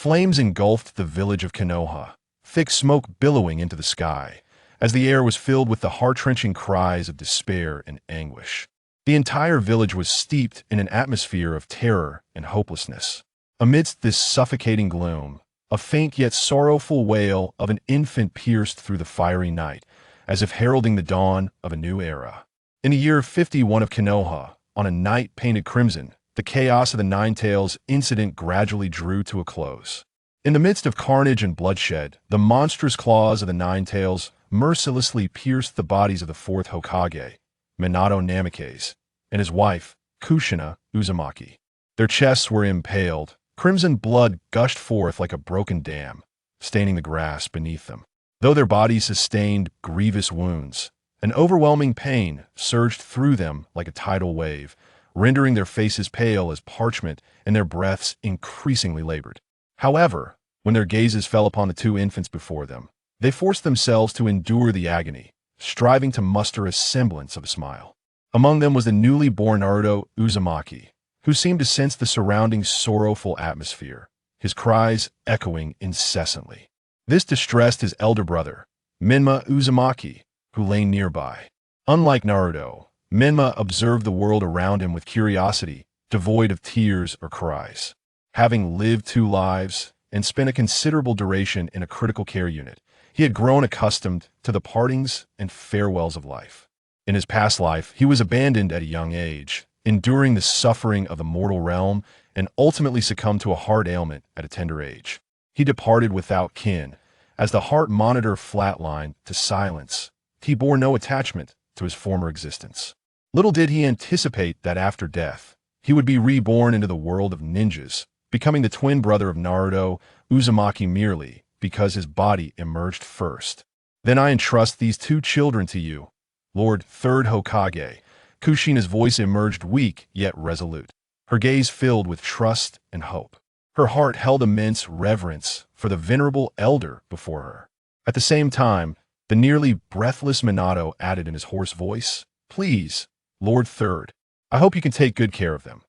Flames engulfed the village of Konoha, thick smoke billowing into the sky, as the air was filled with the heart-wrenching cries of despair and anguish. The entire village was steeped in an atmosphere of terror and hopelessness. Amidst this suffocating gloom, a faint yet sorrowful wail of an infant pierced through the fiery night, as if heralding the dawn of a new era. In the year 51 of Konoha, on a night painted crimson, the chaos of the Nine-Tails incident gradually drew to a close. In the midst of carnage and bloodshed, the monstrous claws of the Nine-Tails mercilessly pierced the bodies of the fourth Hokage, Minato Namikaze, and his wife, Kushina Uzumaki. Their chests were impaled. Crimson blood gushed forth like a broken dam, staining the grass beneath them. Though their bodies sustained grievous wounds, an overwhelming pain surged through them like a tidal wave, rendering their faces pale as parchment and their breaths increasingly labored. However, when their gazes fell upon the two infants before them, they forced themselves to endure the agony, striving to muster a semblance of a smile. Among them was the newly born Naruto Uzumaki, who seemed to sense the surrounding sorrowful atmosphere, his cries echoing incessantly. This distressed his elder brother, Menma Uzumaki, who lay nearby. Unlike Naruto, Menma observed the world around him with curiosity, devoid of tears or cries. Having lived 2 lives and spent a considerable duration in a critical care unit, he had grown accustomed to the partings and farewells of life. In his past life, he was abandoned at a young age, enduring the suffering of the mortal realm, and ultimately succumbed to a heart ailment at a tender age. He departed without kin. As the heart monitor flatlined to silence, he bore no attachment to his former existence. Little did he anticipate that after death, he would be reborn into the world of ninjas, becoming the twin brother of Naruto Uzumaki merely because his body emerged first. Then I entrust these 2 children to you, Lord Third Hokage. Kushina's voice emerged weak yet resolute, her gaze filled with trust and hope. Her heart held immense reverence for the venerable elder before her. At the same time, the nearly breathless Minato added in his hoarse voice, "Please, Lord Third, I hope you can take good care of them."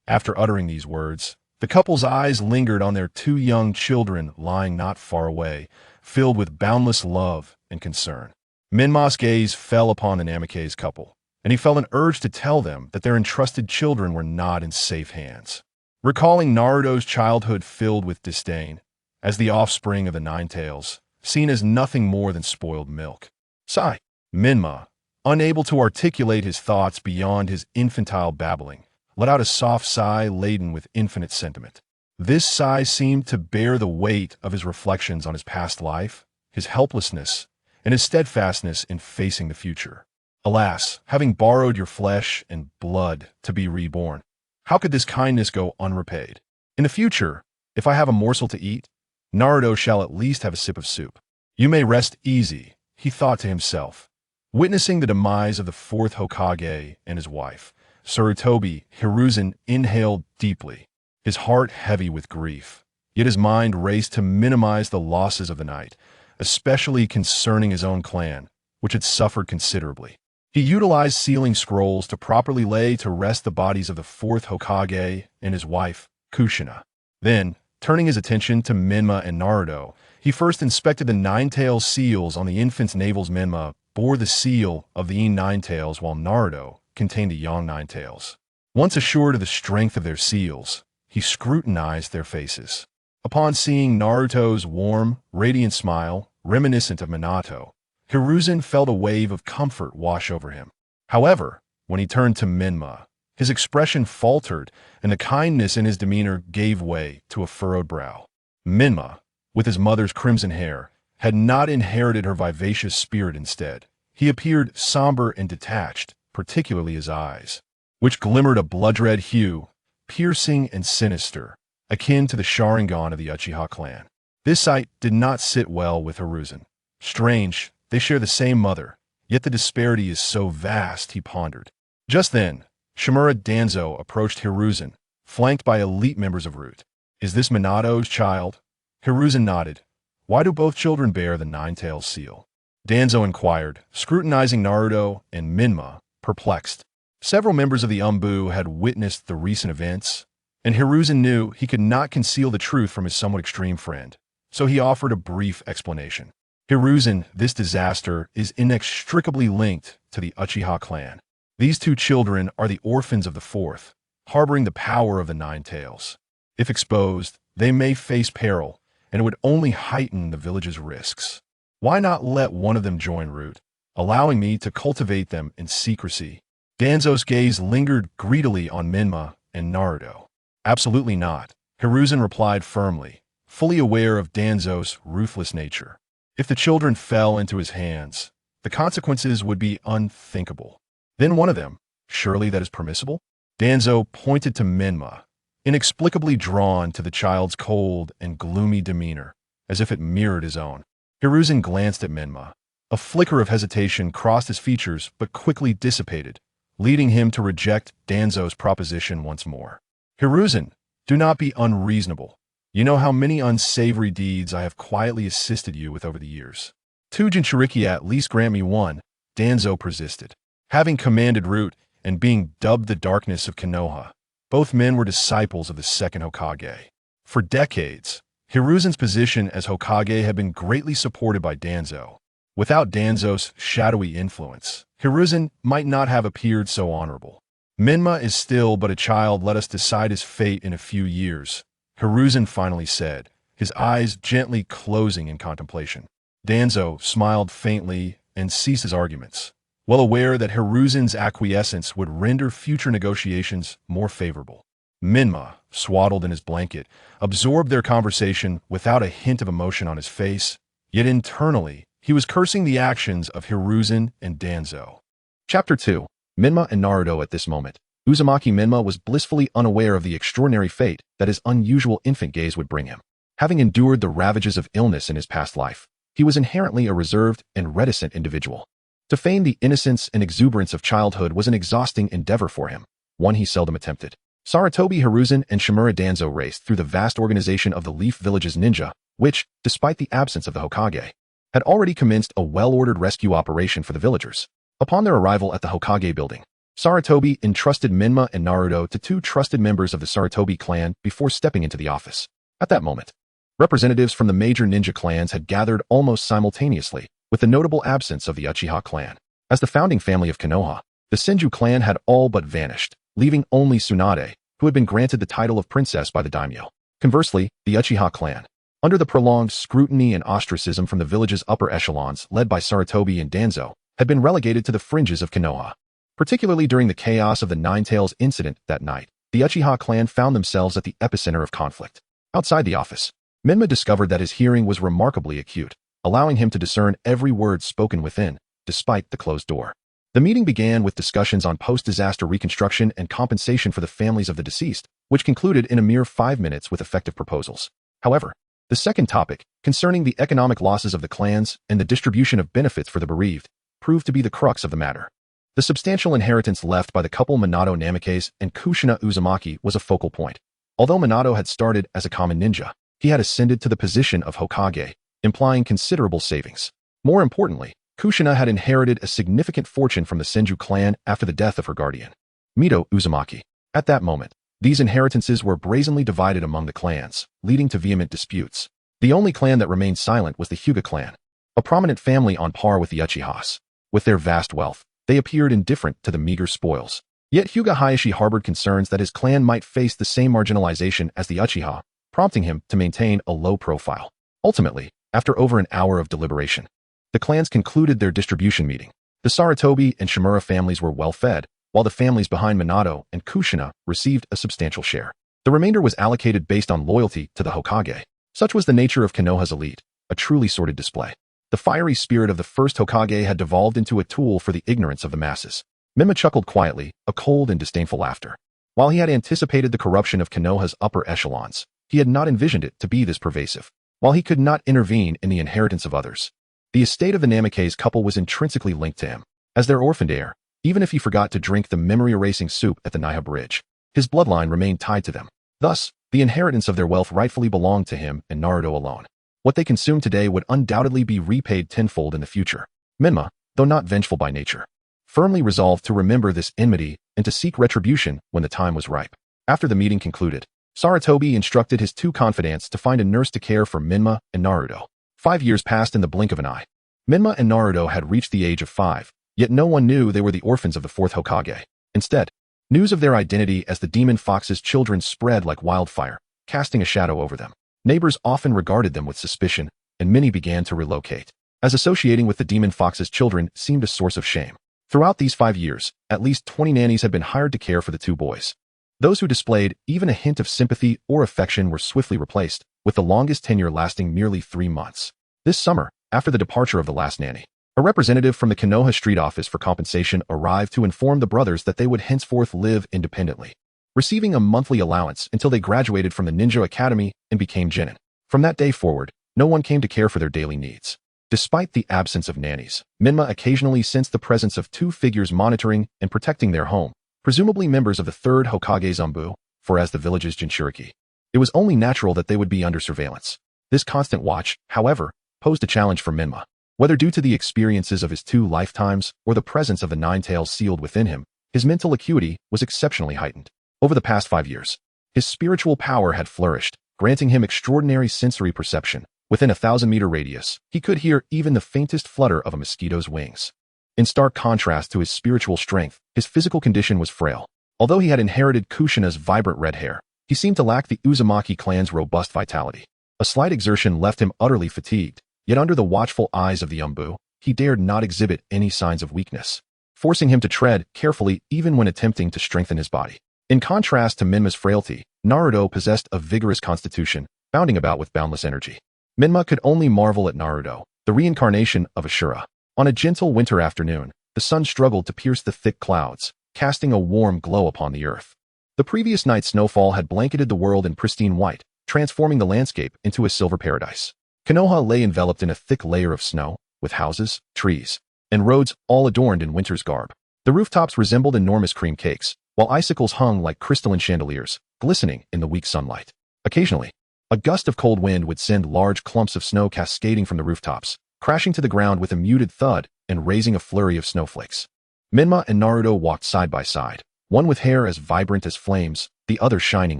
After uttering these words, the couple's eyes lingered on their 2 young children lying not far away, filled with boundless love and concern. Menma's gaze fell upon the Namikaze couple, and he felt an urge to tell them that their entrusted children were not in safe hands. Recalling Naruto's childhood filled with disdain, as the offspring of the Nine-Tails, seen as nothing more than spoiled milk. Sigh. Menma, unable to articulate his thoughts beyond his infantile babbling, let out a soft sigh laden with infinite sentiment. This sigh seemed to bear the weight of his reflections on his past life, his helplessness, and his steadfastness in facing the future. Alas, having borrowed your flesh and blood to be reborn, how could this kindness go unrepaid? In the future, if I have a morsel to eat, Naruto shall at least have a sip of soup. You may rest easy, he thought to himself. Witnessing the demise of the fourth Hokage and his wife, Sarutobi Hiruzen inhaled deeply, his heart heavy with grief. Yet his mind raced to minimize the losses of the night, especially concerning his own clan, which had suffered considerably. He utilized sealing scrolls to properly lay to rest the bodies of the fourth Hokage and his wife, Kushina. Then, turning his attention to Menma and Naruto, he first inspected the nine-tailed seals on the infant's navels. Menma bore the seal of the Yin Nine-Tails, while Naruto contained the Yang Nine-Tails. Once assured of the strength of their seals, he scrutinized their faces. Upon seeing Naruto's warm, radiant smile, reminiscent of Minato, Hiruzen felt a wave of comfort wash over him. However, when he turned to Menma, his expression faltered and the kindness in his demeanor gave way to a furrowed brow. Menma, with his mother's crimson hair, had not inherited her vivacious spirit. Instead, he appeared somber and detached, particularly his eyes, which glimmered a blood-red hue, piercing and sinister, akin to the Sharingan of the Uchiha clan. This sight did not sit well with Hiruzen. Strange, they share the same mother, yet the disparity is so vast, he pondered. Just then, Shimura Danzo approached Hiruzen, flanked by elite members of Root. Is this Minato's child? Hiruzen nodded. Why do both children bear the nine-tailed seal? Danzo inquired, scrutinizing Naruto and Menma, perplexed. Several members of the Umbu had witnessed the recent events, And Hiruzen knew he could not conceal the truth from his somewhat extreme friend, so he offered a brief explanation. Hiruzen, this disaster is inextricably linked to the Uchiha clan. These two children are the orphans of the fourth, harboring the power of the Nine Tails. If exposed, they may face peril, and it would only heighten the village's risks. Why not let one of them join Root, allowing me to cultivate them in secrecy? Danzo's gaze lingered greedily on Menma and Naruto. Absolutely not, Hiruzen replied firmly, fully aware of Danzo's ruthless nature. If the children fell into his hands, the consequences would be unthinkable. Then one of them, surely that is permissible? Danzo pointed to Menma, inexplicably drawn to the child's cold and gloomy demeanor, as if it mirrored his own. Hiruzen glanced at Menma. A flicker of hesitation crossed his features but quickly dissipated, leading him to reject Danzo's proposition once more. Hiruzen, do not be unreasonable. You know how many unsavory deeds I have quietly assisted you with over the years. Two Jinchuriki at least grant me one, Danzo persisted. Having commanded Root and being dubbed the darkness of Konoha, both men were disciples of the second Hokage. For decades, Hiruzen's position as Hokage had been greatly supported by Danzo. Without Danzo's shadowy influence, Hiruzen might not have appeared so honorable. Menma is still but a child, let us decide his fate in a few years, Hiruzen finally said, his eyes gently closing in contemplation. Danzo smiled faintly and ceased his arguments, well aware that Hiruzen's acquiescence would render future negotiations more favorable. Menma, swaddled in his blanket, absorbed their conversation without a hint of emotion on his face, yet internally, he was cursing the actions of Hiruzen and Danzo. Chapter 2. Menma and Naruto. At this moment, Uzumaki Menma was blissfully unaware of the extraordinary fate that his unusual infant gaze would bring him. Having endured the ravages of illness in his past life, he was inherently a reserved and reticent individual. To feign the innocence and exuberance of childhood was an exhausting endeavor for him, one he seldom attempted. Sarutobi Hiruzen and Shimura Danzo raced through the vast organization of the Leaf Village's ninja, which, despite the absence of the Hokage, had already commenced a well-ordered rescue operation for the villagers. Upon their arrival at the Hokage building, Sarutobi entrusted Menma and Naruto to two trusted members of the Sarutobi clan before stepping into the office. At that moment, representatives from the major ninja clans had gathered almost simultaneously, with the notable absence of the Uchiha clan. As the founding family of Konoha, the Senju clan had all but vanished, leaving only Tsunade, who had been granted the title of princess by the daimyo. Conversely, the Uchiha clan, under the prolonged scrutiny and ostracism from the village's upper echelons led by Sarutobi and Danzo, had been relegated to the fringes of Konoha. Particularly during the chaos of the Nine Tails incident that night, the Uchiha clan found themselves at the epicenter of conflict. Outside the office, Menma discovered that his hearing was remarkably acute, allowing him to discern every word spoken within, despite the closed door. The meeting began with discussions on post-disaster reconstruction and compensation for the families of the deceased, which concluded in a mere 5 minutes with effective proposals. However, the second topic, concerning the economic losses of the clans and the distribution of benefits for the bereaved, proved to be the crux of the matter. The substantial inheritance left by the couple Minato Namikaze and Kushina Uzumaki was a focal point. Although Minato had started as a common ninja, he had ascended to the position of Hokage, implying considerable savings. More importantly, Kushina had inherited a significant fortune from the Senju clan after the death of her guardian, Mito Uzumaki. At that moment, these inheritances were brazenly divided among the clans, leading to vehement disputes. The only clan that remained silent was the Hyuga clan, a prominent family on par with the Uchihas. With their vast wealth, they appeared indifferent to the meager spoils. Yet Hyuga Hayashi harbored concerns that his clan might face the same marginalization as the Uchiha, prompting him to maintain a low profile. Ultimately, after over an hour of deliberation, the clans concluded their distribution meeting. The Sarutobi and Shimura families were well fed, while the families behind Minato and Kushina received a substantial share. The remainder was allocated based on loyalty to the Hokage. Such was the nature of Konoha's elite, a truly sordid display. The fiery spirit of the first Hokage had devolved into a tool for the ignorance of the masses. Menma chuckled quietly, a cold and disdainful laughter. While he had anticipated the corruption of Konoha's upper echelons, he had not envisioned it to be this pervasive. While he could not intervene in the inheritance of others, the estate of the Namikaze couple was intrinsically linked to him. As their orphaned heir, even if he forgot to drink the memory-erasing soup at the Naiha Bridge, his bloodline remained tied to them. Thus, the inheritance of their wealth rightfully belonged to him and Naruto alone. What they consumed today would undoubtedly be repaid tenfold in the future. Menma, though not vengeful by nature, firmly resolved to remember this enmity and to seek retribution when the time was ripe. After the meeting concluded, Saratobi instructed his two confidants to find a nurse to care for Menma and Naruto. 5 years passed in the blink of an eye. Menma and Naruto had reached the age of 5, yet no one knew they were the orphans of the fourth Hokage. Instead, news of their identity as the Demon Fox's children spread like wildfire, casting a shadow over them. Neighbors often regarded them with suspicion, and many began to relocate, as associating with the Demon Fox's children seemed a source of shame. Throughout these 5 years, at least 20 nannies had been hired to care for the two boys. Those who displayed even a hint of sympathy or affection were swiftly replaced, with the longest tenure lasting merely 3 months. This summer, after the departure of the last nanny, a representative from the Konoha Street Office for Compensation arrived to inform the brothers that they would henceforth live independently, receiving a monthly allowance until they graduated from the Ninja Academy and became genin. From that day forward, no one came to care for their daily needs. Despite the absence of nannies, Menma occasionally sensed the presence of two figures monitoring and protecting their home, presumably members of the third Hokage Zanbu, for as the village's Jinchuriki. It was only natural that they would be under surveillance. This constant watch, however, posed a challenge for Menma. Whether due to the experiences of his 2 lifetimes or the presence of the 9 tails sealed within him, his mental acuity was exceptionally heightened. Over the past 5 years, his spiritual power had flourished, granting him extraordinary sensory perception. Within a 1,000-meter radius, he could hear even the faintest flutter of a mosquito's wings. In stark contrast to his spiritual strength, his physical condition was frail. Although he had inherited Kushina's vibrant red hair, he seemed to lack the Uzumaki clan's robust vitality. A slight exertion left him utterly fatigued, yet under the watchful eyes of the Umbu, he dared not exhibit any signs of weakness, forcing him to tread carefully even when attempting to strengthen his body. In contrast to Menma's frailty, Naruto possessed a vigorous constitution, bounding about with boundless energy. Menma could only marvel at Naruto, the reincarnation of Ashura. On a gentle winter afternoon, the sun struggled to pierce the thick clouds, casting a warm glow upon the earth. The previous night's snowfall had blanketed the world in pristine white, transforming the landscape into a silver paradise. Konoha lay enveloped in a thick layer of snow, with houses, trees, and roads all adorned in winter's garb. The rooftops resembled enormous cream cakes, while icicles hung like crystalline chandeliers, glistening in the weak sunlight. Occasionally, a gust of cold wind would send large clumps of snow cascading from the rooftops, crashing to the ground with a muted thud and raising a flurry of snowflakes. Menma and Naruto walked side by side, one with hair as vibrant as flames, the other shining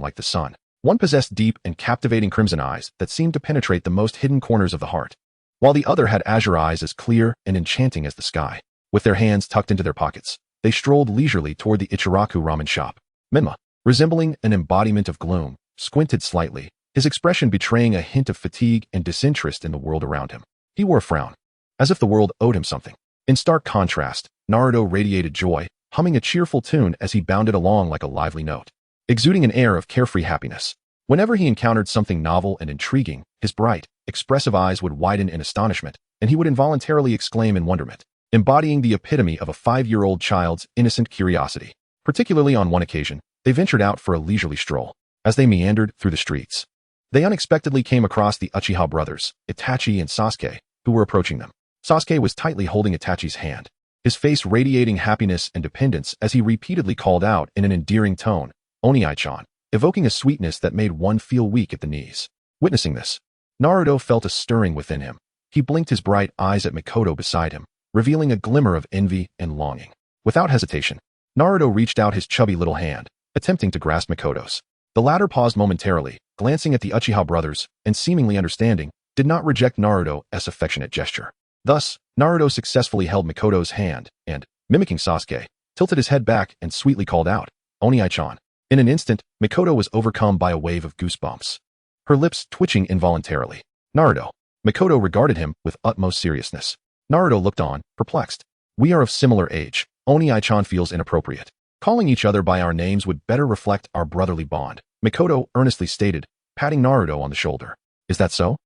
like the sun. One possessed deep and captivating crimson eyes that seemed to penetrate the most hidden corners of the heart, while the other had azure eyes as clear and enchanting as the sky. With their hands tucked into their pockets, they strolled leisurely toward the Ichiraku ramen shop. Menma, resembling an embodiment of gloom, squinted slightly, his expression betraying a hint of fatigue and disinterest in the world around him. He wore a frown, as if the world owed him something. In stark contrast, Naruto radiated joy, humming a cheerful tune as he bounded along like a lively note, exuding an air of carefree happiness. Whenever he encountered something novel and intriguing, his bright, expressive eyes would widen in astonishment, and he would involuntarily exclaim in wonderment, embodying the epitome of a 5-year-old child's innocent curiosity. Particularly on one occasion, they ventured out for a leisurely stroll. As they meandered through the streets, they unexpectedly came across the Uchiha brothers, Itachi and Sasuke, who were approaching them. Sasuke was tightly holding Itachi's hand, his face radiating happiness and dependence as he repeatedly called out in an endearing tone, "Onii-chan," evoking a sweetness that made one feel weak at the knees. Witnessing this, Naruto felt a stirring within him. He blinked his bright eyes at Mikoto beside him, revealing a glimmer of envy and longing. Without hesitation, Naruto reached out his chubby little hand, attempting to grasp Mikoto's. The latter paused momentarily, glancing at the Uchiha brothers, and seemingly understanding, did not reject Naruto's affectionate gesture. Thus, Naruto successfully held Mikoto's hand and, mimicking Sasuke, tilted his head back and sweetly called out, "Onii-chan." In an instant, Mikoto was overcome by a wave of goosebumps, her lips twitching involuntarily. "Naruto." Mikoto regarded him with utmost seriousness. Naruto looked on, perplexed. "We are of similar age. Onii-chan feels inappropriate. Calling each other by our names would better reflect our brotherly bond," Mikoto earnestly stated, patting Naruto on the shoulder. "Is that so?"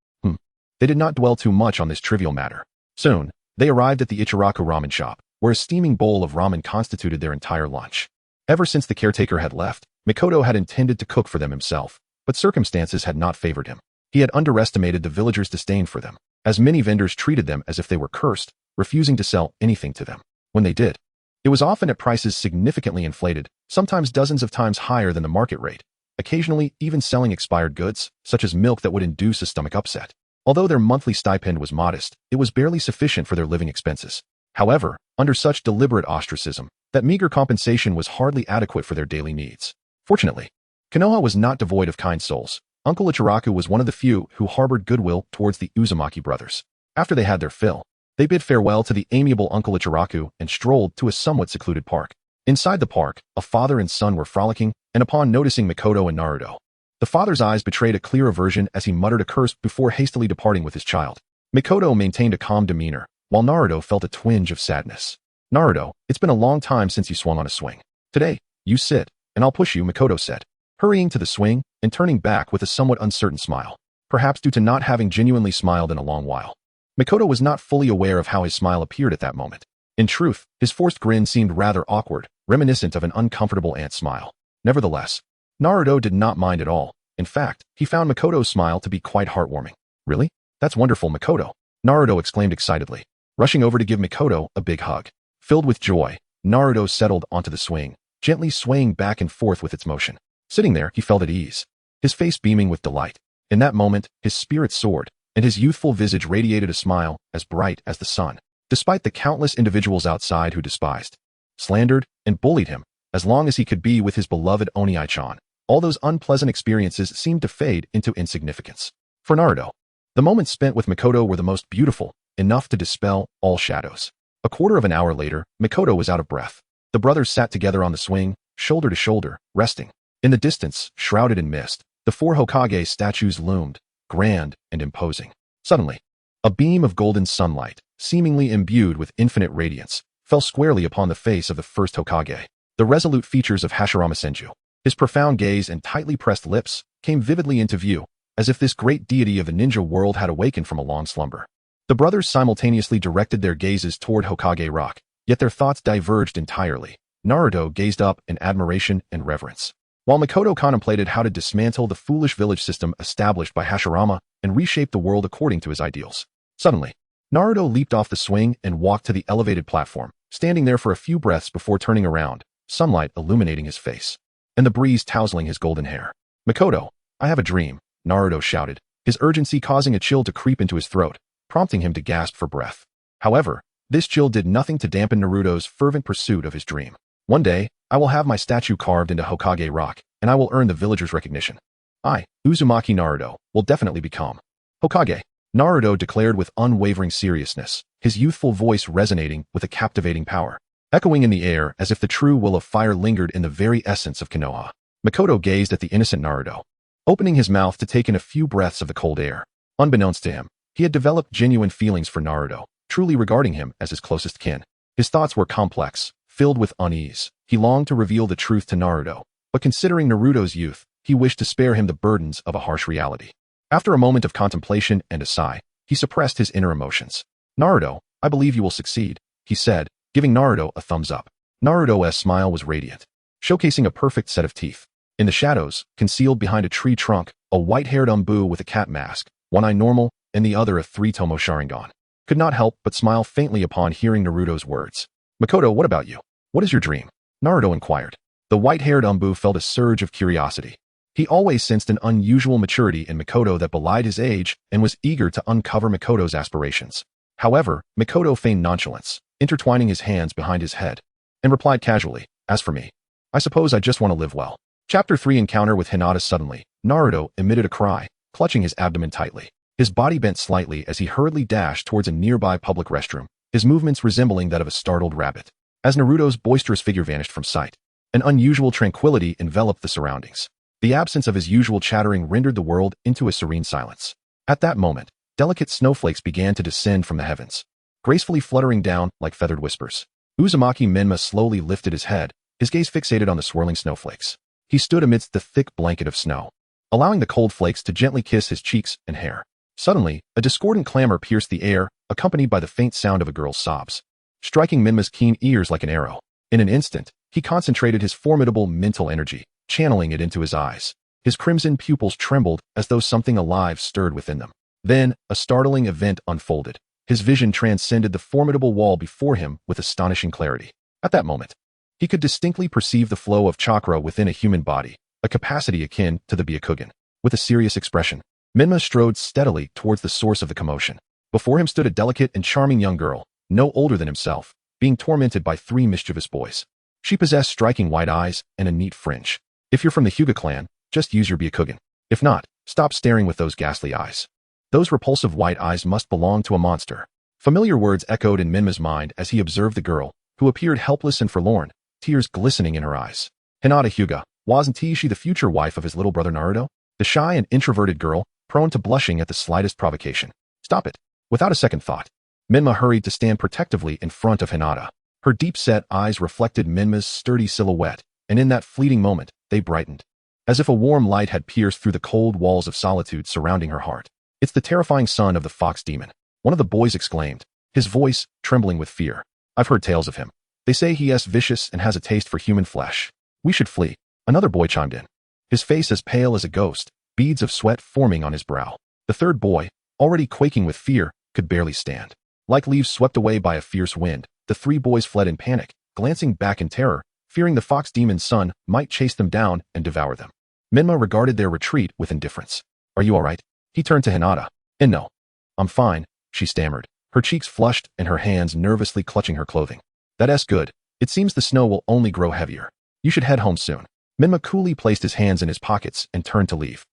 They did not dwell too much on this trivial matter. Soon, they arrived at the Ichiraku ramen shop, where a steaming bowl of ramen constituted their entire lunch. Ever since the caretaker had left, Mikoto had intended to cook for them himself, but circumstances had not favored him. He had underestimated the villagers' disdain for them, as many vendors treated them as if they were cursed, refusing to sell anything to them. When they did, it was often at prices significantly inflated, sometimes dozens of times higher than the market rate, occasionally even selling expired goods, such as milk that would induce a stomach upset. Although their monthly stipend was modest, it was barely sufficient for their living expenses. However, under such deliberate ostracism, that meager compensation was hardly adequate for their daily needs. Fortunately, Konoha was not devoid of kind souls. Uncle Ichiraku was one of the few who harbored goodwill towards the Uzumaki brothers. After they had their fill, they bid farewell to the amiable Uncle Ichiraku and strolled to a somewhat secluded park. Inside the park, a father and son were frolicking, and upon noticing Mikoto and Naruto, the father's eyes betrayed a clear aversion as he muttered a curse before hastily departing with his child. Mikoto maintained a calm demeanor, while Naruto felt a twinge of sadness. Naruto, it's been a long time since you swung on a swing. Today, you sit, and I'll push you, Mikoto said, hurrying to the swing and turning back with a somewhat uncertain smile, perhaps due to not having genuinely smiled in a long while. Mikoto was not fully aware of how his smile appeared at that moment. In truth, his forced grin seemed rather awkward, reminiscent of an uncomfortable ant smile. Nevertheless, Naruto did not mind at all. In fact, he found Mikoto's smile to be quite heartwarming. Really? That's wonderful, Mikoto, Naruto exclaimed excitedly, rushing over to give Mikoto a big hug. Filled with joy, Naruto settled onto the swing, gently swaying back and forth with its motion. Sitting there, he felt at ease, his face beaming with delight. In that moment, his spirit soared, and his youthful visage radiated a smile as bright as the sun. Despite the countless individuals outside who despised, slandered, and bullied him, as long as he could be with his beloved Oniai-chan, all those unpleasant experiences seemed to fade into insignificance. For Naruto, the moments spent with Mikoto were the most beautiful, enough to dispel all shadows. A quarter of an hour later, Mikoto was out of breath. The brothers sat together on the swing, shoulder to shoulder, resting. In the distance, shrouded in mist, the 4 Hokage statues loomed, grand and imposing. Suddenly, a beam of golden sunlight, seemingly imbued with infinite radiance, fell squarely upon the face of the first Hokage. The resolute features of Hashirama Senju, his profound gaze and tightly pressed lips, came vividly into view, as if this great deity of the ninja world had awakened from a long slumber. The brothers simultaneously directed their gazes toward Hokage Rock, yet their thoughts diverged entirely. Naruto gazed up in admiration and reverence, while Mikoto contemplated how to dismantle the foolish village system established by Hashirama and reshape the world according to his ideals. Suddenly, Naruto leaped off the swing and walked to the elevated platform, standing there for a few breaths before turning around, sunlight illuminating his face, and the breeze tousling his golden hair. Mikoto, I have a dream, Naruto shouted, his urgency causing a chill to creep into his throat, prompting him to gasp for breath. However, this chill did nothing to dampen Naruto's fervent pursuit of his dream. One day, I will have my statue carved into Hokage Rock, and I will earn the villagers' recognition. I, Uzumaki Naruto, will definitely become Hokage, Naruto declared with unwavering seriousness, his youthful voice resonating with a captivating power, echoing in the air as if the true will of fire lingered in the very essence of Konoha. Mikoto gazed at the innocent Naruto, opening his mouth to take in a few breaths of the cold air. Unbeknownst to him, he had developed genuine feelings for Naruto, truly regarding him as his closest kin. His thoughts were complex, filled with unease. He longed to reveal the truth to Naruto, but considering Naruto's youth, he wished to spare him the burdens of a harsh reality. After a moment of contemplation and a sigh, he suppressed his inner emotions. Naruto, I believe you will succeed, he said, giving Naruto a thumbs up. Naruto's smile was radiant, showcasing a perfect set of teeth. In the shadows, concealed behind a tree trunk, a white-haired Umbu with a cat mask, one eye normal, and the other a 3-tomo Sharingan, could not help but smile faintly upon hearing Naruto's words. Mikoto, what about you? What is your dream? Naruto inquired. The white-haired Umbu felt a surge of curiosity. He always sensed an unusual maturity in Mikoto that belied his age and was eager to uncover Mikoto's aspirations. However, Mikoto feigned nonchalance, intertwining his hands behind his head, and replied casually, as for me, I suppose I just want to live well. Chapter 3 Encounter with Hinata. Suddenly, Naruto emitted a cry, clutching his abdomen tightly. His body bent slightly as he hurriedly dashed towards a nearby public restroom, his movements resembling that of a startled rabbit. As Naruto's boisterous figure vanished from sight, an unusual tranquility enveloped the surroundings. The absence of his usual chattering rendered the world into a serene silence. At that moment, delicate snowflakes began to descend from the heavens, gracefully fluttering down like feathered whispers. Uzumaki Menma slowly lifted his head, his gaze fixated on the swirling snowflakes. He stood amidst the thick blanket of snow, allowing the cold flakes to gently kiss his cheeks and hair. Suddenly, a discordant clamor pierced the air, accompanied by the faint sound of a girl's sobs, striking Menma's keen ears like an arrow. In an instant, he concentrated his formidable mental energy, channeling it into his eyes. His crimson pupils trembled as though something alive stirred within them. Then, a startling event unfolded. His vision transcended the formidable wall before him with astonishing clarity. At that moment, he could distinctly perceive the flow of chakra within a human body, a capacity akin to the Byakugan. With a serious expression, Menma strode steadily towards the source of the commotion. Before him stood a delicate and charming young girl, no older than himself, being tormented by 3 mischievous boys. She possessed striking white eyes and a neat fringe. If you're from the Hyuga clan, Just use your Byakugan. If not, stop staring with those ghastly eyes. Those repulsive white eyes must belong to a monster. Familiar words echoed in Menma's mind as he observed the girl, who appeared helpless and forlorn, tears glistening in her eyes. Hinata Hyuga, wasn't she the future wife of his little brother Naruto? The shy and introverted girl, prone to blushing at the slightest provocation. Stop it. Without a second thought, Menma hurried to stand protectively in front of Hinata. Her deep-set eyes reflected Menma's sturdy silhouette, and in that fleeting moment, they brightened, as if a warm light had pierced through the cold walls of solitude surrounding her heart. It's the terrifying son of the fox demon, one of the boys exclaimed, his voice trembling with fear. I've heard tales of him. They say he is vicious and has a taste for human flesh. We should flee. Another boy chimed in, his face as pale as a ghost, beads of sweat forming on his brow. The third boy, already quaking with fear, could barely stand. Like leaves swept away by a fierce wind, the three boys fled in panic, glancing back in terror, fearing the fox demon's son might chase them down and devour them. Menma regarded their retreat with indifference. Are you all right? He turned to Hinata. No. I'm fine, she stammered, her cheeks flushed and her hands nervously clutching her clothing. That's good. It seems the snow will only grow heavier. You should head home soon. Menma coolly placed his hands in his pockets and turned to leave.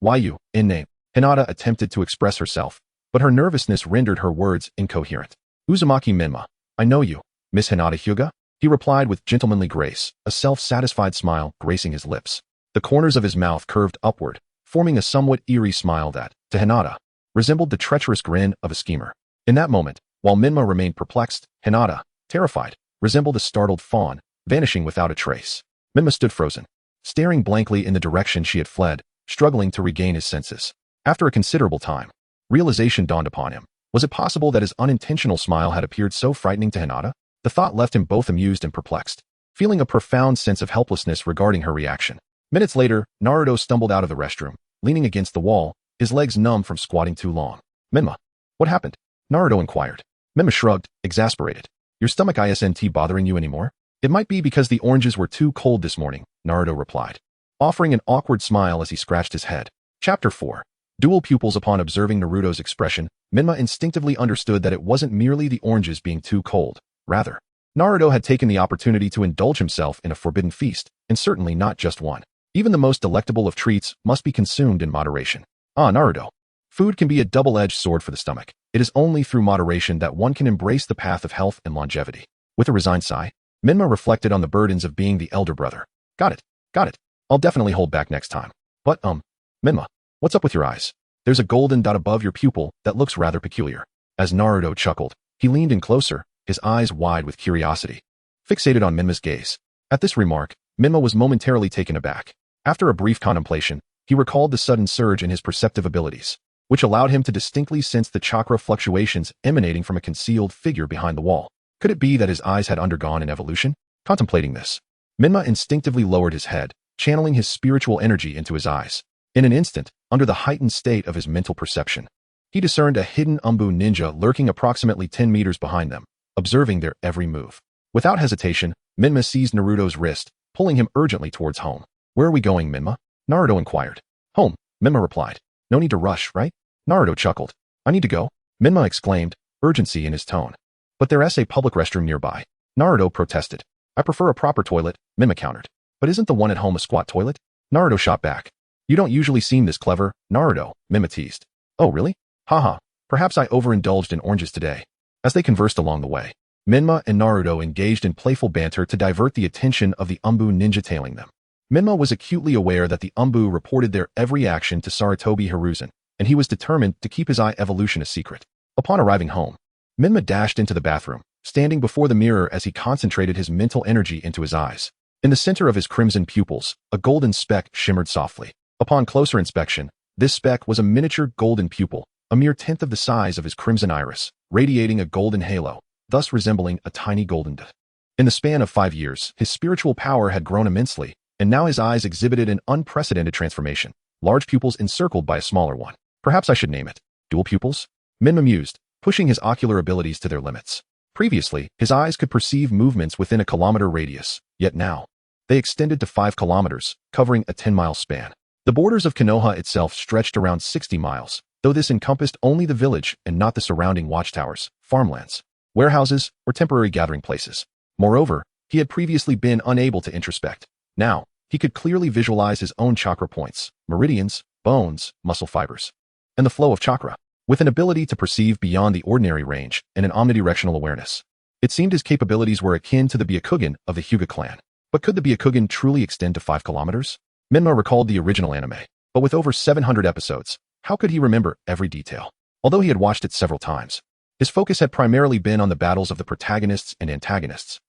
Why you, in name? Hinata attempted to express herself, but her nervousness rendered her words incoherent. Uzumaki Menma, I know you, Miss Hinata Hyuga? He replied with gentlemanly grace, a self-satisfied smile gracing his lips. The corners of his mouth curved upward, forming a somewhat eerie smile that, to Hinata, resembled the treacherous grin of a schemer. In that moment, while Menma remained perplexed, Hinata, terrified, resembled a startled fawn, vanishing without a trace. Menma stood frozen, staring blankly in the direction she had fled, struggling to regain his senses. After a considerable time, realization dawned upon him. Was it possible that his unintentional smile had appeared so frightening to Hinata? The thought left him both amused and perplexed, feeling a profound sense of helplessness regarding her reaction. Minutes later, Naruto stumbled out of the restroom, leaning against the wall, his legs numb from squatting too long. Menma, what happened? Naruto inquired. Menma shrugged, exasperated. Your stomach isn't bothering you anymore? It might be because the oranges were too cold this morning, Naruto replied, offering an awkward smile as he scratched his head. Chapter 4. Dual pupils. Upon observing Naruto's expression, Menma instinctively understood that it wasn't merely the oranges being too cold. Rather, Naruto had taken the opportunity to indulge himself in a forbidden feast, and certainly not just one. Even the most delectable of treats must be consumed in moderation. Naruto. Food can be a double-edged sword for the stomach. It is only through moderation that one can embrace the path of health and longevity. With a resigned sigh, Menma reflected on the burdens of being the elder brother. Got it. I'll definitely hold back next time. But, Menma, what's up with your eyes? There's a golden dot above your pupil that looks rather peculiar. As Naruto chuckled, he leaned in closer, his eyes wide with curiosity, fixated on Menma's gaze. At this remark, Menma was momentarily taken aback. After a brief contemplation, he recalled the sudden surge in his perceptive abilities, which allowed him to distinctly sense the chakra fluctuations emanating from a concealed figure behind the wall. Could it be that his eyes had undergone an evolution? Contemplating this, Menma instinctively lowered his head, channeling his spiritual energy into his eyes. In an instant, under the heightened state of his mental perception, he discerned a hidden Umbu ninja lurking approximately 10 meters behind them, observing their every move. Without hesitation, Menma seized Naruto's wrist, pulling him urgently towards home. Where are we going, Menma? Naruto inquired. Home, Menma replied. No need to rush, right? Naruto chuckled. I need to go, Menma exclaimed, urgency in his tone. But there's a public restroom nearby. Naruto protested. I prefer a proper toilet, Menma countered. But isn't the one at home a squat toilet? Naruto shot back. You don't usually seem this clever, Naruto, Menma teased. Oh really? Haha, perhaps I overindulged in oranges today. As they conversed along the way, Menma and Naruto engaged in playful banter to divert the attention of the Umbu ninja tailing them. Menma was acutely aware that the Umbu reported their every action to Sarutobi Hiruzen, and he was determined to keep his eye evolution a secret. Upon arriving home, Menma dashed into the bathroom, standing before the mirror as he concentrated his mental energy into his eyes. In the center of his crimson pupils, a golden speck shimmered softly. Upon closer inspection, this speck was a miniature golden pupil, a mere tenth of the size of his crimson iris, radiating a golden halo, thus resembling a tiny golden dot. In the span of 5 years, his spiritual power had grown immensely, and now his eyes exhibited an unprecedented transformation, large pupils encircled by a smaller one. Perhaps I should name it dual pupils? Menma mused, pushing his ocular abilities to their limits. Previously, his eyes could perceive movements within a kilometer radius, yet now, they extended to 5 kilometers, covering a 10-mile span. The borders of Konoha itself stretched around 60 miles, though this encompassed only the village and not the surrounding watchtowers, farmlands, warehouses, or temporary gathering places. Moreover, he had previously been unable to introspect. Now, He could clearly visualize his own chakra points, meridians, bones, muscle fibers, and the flow of chakra, with an ability to perceive beyond the ordinary range and an omnidirectional awareness. It seemed his capabilities were akin to the Byakugan of the Hyuga clan. But could the Byakugan truly extend to 5 kilometers? Menma recalled the original anime, but with over 700 episodes, how could he remember every detail? Although he had watched it several times, his focus had primarily been on the battles of the protagonists and antagonists.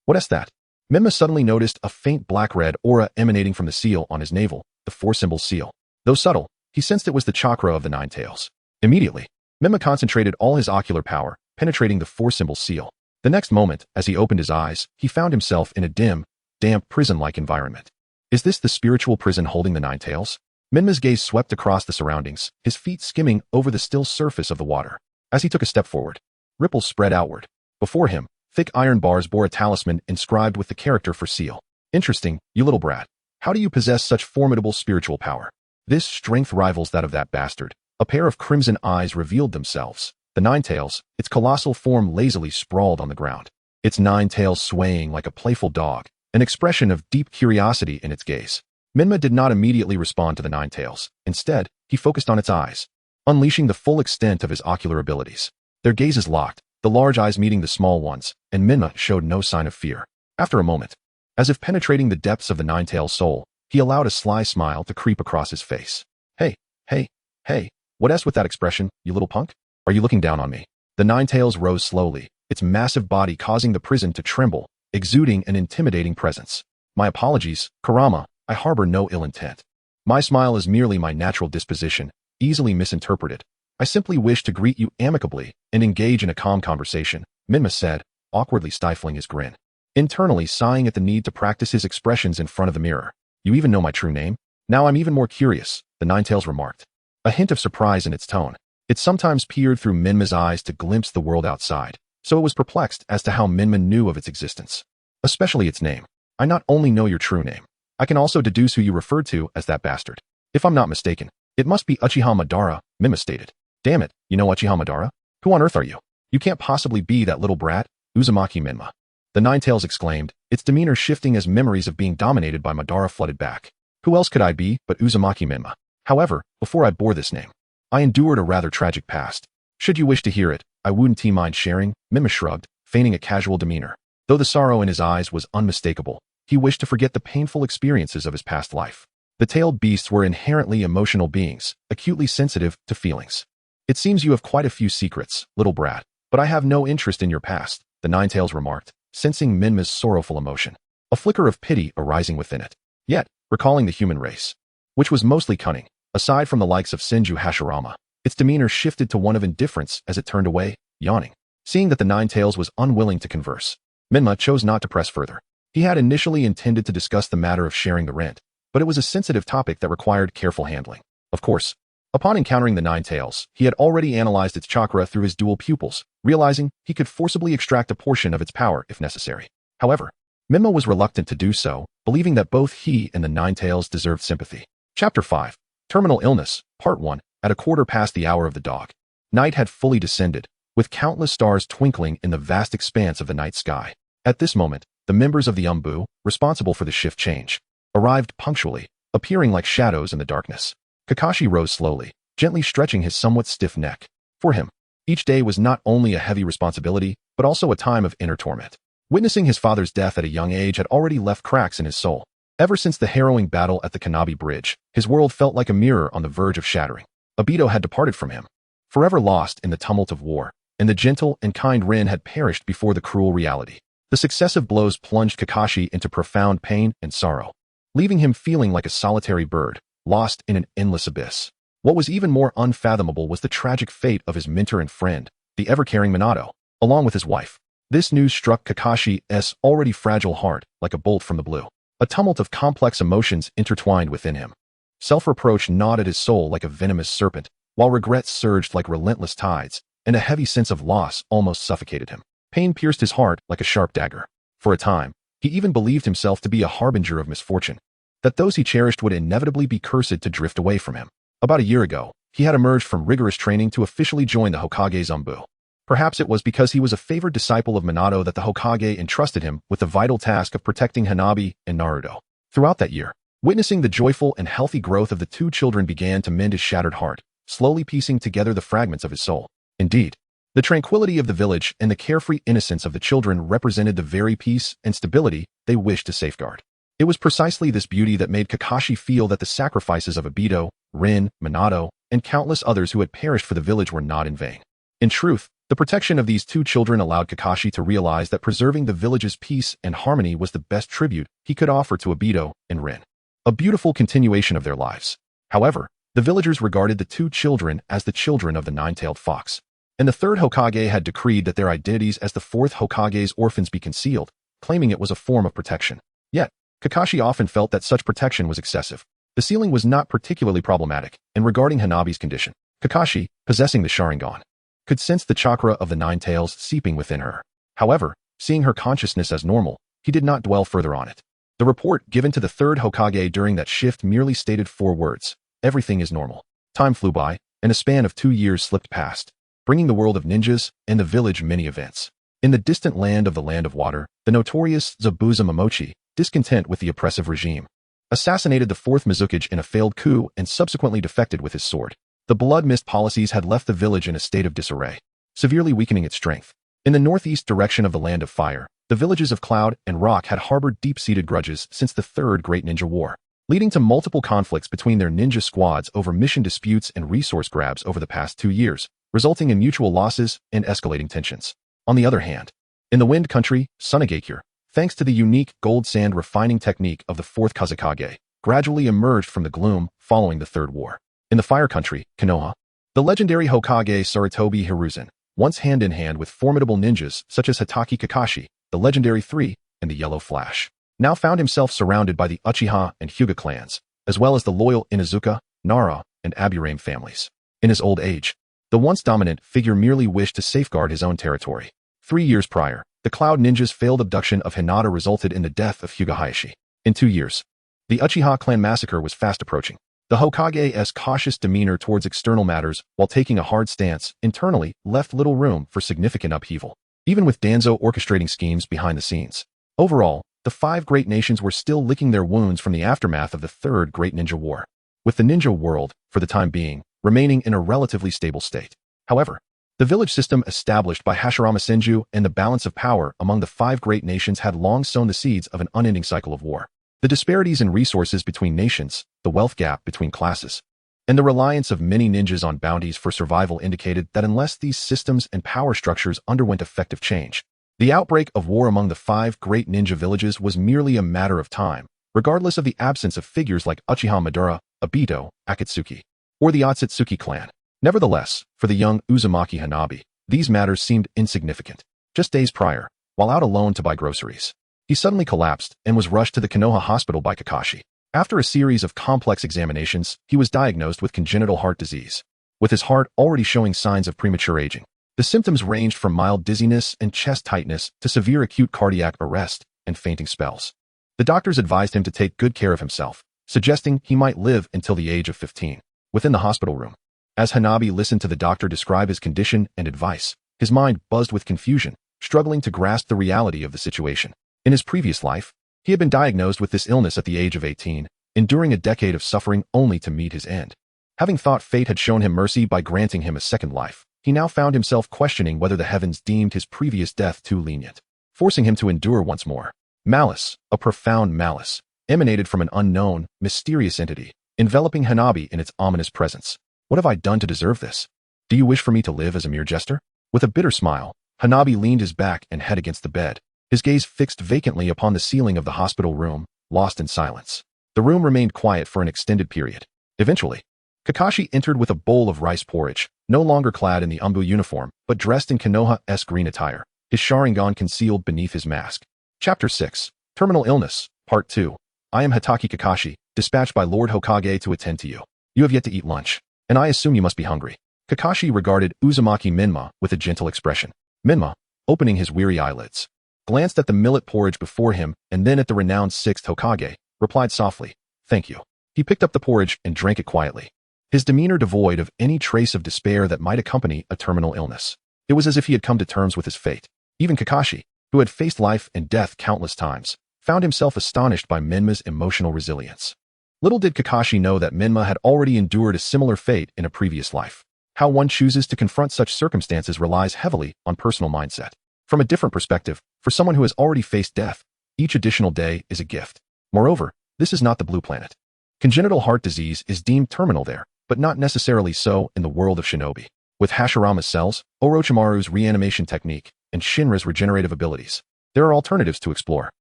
What is that? Menma suddenly noticed a faint black-red aura emanating from the seal on his navel, the 4-symbol seal. Though subtle, he sensed it was the chakra of the Nine Tails. Immediately, Menma concentrated all his ocular power, penetrating the 4-symbol seal. The next moment, as he opened his eyes, he found himself in a dim, damp prison-like environment. Is this the spiritual prison holding the Nine Tails? Menma's gaze swept across the surroundings, his feet skimming over the still surface of the water. As he took a step forward, ripples spread outward. Before him, thick iron bars bore a talisman inscribed with the character for seal. Interesting, you little brat. How do you possess such formidable spiritual power? This strength rivals that of that bastard. A pair of crimson eyes revealed themselves. The Nine Tails, its colossal form lazily sprawled on the ground, its 9 tails swaying like a playful dog, an expression of deep curiosity in its gaze. Menma did not immediately respond to the 9 tails. Instead, he focused on its eyes, unleashing the full extent of his ocular abilities. Their gazes locked, the large eyes meeting the small ones, and Menma showed no sign of fear. After a moment, as if penetrating the depths of the Nine Tails' soul, he allowed a sly smile to creep across his face. Hey, what's with that expression, you little punk? Are you looking down on me? The Nine Tails rose slowly, its massive body causing the prison to tremble, exuding an intimidating presence. My apologies, Kurama, I harbor no ill intent. My smile is merely my natural disposition, easily misinterpreted. I simply wish to greet you amicably and engage in a calm conversation, Menma said, awkwardly stifling his grin. Internally sighing at the need to practice his expressions in front of the mirror. You even know my true name? Now I'm even more curious, the Nine Tails remarked. A hint of surprise in its tone. It sometimes peered through Menma's eyes to glimpse the world outside, so it was perplexed as to how Menma knew of its existence. Especially its name. I not only know your true name, I can also deduce who you referred to as that bastard. If I'm not mistaken, it must be Uchiha Madara, Menma stated. Damn it, you know Uchiha Madara? Who on earth are you? You can't possibly be that little brat, Uzumaki Menma. The Nine Tails exclaimed, its demeanor shifting as memories of being dominated by Madara flooded back. Who else could I be but Uzumaki Menma? However, before I bore this name, I endured a rather tragic past. Should you wish to hear it, I wouldn't mind sharing, Menma shrugged, feigning a casual demeanor. Though the sorrow in his eyes was unmistakable, he wished to forget the painful experiences of his past life. The tailed beasts were inherently emotional beings, acutely sensitive to feelings. It seems you have quite a few secrets, little brat, but I have no interest in your past, the Nine Tails remarked, sensing Menma's sorrowful emotion, a flicker of pity arising within it. Yet, recalling the human race, which was mostly cunning, aside from the likes of Senju Hashirama, its demeanor shifted to one of indifference as it turned away, yawning. Seeing that the Nine Tails was unwilling to converse, Menma chose not to press further. He had initially intended to discuss the matter of sharing the rent, but it was a sensitive topic that required careful handling. Of course, upon encountering the Nine Tails, he had already analyzed its chakra through his dual pupils, realizing he could forcibly extract a portion of its power if necessary. However, Menma was reluctant to do so, believing that both he and the Nine Tails deserved sympathy. Chapter 5. Terminal Illness, Part 1. At a quarter past the hour of the dog, night had fully descended, with countless stars twinkling in the vast expanse of the night sky. At this moment, the members of the Umbu, responsible for the shift change, arrived punctually, appearing like shadows in the darkness. Kakashi rose slowly, gently stretching his somewhat stiff neck. For him, each day was not only a heavy responsibility, but also a time of inner torment. Witnessing his father's death at a young age had already left cracks in his soul. Ever since the harrowing battle at the Kanabi Bridge, his world felt like a mirror on the verge of shattering. Obito had departed from him, forever lost in the tumult of war, and the gentle and kind Rin had perished before the cruel reality. The successive blows plunged Kakashi into profound pain and sorrow, leaving him feeling like a solitary bird, lost in an endless abyss. What was even more unfathomable was the tragic fate of his mentor and friend, the ever-caring Minato, along with his wife. This news struck Kakashi's already fragile heart like a bolt from the blue. A tumult of complex emotions intertwined within him. Self-reproach gnawed at his soul like a venomous serpent, while regret surged like relentless tides, and a heavy sense of loss almost suffocated him. Pain pierced his heart like a sharp dagger. For a time, he even believed himself to be a harbinger of misfortune, that those he cherished would inevitably be cursed to drift away from him. About a year ago, he had emerged from rigorous training to officially join the Hokage's Umbu. Perhaps it was because he was a favored disciple of Minato that the Hokage entrusted him with the vital task of protecting Hanabi and Naruto. Throughout that year, witnessing the joyful and healthy growth of the two children began to mend his shattered heart, slowly piecing together the fragments of his soul. Indeed, the tranquility of the village and the carefree innocence of the children represented the very peace and stability they wished to safeguard. It was precisely this beauty that made Kakashi feel that the sacrifices of Obito, Rin, Minato, and countless others who had perished for the village were not in vain. In truth, the protection of these two children allowed Kakashi to realize that preserving the village's peace and harmony was the best tribute he could offer to Obito and Rin. A beautiful continuation of their lives. However, the villagers regarded the two children as the children of the nine-tailed fox, and the third Hokage had decreed that their identities as the fourth Hokage's orphans be concealed, claiming it was a form of protection. Yet, Kakashi often felt that such protection was excessive. The sealing was not particularly problematic, and regarding Hanabi's condition, Kakashi, possessing the Sharingan, could sense the chakra of the nine tails seeping within her. However, seeing her consciousness as normal, he did not dwell further on it. The report given to the third Hokage during that shift merely stated 4 words: everything is normal. Time flew by, and a span of 2 years slipped past, bringing the world of ninjas and the village many events. In the distant land of the Land of Water, the notorious Zabuza Momochi, discontent with the oppressive regime, assassinated the 4th Mizukage in a failed coup and subsequently defected with his sword. The blood mist policies had left the village in a state of disarray, severely weakening its strength. In the northeast direction of the Land of Fire, the villages of Cloud and Rock had harbored deep-seated grudges since the Third Great Ninja War, leading to multiple conflicts between their ninja squads over mission disputes and resource grabs over the past 2 years, resulting in mutual losses and escalating tensions. On the other hand, in the Wind Country, Sunagakure, thanks to the unique gold sand refining technique of the 4th Kazekage, gradually emerged from the gloom following the Third War. In the Fire Country, Konoha, the legendary Hokage Sarutobi Hiruzen, once hand-in-hand with formidable ninjas such as Hatake Kakashi, the legendary 3, and the Yellow Flash, now found himself surrounded by the Uchiha and Hyuga clans, as well as the loyal Inuzuka, Nara, and Aburame families. In his old age, the once dominant figure merely wished to safeguard his own territory. 3 years prior, the Cloud Ninja's failed abduction of Hinata resulted in the death of Hyuga Hayashi. In 2 years, the Uchiha clan massacre was fast approaching. The Hokage's cautious demeanor towards external matters, while taking a hard stance internally, left little room for significant upheaval, even with Danzo orchestrating schemes behind the scenes. Overall, the 5 great nations were still licking their wounds from the aftermath of the Third Great Ninja War, with the ninja world, for the time being, remaining in a relatively stable state. However, the village system established by Hashirama Senju and the balance of power among the 5 great nations had long sown the seeds of an unending cycle of war. The disparities in resources between nations, the wealth gap between classes, and the reliance of many ninjas on bounties for survival indicated that unless these systems and power structures underwent effective change, the outbreak of war among the 5 great ninja villages was merely a matter of time, regardless of the absence of figures like Uchiha Madara, Obito, Akatsuki, or the Otsutsuki clan. Nevertheless, for the young Uzumaki Hanabi, these matters seemed insignificant. Just days prior, while out alone to buy groceries, he suddenly collapsed and was rushed to the Konoha hospital by Kakashi. After a series of complex examinations, he was diagnosed with congenital heart disease, with his heart already showing signs of premature aging. The symptoms ranged from mild dizziness and chest tightness to severe acute cardiac arrest and fainting spells. The doctors advised him to take good care of himself, suggesting he might live until the age of 15. Within the hospital room, as Hanabi listened to the doctor describe his condition and advice, his mind buzzed with confusion, struggling to grasp the reality of the situation. In his previous life, he had been diagnosed with this illness at the age of 18, enduring a decade of suffering only to meet his end. Having thought fate had shown him mercy by granting him a second life, he now found himself questioning whether the heavens deemed his previous death too lenient, forcing him to endure once more. Malice, a profound malice, emanated from an unknown, mysterious entity, enveloping Hanabi in its ominous presence. What have I done to deserve this? Do you wish for me to live as a mere jester? With a bitter smile, Hanabi leaned his back and head against the bed, his gaze fixed vacantly upon the ceiling of the hospital room, lost in silence. The room remained quiet for an extended period. Eventually, Kakashi entered with a bowl of rice porridge, no longer clad in the Umbu uniform, but dressed in Konoha-esque green attire, his Sharingan concealed beneath his mask. Chapter 6. Terminal Illness, Part 2. I am Hatake Kakashi, dispatched by Lord Hokage to attend to you. You have yet to eat lunch, and I assume you must be hungry. Kakashi regarded Uzumaki Menma with a gentle expression. Menma, opening his weary eyelids, glanced at the millet porridge before him and then at the renowned 6th Hokage, replied softly, "Thank you." He picked up the porridge and drank it quietly, his demeanor devoid of any trace of despair that might accompany a terminal illness. It was as if he had come to terms with his fate. Even Kakashi, who had faced life and death countless times, found himself astonished by Menma's emotional resilience. Little did Kakashi know that Menma had already endured a similar fate in a previous life. How one chooses to confront such circumstances relies heavily on personal mindset. From a different perspective, for someone who has already faced death, each additional day is a gift. Moreover, this is not the blue planet. Congenital heart disease is deemed terminal there, but not necessarily so in the world of shinobi. With Hashirama's cells, Orochimaru's reanimation technique, and Shinra's regenerative abilities, there are alternatives to explore.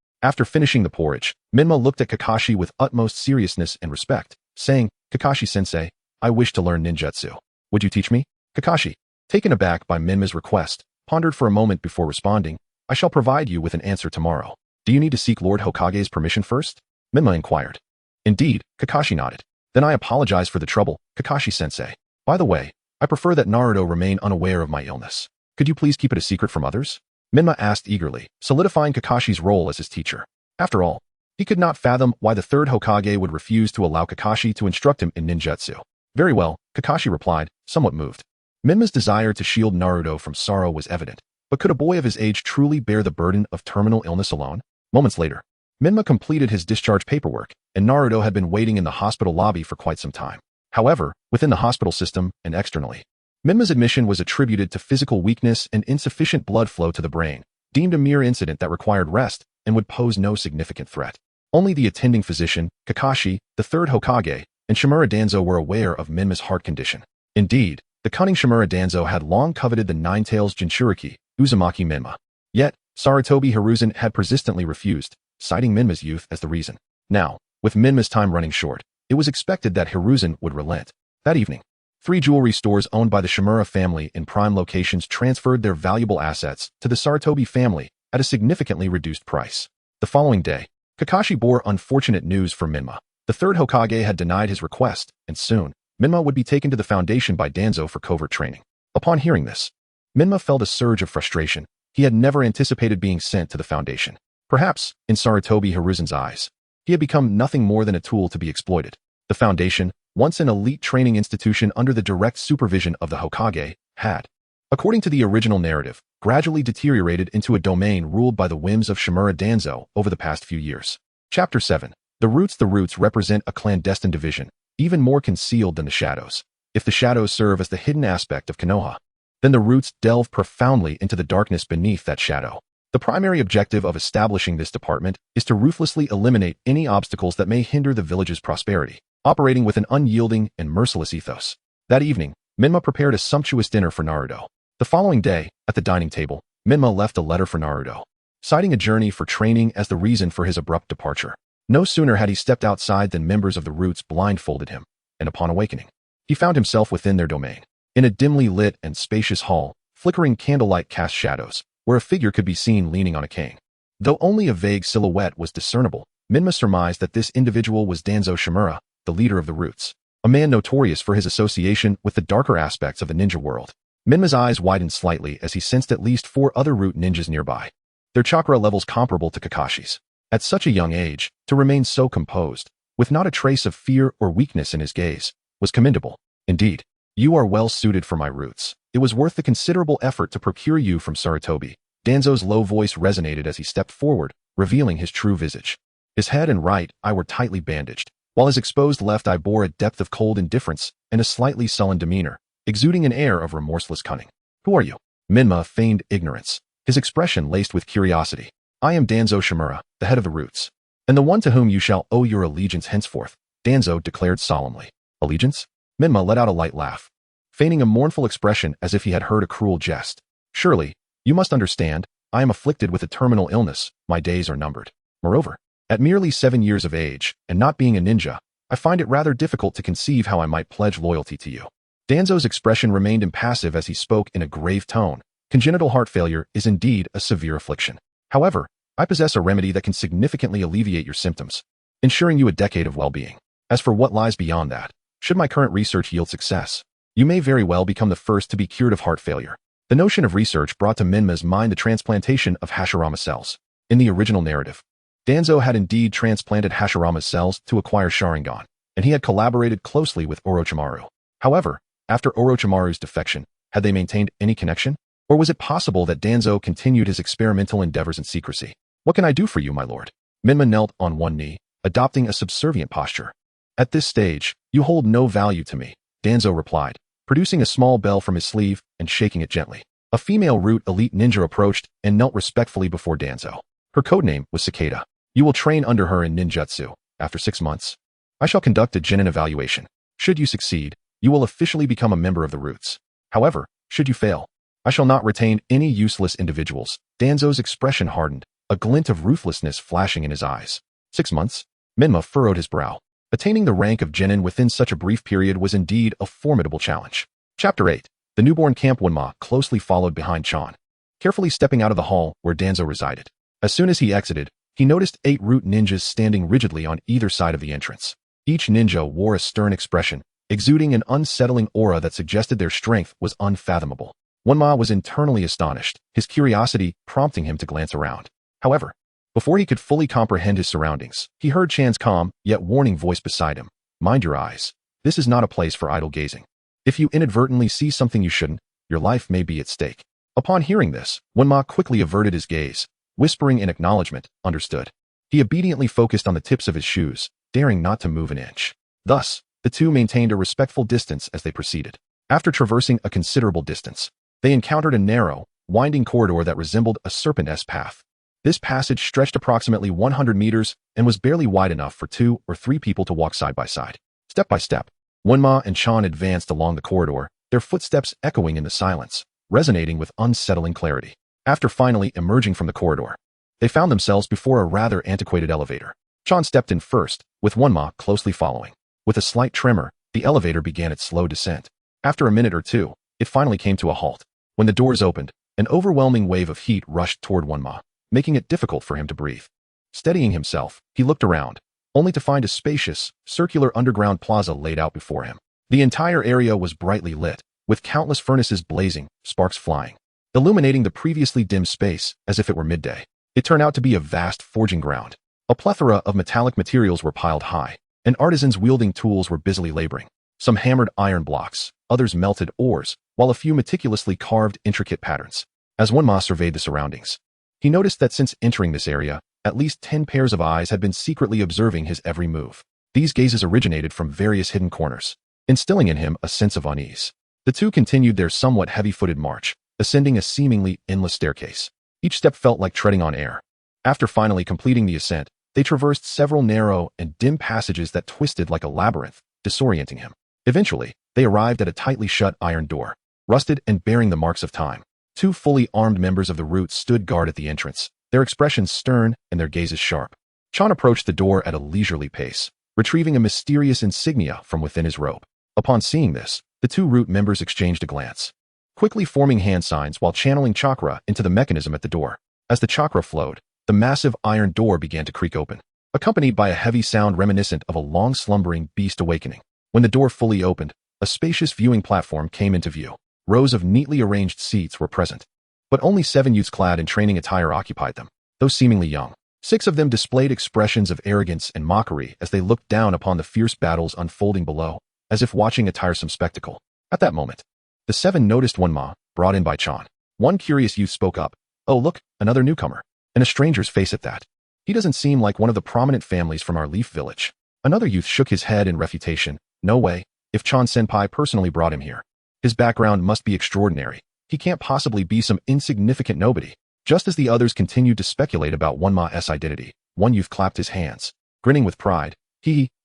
After finishing the porridge, Menma looked at Kakashi with utmost seriousness and respect, saying, "Kakashi-sensei, I wish to learn ninjutsu. Would you teach me?" Kakashi, taken aback by Menma's request, pondered for a moment before responding, "I shall provide you with an answer tomorrow. Do you need to seek Lord Hokage's permission first?" Menma inquired. Indeed, Kakashi nodded. "Then I apologize for the trouble, Kakashi-sensei. By the way, I prefer that Naruto remain unaware of my illness. Could you please keep it a secret from others?" Menma asked eagerly, solidifying Kakashi's role as his teacher. After all, he could not fathom why the third Hokage would refuse to allow Kakashi to instruct him in ninjutsu. "Very well," Kakashi replied, somewhat moved. Menma's desire to shield Naruto from sorrow was evident, but could a boy of his age truly bear the burden of terminal illness alone? Moments later, Menma completed his discharge paperwork, and Naruto had been waiting in the hospital lobby for quite some time. However, within the hospital system and externally, Menma's admission was attributed to physical weakness and insufficient blood flow to the brain, deemed a mere incident that required rest and would pose no significant threat. Only the attending physician, Kakashi, the third Hokage, and Shimura Danzo were aware of Menma's heart condition. Indeed, the cunning Shimura Danzo had long coveted the Nine-Tails Jinchuriki, Uzumaki Menma. Yet, Sarutobi Hiruzen had persistently refused, citing Menma's youth as the reason. Now, with Menma's time running short, it was expected that Hiruzen would relent. That evening, 3 jewelry stores owned by the Shimura family in prime locations transferred their valuable assets to the Sarutobi family at a significantly reduced price. The following day, Kakashi bore unfortunate news for Menma. The third Hokage had denied his request, and soon, Menma would be taken to the Foundation by Danzo for covert training. Upon hearing this, Menma felt a surge of frustration. He had never anticipated being sent to the Foundation. Perhaps, in Sarutobi Hiruzen's eyes, he had become nothing more than a tool to be exploited. The Foundation, once an elite training institution under the direct supervision of the Hokage, had, according to the original narrative, gradually deteriorated into a domain ruled by the whims of Shimura Danzo over the past few years. Chapter 7. The Roots represent a clandestine division, even more concealed than the shadows. If the shadows serve as the hidden aspect of Konoha, then the roots delve profoundly into the darkness beneath that shadow. The primary objective of establishing this department is to ruthlessly eliminate any obstacles that may hinder the village's prosperity, operating with an unyielding and merciless ethos. That evening, Menma prepared a sumptuous dinner for Naruto. The following day, at the dining table, Menma left a letter for Naruto, citing a journey for training as the reason for his abrupt departure. No sooner had he stepped outside than members of the Roots blindfolded him, and upon awakening, he found himself within their domain. In a dimly lit and spacious hall, flickering candlelight cast shadows, where a figure could be seen leaning on a cane. Though only a vague silhouette was discernible, Menma surmised that this individual was Danzo Shimura, the leader of the Roots, a man notorious for his association with the darker aspects of the ninja world. Menma's eyes widened slightly as he sensed at least 4 other Root ninjas nearby, their chakra levels comparable to Kakashi's. At such a young age, to remain so composed, with not a trace of fear or weakness in his gaze, was commendable. Indeed, you are well suited for my Roots. It was worth the considerable effort to procure you from Sarutobi. Danzo's low voice resonated as he stepped forward, revealing his true visage. His head and right eye were tightly bandaged, while his exposed left eye bore a depth of cold indifference and a slightly sullen demeanor, exuding an air of remorseless cunning. "Who are you?" Menma feigned ignorance, his expression laced with curiosity. "I am Danzo Shimura, the head of the Roots, and the one to whom you shall owe your allegiance henceforth," Danzo declared solemnly. "Allegiance?" Menma let out a light laugh, feigning a mournful expression as if he had heard a cruel jest. "Surely, you must understand, I am afflicted with a terminal illness, my days are numbered. Moreover, at merely 7 years of age, and not being a ninja, I find it rather difficult to conceive how I might pledge loyalty to you." Danzo's expression remained impassive as he spoke in a grave tone. "Congenital heart failure is indeed a severe affliction. However, I possess a remedy that can significantly alleviate your symptoms, ensuring you a decade of well-being. As for what lies beyond that, should my current research yield success, you may very well become the first to be cured of heart failure." The notion of research brought to Menma's mind the transplantation of Hashirama cells. In the original narrative, Danzo had indeed transplanted Hashirama's cells to acquire Sharingan, and he had collaborated closely with Orochimaru. However, after Orochimaru's defection, had they maintained any connection? Or was it possible that Danzo continued his experimental endeavors in secrecy? "What can I do for you, my lord?" Menma knelt on one knee, adopting a subservient posture. At this stage, you hold no value to me, Danzo replied, producing a small bell from his sleeve and shaking it gently. A female root elite ninja approached and knelt respectfully before Danzo. Her codename was Cicada. You will train under her in ninjutsu. After 6 months, I shall conduct a genin evaluation. Should you succeed, you will officially become a member of the roots. However, should you fail, I shall not retain any useless individuals. Danzo's expression hardened, a glint of ruthlessness flashing in his eyes. 6 months? Menma furrowed his brow. Attaining the rank of genin within such a brief period was indeed a formidable challenge. Chapter 8. The newborn Camp Wenma closely followed behind Chan, carefully stepping out of the hall where Danzo resided. As soon as he exited, he noticed 8 root ninjas standing rigidly on either side of the entrance. Each ninja wore a stern expression, exuding an unsettling aura that suggested their strength was unfathomable. Wenma was internally astonished, his curiosity prompting him to glance around. However, before he could fully comprehend his surroundings, he heard Chan's calm, yet warning voice beside him. Mind your eyes. This is not a place for idle gazing. If you inadvertently see something you shouldn't, your life may be at stake. Upon hearing this, Wenma quickly averted his gaze, whispering in acknowledgement, understood. He obediently focused on the tips of his shoes, daring not to move an inch. Thus, the two maintained a respectful distance as they proceeded. After traversing a considerable distance, they encountered a narrow, winding corridor that resembled a serpent-esque path. This passage stretched approximately 100 meters and was barely wide enough for 2 or 3 people to walk side by side. Step by step, Wenma and Chan advanced along the corridor, their footsteps echoing in the silence, resonating with unsettling clarity. After finally emerging from the corridor, they found themselves before a rather antiquated elevator. Chan stepped in first, with Wenma closely following. With a slight tremor, the elevator began its slow descent. After a minute or two, it finally came to a halt. When the doors opened, an overwhelming wave of heat rushed toward Wenma, making it difficult for him to breathe. Steadying himself, he looked around, only to find a spacious, circular underground plaza laid out before him. The entire area was brightly lit, with countless furnaces blazing, sparks flying, illuminating the previously dim space as if it were midday. It turned out to be a vast forging ground. A plethora of metallic materials were piled high, and artisans wielding tools were busily laboring. Some hammered iron blocks, others melted ores, while a few meticulously carved intricate patterns. As Wenma surveyed the surroundings, he noticed that since entering this area, at least 10 pairs of eyes had been secretly observing his every move. These gazes originated from various hidden corners, instilling in him a sense of unease. The two continued their somewhat heavy-footed march, ascending a seemingly endless staircase. Each step felt like treading on air. After finally completing the ascent, they traversed several narrow and dim passages that twisted like a labyrinth, disorienting him. Eventually, they arrived at a tightly shut iron door, rusted and bearing the marks of time. 2 fully armed members of the Roots stood guard at the entrance, their expressions stern and their gazes sharp. Chan approached the door at a leisurely pace, retrieving a mysterious insignia from within his robe. Upon seeing this, the 2 Root members exchanged a glance, quickly forming hand signs while channeling chakra into the mechanism at the door. As the chakra flowed, the massive iron door began to creak open, accompanied by a heavy sound reminiscent of a long-slumbering beast awakening. When the door fully opened, a spacious viewing platform came into view. Rows of neatly arranged seats were present, but only 7 youths clad in training attire occupied them, though seemingly young. 6 of them displayed expressions of arrogance and mockery as they looked down upon the fierce battles unfolding below, as if watching a tiresome spectacle. At that moment, the 7 noticed Wenma, brought in by Chan. One curious youth spoke up. "Oh look, another newcomer. And a stranger's face at that. He doesn't seem like one of the prominent families from our Leaf Village." Another youth shook his head in refutation. "No way, if Chan-senpai personally brought him here. His background must be extraordinary. He can't possibly be some insignificant nobody." Just as the others continued to speculate about Wenma's identity, one youth clapped his hands, grinning with pride.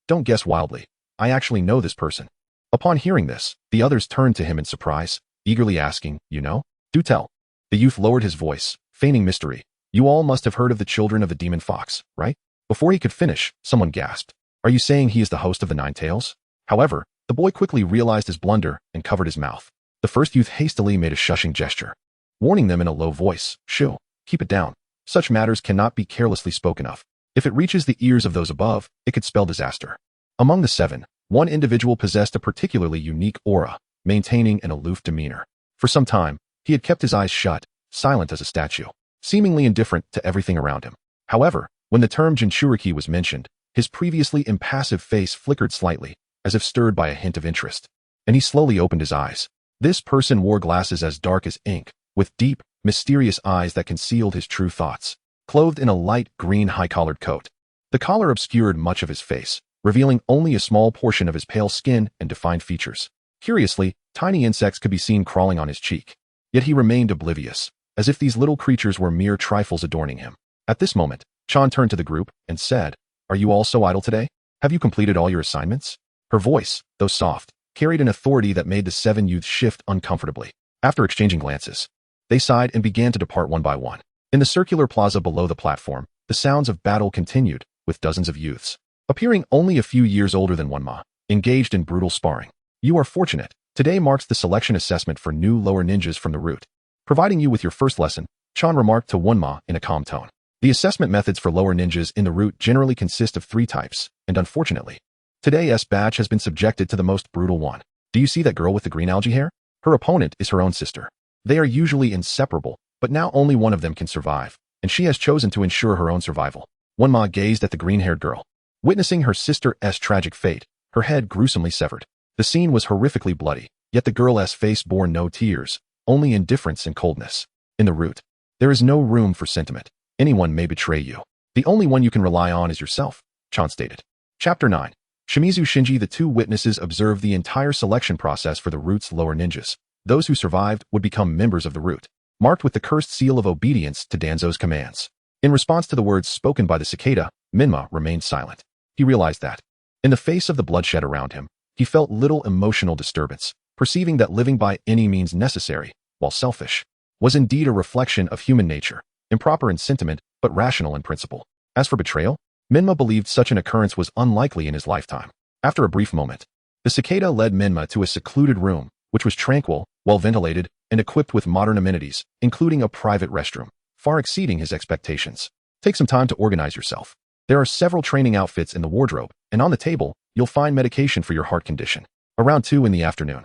Don't guess wildly. I actually know this person." Upon hearing this, the others turned to him in surprise, eagerly asking, "You know? Do tell." The youth lowered his voice, feigning mystery. "You all must have heard of the children of the demon fox, right?" Before he could finish, someone gasped. "Are you saying he is the host of the Nine Tails?" However, the boy quickly realized his blunder and covered his mouth. The first youth hastily made a shushing gesture, warning them in a low voice. "Shoo, keep it down. Such matters cannot be carelessly spoken of. If it reaches the ears of those above, it could spell disaster." Among the 7, one individual possessed a particularly unique aura, maintaining an aloof demeanor. For some time, he had kept his eyes shut, silent as a statue, seemingly indifferent to everything around him. However, when the term Jinchuriki was mentioned, his previously impassive face flickered slightly, as if stirred by a hint of interest, and he slowly opened his eyes. This person wore glasses as dark as ink, with deep, mysterious eyes that concealed his true thoughts. clothed in a light green high-collared coat. The collar obscured much of his face, revealing only a small portion of his pale skin and defined features. Curiously, tiny insects could be seen crawling on his cheek. Yet he remained oblivious, as if these little creatures were mere trifles adorning him. At this moment, Chan turned to the group and said, "Are you all so idle today? Have you completed all your assignments?" Her voice, though soft, carried an authority that made the 7 youths shift uncomfortably. After exchanging glances, they sighed and began to depart one by one. In the circular plaza below the platform, the sounds of battle continued, with dozens of youths, appearing only a few years older than Menma, engaged in brutal sparring. "You are fortunate. Today marks the selection assessment for new lower ninjas from the root. Providing you with your first lesson," Chan remarked to Menma in a calm tone. The assessment methods for lower ninjas in the root generally consist of 3 types, and unfortunately, today's batch has been subjected to the most brutal one. Do you see that girl with the green algae hair? Her opponent is her own sister. They are usually inseparable, but now only one of them can survive, and she has chosen to ensure her own survival. Menma gazed at the green-haired girl. Witnessing her sister's tragic fate, her head gruesomely severed. The scene was horrifically bloody, yet the girl's face bore no tears, only indifference and coldness. In the root, there is no room for sentiment. Anyone may betray you. The only one you can rely on is yourself, Chan stated. Chapter 9. Shimizu Shinji. The 2 witnesses observed the entire selection process for the root's lower ninjas. Those who survived would become members of the root, marked with the cursed seal of obedience to Danzo's commands. In response to the words spoken by the cicada, Menma remained silent. He realized that, in the face of the bloodshed around him, he felt little emotional disturbance, perceiving that living by any means necessary, while selfish, was indeed a reflection of human nature, improper in sentiment, but rational in principle. As for betrayal, Menma believed such an occurrence was unlikely in his lifetime. After a brief moment, the cicada led Menma to a secluded room, which was tranquil, well-ventilated, and equipped with modern amenities, including a private restroom, far exceeding his expectations. Take some time to organize yourself. There are several training outfits in the wardrobe, and on the table, you'll find medication for your heart condition. Around 2 in the afternoon,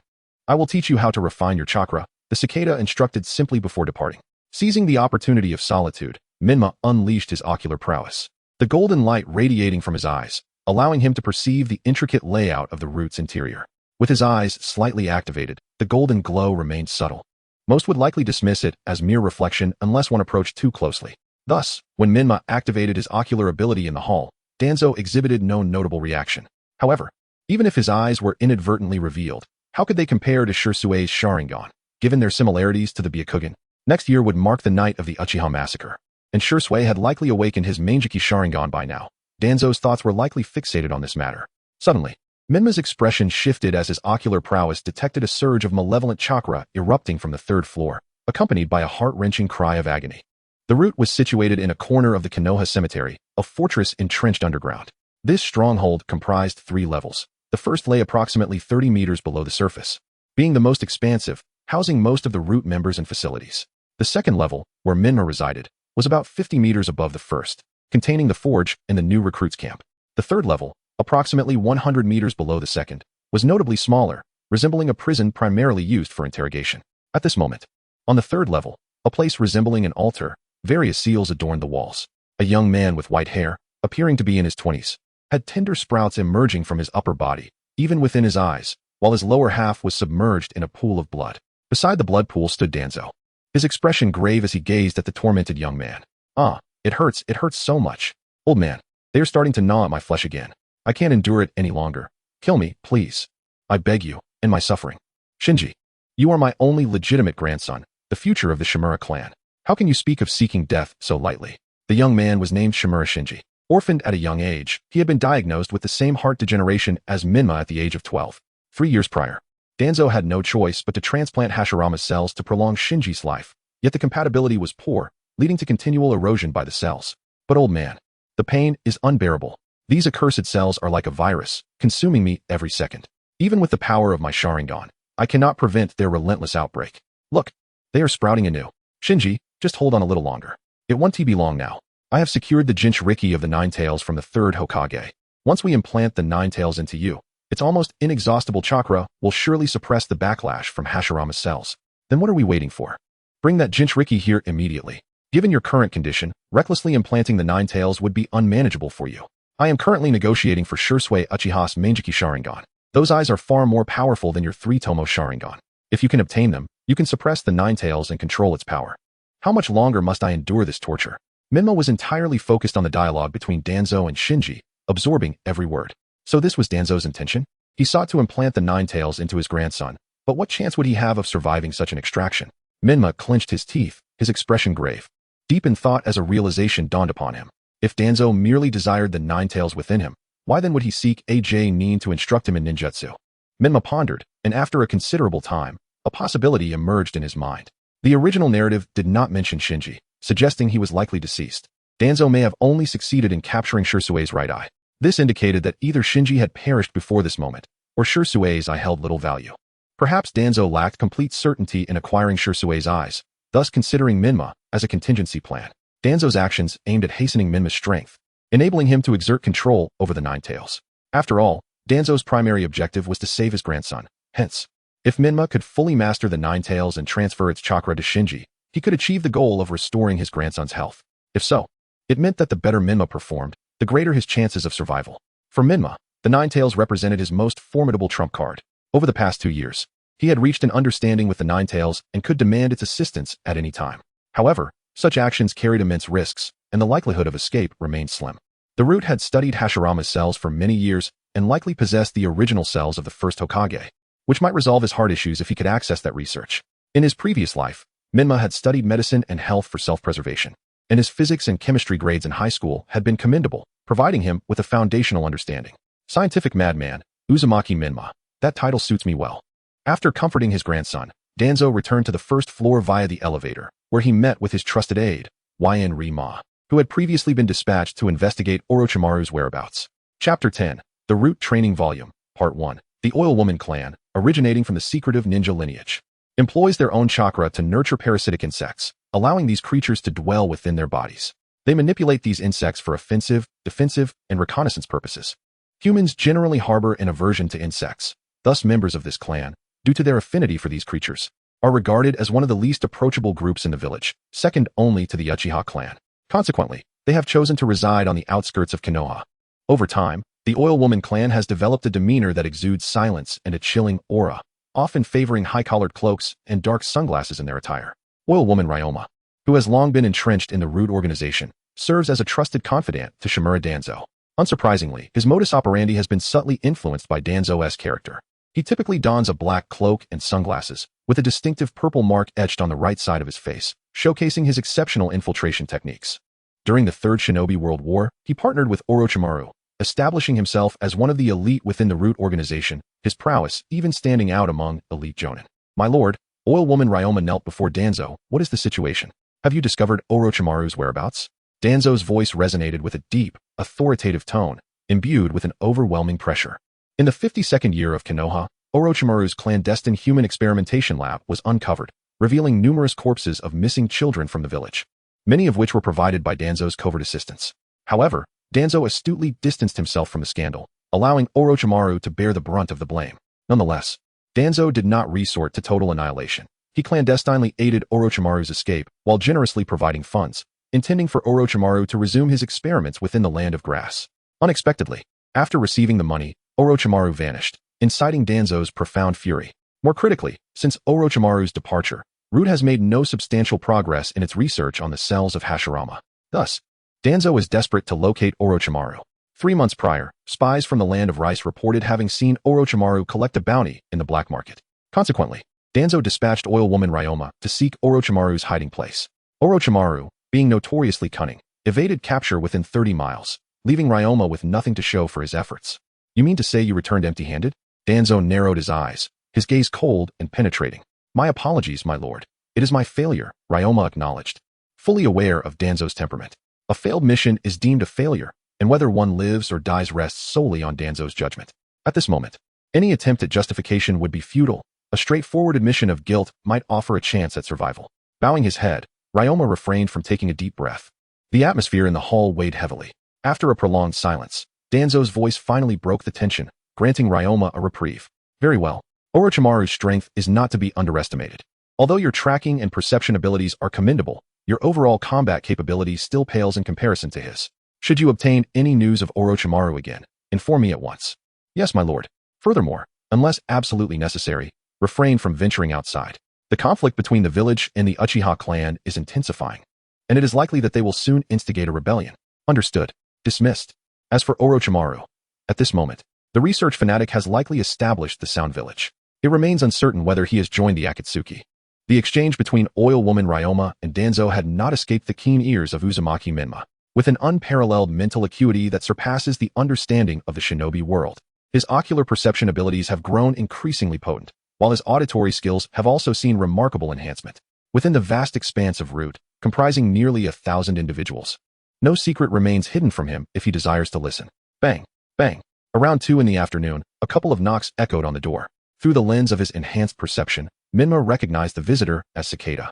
I will teach you how to refine your chakra, the cicada instructed simply before departing. Seizing the opportunity of solitude, Menma unleashed his ocular prowess, the golden light radiating from his eyes, allowing him to perceive the intricate layout of the root's interior. With his eyes slightly activated, the golden glow remained subtle. Most would likely dismiss it as mere reflection unless one approached too closely. Thus, when Menma activated his ocular ability in the hall, Danzo exhibited no notable reaction. However, even if his eyes were inadvertently revealed, how could they compare to Shursue's Sharingan, given their similarities to the Byakugan? Next year would mark the night of the Uchiha massacre, and Shursue had likely awakened his Mangeki Sharingan by now. Danzo's thoughts were likely fixated on this matter. Suddenly, Menma's expression shifted as his ocular prowess detected a surge of malevolent chakra erupting from the 3rd floor, accompanied by a heart-wrenching cry of agony. The root was situated in a corner of the Konoha Cemetery, a fortress entrenched underground. This stronghold comprised 3 levels. The first lay approximately 30 meters below the surface, being the most expansive, housing most of the root members and facilities. The second level, where Menma resided, was about 50 meters above the first, containing the forge and the new recruits camp. The third level, approximately 100 meters below the second, was notably smaller, resembling a prison primarily used for interrogation. At this moment, on the third level, a place resembling an altar, various seals adorned the walls. A young man with white hair, appearing to be in his 20s, had tender sprouts emerging from his upper body, even within his eyes, while his lower half was submerged in a pool of blood. Beside the blood pool stood Danzo, his expression grave as he gazed at the tormented young man. "Ah, it hurts so much. Old man, they are starting to gnaw at my flesh again. I can't endure it any longer. Kill me, please. I beg you, end my suffering. Shinji, you are my only legitimate grandson, the future of the Shimura clan. How can you speak of seeking death so lightly?" The young man was named Shimura Shinji. Orphaned at a young age, he had been diagnosed with the same heart degeneration as Menma at the age of 12. 3 years prior, Danzo had no choice but to transplant Hashirama's cells to prolong Shinji's life, yet the compatibility was poor, leading to continual erosion by the cells. But old man, the pain is unbearable. These accursed cells are like a virus, consuming me every second. Even with the power of my Sharingan, I cannot prevent their relentless outbreak. Look, they are sprouting anew. Shinji, just hold on a little longer. It won't be long now. I have secured the Jinchuriki of the Nine Tails from the 3rd Hokage. Once we implant the Nine Tails into you, its almost inexhaustible chakra will surely suppress the backlash from Hashirama's cells. Then what are we waiting for? Bring that Jinchuriki here immediately. Given your current condition, recklessly implanting the Nine Tails would be unmanageable for you. I am currently negotiating for Shursue Uchiha's Mangeki Sharingan. Those eyes are far more powerful than your 3 Tomo Sharingan. If you can obtain them, you can suppress the Nine Tails and control its power. How much longer must I endure this torture? Menma was entirely focused on the dialogue between Danzo and Shinji, absorbing every word. So this was Danzo's intention? He sought to implant the Nine Tails into his grandson, but what chance would he have of surviving such an extraction? Menma clenched his teeth, his expression grave. Deep in thought as a realization dawned upon him. If Danzo merely desired the Nine Tails within him, why then would he seek A.J. Nin to instruct him in ninjutsu? Menma pondered, and after a considerable time, a possibility emerged in his mind. The original narrative did not mention Shinji, suggesting he was likely deceased. Danzo may have only succeeded in capturing Shursue's right eye. This indicated that either Shinji had perished before this moment, or Shursue's eye held little value. Perhaps Danzo lacked complete certainty in acquiring Shursue's eyes, thus considering Menma as a contingency plan. Danzo's actions aimed at hastening Menma's strength, enabling him to exert control over the Nine Tails. After all, Danzo's primary objective was to save his grandson. Hence, if Menma could fully master the Nine Tails and transfer its chakra to Shinji, he could achieve the goal of restoring his grandson's health. If so, it meant that the better Menma performed, the greater his chances of survival. For Menma, the Nine Tails represented his most formidable trump card. Over the past 2 years, he had reached an understanding with the Nine Tails and could demand its assistance at any time. However, such actions carried immense risks, and the likelihood of escape remained slim. The Root had studied Hashirama's cells for many years and likely possessed the original cells of the first Hokage, which might resolve his heart issues if he could access that research. In his previous life, Menma had studied medicine and health for self-preservation, and his physics and chemistry grades in high school had been commendable, providing him with a foundational understanding. Scientific madman, Uzumaki Menma. That title suits me well. After comforting his grandson, Danzo returned to the first floor via the elevator, where he met with his trusted aide, Yn Rima, who had previously been dispatched to investigate Orochimaru's whereabouts. Chapter 10, The Root Training Volume, Part 1. The Oil Woman clan, originating from the secretive ninja lineage, employs their own chakra to nurture parasitic insects, allowing these creatures to dwell within their bodies. They manipulate these insects for offensive, defensive, and reconnaissance purposes. Humans generally harbor an aversion to insects. Thus, members of this clan, due to their affinity for these creatures, are regarded as one of the least approachable groups in the village, second only to the Uchiha clan. Consequently, they have chosen to reside on the outskirts of Konoha. Over time, the Oil Woman clan has developed a demeanor that exudes silence and a chilling aura, often favoring high-collared cloaks and dark sunglasses in their attire. Oil Woman Ryoma, who has long been entrenched in the Root organization, serves as a trusted confidant to Shimura Danzo. Unsurprisingly, his modus operandi has been subtly influenced by Danzo's character. He typically dons a black cloak and sunglasses, with a distinctive purple mark etched on the right side of his face, showcasing his exceptional infiltration techniques. During the Third Shinobi World War, he partnered with Orochimaru, establishing himself as one of the elite within the Root organization, his prowess even standing out among elite jonin. My lord, Oil Woman Ryoma knelt before Danzo. What is the situation? Have you discovered Orochimaru's whereabouts? Danzo's voice resonated with a deep, authoritative tone, imbued with an overwhelming pressure. In the 52nd year of Konoha, Orochimaru's clandestine human experimentation lab was uncovered, revealing numerous corpses of missing children from the village, many of which were provided by Danzo's covert assistants. However, Danzo astutely distanced himself from the scandal, allowing Orochimaru to bear the brunt of the blame. Nonetheless, Danzo did not resort to total annihilation. He clandestinely aided Orochimaru's escape while generously providing funds, intending for Orochimaru to resume his experiments within the Land of Grass. Unexpectedly, after receiving the money, Orochimaru vanished, inciting Danzo's profound fury. More critically, since Orochimaru's departure, Root has made no substantial progress in its research on the cells of Hashirama. Thus, Danzo is desperate to locate Orochimaru. 3 months prior, spies from the Land of Rice reported having seen Orochimaru collect a bounty in the black market. Consequently, Danzo dispatched Oil Woman Ryoma to seek Orochimaru's hiding place. Orochimaru, being notoriously cunning, evaded capture within 30 miles, leaving Ryoma with nothing to show for his efforts. You mean to say you returned empty-handed? Danzo narrowed his eyes, his gaze cold and penetrating. My apologies, my lord. It is my failure, Ryoma acknowledged, fully aware of Danzo's temperament. A failed mission is deemed a failure, and whether one lives or dies rests solely on Danzo's judgment. At this moment, any attempt at justification would be futile. A straightforward admission of guilt might offer a chance at survival. Bowing his head, Ryoma refrained from taking a deep breath. The atmosphere in the hall weighed heavily. After a prolonged silence, Danzo's voice finally broke the tension, granting Ryoma a reprieve. Very well. Orochimaru's strength is not to be underestimated. Although your tracking and perception abilities are commendable, your overall combat capability still pales in comparison to his. Should you obtain any news of Orochimaru again, inform me at once. Yes, my lord. Furthermore, unless absolutely necessary, refrain from venturing outside. The conflict between the village and the Uchiha clan is intensifying. and it is likely that they will soon instigate a rebellion. Understood. Dismissed. As for Orochimaru, at this moment, the research fanatic has likely established the Sound Village. It remains uncertain whether he has joined the Akatsuki. The exchange between oil woman Ryoma and Danzo had not escaped the keen ears of Uzumaki Menma. With an unparalleled mental acuity that surpasses the understanding of the shinobi world, his ocular perception abilities have grown increasingly potent, while his auditory skills have also seen remarkable enhancement. Within the vast expanse of route, comprising nearly 1,000 individuals, no secret remains hidden from him if he desires to listen. Bang! Bang! Around 2 in the afternoon, a couple of knocks echoed on the door. Through the lens of his enhanced perception, Menma recognized the visitor as Cicada.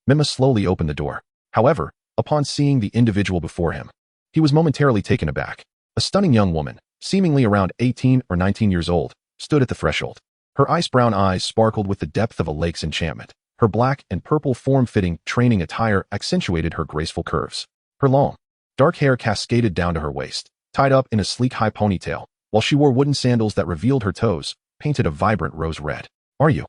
Menma slowly opened the door. However, upon seeing the individual before him, he was momentarily taken aback. A stunning young woman, seemingly around 18 or 19 years old, stood at the threshold. Her ice-brown eyes sparkled with the depth of a lake's enchantment. Her black and purple form-fitting training attire accentuated her graceful curves. Her long, dark hair cascaded down to her waist, tied up in a sleek high ponytail, while she wore wooden sandals that revealed her toes, painted a vibrant rose red. "Are you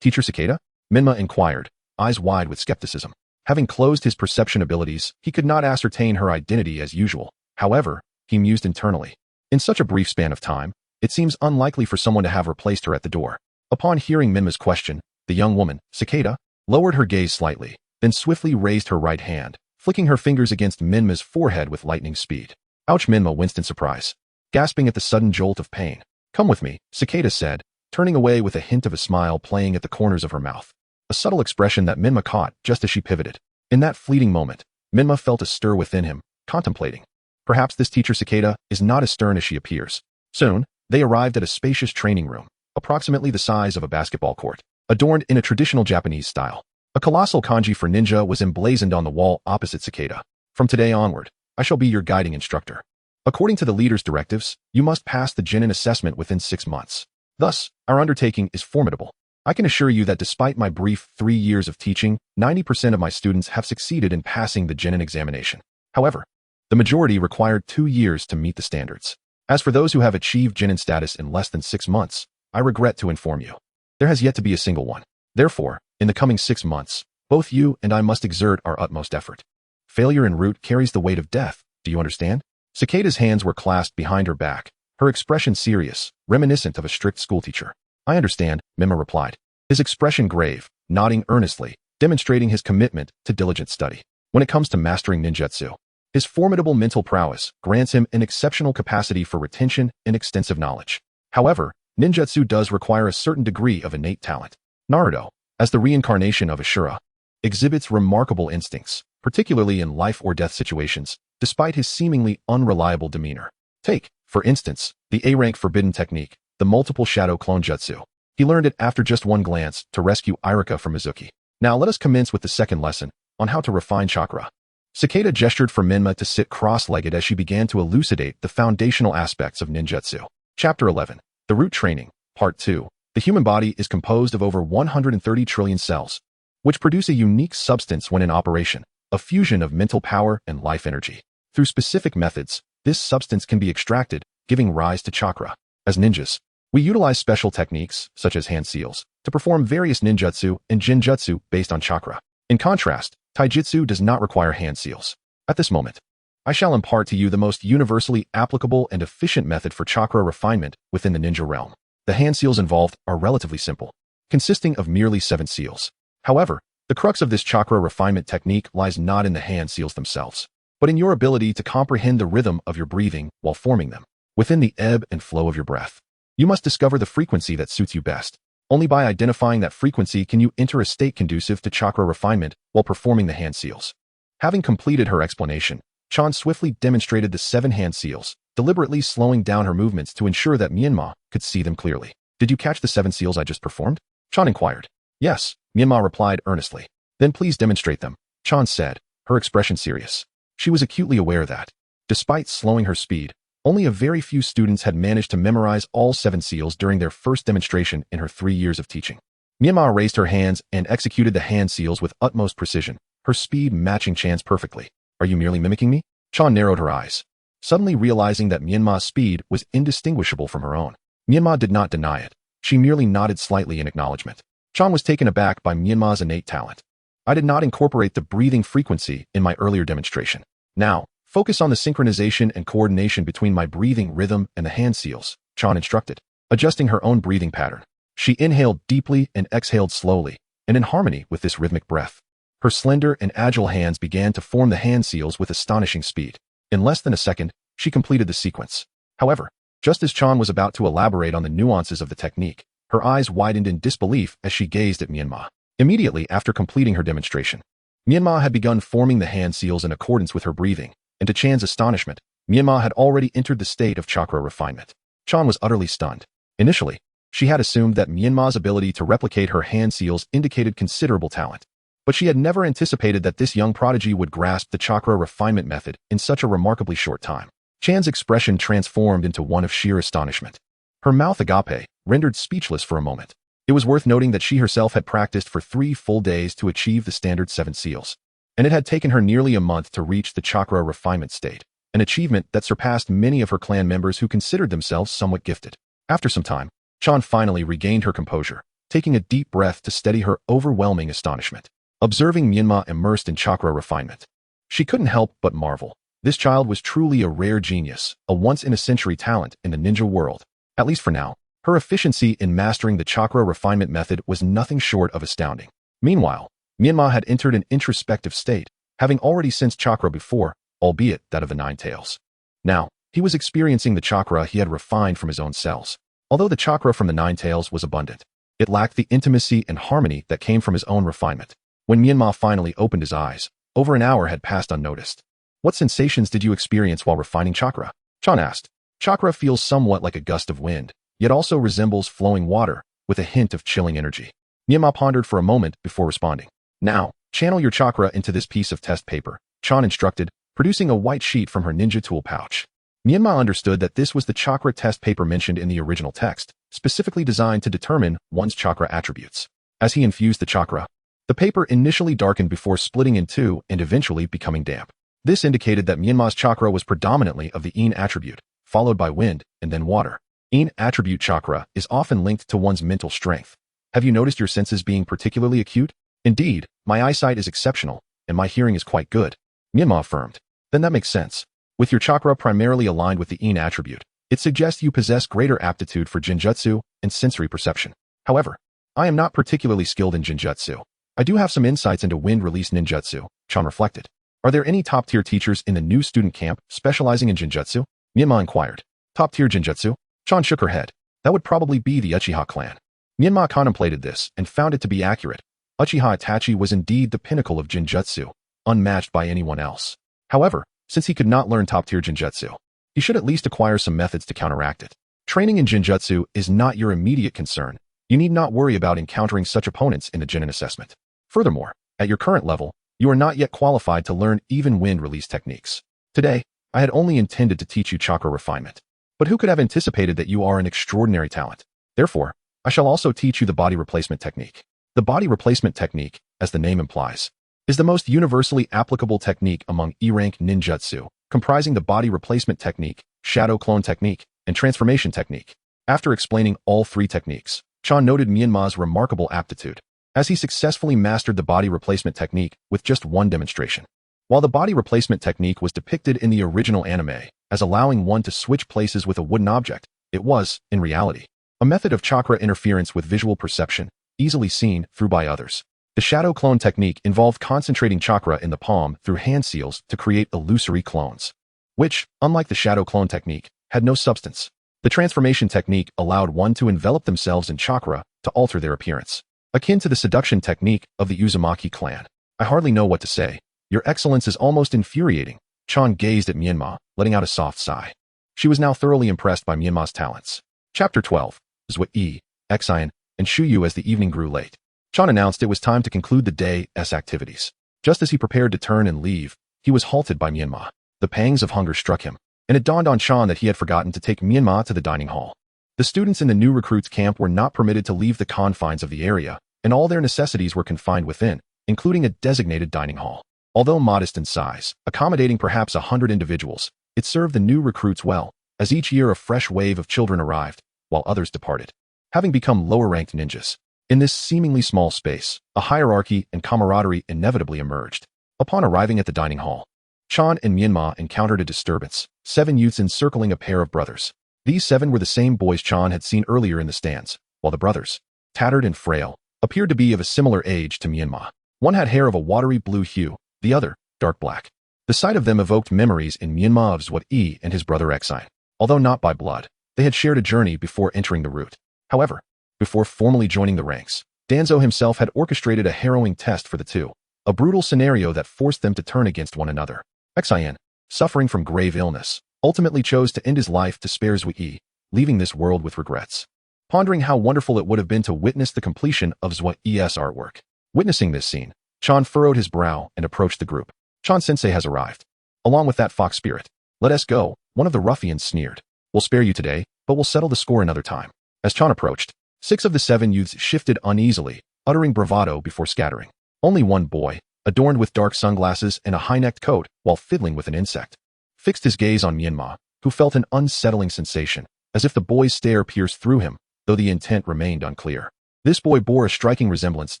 Teacher Cicada?" Menma inquired, eyes wide with skepticism. Having closed his perception abilities, he could not ascertain her identity as usual. However, he mused internally. In such a brief span of time, it seems unlikely for someone to have replaced her at the door. Upon hearing Menma's question, the young woman, Cicada, lowered her gaze slightly, then swiftly raised her right hand, flicking her fingers against Menma's forehead with lightning speed. Ouch! Menma winced in surprise, gasping at the sudden jolt of pain. "Come with me," Cicada said, turning away with a hint of a smile playing at the corners of her mouth. A subtle expression that Menma caught just as she pivoted. In that fleeting moment, Menma felt a stir within him, contemplating. Perhaps this teacher Cicada is not as stern as she appears. Soon, they arrived at a spacious training room, approximately the size of a basketball court, adorned in a traditional Japanese style. A colossal kanji for ninja was emblazoned on the wall opposite Cicada. "From today onward, I shall be your guiding instructor. According to the leader's directives, you must pass the Genin assessment within 6 months. Thus, our undertaking is formidable. I can assure you that despite my brief 3 years of teaching, 90% of my students have succeeded in passing the Genin examination. However, the majority required 2 years to meet the standards. As for those who have achieved Genin status in less than 6 months, I regret to inform you, there has yet to be a single one. Therefore, in the coming 6 months, both you and I must exert our utmost effort. Failure en route carries the weight of death, do you understand?" Cicada's hands were clasped behind her back, her expression serious, reminiscent of a strict schoolteacher. "I understand," Menma replied, his expression grave, nodding earnestly, demonstrating his commitment to diligent study. When it comes to mastering ninjutsu, his formidable mental prowess grants him an exceptional capacity for retention and extensive knowledge. However, ninjutsu does require a certain degree of innate talent. Naruto, as the reincarnation of Ashura, exhibits remarkable instincts, particularly in life or death situations, despite his seemingly unreliable demeanor. Take, for instance, the A-rank forbidden technique, the multiple shadow clone jutsu. He learned it after just one glance to rescue Irika from Mizuki. Now let us commence with the second lesson, on how to refine chakra. Cicada gestured for Menma to sit cross-legged as she began to elucidate the foundational aspects of ninjutsu. Chapter 11. The Root Training, Part 2. The human body is composed of over 130 trillion cells, which produce a unique substance when in operation, a fusion of mental power and life energy. Through specific methods, this substance can be extracted, giving rise to chakra. As ninjas, we utilize special techniques, such as hand seals, to perform various ninjutsu and genjutsu based on chakra. In contrast, taijutsu does not require hand seals. At this moment, I shall impart to you the most universally applicable and efficient method for chakra refinement within the ninja realm. The hand seals involved are relatively simple, consisting of merely 7 seals. However, the crux of this chakra refinement technique lies not in the hand seals themselves, but in your ability to comprehend the rhythm of your breathing while forming them. Within the ebb and flow of your breath, you must discover the frequency that suits you best. Only by identifying that frequency can you enter a state conducive to chakra refinement while performing the hand seals. Having completed her explanation, Chan swiftly demonstrated the 7 hand seals, deliberately slowing down her movements to ensure that Menma could see them clearly. "Did you catch the 7 seals I just performed?" Chan inquired. "Yes," Menma replied earnestly. "Then please demonstrate them," Chan said, her expression serious. She was acutely aware that, despite slowing her speed, only a very few students had managed to memorize all 7 seals during their first demonstration in her 3 years of teaching. Menma raised her hands and executed the hand seals with utmost precision, her speed matching Chan's perfectly. "Are you merely mimicking me?" Chan narrowed her eyes, suddenly realizing that Menma's speed was indistinguishable from her own. Menma did not deny it. She merely nodded slightly in acknowledgement. Chan was taken aback by Menma's innate talent. I did not incorporate the breathing frequency in my earlier demonstration. Now, focus on the synchronization and coordination between my breathing rhythm and the hand seals, Chan instructed, adjusting her own breathing pattern. She inhaled deeply and exhaled slowly, and in harmony with this rhythmic breath. Her slender and agile hands began to form the hand seals with astonishing speed. In less than a second, she completed the sequence. However, just as Chan was about to elaborate on the nuances of the technique, her eyes widened in disbelief as she gazed at Menma. Immediately after completing her demonstration, Menma had begun forming the hand seals in accordance with her breathing, and to Chan's astonishment, Menma had already entered the state of chakra refinement. Chan was utterly stunned. Initially, she had assumed that Menma's ability to replicate her hand seals indicated considerable talent, but she had never anticipated that this young prodigy would grasp the chakra refinement method in such a remarkably short time. Chan's expression transformed into one of sheer astonishment. Her mouth agape, rendered speechless for a moment. It was worth noting that she herself had practiced for 3 full days to achieve the standard 7 seals, and it had taken her nearly a month to reach the chakra refinement state, an achievement that surpassed many of her clan members who considered themselves somewhat gifted. After some time, Chan finally regained her composure, taking a deep breath to steady her overwhelming astonishment. Observing Menma immersed in chakra refinement, she couldn't help but marvel. This child was truly a rare genius, a once-in-a-century talent in the ninja world. At least for now, her efficiency in mastering the chakra refinement method was nothing short of astounding. Meanwhile, Menma had entered an introspective state, having already sensed chakra before, albeit that of the 9 tails. Now, he was experiencing the chakra he had refined from his own cells. Although the chakra from the 9 tails was abundant, it lacked the intimacy and harmony that came from his own refinement. When Menma finally opened his eyes, over an hour had passed unnoticed. What sensations did you experience while refining chakra? Chan asked. Chakra feels somewhat like a gust of wind, yet also resembles flowing water, with a hint of chilling energy. Menma pondered for a moment before responding. Now, channel your chakra into this piece of test paper, Chan instructed, producing a white sheet from her ninja tool pouch. Menma understood that this was the chakra test paper mentioned in the original text, specifically designed to determine one's chakra attributes. As he infused the chakra, the paper initially darkened before splitting in two and eventually becoming damp. This indicated that Menma's chakra was predominantly of the Yin attribute, followed by wind and then water. Yin attribute chakra is often linked to one's mental strength. Have you noticed your senses being particularly acute? Indeed, my eyesight is exceptional, and my hearing is quite good, Menma affirmed. Then that makes sense. With your chakra primarily aligned with the Yin attribute, it suggests you possess greater aptitude for Jinjutsu and sensory perception. However, I am not particularly skilled in Jinjutsu. I do have some insights into wind-release ninjutsu, Chan reflected. Are there any top-tier teachers in the new student camp specializing in Jinjutsu? Menma inquired. Top-tier Jinjutsu? Chan shook her head. That would probably be the Uchiha clan. Menma contemplated this and found it to be accurate. Uchiha Itachi was indeed the pinnacle of Jinjutsu, unmatched by anyone else. However, since he could not learn top-tier Jinjutsu, he should at least acquire some methods to counteract it. Training in Jinjutsu is not your immediate concern. You need not worry about encountering such opponents in the Jinin assessment. Furthermore, at your current level, you are not yet qualified to learn even wind release techniques. Today, I had only intended to teach you chakra refinement. But who could have anticipated that you are an extraordinary talent? Therefore, I shall also teach you the body replacement technique. The body replacement technique, as the name implies, is the most universally applicable technique among E-rank ninjutsu, comprising the body replacement technique, shadow clone technique, and transformation technique. After explaining all 3 techniques, Chan noted Menma's remarkable aptitude, as he successfully mastered the body replacement technique with just 1 demonstration. While the body replacement technique was depicted in the original anime as allowing one to switch places with a wooden object, it was, in reality, a method of chakra interference with visual perception, easily seen through by others. The shadow clone technique involved concentrating chakra in the palm through hand seals to create illusory clones, which, unlike the shadow clone technique, had no substance. The transformation technique allowed one to envelop themselves in chakra to alter their appearance, akin to the seduction technique of the Uzumaki clan. I hardly know what to say. Your excellence is almost infuriating. Chan gazed at Menma, letting out a soft sigh. She was now thoroughly impressed by Menma's talents. Chapter 12. Zui, Xian, and Shuyu. As the evening grew late, Chan announced it was time to conclude the day's activities. Just as he prepared to turn and leave, he was halted by Menma. The pangs of hunger struck him, and it dawned on Chan that he had forgotten to take Menma to the dining hall. The students in the new recruits camp were not permitted to leave the confines of the area, and all their necessities were confined within, including a designated dining hall. Although modest in size, accommodating perhaps 100 individuals, it served the new recruits well, as each year a fresh wave of children arrived, while others departed, having become lower-ranked ninjas. In this seemingly small space, a hierarchy and camaraderie inevitably emerged. Upon arriving at the dining hall, Chan and Menma encountered a disturbance, 7 youths encircling a pair of brothers. These 7 were the same boys Chan had seen earlier in the stands, while the brothers, tattered and frail, appeared to be of a similar age to Menma. One had hair of a watery blue hue, the other, dark black. The sight of them evoked memories in Menma of Zhuai and his brother Exine. Although not by blood, they had shared a journey before entering the route. However, before formally joining the ranks, Danzo himself had orchestrated a harrowing test for the two, a brutal scenario that forced them to turn against one another. Exine, suffering from grave illness, ultimately chose to end his life to spare Zhuai, leaving this world with regrets. Pondering how wonderful it would have been to witness the completion of Zhuai's artwork. Witnessing this scene, Chan furrowed his brow and approached the group. Chan-sensei has arrived. Along with that fox spirit. Let us go, one of the ruffians sneered. We'll spare you today, but we'll settle the score another time. As Chan approached, 6 of the 7 youths shifted uneasily, uttering bravado before scattering. Only one boy, adorned with dark sunglasses and a high-necked coat while fiddling with an insect, fixed his gaze on Menma, who felt an unsettling sensation, as if the boy's stare pierced through him, though the intent remained unclear. This boy bore a striking resemblance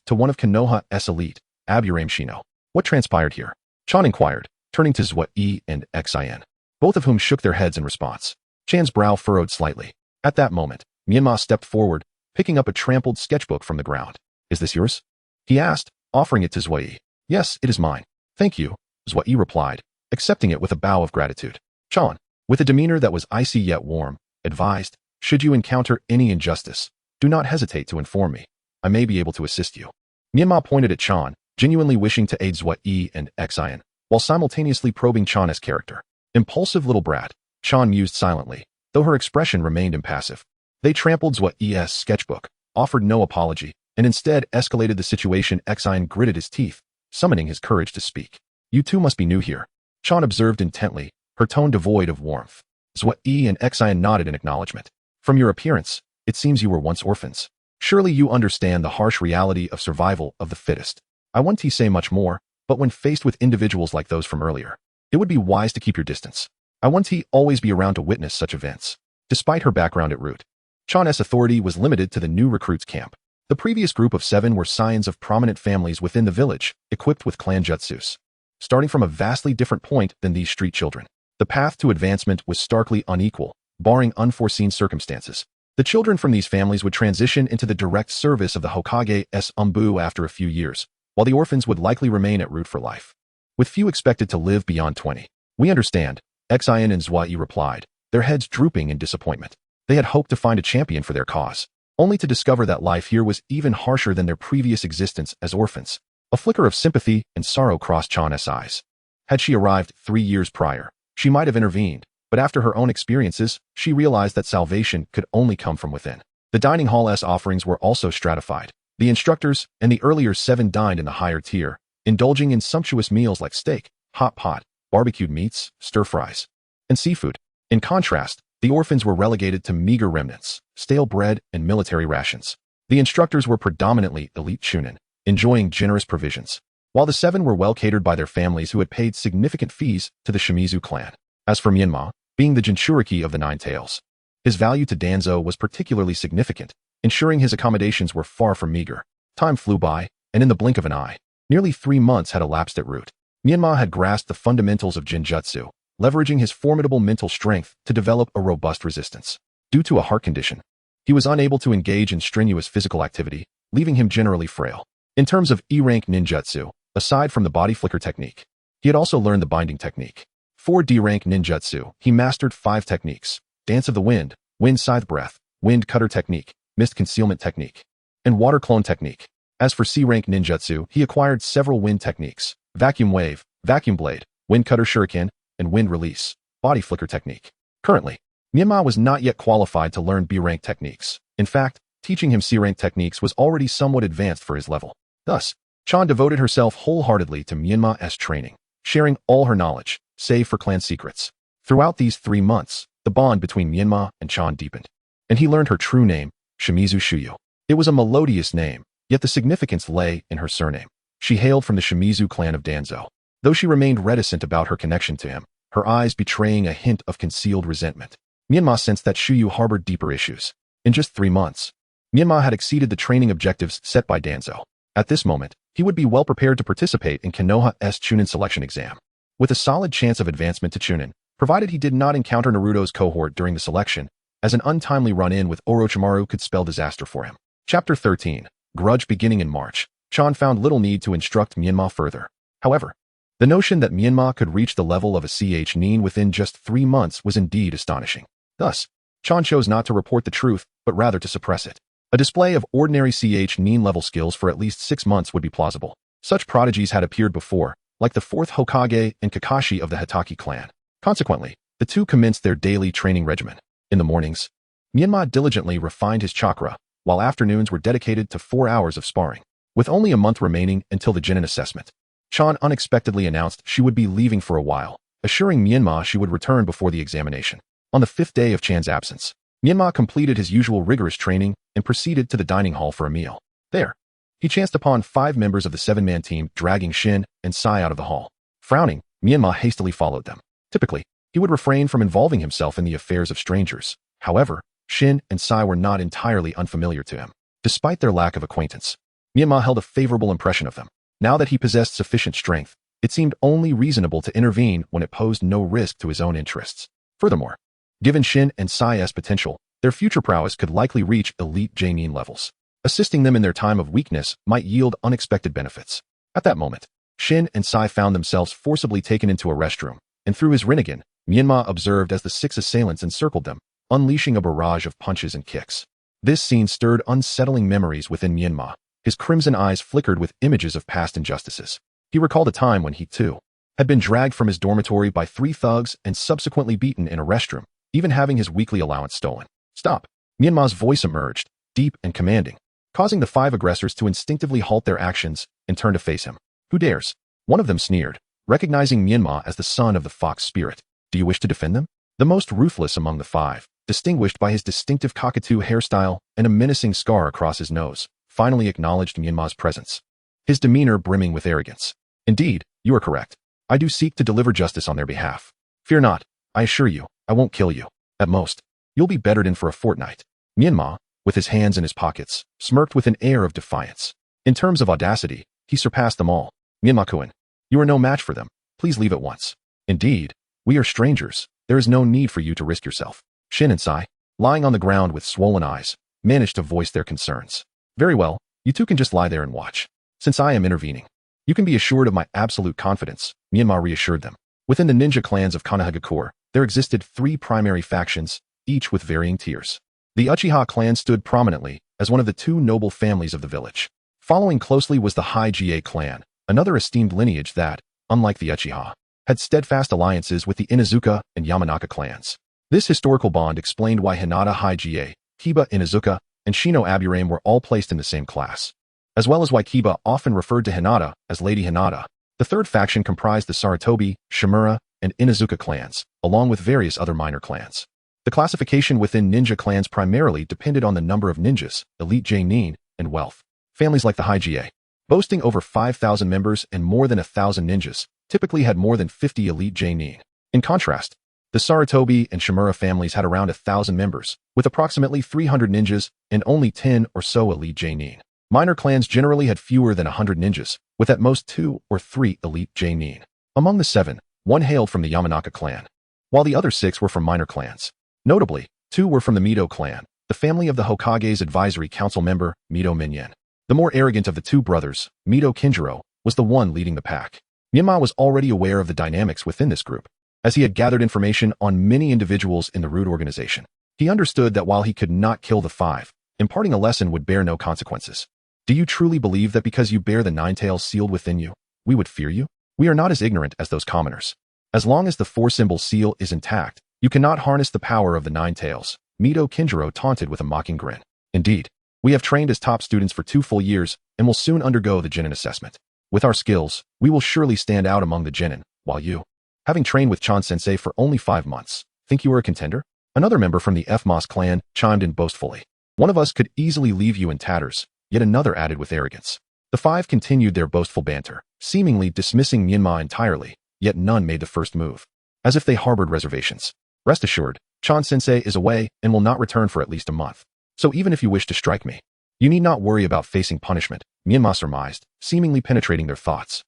to one of Konoha's elite, Aburame Shino. What transpired here? Chan inquired, turning to Zhuai and Exine, both of whom shook their heads in response. Chan's brow furrowed slightly. At that moment, Menma stepped forward, picking up a trampled sketchbook from the ground. Is this yours? He asked, offering it to Zhuai. Yes, it is mine. Thank you, Zhuai replied, accepting it with a bow of gratitude. Chan, with a demeanor that was icy yet warm, advised, should you encounter any injustice, do not hesitate to inform me. I may be able to assist you. Menma pointed at Chan, genuinely wishing to aid Zhuai and Exine, while simultaneously probing Chan's character. Impulsive little brat, Chan mused silently, though her expression remained impassive. They trampled Zhuai's sketchbook, offered no apology, and instead escalated the situation. Exine gritted his teeth, summoning his courage to speak. You two must be new here. Chan observed intently, her tone devoid of warmth. Zhuai and Exine nodded in acknowledgement. From your appearance, it seems you were once orphans. Surely you understand the harsh reality of survival of the fittest. I won't say much more, but when faced with individuals like those from earlier, it would be wise to keep your distance. I won't always be around to witness such events. Despite her background at Root, Chan's authority was limited to the new recruits camp. The previous group of 7 were scions of prominent families within the village, equipped with clan jutsus. Starting from a vastly different point than these street children, the path to advancement was starkly unequal, barring unforeseen circumstances. The children from these families would transition into the direct service of the Hokage's Umbu after a few years, while the orphans would likely remain at Root for life. With few expected to live beyond 20. We understand, Exine and Zhuai replied, their heads drooping in disappointment. They had hoped to find a champion for their cause, only to discover that life here was even harsher than their previous existence as orphans. A flicker of sympathy and sorrow crossed Chan's eyes. Had she arrived 3 years prior, she might have intervened, but after her own experiences, she realized that salvation could only come from within. The dining hall's offerings were also stratified. The instructors and the earlier 7 dined in the higher tier, indulging in sumptuous meals like steak, hot pot, barbecued meats, stir-fries, and seafood. In contrast, the orphans were relegated to meager remnants, stale bread, and military rations. The instructors were predominantly elite chunin, enjoying generous provisions, while the 7 were well catered by their families who had paid significant fees to the Shimizu clan. As for Menma, being the Jinchuriki of the 9 Tails, his value to Danzo was particularly significant, ensuring his accommodations were far from meager. Time flew by, and in the blink of an eye, nearly 3 months had elapsed at Root. Menma had grasped the fundamentals of Jinjutsu, leveraging his formidable mental strength to develop a robust resistance. Due to a heart condition, he was unable to engage in strenuous physical activity, leaving him generally frail. In terms of E-rank ninjutsu, aside from the body flicker technique, he had also learned the binding technique. For D-rank ninjutsu, he mastered 5 techniques: Dance of the Wind, Wind Scythe Breath, Wind Cutter Technique, Mist Concealment Technique, and Water Clone Technique. As for C-rank ninjutsu, he acquired several wind techniques: Vacuum Wave, Vacuum Blade, Wind Cutter Shuriken, and Wind Release, Body Flicker Technique. Currently, Menma was not yet qualified to learn B-rank techniques. In fact, teaching him C-rank techniques was already somewhat advanced for his level. Thus, Chan devoted herself wholeheartedly to Menma's training, sharing all her knowledge, save for clan secrets. Throughout these 3 months, the bond between Menma and Chan deepened, and he learned her true name, Shimizu Shuyu. It was a melodious name, yet the significance lay in her surname. She hailed from the Shimizu clan of Danzo. Though she remained reticent about her connection to him, her eyes betraying a hint of concealed resentment, Menma sensed that Shuyu harbored deeper issues. In just 3 months, Menma had exceeded the training objectives set by Danzo. At this moment, he would be well prepared to participate in Konoha's Chunin selection exam, with a solid chance of advancement to Chunin, provided he did not encounter Naruto's cohort during the selection, as an untimely run-in with Orochimaru could spell disaster for him. Chapter 13. Grudge. Beginning in March, Chan found little need to instruct Menma further. However, the notion that Menma could reach the level of a Nin within just 3 months was indeed astonishing. Thus, Chan chose not to report the truth, but rather to suppress it. A display of ordinary Nin level skills for at least 6 months would be plausible. Such prodigies had appeared before, like the 4th Hokage and Kakashi of the Hitaki clan. Consequently, the two commenced their daily training regimen. In the mornings, Menma diligently refined his chakra, while afternoons were dedicated to 4 hours of sparring. With only a month remaining until the Chunin assessment, Chan unexpectedly announced she would be leaving for a while, assuring Menma she would return before the examination. On the 5th day of Chan's absence, Menma completed his usual rigorous training and proceeded to the dining hall for a meal. There, he chanced upon 5 members of the 7-man team dragging Shin and Sai out of the hall. Frowning, Menma hastily followed them. Typically, he would refrain from involving himself in the affairs of strangers. However, Shin and Sai were not entirely unfamiliar to him. Despite their lack of acquaintance, Menma held a favorable impression of them. Now that he possessed sufficient strength, it seemed only reasonable to intervene when it posed no risk to his own interests. Furthermore, given Shin and Sai's potential, their future prowess could likely reach elite Nin levels. Assisting them in their time of weakness might yield unexpected benefits. At that moment, Shin and Sai found themselves forcibly taken into a restroom, and through his Rinnegan, Menma observed as the 6 assailants encircled them, unleashing a barrage of punches and kicks. This scene stirred unsettling memories within Menma. His crimson eyes flickered with images of past injustices. He recalled a time when he, too, had been dragged from his dormitory by 3 thugs and subsequently beaten in a restroom, even having his weekly allowance stolen. Stop! Menma's voice emerged, deep and commanding, causing the 5 aggressors to instinctively halt their actions and turn to face him. Who dares? One of them sneered, recognizing Menma as the son of the fox spirit. Do you wish to defend them? The most ruthless among the 5, distinguished by his distinctive cockatoo hairstyle and a menacing scar across his nose, finally acknowledged Menma's presence, his demeanor brimming with arrogance. Indeed, you are correct. I do seek to deliver justice on their behalf. Fear not, I assure you, I won't kill you. At most, you'll be bettered in for a fortnight. Menma, with his hands in his pockets, smirked with an air of defiance. In terms of audacity, he surpassed them all. Menma-kun, you are no match for them. Please leave at once. Indeed, we are strangers. There is no need for you to risk yourself. Shin and Sai, lying on the ground with swollen eyes, managed to voice their concerns. Very well, you two can just lie there and watch. Since I am intervening, you can be assured of my absolute confidence, Menma reassured them. Within the ninja clans of Konohagakure, there existed 3 primary factions, each with varying tiers. The Uchiha clan stood prominently as one of the 2 noble families of the village. Following closely was the High-Ga clan, another esteemed lineage that, unlike the Uchiha, had steadfast alliances with the Inuzuka and Yamanaka clans. This historical bond explained why Hinata High-Ga, Kiba Inuzuka, and Shino Aburame were all placed in the same class, as well as why Kiba often referred to Hinata as Lady Hinata. The 3rd faction comprised the Sarutobi, Shimura, and Inuzuka clans, along with various other minor clans. The classification within ninja clans primarily depended on the number of ninjas, elite Nin, and wealth. Families like the High-Ga, boasting over 5,000 members and more than 1,000 ninjas, typically had more than 50 elite Nin. In contrast, the Sarutobi and Shimura families had around 1,000 members, with approximately 300 ninjas and only 10 or so elite Nin. Minor clans generally had fewer than 100 ninjas, with at most 2 or 3 elite Nin. Among the 7, 1 hailed from the Yamanaka clan, while the other 6 were from minor clans. Notably, 2 were from the Mito clan, the family of the Hokage's advisory council member, Mito Minyen. The more arrogant of the 2 brothers, Mito Kinjiro, was the one leading the pack. Menma was already aware of the dynamics within this group, as he had gathered information on many individuals in the Root organization. He understood that while he could not kill the 5, imparting a lesson would bear no consequences. Do you truly believe that because you bear the 9 tails sealed within you, we would fear you? We are not as ignorant as those commoners. As long as the 4-symbol seal is intact, you cannot harness the power of the 9 tails, Mito Kinjiro taunted with a mocking grin. Indeed, we have trained as top students for 2 full years and will soon undergo the Genin assessment. With our skills, we will surely stand out among the Genin, while you, having trained with Chan-sensei for only 5 months, think you are a contender? Another member from the F-Mas clan chimed in boastfully. One of us could easily leave you in tatters, yet another added with arrogance. The 5 continued their boastful banter, seemingly dismissing Menma entirely, yet none made the first move, as if they harbored reservations. Rest assured, Chan-sensei is away and will not return for at least a month. So even if you wish to strike me, you need not worry about facing punishment, Menma surmised, seemingly penetrating their thoughts.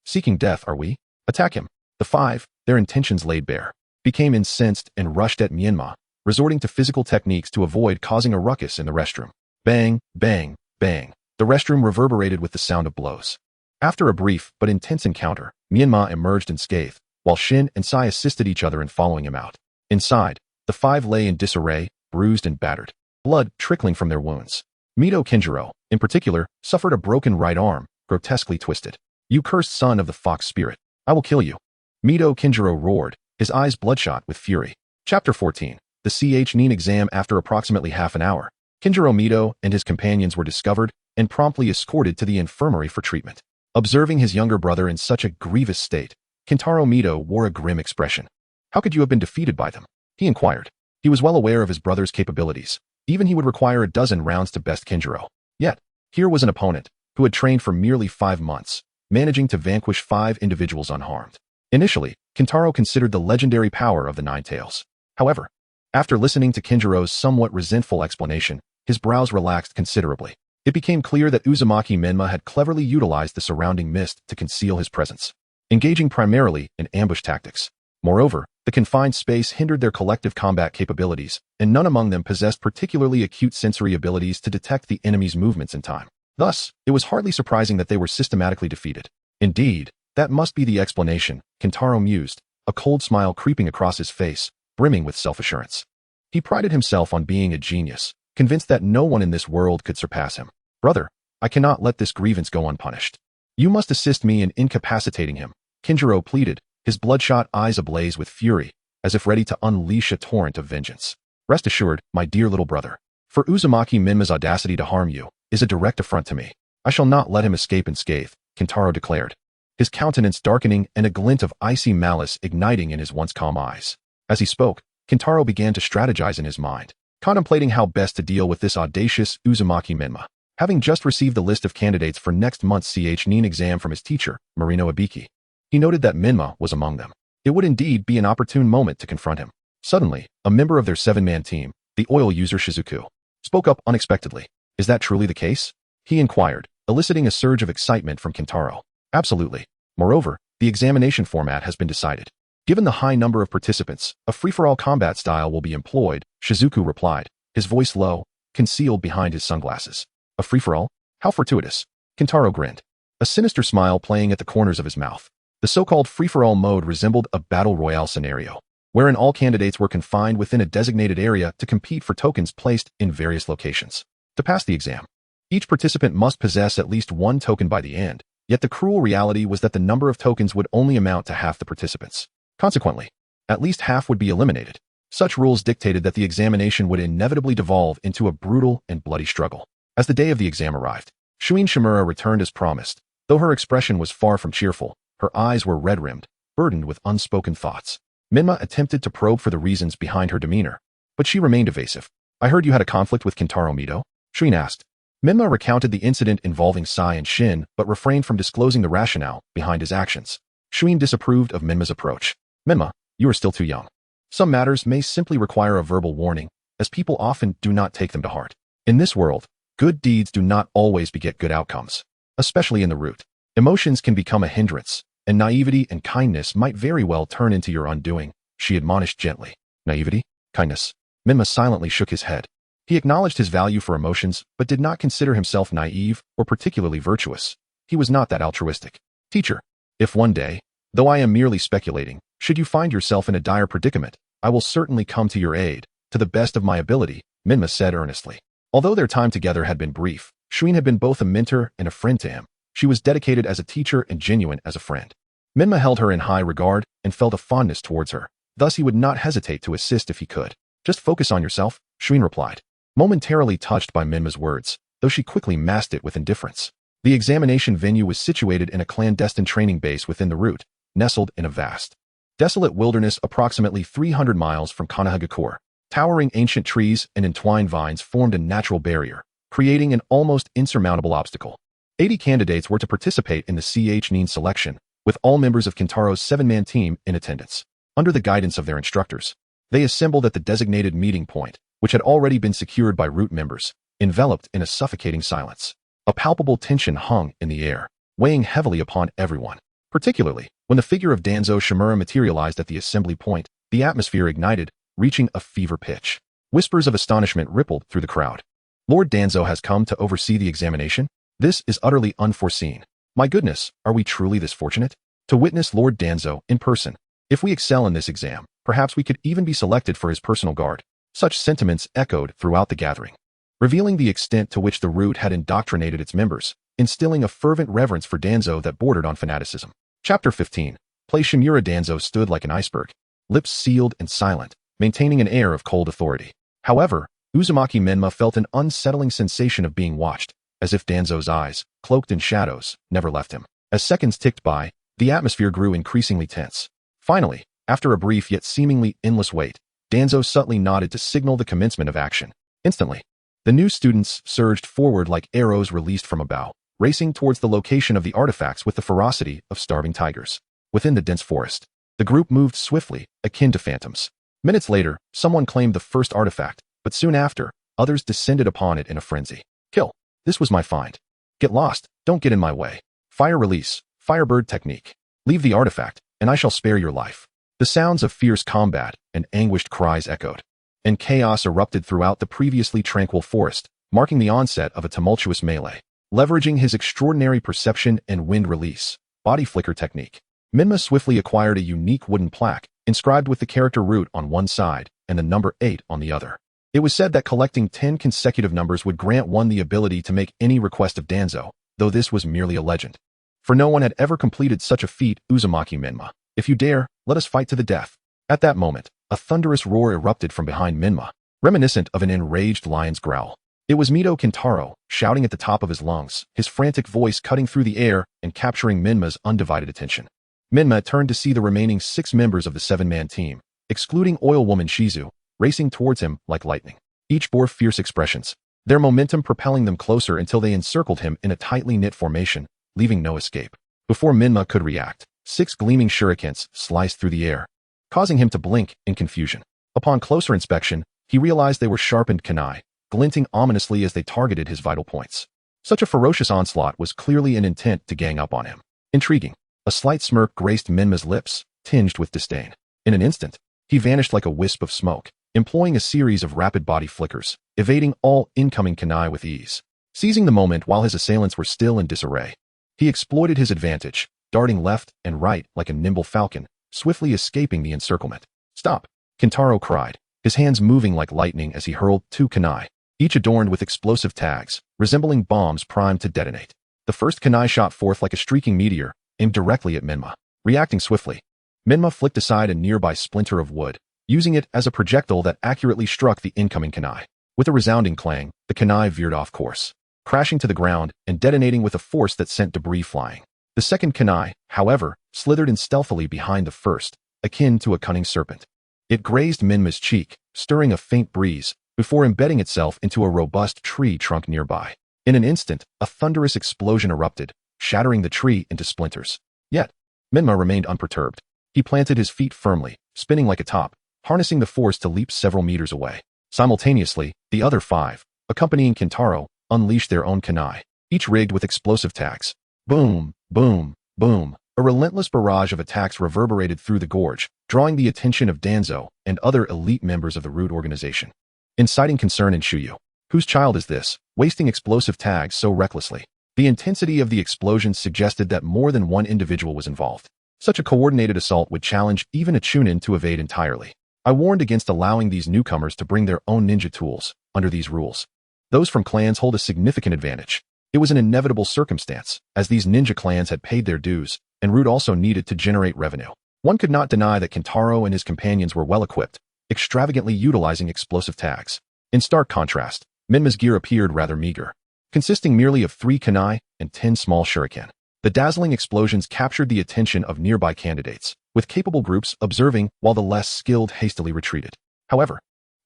Seeking death, are we? Attack him. The five, their intentions laid bare, became incensed and rushed at Menma, resorting to physical techniques to avoid causing a ruckus in the restroom. Bang, bang, bang. The restroom reverberated with the sound of blows. After a brief but intense encounter, Menma emerged unscathed, while Shin and Sai assisted each other in following him out. Inside, the five lay in disarray, bruised and battered, blood trickling from their wounds. Mito Kinjiro, in particular, suffered a broken right arm, grotesquely twisted. You cursed son of the fox spirit. I will kill you. Mito Kinjiro roared, his eyes bloodshot with fury. Chapter 14. The CH-NIN exam. After approximately half an hour, Kinjiro Mito and his companions were discovered and promptly escorted to the infirmary for treatment. Observing his younger brother in such a grievous state, Kintaro Mito wore a grim expression. How could you have been defeated by them? He inquired. He was well aware of his brother's capabilities. Even he would require a dozen rounds to best Kinjiro. Yet, here was an opponent who had trained for merely 5 months, managing to vanquish 5 individuals unharmed. Initially, Kintaro considered the legendary power of the Nine Tails. However, after listening to Kinjiro's somewhat resentful explanation, his brows relaxed considerably. It became clear that Uzumaki Menma had cleverly utilized the surrounding mist to conceal his presence, engaging primarily in ambush tactics. Moreover, the confined space hindered their collective combat capabilities, and none among them possessed particularly acute sensory abilities to detect the enemy's movements in time. Thus, it was hardly surprising that they were systematically defeated. Indeed, that must be the explanation, Kintaro mused, a cold smile creeping across his face, brimming with self-assurance. He prided himself on being a genius, convinced that no one in this world could surpass him. Brother, I cannot let this grievance go unpunished. You must assist me in incapacitating him, Kinjiro pleaded, his bloodshot eyes ablaze with fury, as if ready to unleash a torrent of vengeance. Rest assured, my dear little brother, for Uzumaki Menma's audacity to harm you is a direct affront to me. I shall not let him escape unscathed, Kintaro declared, his countenance darkening and a glint of icy malice igniting in his once calm eyes. As he spoke, Kintaro began to strategize in his mind, contemplating how best to deal with this audacious Uzumaki Menma. Having just received the list of candidates for next month's CH-NIN exam from his teacher, Marino Ibiki, he noted that Menma was among them. It would indeed be an opportune moment to confront him. Suddenly, a member of their 7-man team, the oil user Shizuku, spoke up unexpectedly. Is that truly the case? He inquired, eliciting a surge of excitement from Kintaro. Absolutely. Moreover, the examination format has been decided. Given the high number of participants, a free-for-all combat style will be employed, Shizuku replied, his voice low, concealed behind his sunglasses. A free-for-all? How fortuitous. Kintaro grinned, a sinister smile playing at the corners of his mouth. The so-called free-for-all mode resembled a battle royale scenario, wherein all candidates were confined within a designated area to compete for tokens placed in various locations. To pass the exam, each participant must possess at least 1 token by the end, yet the cruel reality was that the number of tokens would only amount to half the participants. Consequently, at least half would be eliminated. Such rules dictated that the examination would inevitably devolve into a brutal and bloody struggle. As the day of the exam arrived, Shuin Shimura returned as promised. Though her expression was far from cheerful, her eyes were red-rimmed, burdened with unspoken thoughts. Menma attempted to probe for the reasons behind her demeanor, but she remained evasive. I heard you had a conflict with Kintaro Mito? Shuin asked. Menma recounted the incident involving Sai and Shin, but refrained from disclosing the rationale behind his actions. Shuin disapproved of Menma's approach. Menma, you are still too young. Some matters may simply require a verbal warning, as people often do not take them to heart. In this world, good deeds do not always beget good outcomes, especially in the root. Emotions can become a hindrance, and naivety and kindness might very well turn into your undoing, she admonished gently. Naivety? Kindness? Menma silently shook his head. He acknowledged his value for emotions, but did not consider himself naive or particularly virtuous. He was not that altruistic. Teacher, if one day, though I am merely speculating, should you find yourself in a dire predicament, I will certainly come to your aid, to the best of my ability, Menma said earnestly. Although their time together had been brief, Shuin had been both a mentor and a friend to him. She was dedicated as a teacher and genuine as a friend. Menma held her in high regard and felt a fondness towards her. Thus he would not hesitate to assist if he could. Just focus on yourself, Shuin replied, momentarily touched by Menma's words, though she quickly masked it with indifference. The examination venue was situated in a clandestine training base within the route, nestled in a vast, desolate wilderness approximately 300 miles from Kanahagakure. Towering ancient trees and entwined vines formed a natural barrier, creating an almost insurmountable obstacle. 80 candidates were to participate in the CH-NIN selection, with all members of Kintaro's 7-man team in attendance. Under the guidance of their instructors, they assembled at the designated meeting point, which had already been secured by root members, enveloped in a suffocating silence. A palpable tension hung in the air, weighing heavily upon everyone. Particularly, when the figure of Danzo Shimura materialized at the assembly point, the atmosphere ignited, reaching a fever pitch. Whispers of astonishment rippled through the crowd. Lord Danzo has come to oversee the examination? This is utterly unforeseen. My goodness, are we truly this fortunate? To witness Lord Danzo in person. If we excel in this exam, perhaps we could even be selected for his personal guard. Such sentiments echoed throughout the gathering, revealing the extent to which the root had indoctrinated its members, instilling a fervent reverence for Danzo that bordered on fanaticism. Chapter 15. Shimura Danzo stood like an iceberg, lips sealed and silent, maintaining an air of cold authority. However, Uzumaki Menma felt an unsettling sensation of being watched, as if Danzo's eyes, cloaked in shadows, never left him. As seconds ticked by, the atmosphere grew increasingly tense. Finally, after a brief yet seemingly endless wait, Danzo subtly nodded to signal the commencement of action. Instantly, the new students surged forward like arrows released from a bow, racing towards the location of the artifacts with the ferocity of starving tigers. Within the dense forest, the group moved swiftly, akin to phantoms. Minutes later, someone claimed the first artifact, but soon after, others descended upon it in a frenzy. Kill. This was my find. Get lost. Don't get in my way. Fire release. Firebird technique. Leave the artifact, and I shall spare your life. The sounds of fierce combat and anguished cries echoed, and chaos erupted throughout the previously tranquil forest, marking the onset of a tumultuous melee. Leveraging his extraordinary perception and wind release, body flicker technique, Menma swiftly acquired a unique wooden plaque, inscribed with the character root on one side and the number 8 on the other. It was said that collecting 10 consecutive numbers would grant one the ability to make any request of Danzo, though this was merely a legend. For no one had ever completed such a feat. Uzumaki Menma, if you dare, let us fight to the death. At that moment, a thunderous roar erupted from behind Menma, reminiscent of an enraged lion's growl. It was Mito Kintaro, shouting at the top of his lungs, his frantic voice cutting through the air and capturing Menma's undivided attention. Menma turned to see the remaining 6 members of the 7-man team, excluding oil woman Shizu, racing towards him like lightning. Each bore fierce expressions, their momentum propelling them closer until they encircled him in a tightly knit formation, leaving no escape. Before Menma could react, 6 gleaming shurikens sliced through the air, causing him to blink in confusion. Upon closer inspection, he realized they were sharpened kunai, glinting ominously as they targeted his vital points. Such a ferocious onslaught was clearly an intent to gang up on him. Intriguing. A slight smirk graced Menma's lips, tinged with disdain. In an instant, he vanished like a wisp of smoke, employing a series of rapid body flickers, evading all incoming kunai with ease. Seizing the moment while his assailants were still in disarray, he exploited his advantage, darting left and right like a nimble falcon, swiftly escaping the encirclement. Stop! Kintaro cried, his hands moving like lightning as he hurled 2 kunai, each adorned with explosive tags, resembling bombs primed to detonate. The first kunai shot forth like a streaking meteor, aimed directly at Menma. Reacting swiftly, Menma flicked aside a nearby splinter of wood, using it as a projectile that accurately struck the incoming kunai. With a resounding clang, the kunai veered off course, crashing to the ground and detonating with a force that sent debris flying. The second kunai, however, slithered in stealthily behind the first, akin to a cunning serpent. It grazed Menma's cheek, stirring a faint breeze, before embedding itself into a robust tree trunk nearby. In an instant, a thunderous explosion erupted, shattering the tree into splinters. Yet, Menma remained unperturbed. He planted his feet firmly, spinning like a top, harnessing the force to leap several meters away. Simultaneously, the other 5, accompanying Kintaro, unleashed their own kunai, each rigged with explosive tags. Boom, boom, boom. A relentless barrage of attacks reverberated through the gorge, drawing the attention of Danzo and other elite members of the root organization. Inciting concern in Shuyu. Whose child is this, wasting explosive tags so recklessly? The intensity of the explosions suggested that more than one individual was involved. Such a coordinated assault would challenge even a Chunin to evade entirely. I warned against allowing these newcomers to bring their own ninja tools. Under these rules, those from clans hold a significant advantage. It was an inevitable circumstance, as these ninja clans had paid their dues, and Root also needed to generate revenue. One could not deny that Kintaro and his companions were well equipped, extravagantly utilizing explosive tags. In stark contrast, Menma's gear appeared rather meager, consisting merely of 3 kunai and 10 small shuriken. The dazzling explosions captured the attention of nearby candidates, with capable groups observing while the less skilled hastily retreated. However,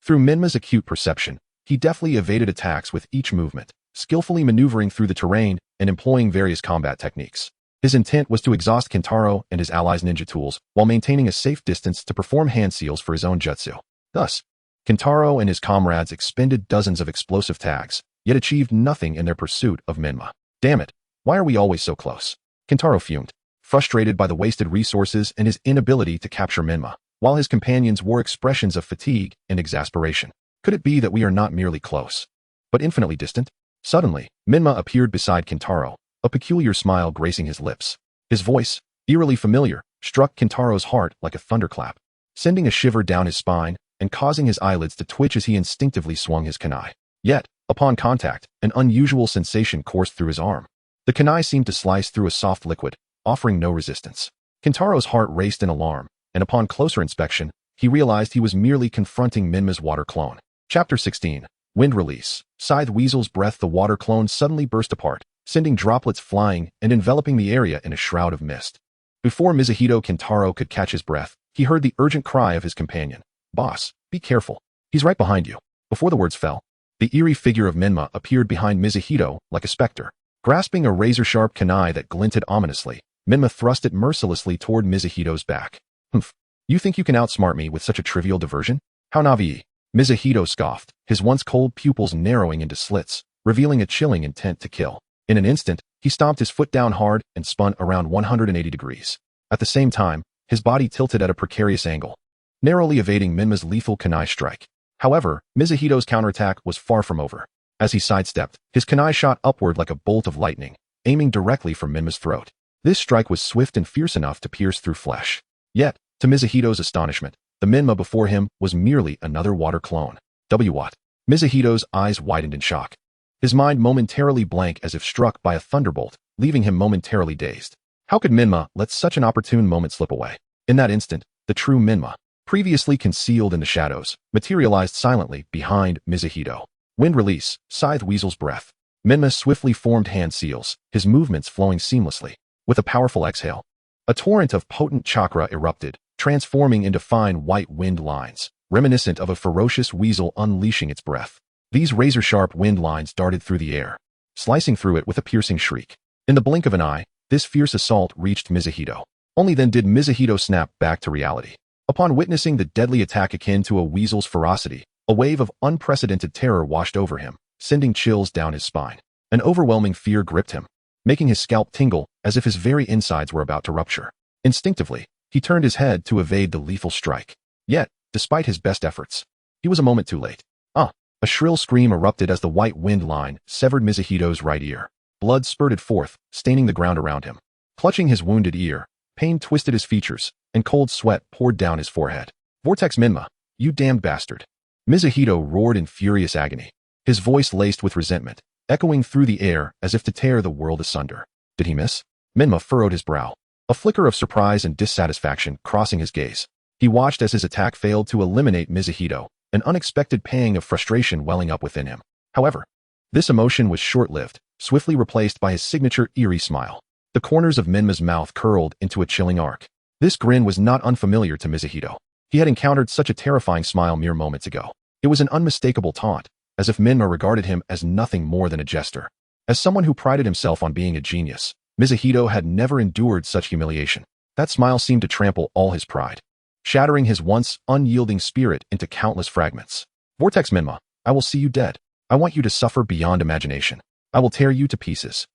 through Menma's acute perception, he deftly evaded attacks with each movement, skillfully maneuvering through the terrain and employing various combat techniques. His intent was to exhaust Kintaro and his allies' ninja tools while maintaining a safe distance to perform hand seals for his own jutsu. Thus, Kentaro and his comrades expended dozens of explosive tags, yet achieved nothing in their pursuit of Menma. Damn it, why are we always so close? Kentaro fumed, frustrated by the wasted resources and his inability to capture Menma, while his companions wore expressions of fatigue and exasperation. Could it be that we are not merely close, but infinitely distant? Suddenly, Menma appeared beside Kentaro, a peculiar smile gracing his lips. His voice, eerily familiar, struck Kentaro's heart like a thunderclap, sending a shiver down his spine and causing his eyelids to twitch as he instinctively swung his kunai. Yet, upon contact, an unusual sensation coursed through his arm. The kunai seemed to slice through a soft liquid, offering no resistance. Kentaro's heart raced in alarm, and upon closer inspection, he realized he was merely confronting Menma's water clone. Chapter 16. Wind Release. Scythe Weasel's breath. The water clone suddenly burst apart, sending droplets flying and enveloping the area in a shroud of mist. Before Mizuhito Kentaro could catch his breath, he heard the urgent cry of his companion. Boss, be careful. He's right behind you. Before the words fell, the eerie figure of Menma appeared behind Mizuhito like a specter. Grasping a razor-sharp kunai that glinted ominously, Menma thrust it mercilessly toward Mizuhito's back. Humph. You think you can outsmart me with such a trivial diversion? How naive. Mizuhito scoffed, his once cold pupils narrowing into slits, revealing a chilling intent to kill. In an instant, he stomped his foot down hard and spun around 180 degrees. At the same time, his body tilted at a precarious angle, narrowly evading Menma's lethal kunai strike. However, Mizuhito's counterattack was far from over. As he sidestepped, his kunai shot upward like a bolt of lightning, aiming directly for Menma's throat. This strike was swift and fierce enough to pierce through flesh. Yet, to Mizuhito's astonishment, the Menma before him was merely another water clone. What? Mizuhito's eyes widened in shock. His mind momentarily blank as if struck by a thunderbolt, leaving him momentarily dazed. How could Menma let such an opportune moment slip away? In that instant, the true Menma, previously concealed in the shadows, materialized silently behind Mizuhito. Wind Release. Scythe Weasel's breath. Menma swiftly formed hand seals, his movements flowing seamlessly. With a powerful exhale, a torrent of potent chakra erupted, transforming into fine white wind lines, reminiscent of a ferocious weasel unleashing its breath. These razor-sharp wind lines darted through the air, slicing through it with a piercing shriek. In the blink of an eye, this fierce assault reached Mizuhito. Only then did Mizuhito snap back to reality. Upon witnessing the deadly attack akin to a weasel's ferocity, a wave of unprecedented terror washed over him, sending chills down his spine. An overwhelming fear gripped him, making his scalp tingle as if his very insides were about to rupture. Instinctively, he turned his head to evade the lethal strike. Yet, despite his best efforts, he was a moment too late. A shrill scream erupted as the white wind line severed Mizuhito's right ear. Blood spurted forth, staining the ground around him. Clutching his wounded ear, pain twisted his features, and cold sweat poured down his forehead. Vortex Menma, you damned bastard. Mizuhito roared in furious agony, his voice laced with resentment, echoing through the air as if to tear the world asunder. Did he miss? Menma furrowed his brow, a flicker of surprise and dissatisfaction crossing his gaze. He watched as his attack failed to eliminate Mizuhito, an unexpected pang of frustration welling up within him. However, this emotion was short-lived, swiftly replaced by his signature eerie smile. The corners of Menma's mouth curled into a chilling arc. This grin was not unfamiliar to Mizuhito. He had encountered such a terrifying smile mere moments ago. It was an unmistakable taunt, as if Menma regarded him as nothing more than a jester. As someone who prided himself on being a genius, Mizuhito had never endured such humiliation. That smile seemed to trample all his pride, shattering his once unyielding spirit into countless fragments. Vortex Menma, I will see you dead. I want you to suffer beyond imagination. I will tear you to pieces.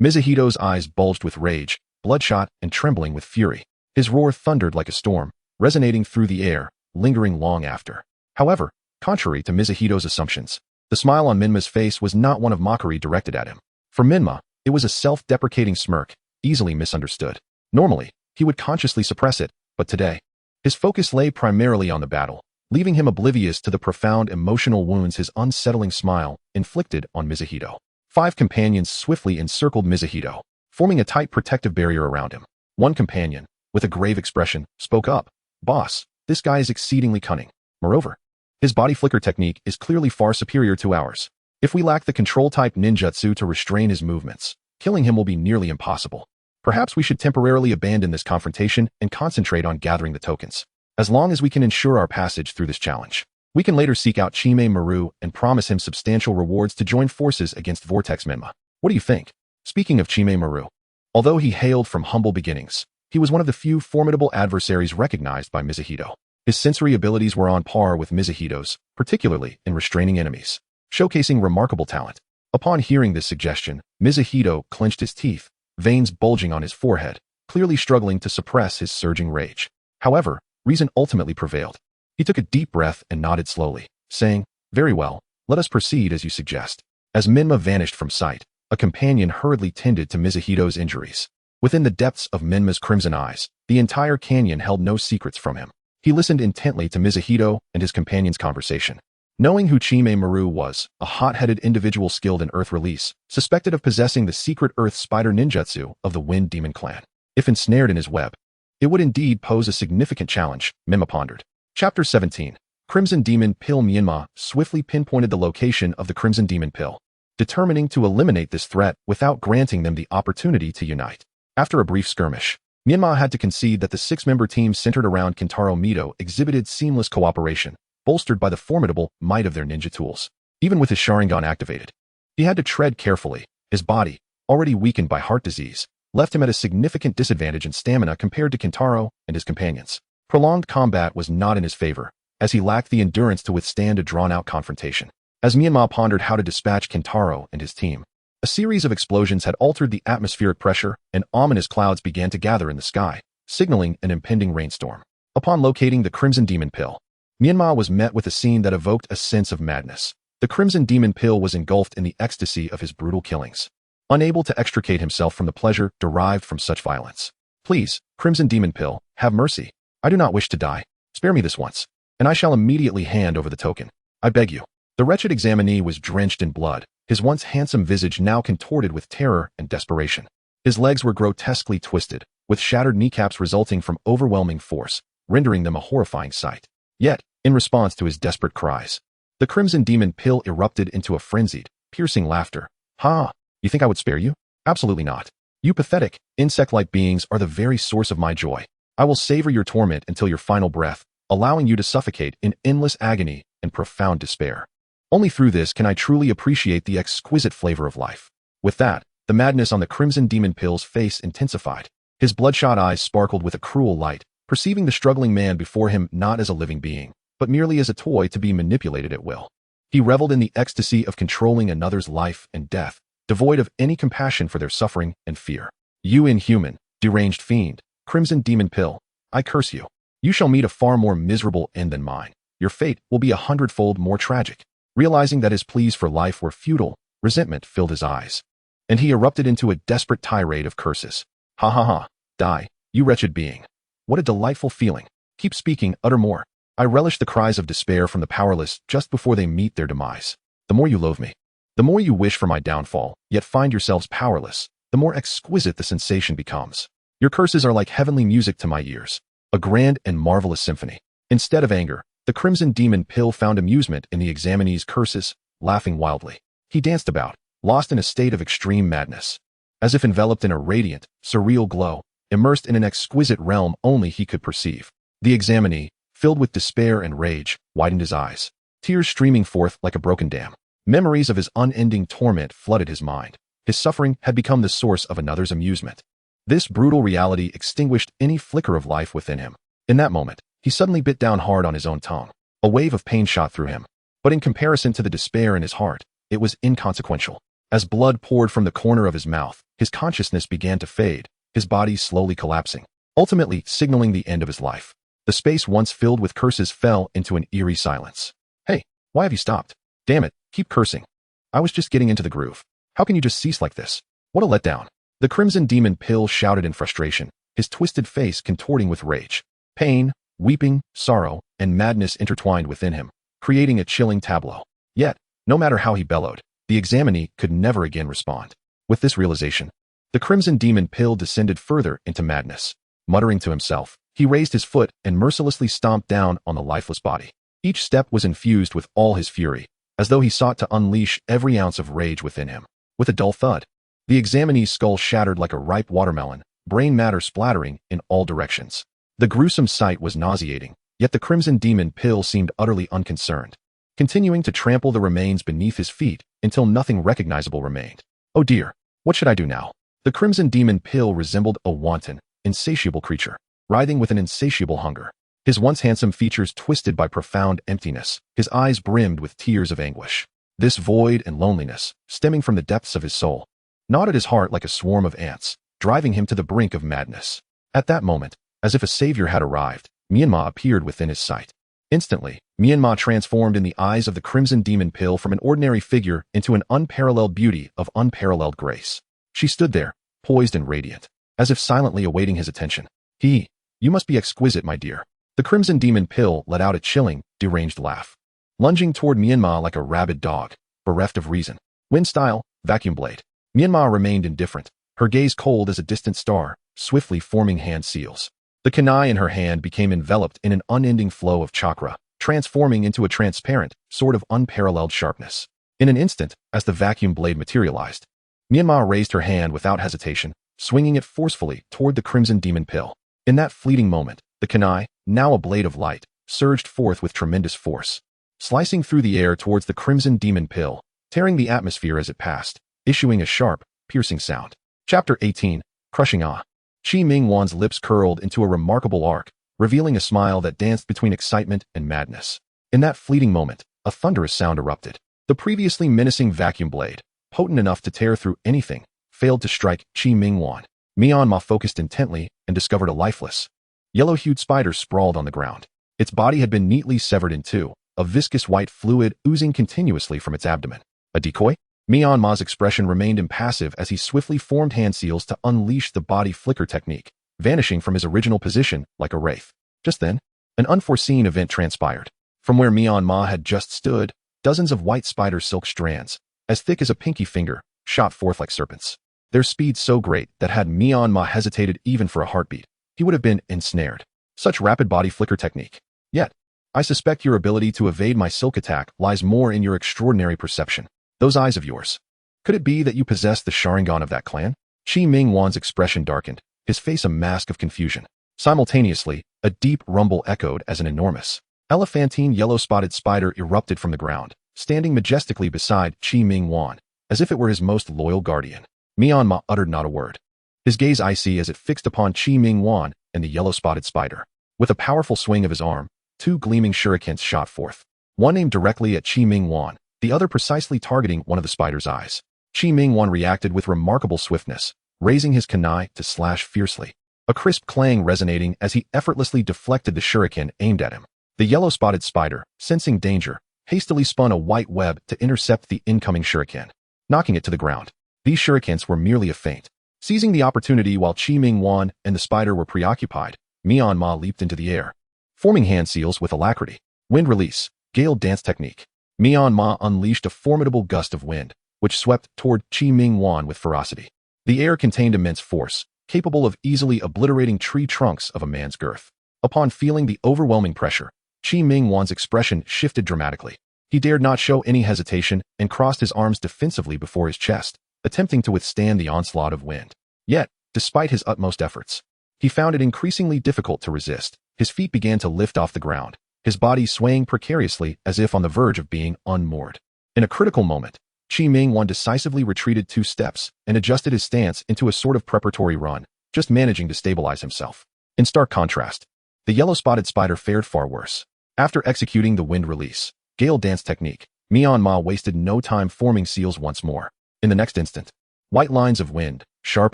Mizuhito's eyes bulged with rage, bloodshot and trembling with fury. His roar thundered like a storm, resonating through the air, lingering long after. However, contrary to Mizuhito's assumptions, the smile on Menma's face was not one of mockery directed at him. For Menma, it was a self-deprecating smirk, easily misunderstood. Normally, he would consciously suppress it, but today, his focus lay primarily on the battle, leaving him oblivious to the profound emotional wounds his unsettling smile inflicted on Mizuhito. 5 companions swiftly encircled Mizuhito, forming a tight protective barrier around him. One companion, with a grave expression, spoke up. Boss, this guy is exceedingly cunning. Moreover, his body flicker technique is clearly far superior to ours. If we lack the control-type ninjutsu to restrain his movements, killing him will be nearly impossible. Perhaps we should temporarily abandon this confrontation and concentrate on gathering the tokens. As long as we can ensure our passage through this challenge, we can later seek out Shimizu and promise him substantial rewards to join forces against Vortex Menma. What do you think? Speaking of Shimizu, although he hailed from humble beginnings, he was one of the few formidable adversaries recognized by Mizuhito. His sensory abilities were on par with Mizuhito's, particularly in restraining enemies, showcasing remarkable talent. Upon hearing this suggestion, Mizuhito clenched his teeth, veins bulging on his forehead, clearly struggling to suppress his surging rage. However, reason ultimately prevailed. He took a deep breath and nodded slowly, saying, "Very well, let us proceed as you suggest." As Menma vanished from sight, a companion hurriedly tended to Mizuhito's injuries. Within the depths of Menma's crimson eyes, the entire canyon held no secrets from him. He listened intently to Mizuhito and his companion's conversation. Knowing who Maru was, a hot-headed individual skilled in earth release, suspected of possessing the secret earth spider ninjutsu of the Wind Demon clan. If ensnared in his web, it would indeed pose a significant challenge, Menma pondered. Chapter 17. Crimson Demon Pill. Menma swiftly pinpointed the location of the Crimson Demon Pill, determining to eliminate this threat without granting them the opportunity to unite. After a brief skirmish, Menma had to concede that the six-member team centered around Kentaro Mito exhibited seamless cooperation, bolstered by the formidable might of their ninja tools. Even with his Sharingan activated, he had to tread carefully. His body, already weakened by heart disease, left him at a significant disadvantage in stamina compared to Kentaro and his companions. Prolonged combat was not in his favor, as he lacked the endurance to withstand a drawn-out confrontation. As Menma pondered how to dispatch Kentaro and his team, a series of explosions had altered the atmospheric pressure, and ominous clouds began to gather in the sky, signaling an impending rainstorm. Upon locating the Crimson Demon Pill, Menma was met with a scene that evoked a sense of madness. The Crimson Demon Pill was engulfed in the ecstasy of his brutal killings, unable to extricate himself from the pleasure derived from such violence. "Please, Crimson Demon Pill, have mercy. I do not wish to die. Spare me this once, and I shall immediately hand over the token. I beg you." The wretched examinee was drenched in blood, his once handsome visage now contorted with terror and desperation. His legs were grotesquely twisted, with shattered kneecaps resulting from overwhelming force, rendering them a horrifying sight. Yet, in response to his desperate cries, the Crimson Demon Pill erupted into a frenzied, piercing laughter. "Ha! You think I would spare you? Absolutely not. You pathetic, insect-like beings are the very source of my joy. I will savor your torment until your final breath, allowing you to suffocate in endless agony and profound despair. Only through this can I truly appreciate the exquisite flavor of life." With that, the madness on the Crimson Demon Pill's face intensified. His bloodshot eyes sparkled with a cruel light, perceiving the struggling man before him not as a living being, but merely as a toy to be manipulated at will. He reveled in the ecstasy of controlling another's life and death, devoid of any compassion for their suffering and fear. "You inhuman, deranged fiend, Crimson Demon Pill, I curse you. You shall meet a far more miserable end than mine. Your fate will be 100-fold more tragic." Realizing that his pleas for life were futile, resentment filled his eyes, and he erupted into a desperate tirade of curses. "Ha ha ha, die, you wretched being. What a delightful feeling. Keep speaking, utter more. I relish the cries of despair from the powerless just before they meet their demise. The more you loathe me, the more you wish for my downfall, yet find yourselves powerless, the more exquisite the sensation becomes. Your curses are like heavenly music to my ears, a grand and marvelous symphony." Instead of anger, the Crimson Demon Pill found amusement in the examinee's curses, laughing wildly. He danced about, lost in a state of extreme madness, as if enveloped in a radiant, surreal glow, immersed in an exquisite realm only he could perceive. The examinee, filled with despair and rage, widened his eyes, tears streaming forth like a broken dam. Memories of his unending torment flooded his mind. His suffering had become the source of another's amusement. This brutal reality extinguished any flicker of life within him. In that moment, he suddenly bit down hard on his own tongue. A wave of pain shot through him, but in comparison to the despair in his heart, it was inconsequential. As blood poured from the corner of his mouth, his consciousness began to fade, his body slowly collapsing, ultimately signaling the end of his life. The space once filled with curses fell into an eerie silence. "Hey, why have you stopped? Damn it, keep cursing. I was just getting into the groove. How can you just cease like this? What a letdown." The Crimson Demon Pill shouted in frustration, his twisted face contorting with rage. Pain, weeping, sorrow, and madness intertwined within him, creating a chilling tableau. Yet, no matter how he bellowed, the examinee could never again respond. With this realization, the Crimson Demon Pill descended further into madness. Muttering to himself, he raised his foot and mercilessly stomped down on the lifeless body. Each step was infused with all his fury, as though he sought to unleash every ounce of rage within him. With a dull thud, the examinee's skull shattered like a ripe watermelon, brain matter splattering in all directions. The gruesome sight was nauseating, yet the Crimson Demon Pill seemed utterly unconcerned, continuing to trample the remains beneath his feet until nothing recognizable remained. "Oh dear, what should I do now?" The Crimson Demon Pill resembled a wanton, insatiable creature, writhing with an insatiable hunger. his once handsome features twisted by profound emptiness, his eyes brimmed with tears of anguish. This void and loneliness, stemming from the depths of his soul, gnawed at his heart like a swarm of ants, driving him to the brink of madness. At that moment, as if a savior had arrived, Menma appeared within his sight. Instantly, Menma transformed in the eyes of the Crimson Demon Pill from an ordinary figure into an unparalleled beauty of unparalleled grace. She stood there, poised and radiant, as if silently awaiting his attention. You must be exquisite, my dear. The Crimson Demon Pill let out a chilling, deranged laugh, lunging toward Menma like a rabid dog, bereft of reason. Wind style, vacuum blade. Menma remained indifferent, her gaze cold as a distant star, swiftly forming hand seals. The kunai in her hand became enveloped in an unending flow of chakra, transforming into a transparent, sort of unparalleled sharpness. In an instant, as the vacuum blade materialized, Menma raised her hand without hesitation, swinging it forcefully toward the Crimson Demon Pill. In that fleeting moment, the kunai, now a blade of light, surged forth with tremendous force, slicing through the air towards the Crimson Demon Pill, tearing the atmosphere as it passed, issuing a sharp, piercing sound. Chapter 18, Crushing Awe. Qi Mingwan's lips curled into a remarkable arc, revealing a smile that danced between excitement and madness. In that fleeting moment, a thunderous sound erupted. The previously menacing vacuum blade, potent enough to tear through anything, failed to strike Qi Mingwan. Menma focused intently and discovered a lifeless, yellow-hued spider sprawled on the ground. Its body had been neatly severed in two, a viscous white fluid oozing continuously from its abdomen. A decoy? Menma's expression remained impassive as he swiftly formed hand seals to unleash the body flicker technique, vanishing from his original position like a wraith. Just then, an unforeseen event transpired. From where Menma had just stood, dozens of white spider silk strands, as thick as a pinky finger, shot forth like serpents. Their speed so great that had Menma hesitated even for a heartbeat, he would have been ensnared. Such rapid body flicker technique. Yet, I suspect your ability to evade my silk attack lies more in your extraordinary perception. Those eyes of yours. Could it be that you possess the Sharingan of that clan? Qi Mingwan's expression darkened, his face a mask of confusion. Simultaneously, a deep rumble echoed as an enormous, elephantine yellow-spotted spider erupted from the ground, standing majestically beside Qi Mingwan, as if it were his most loyal guardian. Menma uttered not a word, his gaze icy as it fixed upon Qi Mingwan and the yellow-spotted spider. With a powerful swing of his arm, two gleaming shurikens shot forth, one aimed directly at Qi Mingwan, the other precisely targeting one of the spider's eyes. Qi Mingwan reacted with remarkable swiftness, raising his kunai to slash fiercely, a crisp clang resonating as he effortlessly deflected the shuriken aimed at him. The yellow-spotted spider, sensing danger, hastily spun a white web to intercept the incoming shuriken, knocking it to the ground. These shurikens were merely a feint. Seizing the opportunity while Qi Mingwan and the spider were preoccupied, Menma leaped into the air, forming hand seals with alacrity. Wind release, gale dance technique. Menma unleashed a formidable gust of wind, which swept toward Qi Mingwan with ferocity. The air contained immense force, capable of easily obliterating tree trunks of a man's girth. Upon feeling the overwhelming pressure, Qi Mingwan's expression shifted dramatically. He dared not show any hesitation and crossed his arms defensively before his chest, attempting to withstand the onslaught of wind. Yet, despite his utmost efforts, he found it increasingly difficult to resist. His feet began to lift off the ground, his body swaying precariously as if on the verge of being unmoored. In a critical moment, Qi Mingwan decisively retreated 2 steps and adjusted his stance into a sort of preparatory run, just managing to stabilize himself. In stark contrast, the yellow-spotted spider fared far worse. After executing the wind release, gale dance technique, Menma wasted no time forming seals once more. In the next instant, white lines of wind, sharp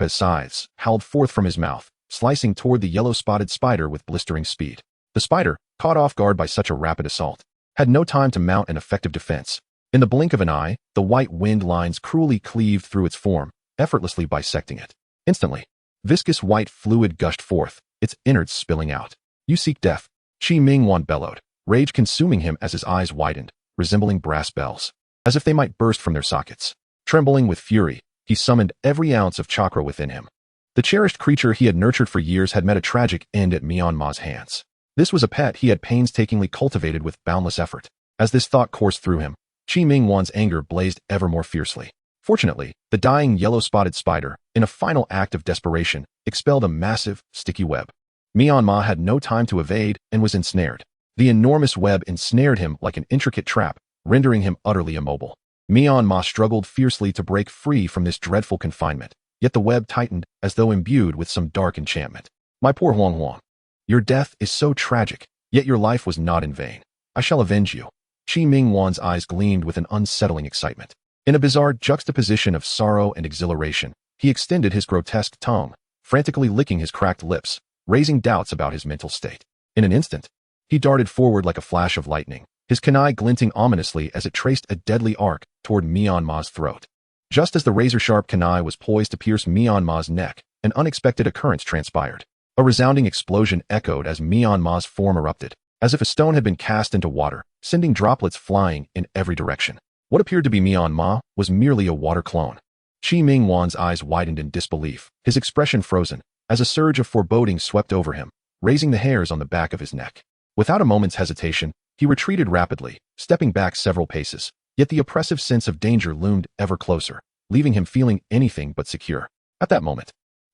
as scythes, howled forth from his mouth, slicing toward the yellow-spotted spider with blistering speed. The spider, caught off guard by such a rapid assault, had no time to mount an effective defense. In the blink of an eye, the white wind lines cruelly cleaved through its form, effortlessly bisecting it. Instantly, viscous white fluid gushed forth, its innards spilling out. You seek death, Qi Mingwan bellowed, rage consuming him as his eyes widened, resembling brass bells, as if they might burst from their sockets. Trembling with fury, he summoned every ounce of chakra within him. The cherished creature he had nurtured for years had met a tragic end at Menma's hands. This was a pet he had painstakingly cultivated with boundless effort. As this thought coursed through him, Qi Mingwan's anger blazed ever more fiercely. Fortunately, the dying yellow-spotted spider, in a final act of desperation, expelled a massive, sticky web. Menma had no time to evade and was ensnared. The enormous web ensnared him like an intricate trap, rendering him utterly immobile. Menma struggled fiercely to break free from this dreadful confinement, yet the web tightened as though imbued with some dark enchantment. My poor Huang Huang, your death is so tragic, Yet your life was not in vain. I shall avenge you. Qi Mingwan's eyes gleamed with an unsettling excitement. In a bizarre juxtaposition of sorrow and exhilaration, he extended his grotesque tongue, frantically licking his cracked lips, raising doubts about his mental state. In an instant, he darted forward like a flash of lightning, his kunai glinting ominously as it traced a deadly arc toward Myanmar's throat. Just as the razor-sharp kunai was poised to pierce Myanmar's neck, an unexpected occurrence transpired. A resounding explosion echoed as Myanmar's form erupted, as if a stone had been cast into water, sending droplets flying in every direction. What appeared to be Myanmar was merely a water clone. Qi Mingwan's eyes widened in disbelief, his expression frozen, as a surge of foreboding swept over him, raising the hairs on the back of his neck. Without a moment's hesitation, he retreated rapidly, stepping back several paces, yet the oppressive sense of danger loomed ever closer, leaving him feeling anything but secure. At that moment,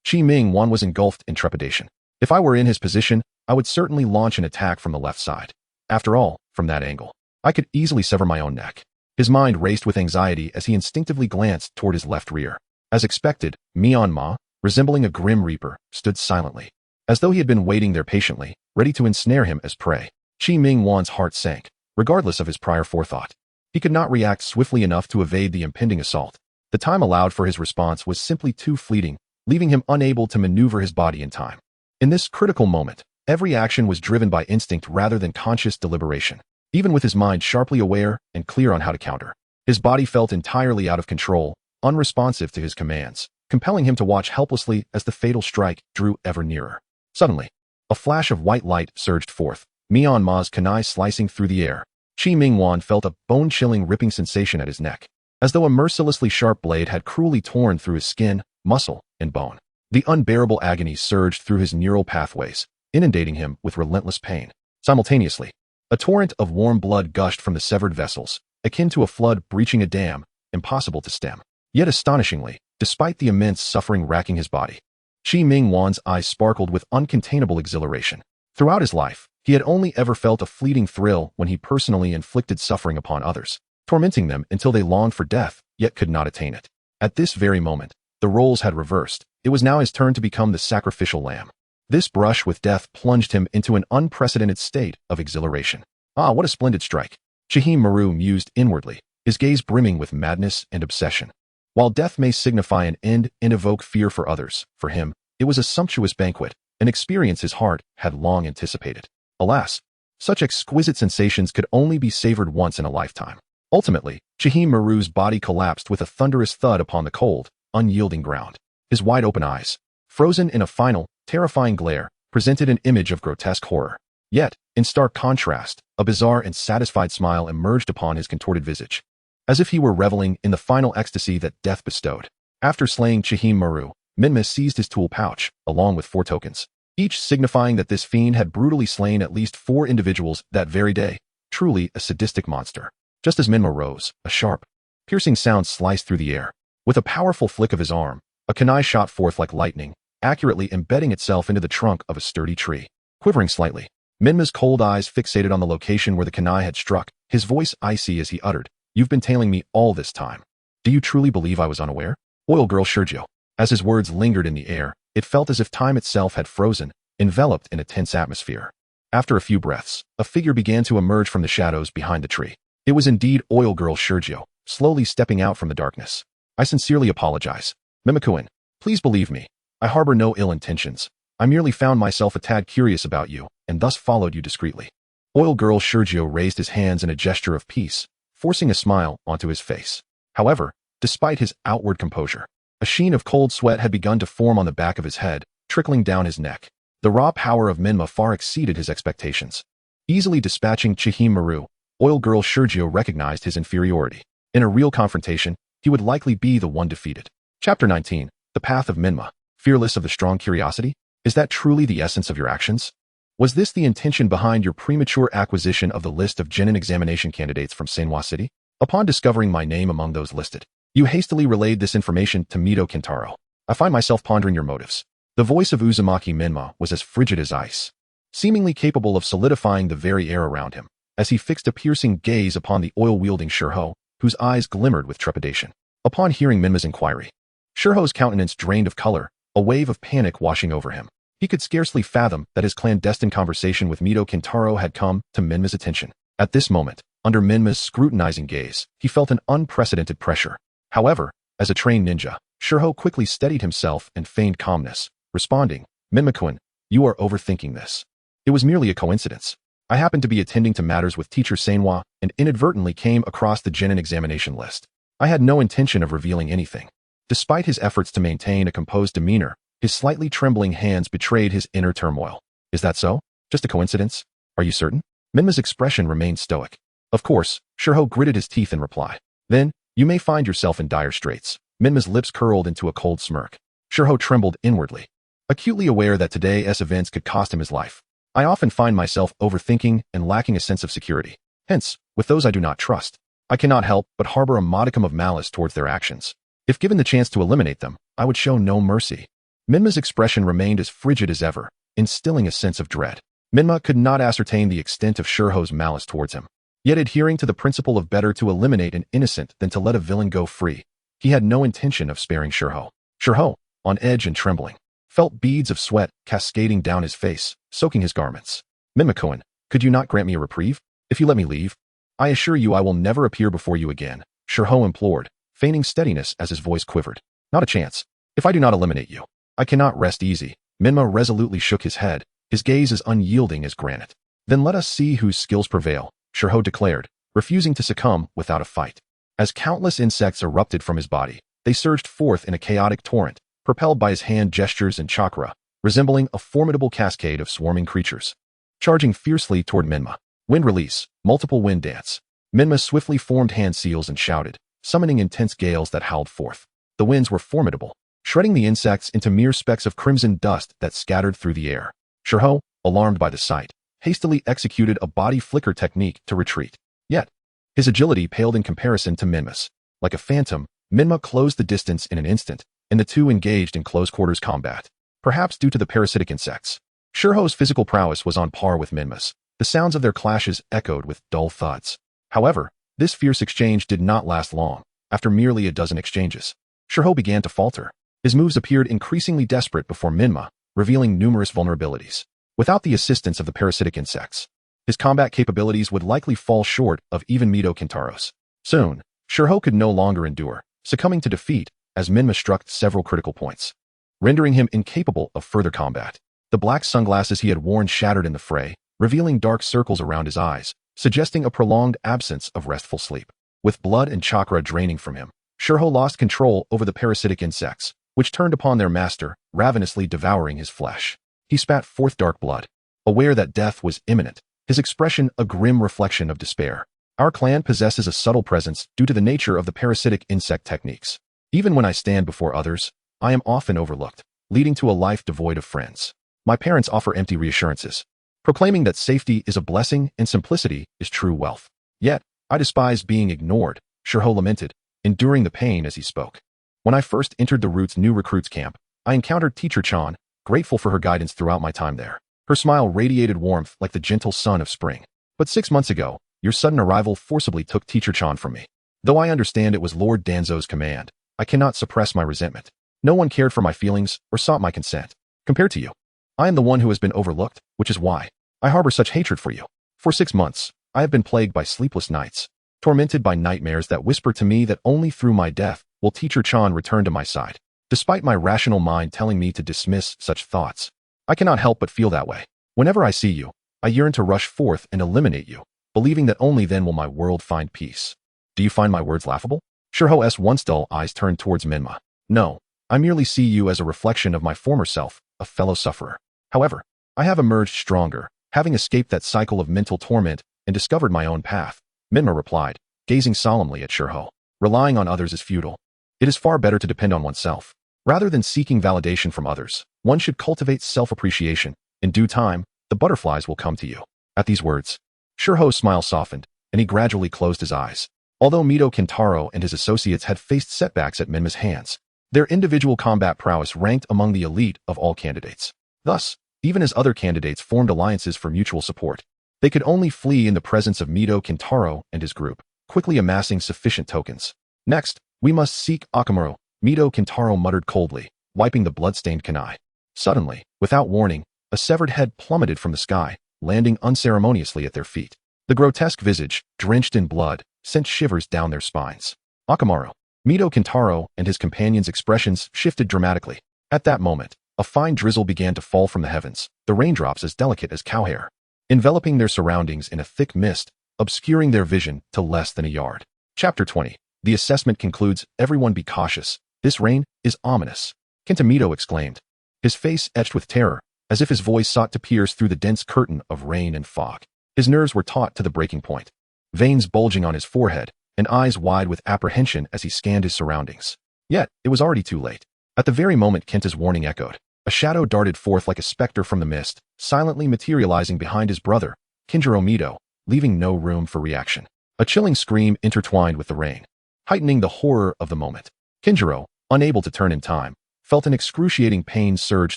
Qi Mingwan was engulfed in trepidation. If I were in his position, I would certainly launch an attack from the left side. After all, from that angle, I could easily sever my own neck. His mind raced with anxiety as he instinctively glanced toward his left rear. As expected, Myanmar, resembling a grim reaper, stood silently, as though he had been waiting there patiently, ready to ensnare him as prey. Qi Mingwan's heart sank, regardless of his prior forethought. He could not react swiftly enough to evade the impending assault. The time allowed for his response was simply too fleeting, leaving him unable to maneuver his body in time. In this critical moment, every action was driven by instinct rather than conscious deliberation. Even with his mind sharply aware and clear on how to counter, his body felt entirely out of control, unresponsive to his commands, compelling him to watch helplessly as the fatal strike drew ever nearer. Suddenly, a flash of white light surged forth, Myanmar's kunai slicing through the air. Qi Mingwan felt a bone-chilling ripping sensation at his neck, as though a mercilessly sharp blade had cruelly torn through his skin, muscle, and bone. The unbearable agony surged through his neural pathways, inundating him with relentless pain. Simultaneously, a torrent of warm blood gushed from the severed vessels, akin to a flood breaching a dam, impossible to stem. Yet astonishingly, despite the immense suffering racking his body, Qi Mingwan's eyes sparkled with uncontainable exhilaration. Throughout his life, he had only ever felt a fleeting thrill when he personally inflicted suffering upon others, tormenting them until they longed for death, yet could not attain it. At this very moment, the roles had reversed. It was now his turn to become the sacrificial lamb. This brush with death plunged him into an unprecedented state of exhilaration. Ah, what a splendid strike! Chihimaru mused inwardly, his gaze brimming with madness and obsession. While death may signify an end and evoke fear for others, for him, it was a sumptuous banquet, an experience his heart had long anticipated. Alas, such exquisite sensations could only be savored once in a lifetime. Ultimately, Chihimaru's body collapsed with a thunderous thud upon the cold, unyielding ground. His wide-open eyes, frozen in a final, terrifying glare, presented an image of grotesque horror. Yet, in stark contrast, a bizarre and satisfied smile emerged upon his contorted visage, as if he were reveling in the final ecstasy that death bestowed. After slaying Chihimaru, Menma seized his tool pouch, along with 4 tokens, each signifying that this fiend had brutally slain at least 4 individuals that very day. Truly a sadistic monster. Just as Menma rose, a sharp, piercing sound sliced through the air. With a powerful flick of his arm, a kunai shot forth like lightning, accurately embedding itself into the trunk of a sturdy tree. Quivering slightly, Menma's cold eyes fixated on the location where the kunai had struck, his voice icy as he uttered, "You've been tailing me all this time. Do you truly believe I was unaware?" Oil Girl Shurjo. As his words lingered in the air, it felt as if time itself had frozen, enveloped in a tense atmosphere. After a few breaths, a figure began to emerge from the shadows behind the tree. It was indeed Oil Girl Shurjo, slowly stepping out from the darkness. "I sincerely apologize. Mimikuin, please believe me. I harbor no ill intentions. I merely found myself a tad curious about you, and thus followed you discreetly." Oil Girl Shurjo raised his hands in a gesture of peace, forcing a smile onto his face. However, despite his outward composure, a sheen of cold sweat had begun to form on the back of his head, trickling down his neck. The raw power of Menma far exceeded his expectations. Easily dispatching Chihimaru, Oil Girl Shurjo recognized his inferiority. In a real confrontation, he would likely be the one defeated. Chapter 19. The Path of Menma. Fearless of the strong curiosity? Is that truly the essence of your actions? Was this the intention behind your premature acquisition of the list of genin examination candidates from Senwa City? Upon discovering my name among those listed, you hastily relayed this information to Mito Kintaro. I find myself pondering your motives. The voice of Uzumaki Menma was as frigid as ice, seemingly capable of solidifying the very air around him, as he fixed a piercing gaze upon the oil-wielding Shurho, whose eyes glimmered with trepidation. Upon hearing Menma's inquiry, Shurho's countenance drained of color, a wave of panic washing over him. He could scarcely fathom that his clandestine conversation with Mito Kintaro had come to Menma's attention. At this moment, under Menma's scrutinizing gaze, he felt an unprecedented pressure. However, as a trained ninja, Shurho quickly steadied himself and feigned calmness, responding, "Menma-kun, you are overthinking this. It was merely a coincidence. I happened to be attending to matters with teacher Senwa and inadvertently came across the genin examination list. I had no intention of revealing anything." Despite his efforts to maintain a composed demeanor, his slightly trembling hands betrayed his inner turmoil. "Is that so? Just a coincidence? Are you certain?" Menma's expression remained stoic. Of course, Shurho gritted his teeth in reply. "Then, you may find yourself in dire straits." Menma's lips curled into a cold smirk. Shurho trembled inwardly, acutely aware that today's events could cost him his life. "I often find myself overthinking and lacking a sense of security. Hence, with those I do not trust, I cannot help but harbor a modicum of malice towards their actions. If given the chance to eliminate them, I would show no mercy." Menma's expression remained as frigid as ever, instilling a sense of dread. Menma could not ascertain the extent of Shurho's malice towards him. Yet adhering to the principle of better to eliminate an innocent than to let a villain go free, he had no intention of sparing Shurho. Shurho, on edge and trembling, felt beads of sweat cascading down his face, soaking his garments. "Menma-kun, could you not grant me a reprieve? If you let me leave, I assure you I will never appear before you again," Shurho implored, feigning steadiness as his voice quivered. "Not a chance. If I do not eliminate you, I cannot rest easy." Menma resolutely shook his head, his gaze as unyielding as granite. "Then let us see whose skills prevail," Shurho declared, refusing to succumb without a fight. As countless insects erupted from his body, they surged forth in a chaotic torrent, propelled by his hand gestures and chakra, resembling a formidable cascade of swarming creatures. Charging fiercely toward Menma. Wind release, multiple wind dance. Menma swiftly formed hand seals and shouted, summoning intense gales that howled forth. The winds were formidable, shredding the insects into mere specks of crimson dust that scattered through the air. Shurho, alarmed by the sight, hastily executed a body flicker technique to retreat. Yet, his agility paled in comparison to Menma's. Like a phantom, Menma closed the distance in an instant, and the two engaged in close-quarters combat. Perhaps due to the parasitic insects, Shurho's physical prowess was on par with Menma's. The sounds of their clashes echoed with dull thuds. However, this fierce exchange did not last long. After merely a dozen exchanges, Shurho began to falter. His moves appeared increasingly desperate before Menma, revealing numerous vulnerabilities. Without the assistance of the parasitic insects, his combat capabilities would likely fall short of even Mito Kintaro's. Soon, Shurho could no longer endure, succumbing to defeat as Menma struck several critical points, rendering him incapable of further combat. The black sunglasses he had worn shattered in the fray, revealing dark circles around his eyes, suggesting a prolonged absence of restful sleep. With blood and chakra draining from him, Shurho lost control over the parasitic insects, which turned upon their master, ravenously devouring his flesh. He spat forth dark blood, aware that death was imminent, his expression a grim reflection of despair. "Our clan possesses a subtle presence due to the nature of the parasitic insect techniques. Even when I stand before others, I am often overlooked, leading to a life devoid of friends. My parents offer empty reassurances, proclaiming that safety is a blessing and simplicity is true wealth. Yet, I despise being ignored," Shurho lamented, enduring the pain as he spoke. "When I first entered the Root's new recruits camp, I encountered Teacher Chan, grateful for her guidance throughout my time there. Her smile radiated warmth like the gentle sun of spring. But 6 months ago, your sudden arrival forcibly took Teacher Chan from me. Though I understand it was Lord Danzo's command, I cannot suppress my resentment. No one cared for my feelings or sought my consent. Compared to you, I am the one who has been overlooked, which is why I harbor such hatred for you. For 6 months, I have been plagued by sleepless nights, tormented by nightmares that whisper to me that only through my death will Teacher Chan return to my side. Despite my rational mind telling me to dismiss such thoughts, I cannot help but feel that way. Whenever I see you, I yearn to rush forth and eliminate you, believing that only then will my world find peace. Do you find my words laughable?" Shurho's once dull eyes turned towards Menma. "No, I merely see you as a reflection of my former self, a fellow sufferer. However, I have emerged stronger, having escaped that cycle of mental torment and discovered my own path," Menma replied, gazing solemnly at Shurho. "Relying on others is futile. It is far better to depend on oneself. Rather than seeking validation from others, one should cultivate self-appreciation. In due time, the butterflies will come to you." At these words, Shurho's smile softened, and he gradually closed his eyes. Although Mito Kintaro and his associates had faced setbacks at Menma's hands, their individual combat prowess ranked among the elite of all candidates. Thus, even as other candidates formed alliances for mutual support, they could only flee in the presence of Mito Kintaro and his group, quickly amassing sufficient tokens. "Next, we must seek Akamaru," Mito Kintaro muttered coldly, wiping the blood-stained kunai. Suddenly, without warning, a severed head plummeted from the sky, landing unceremoniously at their feet. The grotesque visage, drenched in blood, sent shivers down their spines. Akamaru, Mito Kintaro, and his companions' expressions shifted dramatically. At that moment, a fine drizzle began to fall from the heavens, the raindrops as delicate as cowhair, enveloping their surroundings in a thick mist, obscuring their vision to less than a yard. Chapter 20. The assessment concludes, everyone be cautious. This rain is ominous. Kintamito exclaimed, his face etched with terror, as if his voice sought to pierce through the dense curtain of rain and fog. His nerves were taut to the breaking point, veins bulging on his forehead, and eyes wide with apprehension as he scanned his surroundings. Yet, it was already too late. At the very moment Kenta's warning echoed, a shadow darted forth like a specter from the mist, silently materializing behind his brother, Kinjiro Mito, leaving no room for reaction. A chilling scream intertwined with the rain, heightening the horror of the moment. Kinjiro, unable to turn in time, felt an excruciating pain surge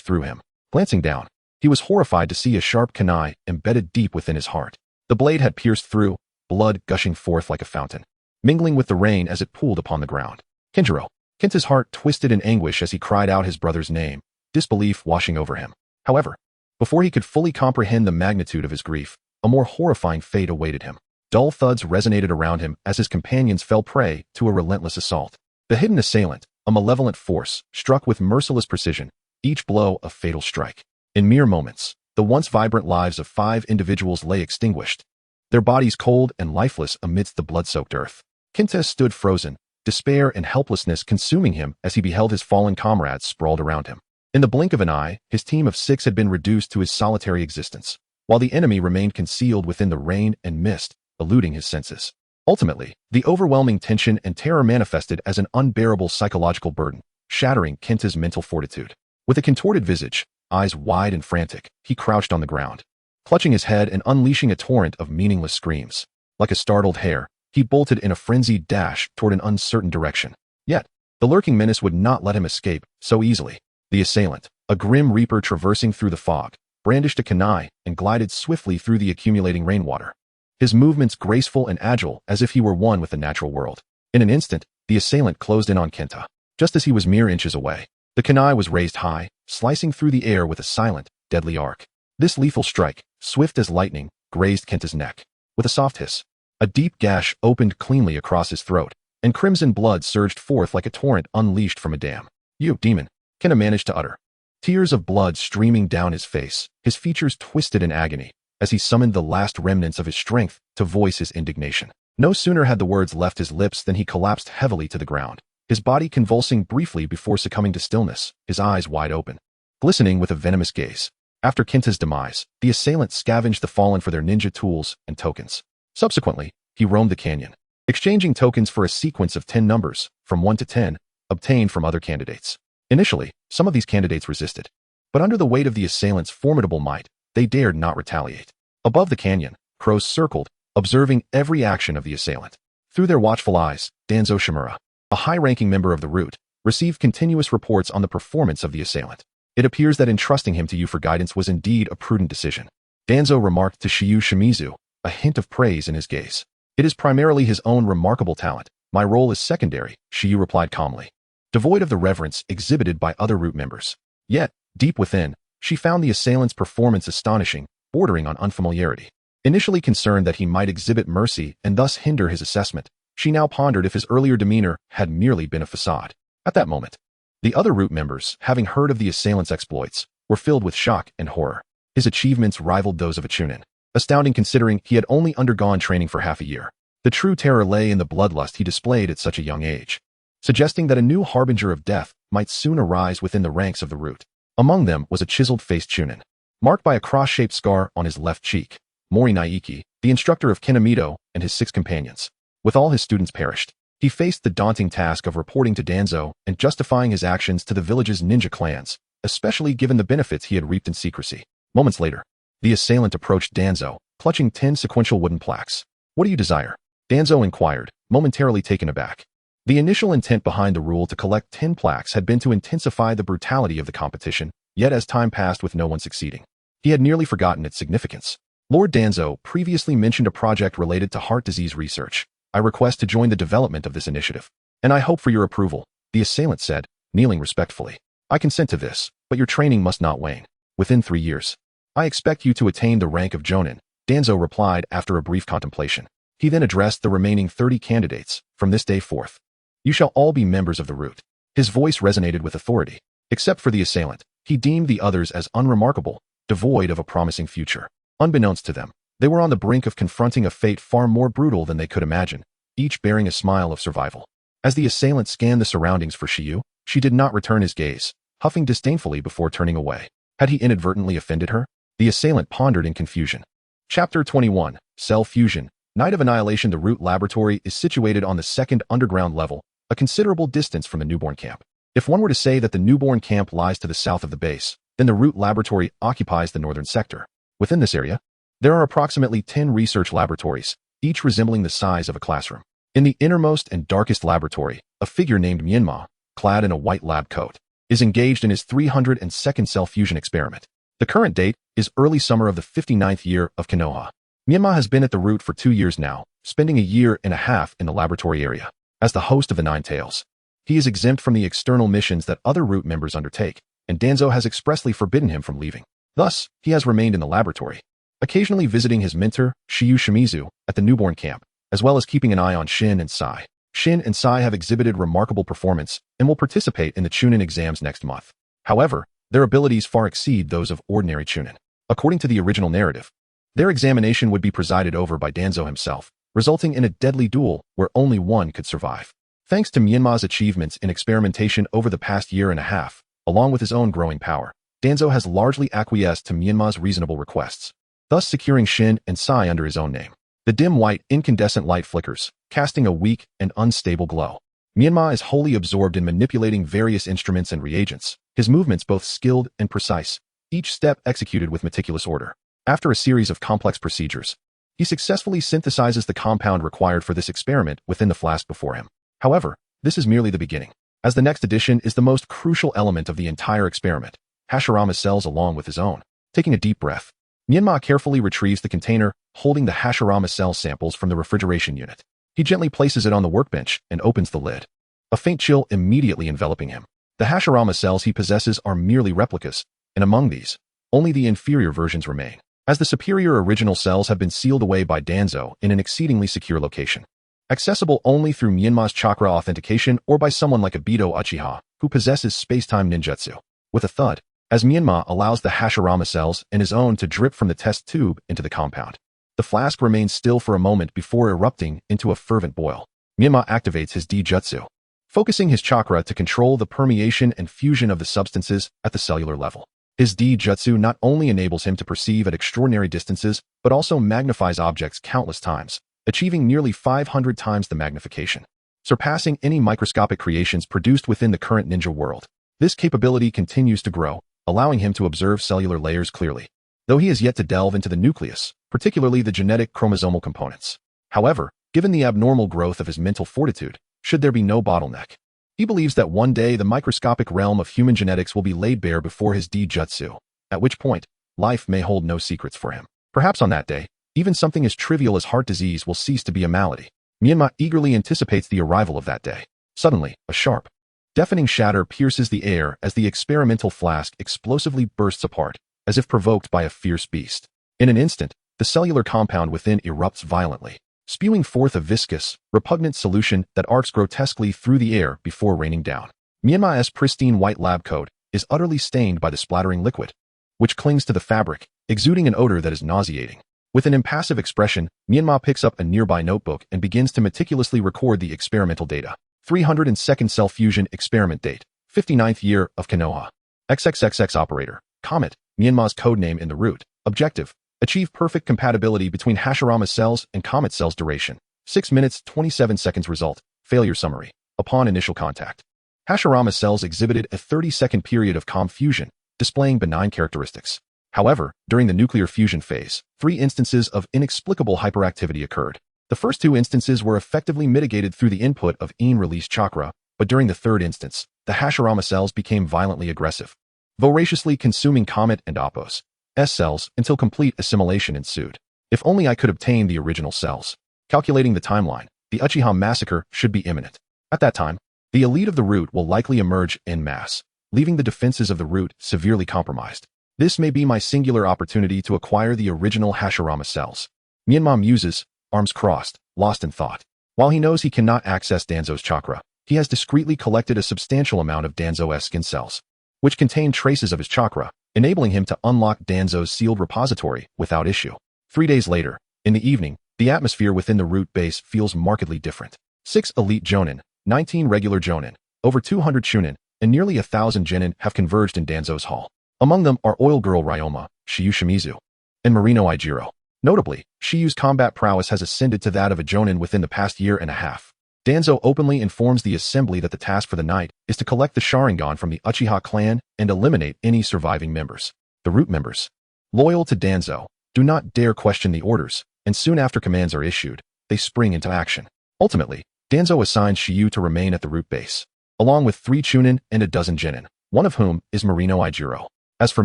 through him. Glancing down, he was horrified to see a sharp kunai embedded deep within his heart. The blade had pierced through, blood gushing forth like a fountain, mingling with the rain as it pooled upon the ground. Kenta's heart twisted in anguish as he cried out his brother's name, disbelief washing over him. However, before he could fully comprehend the magnitude of his grief, a more horrifying fate awaited him. Dull thuds resonated around him as his companions fell prey to a relentless assault. The hidden assailant, a malevolent force, struck with merciless precision, each blow a fatal strike. In mere moments, the once vibrant lives of 5 individuals lay extinguished, their bodies cold and lifeless amidst the blood-soaked earth. Kenta stood frozen, despair and helplessness consuming him as he beheld his fallen comrades sprawled around him. In the blink of an eye, his team of 6 had been reduced to his solitary existence, while the enemy remained concealed within the rain and mist, eluding his senses. Ultimately, the overwhelming tension and terror manifested as an unbearable psychological burden, shattering Kenta's mental fortitude. With a contorted visage, eyes wide and frantic, he crouched on the ground, clutching his head and unleashing a torrent of meaningless screams. Like a startled hare, he bolted in a frenzied dash toward an uncertain direction. Yet, the lurking menace would not let him escape so easily. The assailant, a grim reaper traversing through the fog, brandished a kunai and glided swiftly through the accumulating rainwater, his movements graceful and agile as if he were one with the natural world. In an instant, the assailant closed in on Kenta. Just as he was mere inches away, the kunai was raised high, slicing through the air with a silent, deadly arc. This lethal strike, swift as lightning, grazed Kenta's neck. With a soft hiss, a deep gash opened cleanly across his throat, and crimson blood surged forth like a torrent unleashed from a dam. "You demon," Kenta managed to utter, tears of blood streaming down his face, his features twisted in agony, as he summoned the last remnants of his strength to voice his indignation. No sooner had the words left his lips than he collapsed heavily to the ground, his body convulsing briefly before succumbing to stillness, his eyes wide open, glistening with a venomous gaze. After Kenta's demise, the assailant scavenged the fallen for their ninja tools and tokens. Subsequently, he roamed the canyon, exchanging tokens for a sequence of 10 numbers, from 1 to 10, obtained from other candidates. Initially, some of these candidates resisted, but under the weight of the assailant's formidable might, they dared not retaliate. Above the canyon, crows circled, observing every action of the assailant. Through their watchful eyes, Danzo Shimura, a high-ranking member of the root, received continuous reports on the performance of the assailant. "It appears that entrusting him to you for guidance was indeed a prudent decision," Danzo remarked to Shimizu, a hint of praise in his gaze. "It is primarily his own remarkable talent. My role is secondary," Shyu replied calmly, devoid of the reverence exhibited by other root members. Yet, deep within, she found the assailant's performance astonishing, bordering on unfamiliarity. Initially concerned that he might exhibit mercy and thus hinder his assessment, she now pondered if his earlier demeanor had merely been a facade. At that moment, the other root members, having heard of the assailant's exploits, were filled with shock and horror. His achievements rivaled those of a chunin, astounding considering he had only undergone training for half a year. The true terror lay in the bloodlust he displayed at such a young age, suggesting that a new harbinger of death might soon arise within the ranks of the root. Among them was a chiseled-faced chunin, marked by a cross-shaped scar on his left cheek, Mori Naiki, the instructor of Kinamito and his 6 companions. With all his students perished, he faced the daunting task of reporting to Danzo and justifying his actions to the village's ninja clans, especially given the benefits he had reaped in secrecy. Moments later, the assailant approached Danzo, clutching 10 sequential wooden plaques. "What do you desire?" Danzo inquired, momentarily taken aback. The initial intent behind the rule to collect 10 plaques had been to intensify the brutality of the competition, yet as time passed with no one succeeding, he had nearly forgotten its significance. Lord Danzo previously mentioned a project related to heart disease research. "I request to join the development of this initiative, and I hope for your approval," the assailant said, kneeling respectfully. "I consent to this, but your training must not wane. Within 3 years, I expect you to attain the rank of Jonin, Danzo replied after a brief contemplation. He then addressed the remaining 30 candidates. From this day forth, you shall all be members of the root. His voice resonated with authority. Except for the assailant, he deemed the others as unremarkable, devoid of a promising future. Unbeknownst to them, they were on the brink of confronting a fate far more brutal than they could imagine, each bearing a smile of survival. As the assailant scanned the surroundings for Shuyu, she did not return his gaze, huffing disdainfully before turning away. Had he inadvertently offended her? The assailant pondered in confusion. Chapter 21, Cell Fusion. Night of Annihilation. The Root Laboratory is situated on the second underground level, a considerable distance from the newborn camp. If one were to say that the newborn camp lies to the south of the base, then the Root Laboratory occupies the northern sector. Within this area, there are approximately 10 research laboratories, each resembling the size of a classroom. In the innermost and darkest laboratory, a figure named Menma, clad in a white lab coat, is engaged in his 302nd cell fusion experiment. The current date is early summer of the 59th year of Konoha. Menma has been at the Root for 2 years now, spending a year and a half in the laboratory area. As the host of the Nine Tails, he is exempt from the external missions that other Root members undertake, and Danzo has expressly forbidden him from leaving. Thus, he has remained in the laboratory, occasionally visiting his mentor, Shimizu, at the newborn camp, as well as keeping an eye on Shin and Sai. Shin and Sai have exhibited remarkable performance and will participate in the Chunin exams next month. However, their abilities far exceed those of ordinary Chunin. According to the original narrative, their examination would be presided over by Danzo himself, resulting in a deadly duel where only one could survive. Thanks to Menma's achievements in experimentation over the past year and a half, along with his own growing power, Danzo has largely acquiesced to Menma's reasonable requests, thus securing Shin and Sai under his own name. The dim white, incandescent light flickers, casting a weak and unstable glow. Menma is wholly absorbed in manipulating various instruments and reagents, his movements both skilled and precise, each step executed with meticulous order. After a series of complex procedures, he successfully synthesizes the compound required for this experiment within the flask before him. However, this is merely the beginning, as the next addition is the most crucial element of the entire experiment, Hashirama's cells along with his own. Taking a deep breath, Menma carefully retrieves the container holding the Hashirama cell samples from the refrigeration unit. He gently places it on the workbench and opens the lid, a faint chill immediately enveloping him. The Hashirama cells he possesses are merely replicas, and among these, only the inferior versions remain, as the superior original cells have been sealed away by Danzo in an exceedingly secure location, accessible only through Menma's chakra authentication or by someone like Obito Uchiha, who possesses space-time ninjutsu. With a thud, as Menma allows the Hashirama cells and his own to drip from the test tube into the compound, the flask remains still for a moment before erupting into a fervent boil. Menma activates his D-jutsu, focusing his chakra to control the permeation and fusion of the substances at the cellular level. His D-jutsu not only enables him to perceive at extraordinary distances, but also magnifies objects countless times, achieving nearly 500 times the magnification, surpassing any microscopic creations produced within the current ninja world. This capability continues to grow, allowing him to observe cellular layers clearly, though he has yet to delve into the nucleus, particularly the genetic chromosomal components. However, given the abnormal growth of his mental fortitude, should there be no bottleneck, he believes that one day the microscopic realm of human genetics will be laid bare before his D-jutsu, at which point, life may hold no secrets for him. Perhaps on that day, even something as trivial as heart disease will cease to be a malady. Menma eagerly anticipates the arrival of that day. Suddenly, a sharp, deafening shatter pierces the air as the experimental flask explosively bursts apart, as if provoked by a fierce beast. In an instant, the cellular compound within erupts violently, spewing forth a viscous, repugnant solution that arcs grotesquely through the air before raining down. Menma's pristine white lab coat is utterly stained by the splattering liquid, which clings to the fabric, exuding an odor that is nauseating. With an impassive expression, Menma picks up a nearby notebook and begins to meticulously record the experimental data. 302nd Cell Fusion Experiment Date, 59th Year of Konoha. XXXX Operator, Comet, Menma's codename in the root. Objective, achieve perfect compatibility between Hashirama cells and Comet cells. Duration, 6 minutes 27 seconds. Result, failure summary. Upon initial contact, Hashirama cells exhibited a 30-second period of calm fusion, displaying benign characteristics. However, during the nuclear fusion phase, 3 instances of inexplicable hyperactivity occurred. The first 2 instances were effectively mitigated through the input of release chakra, but during the third instance, the Hashirama cells became violently aggressive, voraciously consuming Comet and Oppo's cells until complete assimilation ensued. If only I could obtain the original cells. Calculating the timeline, the Uchiha massacre should be imminent. At that time, the elite of the root will likely emerge en masse, leaving the defenses of the route severely compromised. This may be my singular opportunity to acquire the original Hashirama cells. Menma muses, arms crossed, lost in thought. While he knows he cannot access Danzo's chakra, he has discreetly collected a substantial amount of Danzo's skin cells, which contain traces of his chakra, enabling him to unlock Danzo's sealed repository without issue. 3 days later, in the evening, the atmosphere within the root base feels markedly different. 6 elite jonin, 19 regular jonin, over 200 shunin, and nearly 1,000 genin have converged in Danzo's hall. Among them are Oil Girl Ryoma, Shiyu Shimizu, and Marino Ijiro. Notably, Shiyu's combat prowess has ascended to that of a jonin within the past year and a half. Danzo openly informs the assembly that the task for the night is to collect the Sharingan from the Uchiha clan and eliminate any surviving members. The root members, loyal to Danzo, do not dare question the orders, and soon after commands are issued, they spring into action. Ultimately, Danzo assigns Shiyu to remain at the root base, along with 3 chunin and a dozen genin, one of whom is Marino Ijiro. As for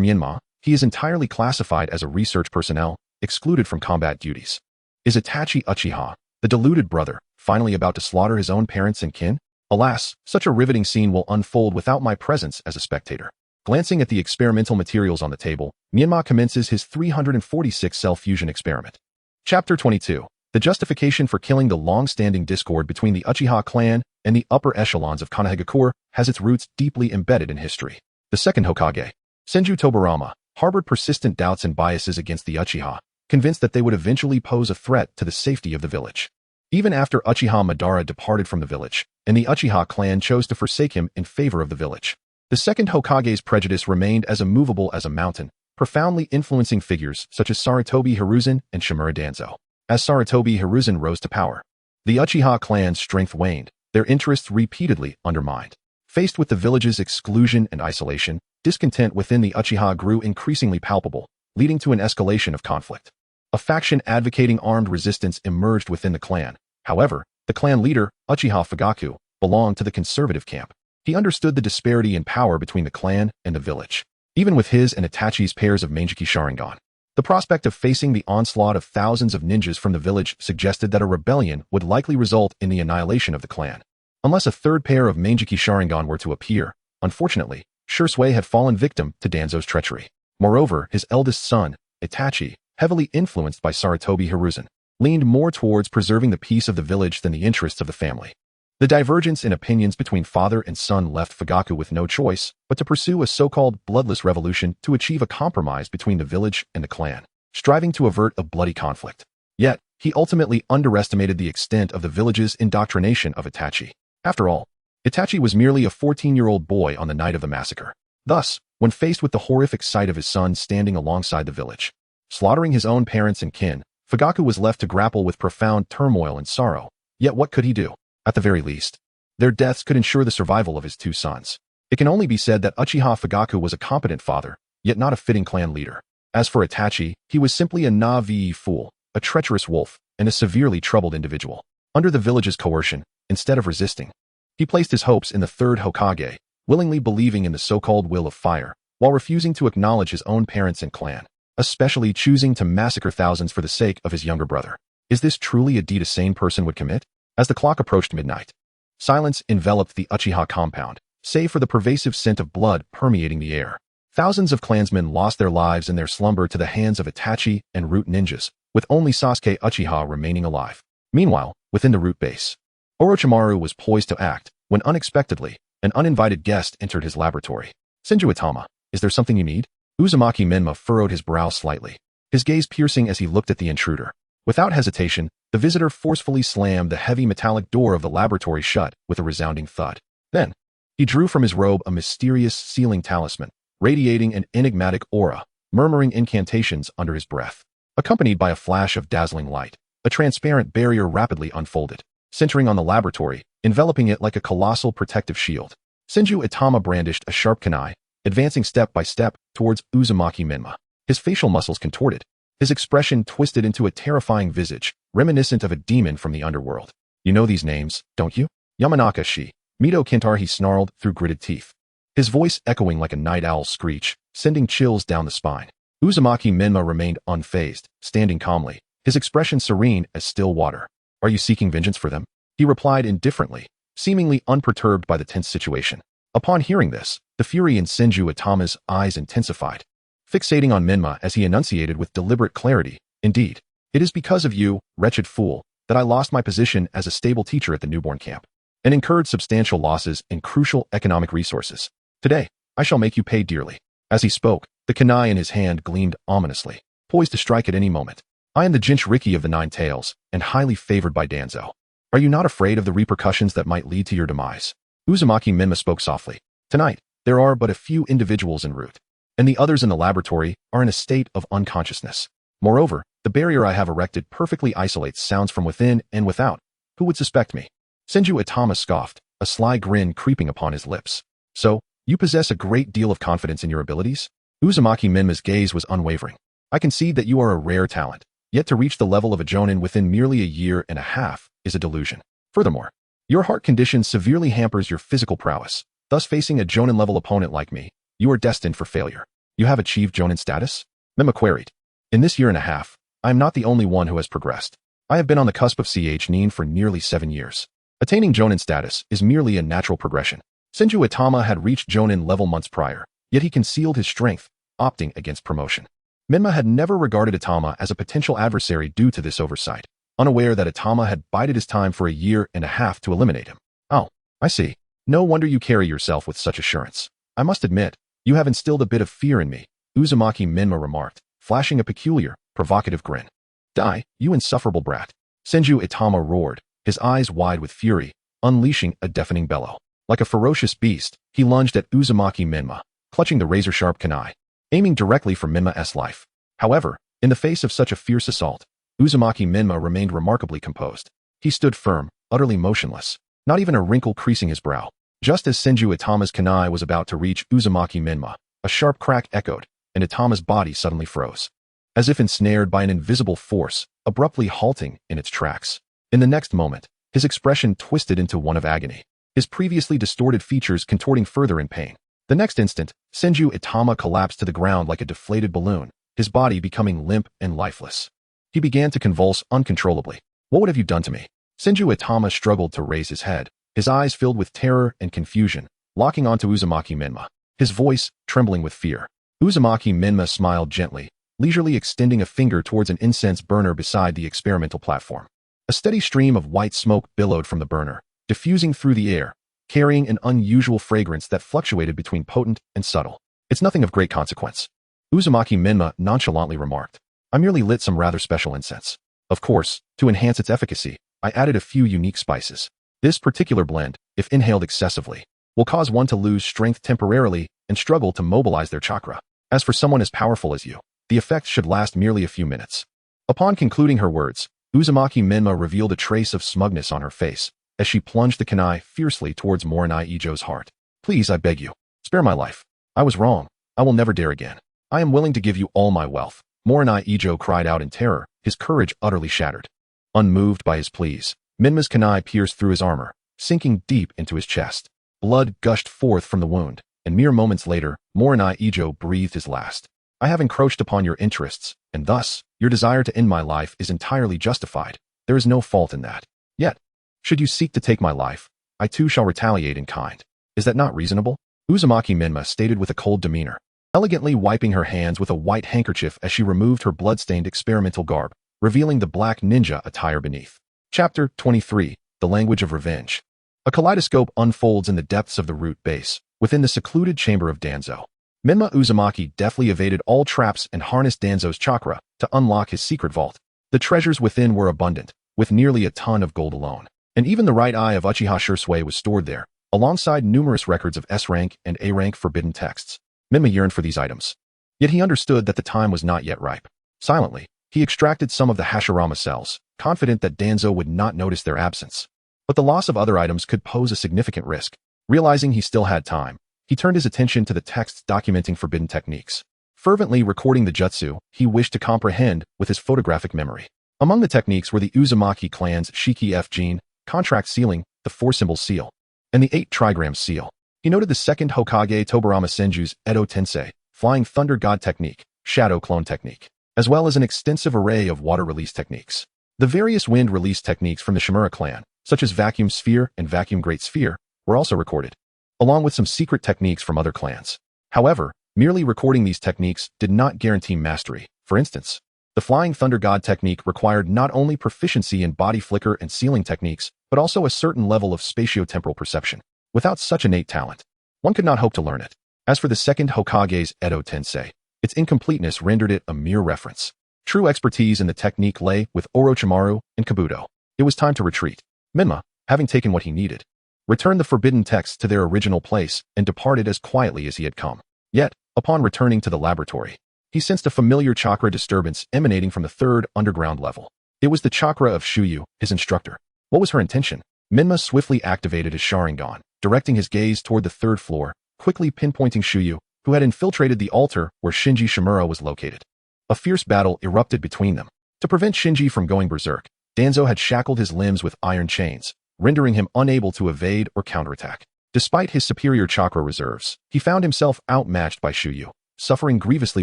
Menma, he is entirely classified as a research personnel, excluded from combat duties. Is Itachi Uchiha, the deluded brother, finally about to slaughter his own parents and kin? Alas, such a riveting scene will unfold without my presence as a spectator. Glancing at the experimental materials on the table, Menma commences his 346-cell fusion experiment. Chapter 22. The justification for killing the long-standing discord between the Uchiha clan and the upper echelons of Konohagakure has its roots deeply embedded in history. The second Hokage, Senju Tobarama, harbored persistent doubts and biases against the Uchiha, convinced that they would eventually pose a threat to the safety of the village. Even after Uchiha Madara departed from the village, and the Uchiha clan chose to forsake him in favor of the village, the second Hokage's prejudice remained as immovable as a mountain, profoundly influencing figures such as Sarutobi Hiruzen and Shimura Danzo. As Sarutobi Hiruzen rose to power, the Uchiha clan's strength waned, their interests repeatedly undermined. Faced with the village's exclusion and isolation, discontent within the Uchiha grew increasingly palpable, leading to an escalation of conflict. A faction advocating armed resistance emerged within the clan. However, the clan leader, Uchiha Fugaku, belonged to the conservative camp. He understood the disparity in power between the clan and the village, even with his and Itachi's pairs of Manjiki Sharingan. The prospect of facing the onslaught of thousands of ninjas from the village suggested that a rebellion would likely result in the annihilation of the clan. Unless a third pair of Manjiki Sharingan were to appear, unfortunately, Shursui had fallen victim to Danzo's treachery. Moreover, his eldest son, Itachi, heavily influenced by Sarutobi Hiruzen, leaned more towards preserving the peace of the village than the interests of the family. The divergence in opinions between father and son left Fugaku with no choice but to pursue a so-called bloodless revolution to achieve a compromise between the village and the clan, striving to avert a bloody conflict. Yet, he ultimately underestimated the extent of the village's indoctrination of Itachi. After all, Itachi was merely a 14-year-old boy on the night of the massacre. Thus, when faced with the horrific sight of his son standing alongside the village, slaughtering his own parents and kin, Fugaku was left to grapple with profound turmoil and sorrow. Yet what could he do? At the very least, their deaths could ensure the survival of his 2 sons. It can only be said that Uchiha Fugaku was a competent father, yet not a fitting clan leader. As for Itachi, he was simply a naive fool, a treacherous wolf, and a severely troubled individual. Under the village's coercion, instead of resisting, he placed his hopes in the third Hokage, willingly believing in the so-called will of fire, while refusing to acknowledge his own parents and clan, especially choosing to massacre thousands for the sake of his younger brother. Is this truly a deed a sane person would commit? As the clock approached midnight, silence enveloped the Uchiha compound, save for the pervasive scent of blood permeating the air. Thousands of clansmen lost their lives in their slumber to the hands of Itachi and root ninjas, with only Sasuke Uchiha remaining alive. Meanwhile, within the root base, Orochimaru was poised to act, when unexpectedly, an uninvited guest entered his laboratory. Senju Itama, is there something you need? Uzumaki Menma furrowed his brow slightly, his gaze piercing as he looked at the intruder. Without hesitation, the visitor forcefully slammed the heavy metallic door of the laboratory shut with a resounding thud. Then, he drew from his robe a mysterious sealing talisman, radiating an enigmatic aura, murmuring incantations under his breath. Accompanied by a flash of dazzling light, a transparent barrier rapidly unfolded, centering on the laboratory, enveloping it like a colossal protective shield. Senju Itama brandished a sharp kunai, advancing step by step towards Uzumaki Menma. His facial muscles contorted, his expression twisted into a terrifying visage, reminiscent of a demon from the underworld. You know these names, don't you? Yamanaka Shi, Mito Kintar, he snarled through gritted teeth, his voice echoing like a night owl's screech, sending chills down the spine. Uzumaki Menma remained unfazed, standing calmly, his expression serene as still water. Are you seeking vengeance for them? He replied indifferently, seemingly unperturbed by the tense situation. Upon hearing this, The fury in Senju Atama's eyes intensified, fixating on Menma as he enunciated with deliberate clarity. Indeed, it is because of you, wretched fool, that I lost my position as a stable teacher at the newborn camp, and incurred substantial losses in crucial economic resources. Today, I shall make you pay dearly. As he spoke, the kunai in his hand gleamed ominously, poised to strike at any moment. I am the Jinchuriki of the Nine Tails, and highly favored by Danzo. Are you not afraid of the repercussions that might lead to your demise? Uzumaki Menma spoke softly. Tonight, there are but a few individuals en route, and the others in the laboratory are in a state of unconsciousness. Moreover, the barrier I have erected perfectly isolates sounds from within and without. Who would suspect me? Senju Atama scoffed, a sly grin creeping upon his lips. So, you possess a great deal of confidence in your abilities? Uzumaki Menma's gaze was unwavering. I concede that you are a rare talent, yet to reach the level of a jonin within merely a year and a half is a delusion. Furthermore, your heart condition severely hampers your physical prowess. Thus, facing a jonin-level opponent like me, you are destined for failure. You have achieved jonin status? Menma queried. In this year and a half, I am not the only one who has progressed. I have been on the cusp of nin for nearly 7 years. Attaining jonin status is merely a natural progression. Senju Atama had reached jonin level months prior, yet he concealed his strength, opting against promotion. Menma had never regarded Atama as a potential adversary due to this oversight, unaware that Atama had bided his time for a year and a half to eliminate him. Oh, I see. No wonder you carry yourself with such assurance. I must admit, you have instilled a bit of fear in me, Uzumaki Menma remarked, flashing a peculiar, provocative grin. Die, you insufferable brat. Senju Atama roared, his eyes wide with fury, unleashing a deafening bellow. Like a ferocious beast, he lunged at Uzumaki Menma, clutching the razor-sharp kunai, aiming directly for Menma's life. However, in the face of such a fierce assault, Uzumaki Menma remained remarkably composed. He stood firm, utterly motionless, not even a wrinkle creasing his brow. Just as Senju Atama's kunai was about to reach Uzumaki Menma, a sharp crack echoed, and Atama's body suddenly froze, as if ensnared by an invisible force, abruptly halting in its tracks. In the next moment, his expression twisted into one of agony, his previously distorted features contorting further in pain. The next instant, Senju Atama collapsed to the ground like a deflated balloon, his body becoming limp and lifeless. He began to convulse uncontrollably. What have you done to me? Senju Atama struggled to raise his head, his eyes filled with terror and confusion, locking onto Uzumaki Menma, his voice trembling with fear. Uzumaki Menma smiled gently, leisurely extending a finger towards an incense burner beside the experimental platform. A steady stream of white smoke billowed from the burner, diffusing through the air, carrying an unusual fragrance that fluctuated between potent and subtle. It's nothing of great consequence, Uzumaki Menma nonchalantly remarked. I merely lit some rather special incense. Of course, to enhance its efficacy, I added a few unique spices. This particular blend, if inhaled excessively, will cause one to lose strength temporarily and struggle to mobilize their chakra. As for someone as powerful as you, the effect should last merely a few minutes. Upon concluding her words, Uzumaki Menma revealed a trace of smugness on her face, as she plunged the kunai fiercely towards Morinai Ijo's heart. Please, I beg you, spare my life. I was wrong. I will never dare again. I am willing to give you all my wealth. Morinai Ijo cried out in terror, his courage utterly shattered. Unmoved by his pleas, Menma's kunai pierced through his armor, sinking deep into his chest. Blood gushed forth from the wound, and mere moments later, Morinai Ijo breathed his last. I have encroached upon your interests, and thus, your desire to end my life is entirely justified. There is no fault in that. Yet, should you seek to take my life, I too shall retaliate in kind. Is that not reasonable? Uzumaki Menma stated with a cold demeanor, elegantly wiping her hands with a white handkerchief as she removed her blood-stained experimental garb, revealing the black ninja attire beneath. Chapter 23, The Language of Revenge. A kaleidoscope unfolds in the depths of the root base, within the secluded chamber of Danzo. Menma Uzumaki deftly evaded all traps and harnessed Danzo's chakra to unlock his secret vault. The treasures within were abundant, with nearly a ton of gold alone. And even the right eye of Uchiha Shursui was stored there, alongside numerous records of S-rank and A-rank forbidden texts. Menma yearned for these items. Yet he understood that the time was not yet ripe. Silently, he extracted some of the Hashirama cells, confident that Danzo would not notice their absence. But the loss of other items could pose a significant risk. Realizing he still had time, he turned his attention to the texts documenting forbidden techniques. Fervently recording the jutsu he wished to comprehend with his photographic memory. Among the techniques were the Uzumaki clan's Shiki F gene, contract sealing, the 4-symbol seal, and the 8-trigram seal. He noted the second Hokage Tobarama Senju's Edo Tensei, Flying Thunder God technique, Shadow Clone technique, as well as an extensive array of water release techniques. The various wind release techniques from the Shimura clan, such as Vacuum Sphere and Vacuum Great Sphere, were also recorded. along with some secret techniques from other clans. However, merely recording these techniques did not guarantee mastery. For instance, the Flying Thunder God technique required not only proficiency in body flicker and sealing techniques, but also a certain level of spatio-temporal perception. Without such innate talent, one could not hope to learn it. As for the second Hokage's Edo Tensei, its incompleteness rendered it a mere reference. True expertise in the technique lay with Orochimaru and Kabuto. It was time to retreat. Menma, having taken what he needed, returned the forbidden texts to their original place and departed as quietly as he had come. Yet, upon returning to the laboratory, he sensed a familiar chakra disturbance emanating from the third underground level. It was the chakra of Shuyu, his instructor. What was her intention? Menma swiftly activated his Sharingan, directing his gaze toward the third floor, quickly pinpointing Shuyu, who had infiltrated the altar where Shinji Shimura was located. A fierce battle erupted between them. To prevent Shinji from going berserk, Danzo had shackled his limbs with iron chains, rendering him unable to evade or counterattack. Despite his superior chakra reserves, he found himself outmatched by Shuyu, suffering grievously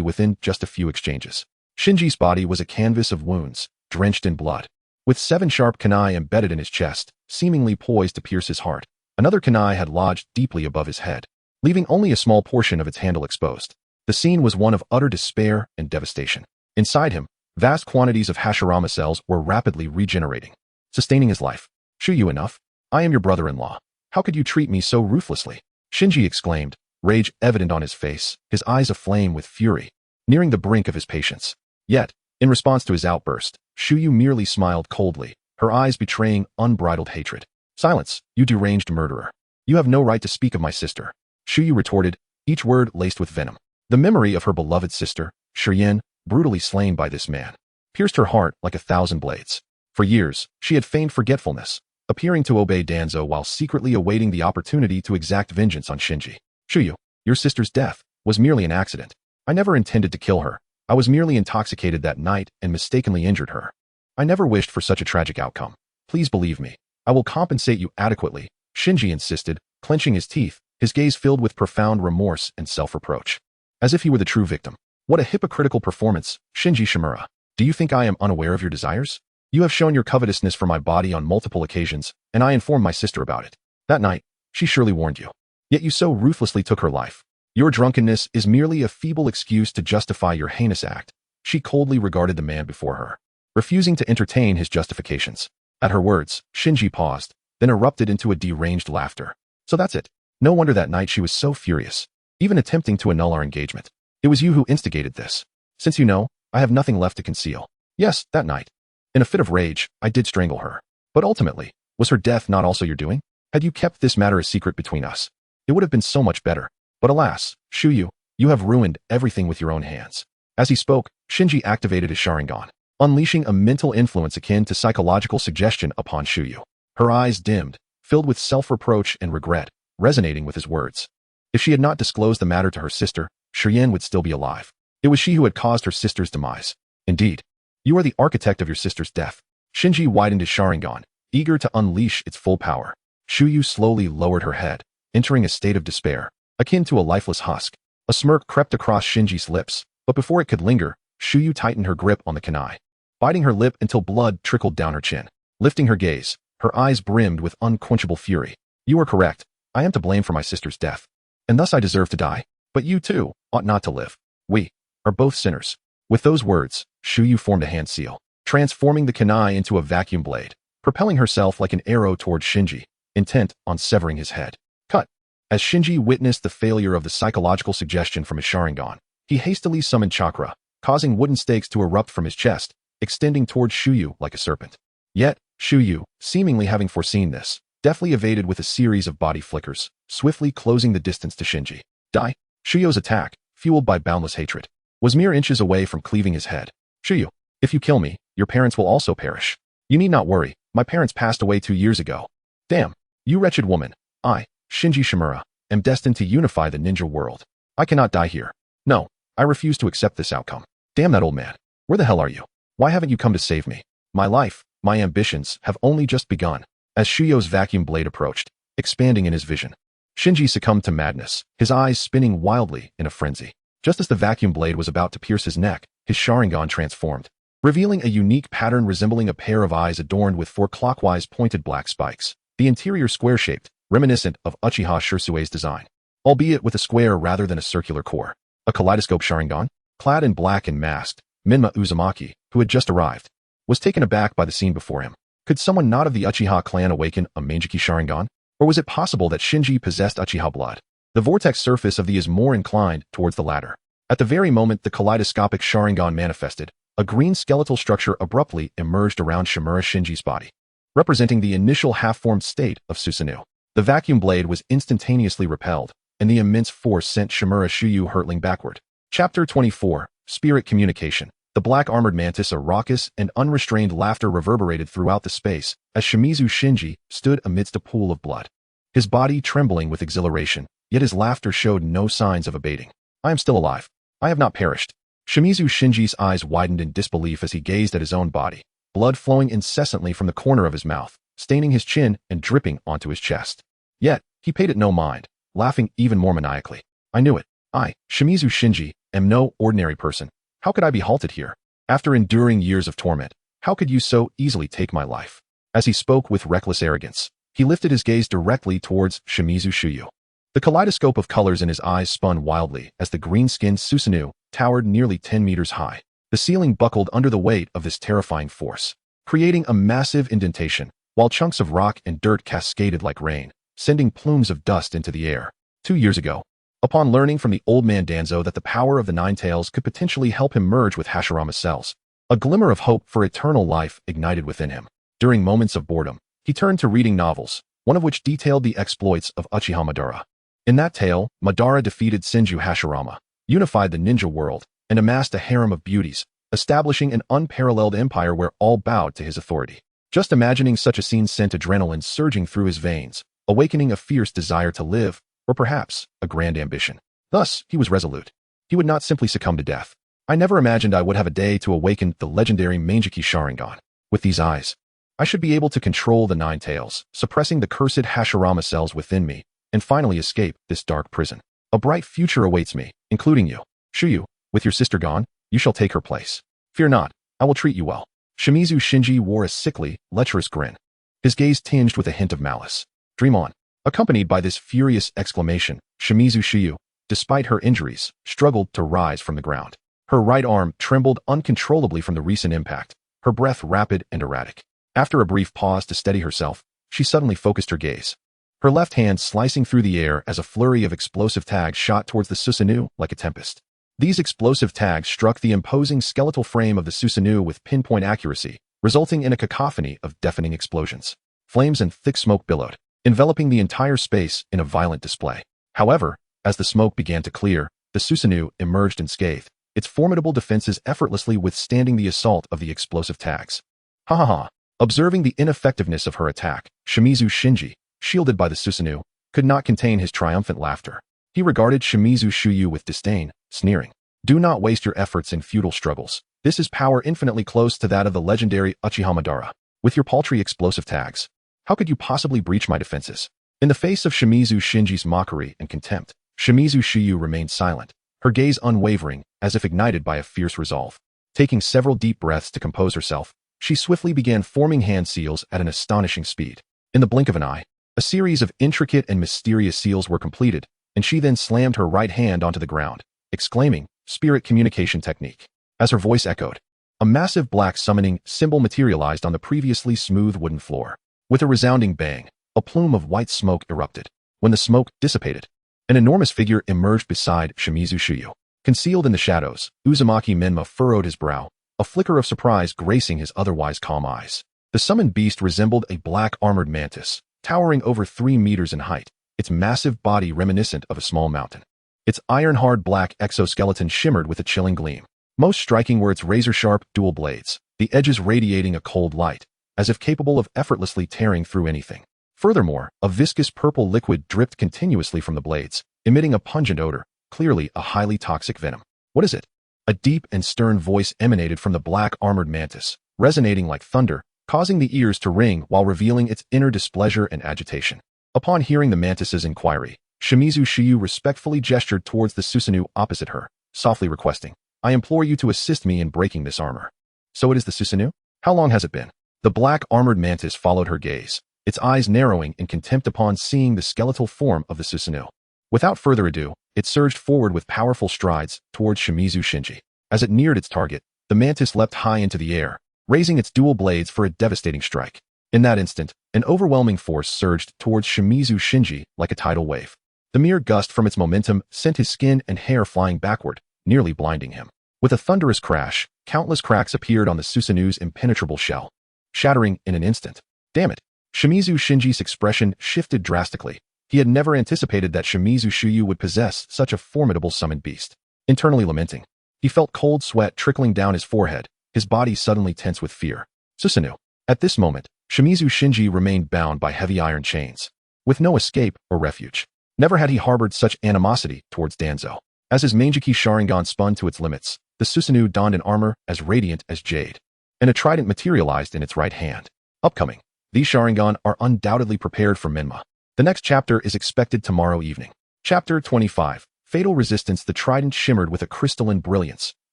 within just a few exchanges. Shinji's body was a canvas of wounds, drenched in blood. With 7 sharp kunai embedded in his chest, seemingly poised to pierce his heart, another kunai had lodged deeply above his head, leaving only a small portion of its handle exposed. The scene was one of utter despair and devastation. Inside him, vast quantities of Hashirama cells were rapidly regenerating, sustaining his life. Shuyu, enough. I am your brother-in-law. How could you treat me so ruthlessly? Shinji exclaimed, rage evident on his face, his eyes aflame with fury, nearing the brink of his patience. Yet, in response to his outburst, Shuyu merely smiled coldly, her eyes betraying unbridled hatred. Silence, you deranged murderer. You have no right to speak of my sister. Shuyu retorted, each word laced with venom. The memory of her beloved sister, Shiryen, brutally slain by this man, pierced her heart like 1,000 blades. For years, she had feigned forgetfulness, appearing to obey Danzo while secretly awaiting the opportunity to exact vengeance on Shinji. Shuyu, your sister's death was merely an accident. I never intended to kill her. I was merely intoxicated that night and mistakenly injured her. I never wished for such a tragic outcome. Please believe me. I will compensate you adequately, Shinji insisted, clenching his teeth, his gaze filled with profound remorse and self-reproach. As if he were the true victim. What a hypocritical performance, Shinji Shimura. Do you think I am unaware of your desires? You have shown your covetousness for my body on multiple occasions, and I informed my sister about it. That night, she surely warned you. Yet you so ruthlessly took her life. Your drunkenness is merely a feeble excuse to justify your heinous act. She coldly regarded the man before her, refusing to entertain his justifications. At her words, Shinji paused, then erupted into a deranged laughter. So that's it. No wonder that night she was so furious, even attempting to annul our engagement. It was you who instigated this. Since you know, I have nothing left to conceal. Yes, that night. In a fit of rage, I did strangle her. But ultimately, was her death not also your doing? Had you kept this matter a secret between us, it would have been so much better. But alas, Shuyu, you have ruined everything with your own hands. As he spoke, Shinji activated his Sharingan, unleashing a mental influence akin to psychological suggestion upon Shuyu. Her eyes dimmed, filled with self-reproach and regret, resonating with his words. If she had not disclosed the matter to her sister, Shiryen would still be alive. It was she who had caused her sister's demise. Indeed, you are the architect of your sister's death. Shinji widened his Sharingan, eager to unleash its full power. Shuyu slowly lowered her head, entering a state of despair, akin to a lifeless husk. A smirk crept across Shinji's lips, but before it could linger, Shuyu tightened her grip on the kunai, biting her lip until blood trickled down her chin. Lifting her gaze, her eyes brimmed with unquenchable fury. You are correct. I am to blame for my sister's death, and thus I deserve to die. But you, too, ought not to live. We are both sinners. With those words, Shuyu formed a hand seal, transforming the kunai into a vacuum blade, propelling herself like an arrow toward Shinji, intent on severing his head. Cut. As Shinji witnessed the failure of the psychological suggestion from his Sharingan, he hastily summoned chakra, causing wooden stakes to erupt from his chest, extending toward Shuyu like a serpent. Yet, Shuyu, seemingly having foreseen this, deftly evaded with a series of body flickers, swiftly closing the distance to Shinji. Die. Shuyu's attack, fueled by boundless hatred, was mere inches away from cleaving his head. Shuyu, if you kill me, your parents will also perish. You need not worry, my parents passed away 2 years ago. Damn, you wretched woman. I, Shinji Shimura, am destined to unify the ninja world. I cannot die here. No, I refuse to accept this outcome. Damn that old man. Where the hell are you? Why haven't you come to save me? My life, my ambitions, have only just begun. As Shuyu's vacuum blade approached, expanding in his vision, Shinji succumbed to madness, his eyes spinning wildly in a frenzy. Just as the vacuum blade was about to pierce his neck, his Sharingan transformed, revealing a unique pattern resembling a pair of eyes adorned with 4 clockwise pointed black spikes. The interior square-shaped, reminiscent of Uchiha Shirsue's design, albeit with a square rather than a circular core. A kaleidoscope Sharingan, clad in black and masked, Menma Uzumaki, who had just arrived, was taken aback by the scene before him. Could someone not of the Uchiha clan awaken a Mangeki Sharingan? Or was it possible that Shinji possessed Uchiha blood? The vortex surface of the is more inclined towards the latter. At the very moment the kaleidoscopic Sharingan manifested, a green skeletal structure abruptly emerged around Shimura Shinji's body, representing the initial half-formed state of Susanoo. The vacuum blade was instantaneously repelled, and the immense force sent Shimura Shuyu hurtling backward. Chapter 24, Spirit Communication. The black armored mantis, a raucous and unrestrained laughter reverberated throughout the space as Shimizu Shinji stood amidst a pool of blood, his body trembling with exhilaration, yet his laughter showed no signs of abating. I am still alive. I have not perished. Shimizu Shinji's eyes widened in disbelief as he gazed at his own body, blood flowing incessantly from the corner of his mouth, staining his chin and dripping onto his chest. Yet, he paid it no mind, laughing even more maniacally. I knew it. I, Shimizu Shinji, am no ordinary person. How could I be halted here? After enduring years of torment, how could you so easily take my life? As he spoke with reckless arrogance, he lifted his gaze directly towards Shimizu Shuyu. The kaleidoscope of colors in his eyes spun wildly as the green-skinned Susanoo towered nearly 10 meters high. The ceiling buckled under the weight of this terrifying force, creating a massive indentation, while chunks of rock and dirt cascaded like rain, sending plumes of dust into the air. 2 years ago, upon learning from the old man Danzo that the power of the Nine Tails could potentially help him merge with Hashirama's cells, a glimmer of hope for eternal life ignited within him. During moments of boredom, he turned to reading novels, one of which detailed the exploits of Uchiha Madara. In that tale, Madara defeated Senju Hashirama, unified the ninja world, and amassed a harem of beauties, establishing an unparalleled empire where all bowed to his authority. Just imagining such a scene sent adrenaline surging through his veins, awakening a fierce desire to live, or perhaps a grand ambition. Thus, he was resolute. He would not simply succumb to death. I never imagined I would have a day to awaken the legendary Mangeki Sharingan. With these eyes, I should be able to control the Nine Tails, suppressing the cursed Hashirama cells within me, and finally escape this dark prison. A bright future awaits me, including you. Shuyu, with your sister gone, you shall take her place. Fear not, I will treat you well. Shimizu Shinji wore a sickly, lecherous grin, his gaze tinged with a hint of malice. Dream on. Accompanied by this furious exclamation, Shimizu Shuyu, despite her injuries, struggled to rise from the ground. Her right arm trembled uncontrollably from the recent impact, her breath rapid and erratic. After a brief pause to steady herself, she suddenly focused her gaze, her left hand slicing through the air as a flurry of explosive tags shot towards the Susanoo like a tempest. These explosive tags struck the imposing skeletal frame of the Susanoo with pinpoint accuracy, resulting in a cacophony of deafening explosions. Flames and thick smoke billowed, enveloping the entire space in a violent display. However, as the smoke began to clear, the Susanoo emerged unscathed, its formidable defenses effortlessly withstanding the assault of the explosive tags. Ha ha ha! Observing the ineffectiveness of her attack, Shimizu Shinji, shielded by the Susanoo, could not contain his triumphant laughter. He regarded Shimizu Shuyu with disdain, sneering. Do not waste your efforts in futile struggles. This is power infinitely close to that of the legendary Uchiha Madara. With your paltry explosive tags, how could you possibly breach my defenses? In the face of Shimizu Shinji's mockery and contempt, Shimizu Shuyu remained silent, her gaze unwavering, as if ignited by a fierce resolve. Taking several deep breaths to compose herself, she swiftly began forming hand seals at an astonishing speed. In the blink of an eye, a series of intricate and mysterious seals were completed, and she then slammed her right hand onto the ground, exclaiming, "Spirit communication technique." As her voice echoed, a massive black summoning symbol materialized on the previously smooth wooden floor. With a resounding bang, a plume of white smoke erupted. When the smoke dissipated, an enormous figure emerged beside Shimizu Shuyu. Concealed in the shadows, Uzumaki Menma furrowed his brow, a flicker of surprise gracing his otherwise calm eyes. The summoned beast resembled a black armored mantis, towering over 3 meters in height, its massive body reminiscent of a small mountain. Its iron-hard black exoskeleton shimmered with a chilling gleam. Most striking were its razor-sharp dual blades, the edges radiating a cold light, as if capable of effortlessly tearing through anything. Furthermore, a viscous purple liquid dripped continuously from the blades, emitting a pungent odor, clearly a highly toxic venom. What is it? A deep and stern voice emanated from the black armored mantis, resonating like thunder, causing the ears to ring while revealing its inner displeasure and agitation. Upon hearing the mantis's inquiry, Shimizu Shuyu respectfully gestured towards the Susanoo opposite her, softly requesting, "I implore you to assist me in breaking this armor." So it is the Susanoo? How long has it been? The black armored mantis followed her gaze, its eyes narrowing in contempt upon seeing the skeletal form of the Susanoo. Without further ado, it surged forward with powerful strides towards Shimizu Shinji. As it neared its target, the mantis leapt high into the air, raising its dual blades for a devastating strike. In that instant, an overwhelming force surged towards Shimizu Shinji like a tidal wave. The mere gust from its momentum sent his skin and hair flying backward, nearly blinding him. With a thunderous crash, countless cracks appeared on the Susanoo's impenetrable shell, shattering in an instant. Damn it! Shimizu Shinji's expression shifted drastically. He had never anticipated that Shimizu Shuyu would possess such a formidable summoned beast. Internally lamenting, he felt cold sweat trickling down his forehead, his body suddenly tense with fear. Susanoo. At this moment, Shimizu Shinji remained bound by heavy iron chains, with no escape or refuge. Never had he harbored such animosity towards Danzo. As his Manjiki Sharingan spun to its limits, the Susanoo donned an armor as radiant as jade, and a trident materialized in its right hand. Upcoming. These Sharingan are undoubtedly prepared for Menma. The next chapter is expected tomorrow evening. Chapter 25. Fatal Resistance. The trident shimmered with a crystalline brilliance,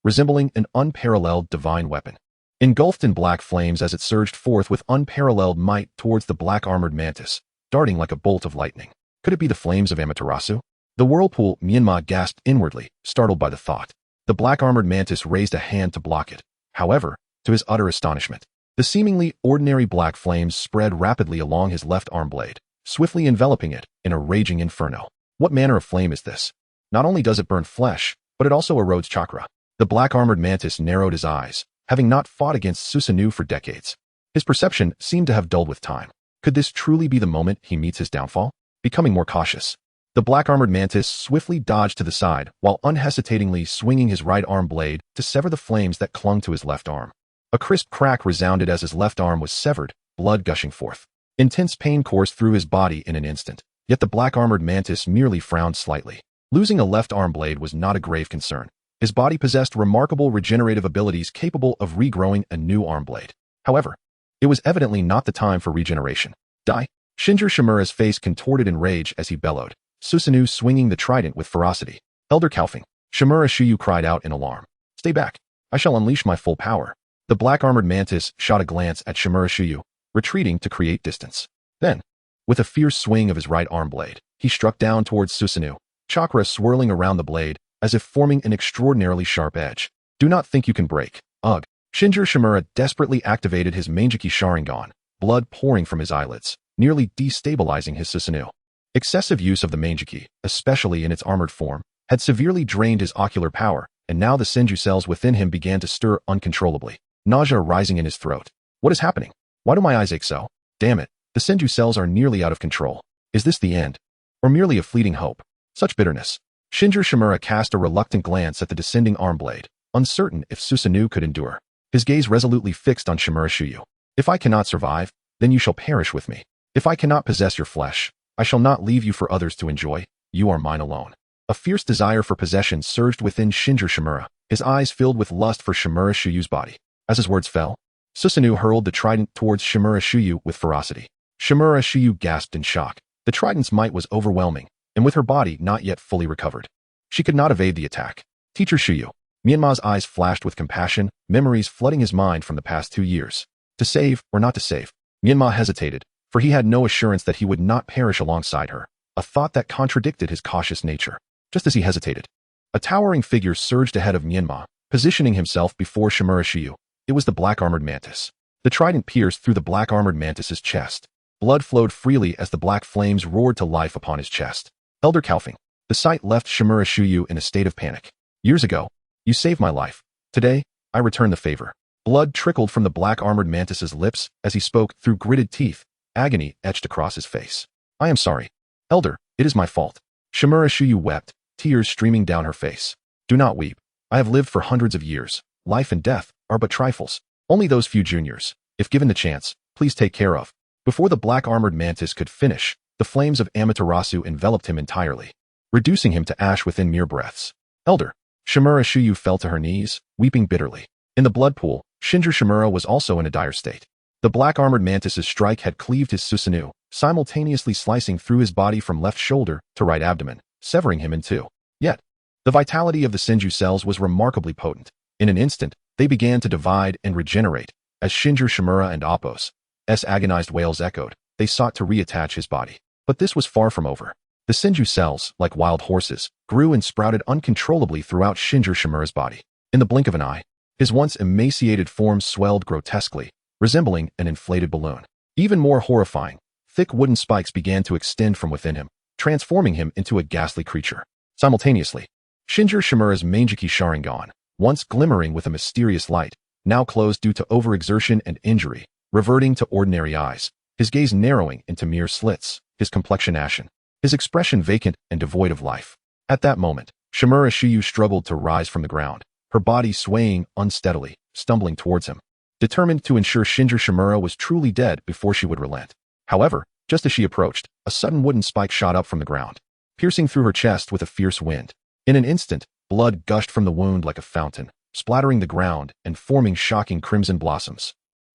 resembling an unparalleled divine weapon. Engulfed in black flames as it surged forth with unparalleled might towards the black-armored mantis, darting like a bolt of lightning. Could it be the flames of Amaterasu? The whirlpool. Menma gasped inwardly, startled by the thought. The black-armored mantis raised a hand to block it. However, to his utter astonishment, the seemingly ordinary black flames spread rapidly along his left arm blade, swiftly enveloping it in a raging inferno. What manner of flame is this? Not only does it burn flesh, but it also erodes chakra. The black-armored mantis narrowed his eyes, having not fought against Susanoo for decades. His perception seemed to have dulled with time. Could this truly be the moment he meets his downfall? Becoming more cautious, the black-armored mantis swiftly dodged to the side while unhesitatingly swinging his right arm blade to sever the flames that clung to his left arm. A crisp crack resounded as his left arm was severed, blood gushing forth. Intense pain coursed through his body in an instant, yet the black-armored mantis merely frowned slightly. Losing a left arm blade was not a grave concern. His body possessed remarkable regenerative abilities capable of regrowing a new arm blade. However, it was evidently not the time for regeneration. Die! Shinji Shimura's face contorted in rage as he bellowed, Susanoo swinging the trident with ferocity. Elder Calfing, Shimura Shuyu cried out in alarm. Stay back. I shall unleash my full power. The black-armored mantis shot a glance at Shimura Shuyu, retreating to create distance. Then, with a fierce swing of his right arm blade, he struck down towards Susanoo, chakra swirling around the blade, as if forming an extraordinarily sharp edge. Do not think you can break. Ugh. Shinji Shimura desperately activated his Manjiki Sharingan, blood pouring from his eyelids, nearly destabilizing his Susanoo. Excessive use of the Manjiki, especially in its armored form, had severely drained his ocular power, and now the Senju cells within him began to stir uncontrollably, nausea rising in his throat. What is happening? Why do my eyes ache so? Damn it, the Senju cells are nearly out of control. Is this the end? Or merely a fleeting hope? Such bitterness. Shinji Shimura cast a reluctant glance at the descending arm blade, uncertain if Susanoo could endure. His gaze resolutely fixed on Shimura Shuyu. If I cannot survive, then you shall perish with me. If I cannot possess your flesh, I shall not leave you for others to enjoy. You are mine alone. A fierce desire for possession surged within Shinji Shimura, his eyes filled with lust for Shimura Shuyu's body. As his words fell, Susanoo hurled the trident towards Shimura Shuyu with ferocity. Shimura Shuyu gasped in shock. The trident's might was overwhelming, and with her body not yet fully recovered, she could not evade the attack. Teacher Shuyu. Menma's eyes flashed with compassion, memories flooding his mind from the past 2 years. To save or not to save? Menma hesitated, for he had no assurance that he would not perish alongside her, a thought that contradicted his cautious nature. Just as he hesitated, a towering figure surged ahead of Menma, positioning himself before Shimura Shuyu. It was the black-armored mantis. The trident pierced through the black-armored mantis's chest. Blood flowed freely as the black flames roared to life upon his chest. Elder Calfing. The sight left Shimura Shuyu in a state of panic. Years ago, you saved my life. Today, I return the favor. Blood trickled from the black-armored mantis's lips as he spoke through gritted teeth, agony etched across his face. I am sorry. Elder, it is my fault. Shimura Shuyu wept, tears streaming down her face. Do not weep. I have lived for hundreds of years. Life and death are but trifles. Only those few juniors, if given the chance, please take care of. Before the black-armored mantis could finish, the flames of Amaterasu enveloped him entirely, reducing him to ash within mere breaths. Elder. Shimura Shuyu fell to her knees, weeping bitterly. In the blood pool, Shinji Shimura was also in a dire state. The black-armored mantis's strike had cleaved his Susanoo, simultaneously slicing through his body from left shoulder to right abdomen, severing him in two. Yet, the vitality of the Senju cells was remarkably potent. In an instant, they began to divide and regenerate. As Shinji Shimura and Appo's agonized wails echoed, they sought to reattach his body. But this was far from over. The Senju cells, like wild horses, grew and sprouted uncontrollably throughout Shinji Shimura's body. In the blink of an eye, his once emaciated form swelled grotesquely, resembling an inflated balloon. Even more horrifying, thick wooden spikes began to extend from within him, transforming him into a ghastly creature. Simultaneously, Shinji Shimura's Manjiki Sharingan, once glimmering with a mysterious light, now closed due to overexertion and injury, reverting to ordinary eyes, his gaze narrowing into mere slits, his complexion ashen, his expression vacant and devoid of life. At that moment, Shimura Shuyu struggled to rise from the ground, her body swaying unsteadily, stumbling towards him, determined to ensure Shinji Shimura was truly dead before she would relent. However, just as she approached, a sudden wooden spike shot up from the ground, piercing through her chest with a fierce wind. In an instant, blood gushed from the wound like a fountain, splattering the ground and forming shocking crimson blossoms.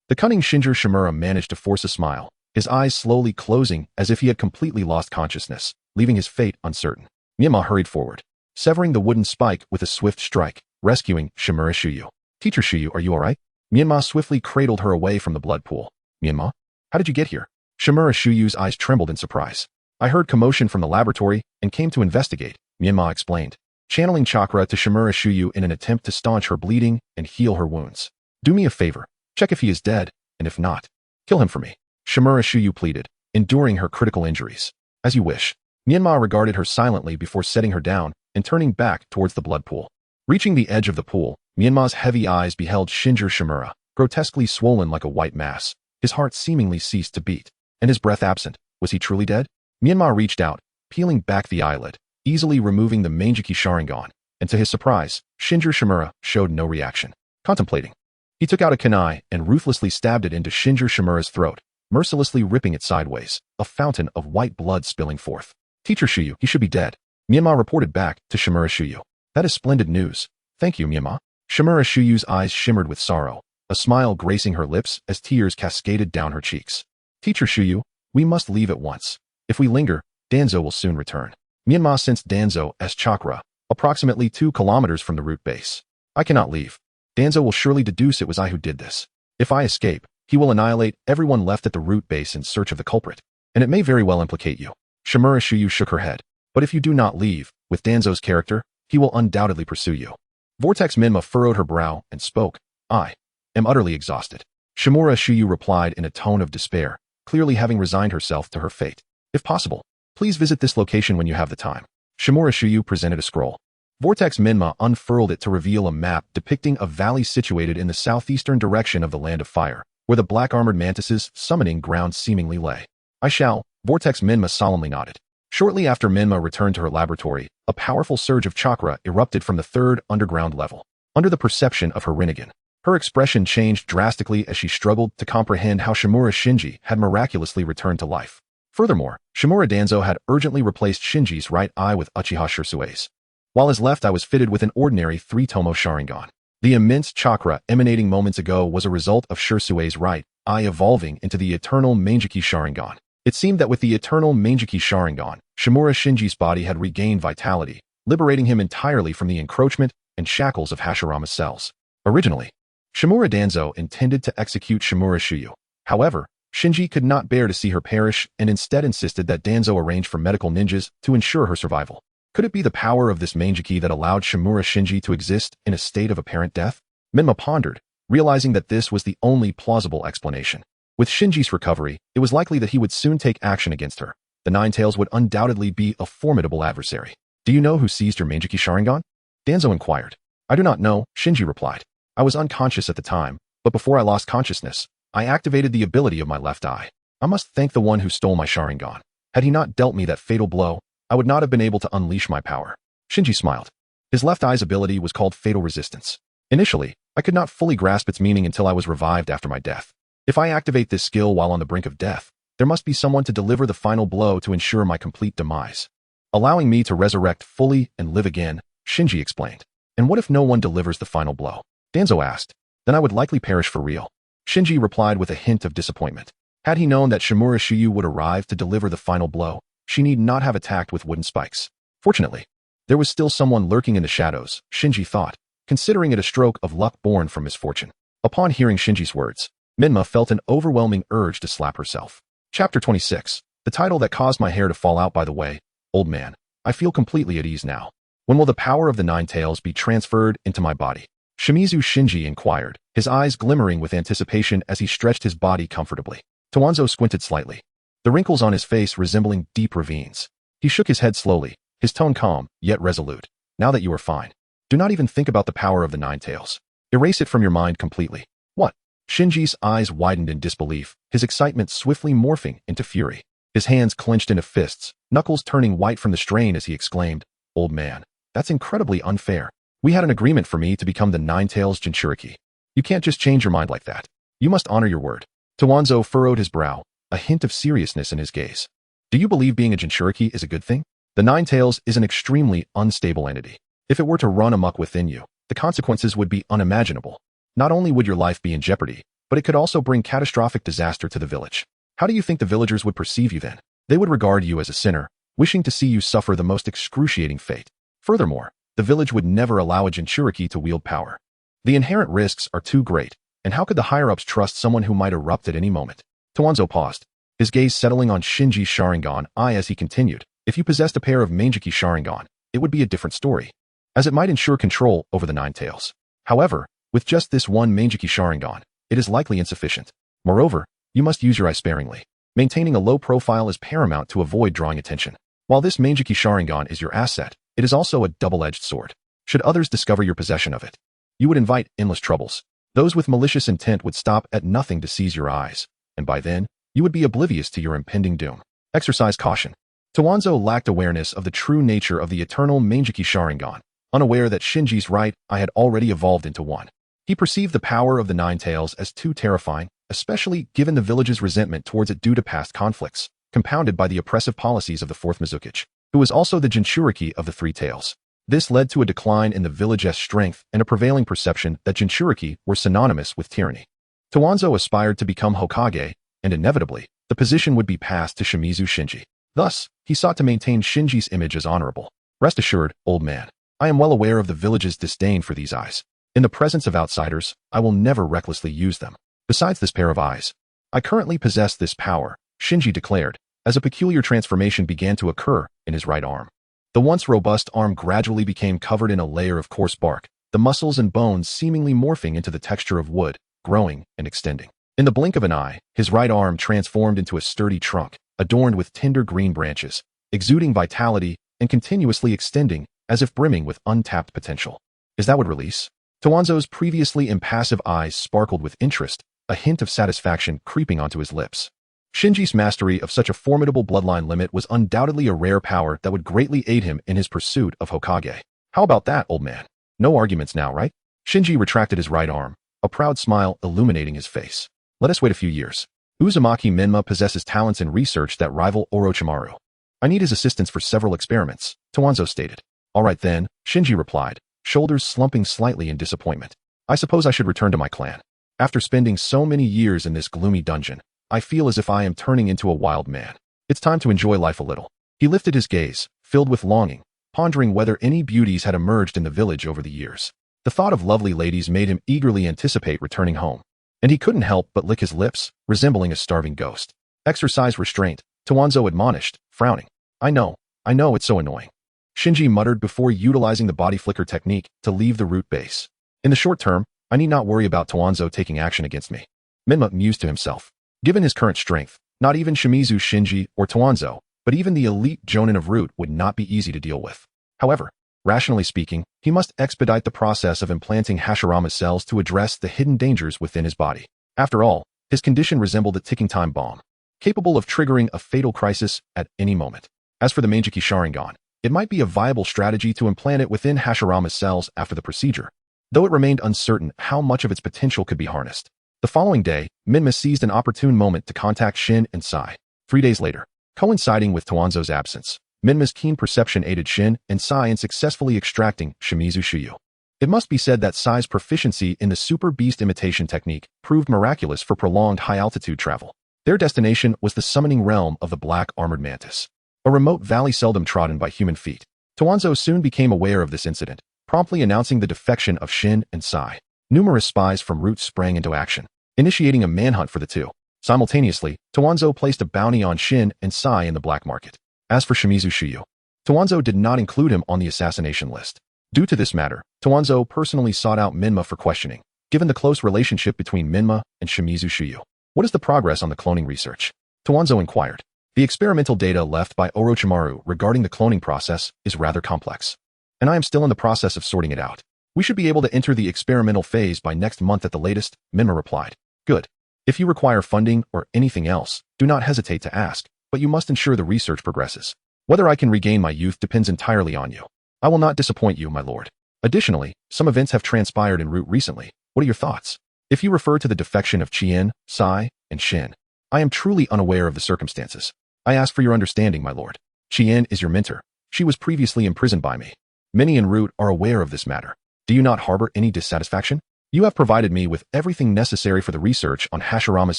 The cunning Shinji Shimura managed to force a smile, his eyes slowly closing as if he had completely lost consciousness, leaving his fate uncertain. Menma hurried forward, severing the wooden spike with a swift strike, rescuing Shimura Shuyu. "Teacher Shuyu, are you alright?" Menma swiftly cradled her away from the blood pool. "Menma, how did you get here?" Shimura Shuyu's eyes trembled in surprise. "I heard commotion from the laboratory and came to investigate," Menma explained, channeling chakra to Shimura Shuyu in an attempt to staunch her bleeding and heal her wounds. "Do me a favor, check if he is dead, and if not, kill him for me," Shimura Shuyu pleaded, enduring her critical injuries. "As you wish." Menma regarded her silently before setting her down and turning back towards the blood pool. Reaching the edge of the pool, Menma's heavy eyes beheld Shinji Shimura, grotesquely swollen like a white mass. His heart seemingly ceased to beat, and his breath absent. Was he truly dead? Menma reached out, peeling back the eyelid, easily removing the Manjiki Sharingan, and to his surprise, Shinji Shimura showed no reaction. Contemplating, he took out a kunai and ruthlessly stabbed it into Shinji Shimura's throat, mercilessly ripping it sideways, a fountain of white blood spilling forth. "Teacher Shuyu, he should be dead," Menma reported back to Shimura Shuyu. "That is splendid news. Thank you, Menma." Shimura Shuyu's eyes shimmered with sorrow, a smile gracing her lips as tears cascaded down her cheeks. "Teacher Shuyu, we must leave at once. If we linger, Danzo will soon return." Menma sensed Danzo's chakra, approximately 2 kilometers from the root base. "I cannot leave. Danzo will surely deduce it was I who did this. If I escape, he will annihilate everyone left at the root base in search of the culprit, and it may very well implicate you." Shimura Shuyu shook her head. "But if you do not leave, with Danzo's character, he will undoubtedly pursue you." Vortex Menma furrowed her brow and spoke. "I am utterly exhausted." Shimura Shuyu replied in a tone of despair, clearly having resigned herself to her fate. "If possible, please visit this location when you have the time." Shimura Shuyu presented a scroll. Vortex Menma unfurled it to reveal a map depicting a valley situated in the southeastern direction of the Land of Fire, where the black-armored Mantis' summoning ground seemingly lay. "I shall," Vortex Menma solemnly nodded. Shortly after Menma returned to her laboratory, a powerful surge of chakra erupted from the 3rd underground level. Under the perception of her Rinnegan, her expression changed drastically as she struggled to comprehend how Shimura Shinji had miraculously returned to life. Furthermore, Shimura Danzo had urgently replaced Shinji's right eye with Uchiha Shursue's, while his left eye was fitted with an ordinary 3-tomo Sharingan. The immense chakra emanating moments ago was a result of Shursue's right eye evolving into the eternal Manjiki Sharingan. It seemed that with the eternal Manjiki Sharingan, Shimura Shinji's body had regained vitality, liberating him entirely from the encroachment and shackles of Hashirama's cells. Originally, Shimura Danzo intended to execute Shimura Shuyu. However, Shinji could not bear to see her perish and instead insisted that Danzo arrange for medical ninjas to ensure her survival. Could it be the power of this Manjiki that allowed Shimura Shinji to exist in a state of apparent death? Menma pondered, realizing that this was the only plausible explanation. With Shinji's recovery, it was likely that he would soon take action against her. The Nine Tails would undoubtedly be a formidable adversary. "Do you know who seized your Manjiki Sharingan?" Danzo inquired. "I do not know," Shinji replied. "I was unconscious at the time, but before I lost consciousness, I activated the ability of my left eye. I must thank the one who stole my Sharingan. Had he not dealt me that fatal blow, I would not have been able to unleash my power." Shinji smiled. His left eye's ability was called Fatal Resistance. "Initially, I could not fully grasp its meaning until I was revived after my death. If I activate this skill while on the brink of death, there must be someone to deliver the final blow to ensure my complete demise, allowing me to resurrect fully and live again," Shinji explained. "And what if no one delivers the final blow?" Danzo asked. "Then I would likely perish for real." Shinji replied with a hint of disappointment. Had he known that Shimura Shuyu would arrive to deliver the final blow, she need not have attacked with wooden spikes. Fortunately, there was still someone lurking in the shadows, Shinji thought, considering it a stroke of luck born from misfortune. Upon hearing Shinji's words, Menma felt an overwhelming urge to slap herself. Chapter 26. The title that caused my hair to fall out. By the way, old man, I feel completely at ease now. When will the power of the Nine Tails be transferred into my body? Shimizu Shinji inquired, his eyes glimmering with anticipation as he stretched his body comfortably. Towanzo squinted slightly, the wrinkles on his face resembling deep ravines. He shook his head slowly, his tone calm, yet resolute. Now that you are fine, do not even think about the power of the Nine Tails. Erase it from your mind completely. What? Shinji's eyes widened in disbelief, his excitement swiftly morphing into fury. His hands clenched into fists, knuckles turning white from the strain as he exclaimed, "Old man, that's incredibly unfair. We had an agreement for me to become the Nine Tails Jinchuriki. You can't just change your mind like that. You must honor your word." Towanzo furrowed his brow, a hint of seriousness in his gaze. "Do you believe being a Jinchuriki is a good thing? The Nine Tails is an extremely unstable entity. If it were to run amok within you, the consequences would be unimaginable. Not only would your life be in jeopardy, but it could also bring catastrophic disaster to the village. How do you think the villagers would perceive you then? They would regard you as a sinner, wishing to see you suffer the most excruciating fate. Furthermore, the village would never allow a Jinchuriki to wield power. The inherent risks are too great, and how could the higher-ups trust someone who might erupt at any moment?" Towanzo paused, his gaze settling on Shinji's Sharingan eye as he continued. "If you possessed a pair of Manjiki Sharingan, it would be a different story, as it might ensure control over the Nine Tails. However, with just this one Manjiki Sharingan, it is likely insufficient. Moreover, you must use your eye sparingly. Maintaining a low profile is paramount to avoid drawing attention. While this Manjiki Sharingan is your asset, it is also a double-edged sword. Should others discover your possession of it, you would invite endless troubles. Those with malicious intent would stop at nothing to seize your eyes, and by then, you would be oblivious to your impending doom. Exercise caution." Towanzo lacked awareness of the true nature of the eternal Manjiki Sharingan, unaware that Shinji's right eye had already evolved into one. He perceived the power of the Nine Tails as too terrifying, especially given the village's resentment towards it due to past conflicts, compounded by the oppressive policies of the fourth Mizukage, who was also the Jinchuriki of the Three Tails. This led to a decline in the village's strength and a prevailing perception that Jinchuriki were synonymous with tyranny. Towanzo aspired to become Hokage, and inevitably, the position would be passed to Shimizu Shinji. Thus, he sought to maintain Shinji's image as honorable. "Rest assured, old man, I am well aware of the village's disdain for these eyes. In the presence of outsiders, I will never recklessly use them. Besides this pair of eyes, I currently possess this power," Shinji declared, as a peculiar transformation began to occur in his right arm. The once robust arm gradually became covered in a layer of coarse bark, the muscles and bones seemingly morphing into the texture of wood, growing and extending. In the blink of an eye, his right arm transformed into a sturdy trunk, adorned with tender green branches, exuding vitality and continuously extending as if brimming with untapped potential. "Is that what release?" Towanzo's previously impassive eyes sparkled with interest, a hint of satisfaction creeping onto his lips. Shinji's mastery of such a formidable bloodline limit was undoubtedly a rare power that would greatly aid him in his pursuit of Hokage. "How about that, old man? No arguments now, right?" Shinji retracted his right arm, a proud smile illuminating his face. "Let us wait a few years. Uzumaki Menma possesses talents in research that rival Orochimaru. I need his assistance for several experiments," Towanzo stated. "All right then," Shinji replied, shoulders slumping slightly in disappointment. "I suppose I should return to my clan. After spending so many years in this gloomy dungeon, I feel as if I am turning into a wild man. It's time to enjoy life a little." He lifted his gaze, filled with longing, pondering whether any beauties had emerged in the village over the years. The thought of lovely ladies made him eagerly anticipate returning home, and he couldn't help but lick his lips, resembling a starving ghost. "Exercise restraint," Towanzo admonished, frowning. I know, it's so annoying," Shinji muttered before utilizing the body flicker technique to leave the root base. "In the short term, I need not worry about Towanzo taking action against me." Menma mused to himself. Given his current strength, not even Shimizu Shinji or Towanzo, but even the elite Jonin of Root would not be easy to deal with. However, rationally speaking, he must expedite the process of implanting Hashirama's cells to address the hidden dangers within his body. After all, his condition resembled a ticking time bomb, capable of triggering a fatal crisis at any moment. As for the Manjiki Sharingan, it might be a viable strategy to implant it within Hashirama's cells after the procedure, though it remained uncertain how much of its potential could be harnessed. The following day, Menma seized an opportune moment to contact Shin and Sai. 3 days later, coinciding with Towanzo's absence, Menma's keen perception aided Shin and Sai in successfully extracting Shimizu Shuyu. It must be said that Sai's proficiency in the super beast imitation technique proved miraculous for prolonged high-altitude travel. Their destination was the summoning realm of the black armored mantis, a remote valley seldom trodden by human feet. Towanzo soon became aware of this incident, promptly announcing the defection of Shin and Sai. Numerous spies from Root sprang into action, initiating a manhunt for the two. Simultaneously, Towanzo placed a bounty on Shin and Sai in the black market. As for Shimizu Shuyu, Towanzo did not include him on the assassination list. Due to this matter, Towanzo personally sought out Menma for questioning, given the close relationship between Menma and Shimizu Shuyu. What is the progress on the cloning research? Towanzo inquired. The experimental data left by Orochimaru regarding the cloning process is rather complex, and I am still in the process of sorting it out. We should be able to enter the experimental phase by next month at the latest, Menma replied. Good. If you require funding or anything else, do not hesitate to ask, but you must ensure the research progresses. Whether I can regain my youth depends entirely on you. I will not disappoint you, my lord. Additionally, some events have transpired en route recently. What are your thoughts? If you refer to the defection of Chien, Sai, and Shin, I am truly unaware of the circumstances. I ask for your understanding, my lord. Chien is your mentor. She was previously imprisoned by me. Many en route are aware of this matter. Do you not harbor any dissatisfaction? You have provided me with everything necessary for the research on Hashirama's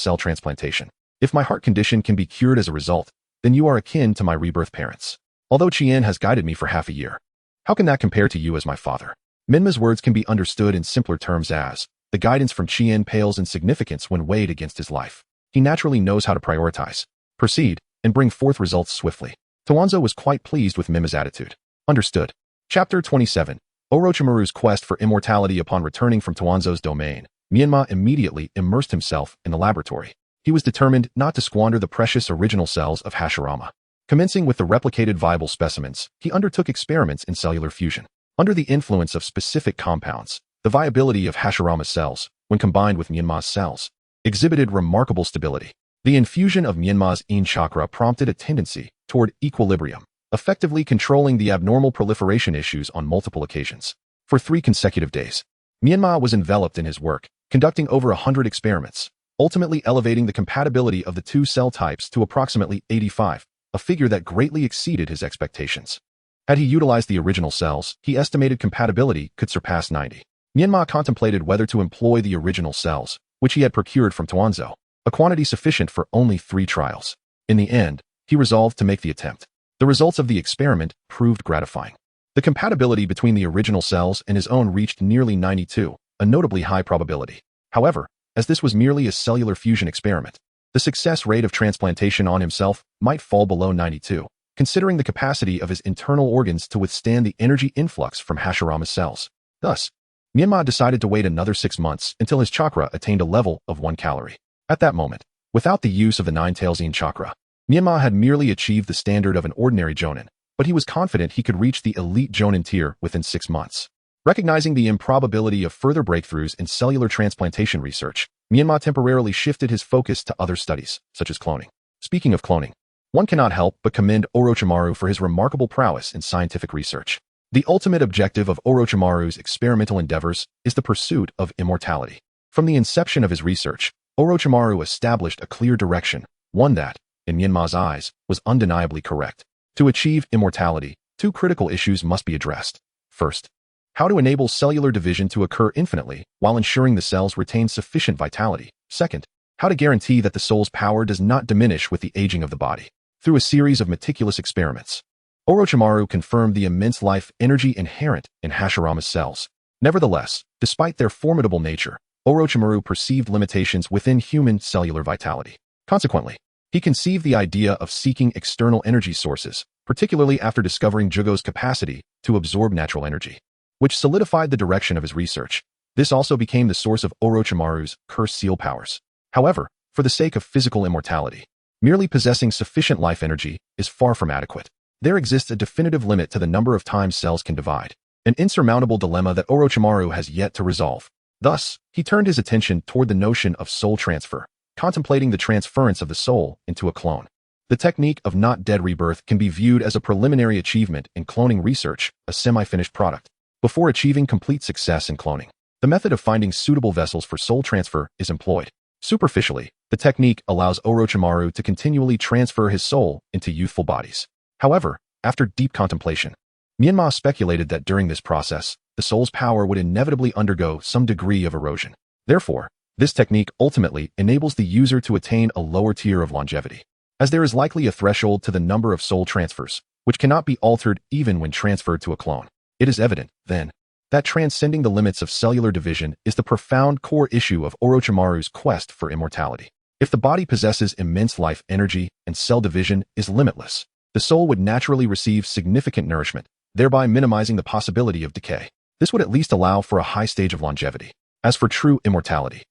cell transplantation. If my heart condition can be cured as a result, then you are akin to my rebirth parents. Although Chien has guided me for half a year, how can that compare to you as my father? Menma's words can be understood in simpler terms as, the guidance from Chien pales in significance when weighed against his life. He naturally knows how to prioritize, proceed, and bring forth results swiftly. Towanzo was quite pleased with Menma's attitude. Understood. Chapter 27. Orochimaru's quest for immortality. Upon returning from Towanzo's domain, Menma immediately immersed himself in the laboratory. He was determined not to squander the precious original cells of Hashirama. Commencing with the replicated viable specimens, he undertook experiments in cellular fusion. Under the influence of specific compounds, the viability of Hashirama's cells, when combined with Menma's cells, exhibited remarkable stability. The infusion of Menma's yin chakra prompted a tendency toward equilibrium, effectively controlling the abnormal proliferation issues on multiple occasions. For 3 consecutive days, Menma was enveloped in his work, conducting over 100 experiments, ultimately elevating the compatibility of the 2 cell types to approximately 85, a figure that greatly exceeded his expectations. Had he utilized the original cells, he estimated compatibility could surpass 90. Menma contemplated whether to employ the original cells, which he had procured from Towanzo, a quantity sufficient for only 3 trials. In the end, he resolved to make the attempt. The results of the experiment proved gratifying. The compatibility between the original cells and his own reached nearly 92, a notably high probability. However, as this was merely a cellular fusion experiment, the success rate of transplantation on himself might fall below 92, considering the capacity of his internal organs to withstand the energy influx from Hashirama's cells. Thus, Menma decided to wait another 6 months until his chakra attained a level of 1 calorie. At that moment, without the use of the 9-tails yin chakra, Menma had merely achieved the standard of an ordinary jonin, but he was confident he could reach the elite jonin tier within 6 months. Recognizing the improbability of further breakthroughs in cellular transplantation research, Menma temporarily shifted his focus to other studies, such as cloning. Speaking of cloning, one cannot help but commend Orochimaru for his remarkable prowess in scientific research. The ultimate objective of Orochimaru's experimental endeavors is the pursuit of immortality. From the inception of his research, Orochimaru established a clear direction, one that, in Menma's eyes, was undeniably correct. To achieve immortality, 2 critical issues must be addressed. First, how to enable cellular division to occur infinitely while ensuring the cells retain sufficient vitality. Second, how to guarantee that the soul's power does not diminish with the aging of the body. Through a series of meticulous experiments, Orochimaru confirmed the immense life energy inherent in Hashirama's cells. Nevertheless, despite their formidable nature, Orochimaru perceived limitations within human cellular vitality. Consequently, he conceived the idea of seeking external energy sources, particularly after discovering Jugo's capacity to absorb natural energy, which solidified the direction of his research. This also became the source of Orochimaru's cursed seal powers. However, for the sake of physical immortality, merely possessing sufficient life energy is far from adequate. There exists a definitive limit to the number of times cells can divide, an insurmountable dilemma that Orochimaru has yet to resolve. Thus, he turned his attention toward the notion of soul transfer, contemplating the transference of the soul into a clone. The technique of not-dead rebirth can be viewed as a preliminary achievement in cloning research, a semi-finished product. Before achieving complete success in cloning, the method of finding suitable vessels for soul transfer is employed. Superficially, the technique allows Orochimaru to continually transfer his soul into youthful bodies. However, after deep contemplation, Menma speculated that during this process, the soul's power would inevitably undergo some degree of erosion. Therefore, this technique ultimately enables the user to attain a lower tier of longevity, as there is likely a threshold to the number of soul transfers, which cannot be altered even when transferred to a clone. It is evident, then, that transcending the limits of cellular division is the profound core issue of Orochimaru's quest for immortality. If the body possesses immense life energy and cell division is limitless, the soul would naturally receive significant nourishment, thereby minimizing the possibility of decay. This would at least allow for a high stage of longevity. As for true immortality,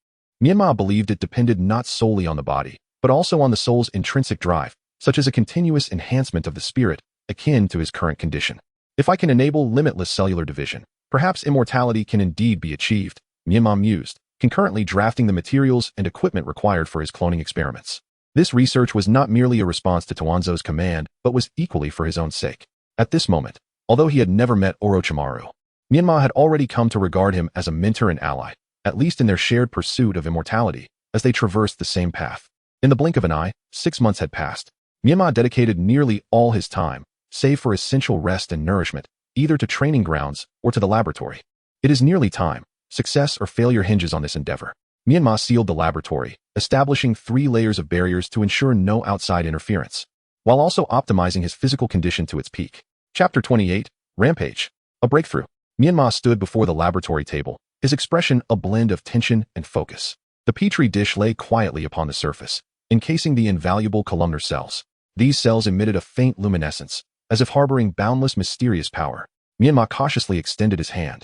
Menma believed it depended not solely on the body, but also on the soul's intrinsic drive, such as a continuous enhancement of the spirit, akin to his current condition. If I can enable limitless cellular division, perhaps immortality can indeed be achieved, Menma mused, concurrently drafting the materials and equipment required for his cloning experiments. This research was not merely a response to Toanzo's command, but was equally for his own sake. At this moment, although he had never met Orochimaru, Menma had already come to regard him as a mentor and ally, at least in their shared pursuit of immortality, as they traversed the same path. In the blink of an eye, 6 months had passed. Menma dedicated nearly all his time, save for essential rest and nourishment, either to training grounds or to the laboratory. It is nearly time. Success or failure hinges on this endeavor. Menma sealed the laboratory, establishing 3 layers of barriers to ensure no outside interference, while also optimizing his physical condition to its peak. Chapter 28, Rampage. A breakthrough. Menma stood before the laboratory table, his expression a blend of tension and focus. The petri dish lay quietly upon the surface, encasing the invaluable columnar cells. These cells emitted a faint luminescence, as if harboring boundless mysterious power. Menma cautiously extended his hand,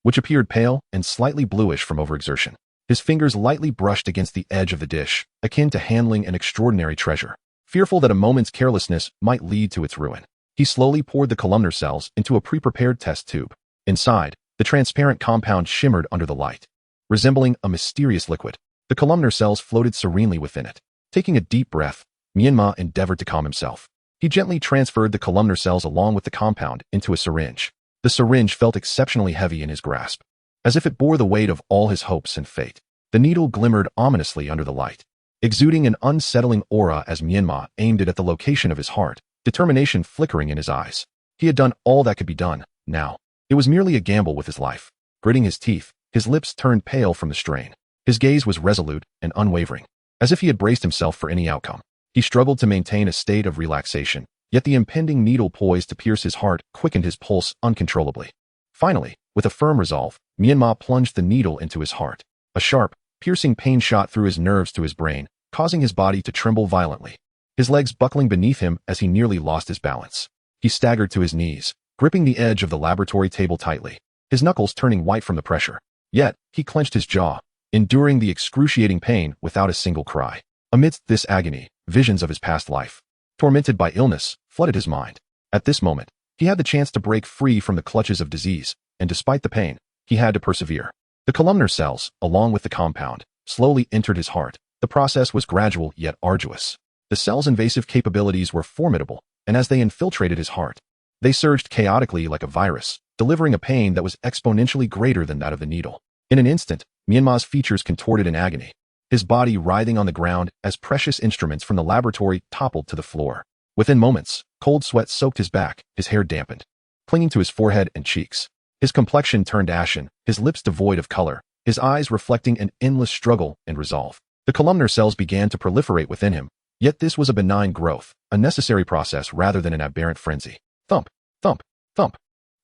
which appeared pale and slightly bluish from overexertion. His fingers lightly brushed against the edge of the dish, akin to handling an extraordinary treasure. Fearful that a moment's carelessness might lead to its ruin, he slowly poured the columnar cells into a pre-prepared test tube. Inside, the transparent compound shimmered under the light, resembling a mysterious liquid. The columnar cells floated serenely within it. Taking a deep breath, Menma endeavored to calm himself. He gently transferred the columnar cells along with the compound into a syringe. The syringe felt exceptionally heavy in his grasp, as if it bore the weight of all his hopes and fate. The needle glimmered ominously under the light, exuding an unsettling aura as Menma aimed it at the location of his heart, determination flickering in his eyes. He had done all that could be done. Now, it was merely a gamble with his life. Gritting his teeth, his lips turned pale from the strain. His gaze was resolute and unwavering, as if he had braced himself for any outcome. He struggled to maintain a state of relaxation, yet the impending needle poised to pierce his heart quickened his pulse uncontrollably. Finally, with a firm resolve, Menma plunged the needle into his heart. A sharp, piercing pain shot through his nerves to his brain, causing his body to tremble violently. His legs buckling beneath him as he nearly lost his balance. He staggered to his knees, gripping the edge of the laboratory table tightly, his knuckles turning white from the pressure. Yet, he clenched his jaw, enduring the excruciating pain without a single cry. Amidst this agony, visions of his past life, tormented by illness, flooded his mind. At this moment, he had the chance to break free from the clutches of disease, and despite the pain, he had to persevere. The columnar cells, along with the compound, slowly entered his heart. The process was gradual yet arduous. The cell's invasive capabilities were formidable, and as they infiltrated his heart, they surged chaotically like a virus, delivering a pain that was exponentially greater than that of the needle. In an instant, Menma's features contorted in agony, his body writhing on the ground as precious instruments from the laboratory toppled to the floor. Within moments, cold sweat soaked his back, his hair dampened, clinging to his forehead and cheeks. His complexion turned ashen, his lips devoid of color, his eyes reflecting an endless struggle and resolve. The columnar cells began to proliferate within him, yet this was a benign growth, a necessary process rather than an aberrant frenzy. Thump, thump, thump.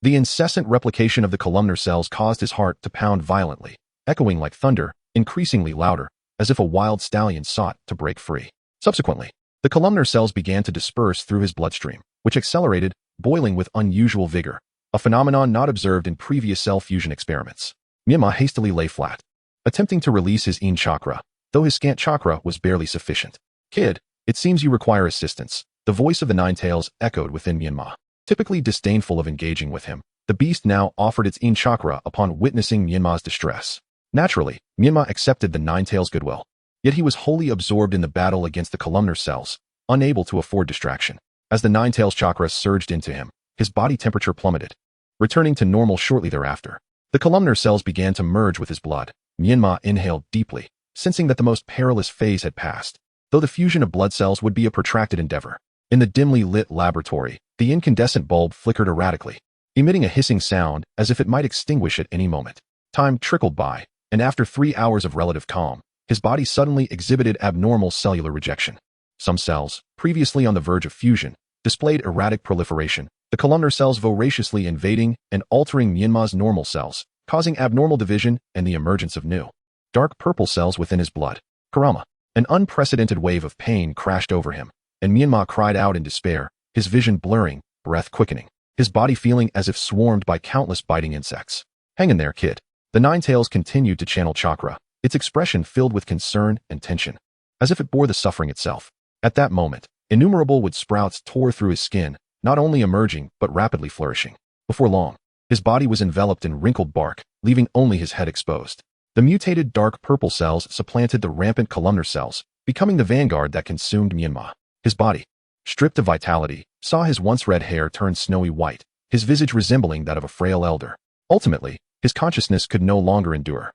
The incessant replication of the columnar cells caused his heart to pound violently, echoing like thunder, increasingly louder, as if a wild stallion sought to break free. Subsequently, the columnar cells began to disperse through his bloodstream, which accelerated, boiling with unusual vigor, a phenomenon not observed in previous cell fusion experiments. Menma hastily lay flat, attempting to release his yin chakra, though his scant chakra was barely sufficient. Kid, it seems you require assistance. The voice of the Nine Tails echoed within Menma. Typically disdainful of engaging with him, the beast now offered its yin chakra upon witnessing Menma's distress. Naturally, Menma accepted the Nine Tails' goodwill, yet he was wholly absorbed in the battle against the columnar cells, unable to afford distraction. As the Nine Tails chakra surged into him, his body temperature plummeted, returning to normal shortly thereafter. The columnar cells began to merge with his blood. Menma inhaled deeply, sensing that the most perilous phase had passed, though the fusion of blood cells would be a protracted endeavor. In the dimly lit laboratory, the incandescent bulb flickered erratically, emitting a hissing sound as if it might extinguish at any moment. Time trickled by, and after 3 hours of relative calm, his body suddenly exhibited abnormal cellular rejection. Some cells, previously on the verge of fusion, displayed erratic proliferation, the columnar cells voraciously invading and altering Menma's normal cells, causing abnormal division and the emergence of new, dark purple cells within his blood. Kurama. An unprecedented wave of pain crashed over him, and Menma cried out in despair, his vision blurring, breath quickening, his body feeling as if swarmed by countless biting insects. Hang in there, kid. The Nine Tails continued to channel chakra, its expression filled with concern and tension, as if it bore the suffering itself. At that moment, innumerable wood sprouts tore through his skin, not only emerging but rapidly flourishing. Before long, his body was enveloped in wrinkled bark, leaving only his head exposed. The mutated dark purple cells supplanted the rampant columnar cells, becoming the vanguard that consumed Menma. His body, stripped of vitality, saw his once red hair turn snowy white, his visage resembling that of a frail elder. Ultimately, his consciousness could no longer endure.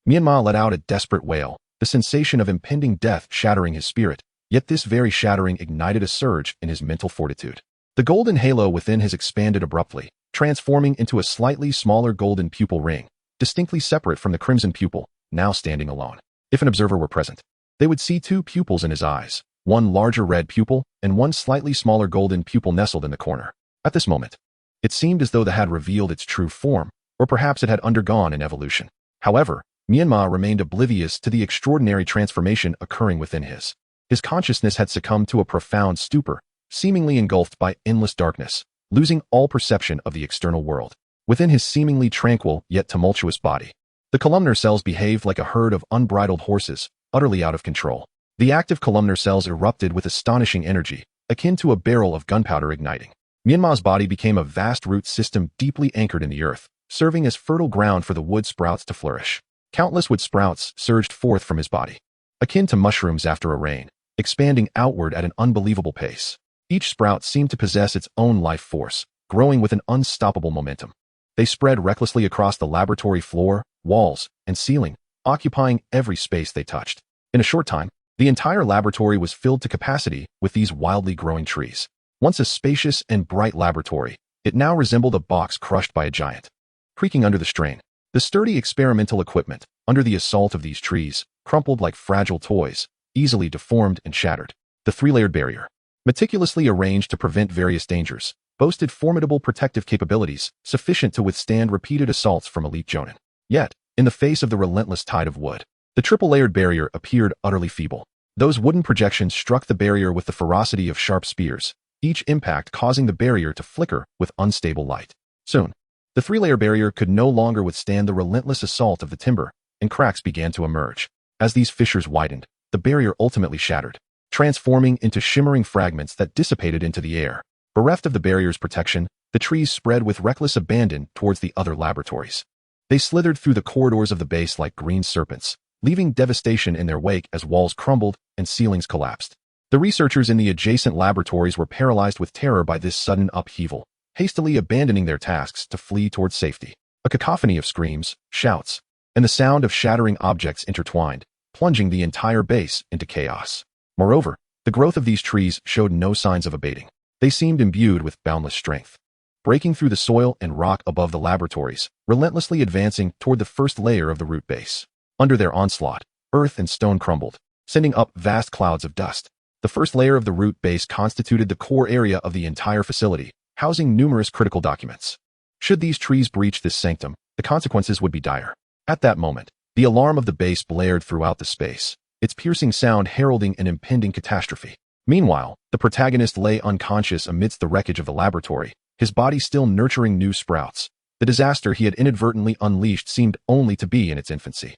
Menma let out a desperate wail, the sensation of impending death shattering his spirit, yet this very shattering ignited a surge in his mental fortitude. The golden halo within his expanded abruptly, transforming into a slightly smaller golden pupil ring, distinctly separate from the crimson pupil, now standing alone. If an observer were present, they would see two pupils in his eyes, one larger red pupil and one slightly smaller golden pupil nestled in the corner. At this moment, it seemed as though the had revealed its true form, or perhaps it had undergone an evolution. However, Menma remained oblivious to the extraordinary transformation occurring within his. His consciousness had succumbed to a profound stupor, seemingly engulfed by endless darkness, losing all perception of the external world. Within his seemingly tranquil yet tumultuous body, the columnar cells behaved like a herd of unbridled horses, utterly out of control. The active columnar cells erupted with astonishing energy, akin to a barrel of gunpowder igniting. Menma's body became a vast root system deeply anchored in the earth, serving as fertile ground for the wood sprouts to flourish. Countless wood sprouts surged forth from his body, akin to mushrooms after a rain, expanding outward at an unbelievable pace. Each sprout seemed to possess its own life force, growing with an unstoppable momentum. They spread recklessly across the laboratory floor, walls, and ceiling, occupying every space they touched. In a short time, the entire laboratory was filled to capacity with these wildly growing trees. Once a spacious and bright laboratory, it now resembled a box crushed by a giant. Creaking under the strain, the sturdy experimental equipment, under the assault of these trees, crumpled like fragile toys, easily deformed and shattered. The three-layered barrier, meticulously arranged to prevent various dangers, boasted formidable protective capabilities sufficient to withstand repeated assaults from elite jonin. Yet, in the face of the relentless tide of wood, the triple-layered barrier appeared utterly feeble. Those wooden projections struck the barrier with the ferocity of sharp spears, each impact causing the barrier to flicker with unstable light. Soon, the three-layer barrier could no longer withstand the relentless assault of the timber, and cracks began to emerge. As these fissures widened, the barrier ultimately shattered, transforming into shimmering fragments that dissipated into the air. Bereft of the barrier's protection, the trees spread with reckless abandon towards the other laboratories. They slithered through the corridors of the base like green serpents, leaving devastation in their wake as walls crumbled and ceilings collapsed. The researchers in the adjacent laboratories were paralyzed with terror by this sudden upheaval, hastily abandoning their tasks to flee towards safety. A cacophony of screams, shouts, and the sound of shattering objects intertwined, plunging the entire base into chaos. Moreover, the growth of these trees showed no signs of abating. They seemed imbued with boundless strength, breaking through the soil and rock above the laboratories, relentlessly advancing toward the first layer of the root base. Under their onslaught, earth and stone crumbled, sending up vast clouds of dust. The first layer of the root base constituted the core area of the entire facility, housing numerous critical documents. Should these trees breach this sanctum, the consequences would be dire. At that moment, the alarm of the base blared throughout the space, its piercing sound heralding an impending catastrophe. Meanwhile, the protagonist lay unconscious amidst the wreckage of the laboratory, his body still nurturing new sprouts. The disaster he had inadvertently unleashed seemed only to be in its infancy.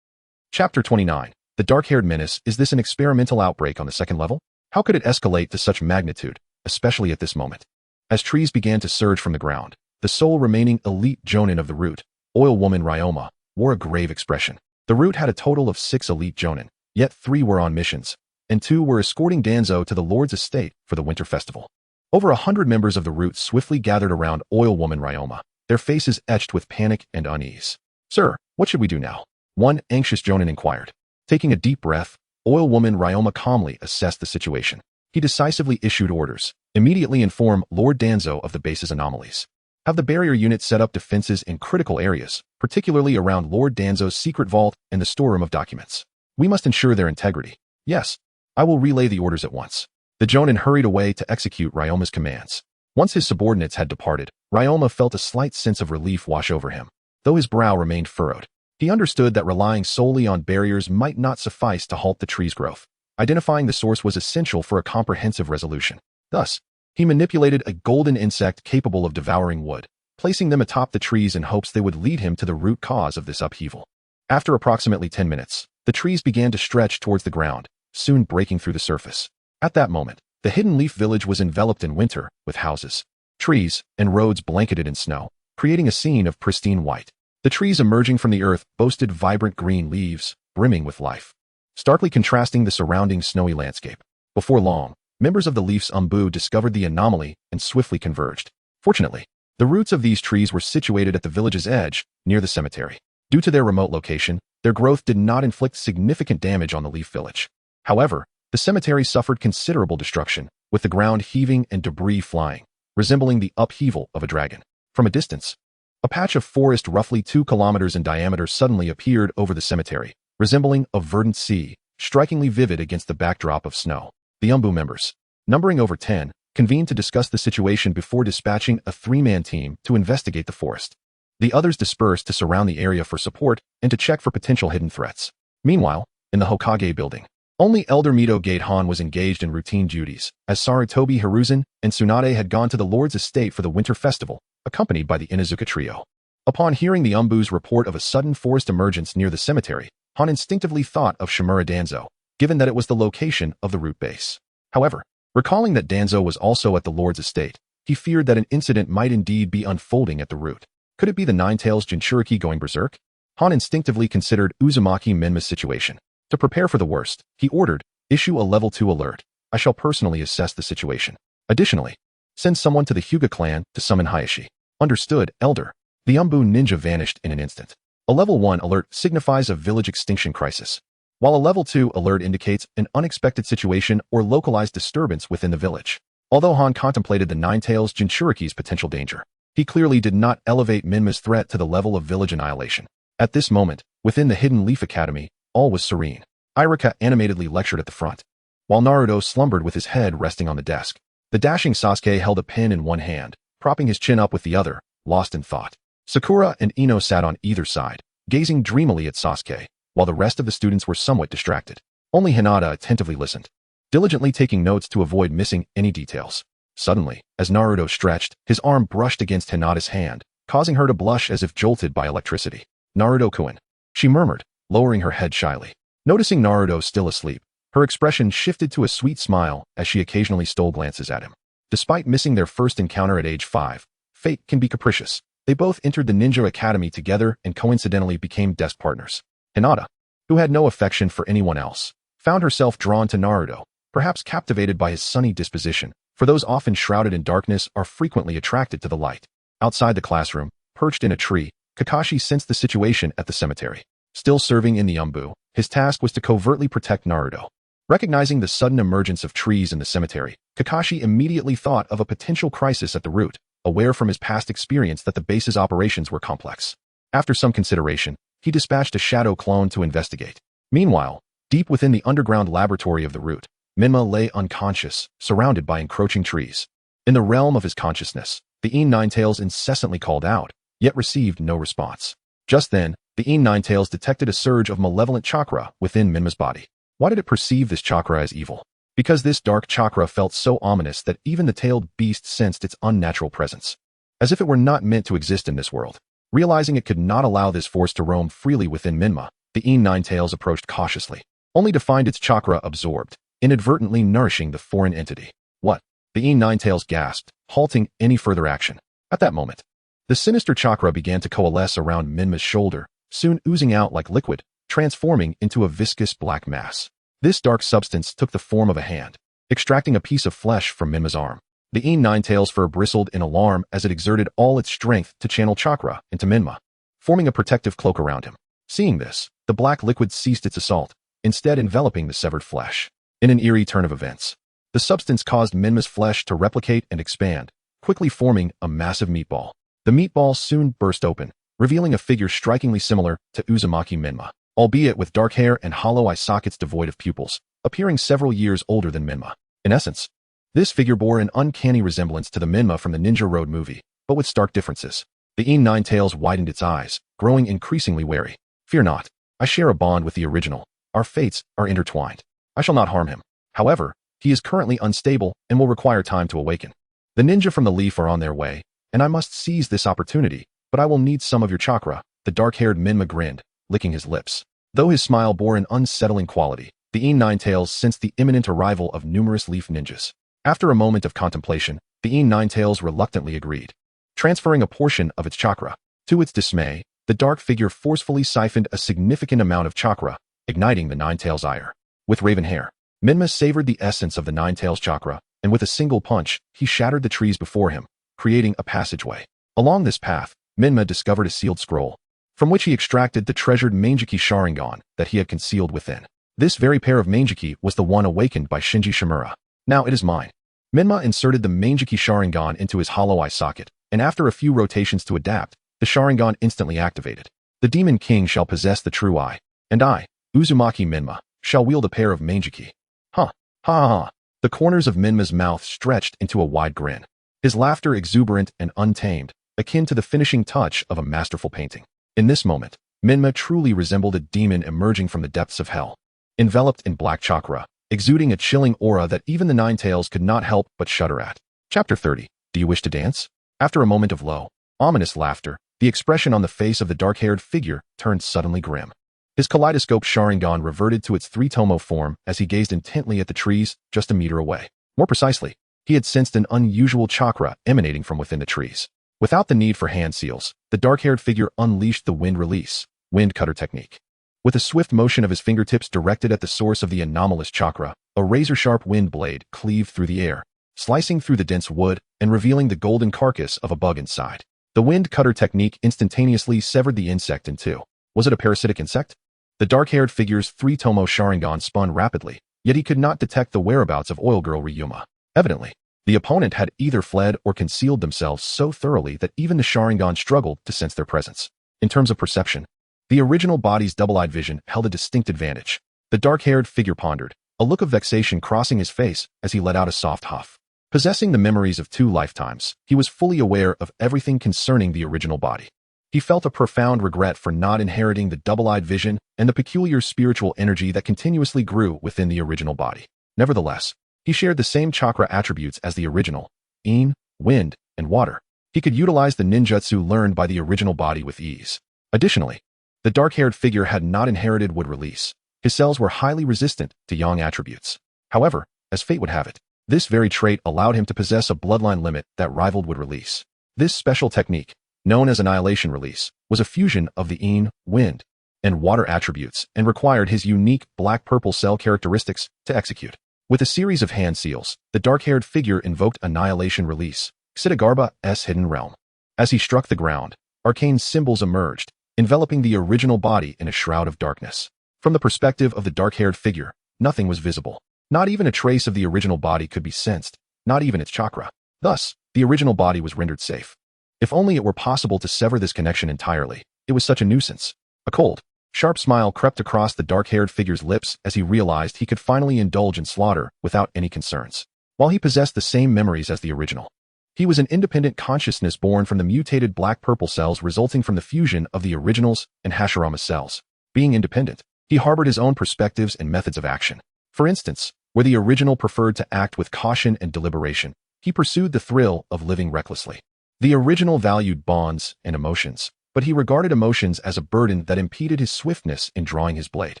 Chapter 29. The Dark-Haired Menace. Is this an experimental outbreak on the second level? How could it escalate to such magnitude, especially at this moment? As trees began to surge from the ground, the sole remaining elite jonin of the root, Oil Woman Ryoma, wore a grave expression. The root had a total of 6 elite jonin, yet 3 were on missions, and 2 were escorting Danzo to the Lord's estate for the winter festival. Over 100 members of the root swiftly gathered around Oil Woman Ryoma, their faces etched with panic and unease. "Sir, what should we do now?" one anxious jonin inquired. Taking a deep breath, Oil Woman Ryoma calmly assessed the situation. He decisively issued orders. Immediately inform Lord Danzo of the base's anomalies. Have the barrier unit set up defenses in critical areas, particularly around Lord Danzo's secret vault and the storeroom of documents. We must ensure their integrity. Yes, I will relay the orders at once. The jonin hurried away to execute Ryoma's commands. Once his subordinates had departed, Ryoma felt a slight sense of relief wash over him, though his brow remained furrowed. He understood that relying solely on barriers might not suffice to halt the tree's growth. Identifying the source was essential for a comprehensive resolution. Thus, he manipulated a golden insect capable of devouring wood, placing them atop the trees in hopes they would lead him to the root cause of this upheaval. After approximately 10 minutes, the trees began to stretch towards the ground, soon breaking through the surface. At that moment, the hidden leaf village was enveloped in winter, with houses, trees, and roads blanketed in snow, creating a scene of pristine white. The trees emerging from the earth boasted vibrant green leaves, brimming with life, starkly contrasting the surrounding snowy landscape. Before long, members of the leaf's umbu discovered the anomaly and swiftly converged. Fortunately, the roots of these trees were situated at the village's edge, near the cemetery. Due to their remote location, their growth did not inflict significant damage on the leaf village. However, the cemetery suffered considerable destruction, with the ground heaving and debris flying, resembling the upheaval of a dragon. From a distance, a patch of forest roughly 2 kilometers in diameter suddenly appeared over the cemetery, resembling a verdant sea, strikingly vivid against the backdrop of snow. The umbu members, numbering over 10, convened to discuss the situation before dispatching a 3-man team to investigate the forest. The others dispersed to surround the area for support and to check for potential hidden threats. Meanwhile, in the Hokage building, only Elder Mito Gate Han was engaged in routine duties, as Sarutobi Hiruzen and Tsunade had gone to the Lord's estate for the winter festival, accompanied by the Inuzuka trio. Upon hearing the umbu's report of a sudden forest emergence near the cemetery, Han instinctively thought of Shimura Danzo, given that it was the location of the root base. However, recalling that Danzo was also at the Lord's estate, he feared that an incident might indeed be unfolding at the root. Could it be the Nine-Tails Jinchuriki going berserk? Han instinctively considered Uzumaki Menma's situation. To prepare for the worst, he ordered, "Issue a level 2 alert. I shall personally assess the situation. Additionally, send someone to the Hyuga clan to summon Hayashi." Understood, Elder. The umbu ninja vanished in an instant. A level 1 alert signifies a village extinction crisis, while a level 2 alert indicates an unexpected situation or localized disturbance within the village. Although Han contemplated the Nine-Tails Jinchuriki's potential danger, he clearly did not elevate Menma's threat to the level of village annihilation. At this moment, within the Hidden Leaf Academy, all was serene. Irika animatedly lectured at the front, while Naruto slumbered with his head resting on the desk. The dashing Sasuke held a pen in one hand, propping his chin up with the other, lost in thought. Sakura and Ino sat on either side, gazing dreamily at Sasuke, while the rest of the students were somewhat distracted. Only Hinata attentively listened, diligently taking notes to avoid missing any details. Suddenly, as Naruto stretched, his arm brushed against Hinata's hand, causing her to blush as if jolted by electricity. "Naruto-kun," she murmured, lowering her head shyly. Noticing Naruto still asleep, her expression shifted to a sweet smile as she occasionally stole glances at him. Despite missing their first encounter at age 5, fate can be capricious. They both entered the ninja academy together and coincidentally became desk partners. Hinata, who had no affection for anyone else, found herself drawn to Naruto, perhaps captivated by his sunny disposition, for those often shrouded in darkness are frequently attracted to the light. Outside the classroom, perched in a tree, Kakashi sensed the situation at the cemetery. Still serving in the umbu, his task was to covertly protect Naruto. Recognizing the sudden emergence of trees in the cemetery, Kakashi immediately thought of a potential crisis at the root, aware from his past experience that the base's operations were complex. After some consideration, he dispatched a shadow clone to investigate. Meanwhile, deep within the underground laboratory of the root, Menma lay unconscious, surrounded by encroaching trees. In the realm of his consciousness, the Een Ninetails incessantly called out, yet received no response. Just then, the Een Ninetails detected a surge of malevolent chakra within Menma's body. Why did it perceive this chakra as evil? Because this dark chakra felt so ominous that even the tailed beast sensed its unnatural presence, as if it were not meant to exist in this world. Realizing it could not allow this force to roam freely within Menma, the Een Ninetails approached cautiously, only to find its chakra absorbed, inadvertently nourishing the foreign entity. What? The Een Ninetails gasped, halting any further action. At that moment, the sinister chakra began to coalesce around Menma's shoulder, soon oozing out like liquid, transforming into a viscous black mass. This dark substance took the form of a hand, extracting a piece of flesh from Menma's arm. The Een Ninetails' fur bristled in alarm as it exerted all its strength to channel chakra into Menma, forming a protective cloak around him. Seeing this, the black liquid ceased its assault, instead enveloping the severed flesh. In an eerie turn of events, the substance caused Menma's flesh to replicate and expand, quickly forming a massive meatball. The meatball soon burst open, revealing a figure strikingly similar to Uzumaki Menma, albeit with dark hair and hollow eye sockets devoid of pupils, appearing several years older than Menma. In essence, this figure bore an uncanny resemblance to the Menma from the Ninja Road movie, but with stark differences. The Een Ninetails widened its eyes, growing increasingly wary. Fear not. I share a bond with the original. Our fates are intertwined. I shall not harm him. However, he is currently unstable and will require time to awaken. The ninja from the leaf are on their way, and I must seize this opportunity, but I will need some of your chakra. The dark-haired Menma grinned, licking his lips. Though his smile bore an unsettling quality, the Ninetales sensed the imminent arrival of numerous leaf ninjas. After a moment of contemplation, the Ninetales reluctantly agreed, transferring a portion of its chakra. To its dismay, the dark figure forcefully siphoned a significant amount of chakra, igniting the Ninetales' ire. With raven hair, Menma savored the essence of the Ninetales' chakra, and with a single punch, he shattered the trees before him, creating a passageway. Along this path, Menma discovered a sealed scroll, from which he extracted the treasured Mangeki Sharingan that he had concealed within. This very pair of Mangeki was the one awakened by Shinji Shimura. Now it is mine. Menma inserted the Mangeki Sharingan into his hollow eye socket, and after a few rotations to adapt, the Sharingan instantly activated. The Demon King shall possess the true eye, and I, Uzumaki Menma, shall wield a pair of Mangeki. Ha ha. The corners of Menma's mouth stretched into a wide grin. His laughter exuberant and untamed, akin to the finishing touch of a masterful painting. In this moment, Menma truly resembled a demon emerging from the depths of hell. Enveloped in black chakra, exuding a chilling aura that even the Ninetales could not help but shudder at. Chapter 30. Do you wish to dance? After a moment of low, ominous laughter, the expression on the face of the dark-haired figure turned suddenly grim. His kaleidoscope Sharingan reverted to its three-tomo form as he gazed intently at the trees just a meter away. More precisely, he had sensed an unusual chakra emanating from within the trees. Without the need for hand seals, the dark-haired figure unleashed the wind release, wind cutter technique. With a swift motion of his fingertips directed at the source of the anomalous chakra, a razor-sharp wind blade cleaved through the air, slicing through the dense wood and revealing the golden carcass of a bug inside. The wind cutter technique instantaneously severed the insect in two. Was it a parasitic insect? The dark-haired figure's three-tomo Sharingan spun rapidly, yet he could not detect the whereabouts of Oil Girl Ryuma. Evidently, the opponent had either fled or concealed themselves so thoroughly that even the Sharingan struggled to sense their presence. In terms of perception, the original body's double-eyed vision held a distinct advantage. The dark-haired figure pondered, a look of vexation crossing his face as he let out a soft huff. Possessing the memories of 2 lifetimes, he was fully aware of everything concerning the original body. He felt a profound regret for not inheriting the double-eyed vision and the peculiar spiritual energy that continuously grew within the original body. Nevertheless, he shared the same chakra attributes as the original, Yin, wind, and water. He could utilize the ninjutsu learned by the original body with ease. Additionally, the dark-haired figure had not inherited wood release. His cells were highly resistant to yang attributes. However, as fate would have it, this very trait allowed him to possess a bloodline limit that rivaled wood release. This special technique, known as annihilation release, was a fusion of the Yin, wind, and water attributes and required his unique black-purple cell characteristics to execute. With a series of hand seals, the dark-haired figure invoked annihilation release, Xidagarba's hidden realm. As he struck the ground, arcane symbols emerged, enveloping the original body in a shroud of darkness. From the perspective of the dark-haired figure, nothing was visible. Not even a trace of the original body could be sensed, not even its chakra. Thus, the original body was rendered safe. If only it were possible to sever this connection entirely. It was such a nuisance. A cold, sharp smile crept across the dark-haired figure's lips as he realized he could finally indulge in slaughter without any concerns. While he possessed the same memories as the original, he was an independent consciousness born from the mutated black-purple cells resulting from the fusion of the original's and Hashirama's cells. Being independent, he harbored his own perspectives and methods of action. For instance, where the original preferred to act with caution and deliberation, he pursued the thrill of living recklessly. The original valued bonds and emotions, but he regarded emotions as a burden that impeded his swiftness in drawing his blade.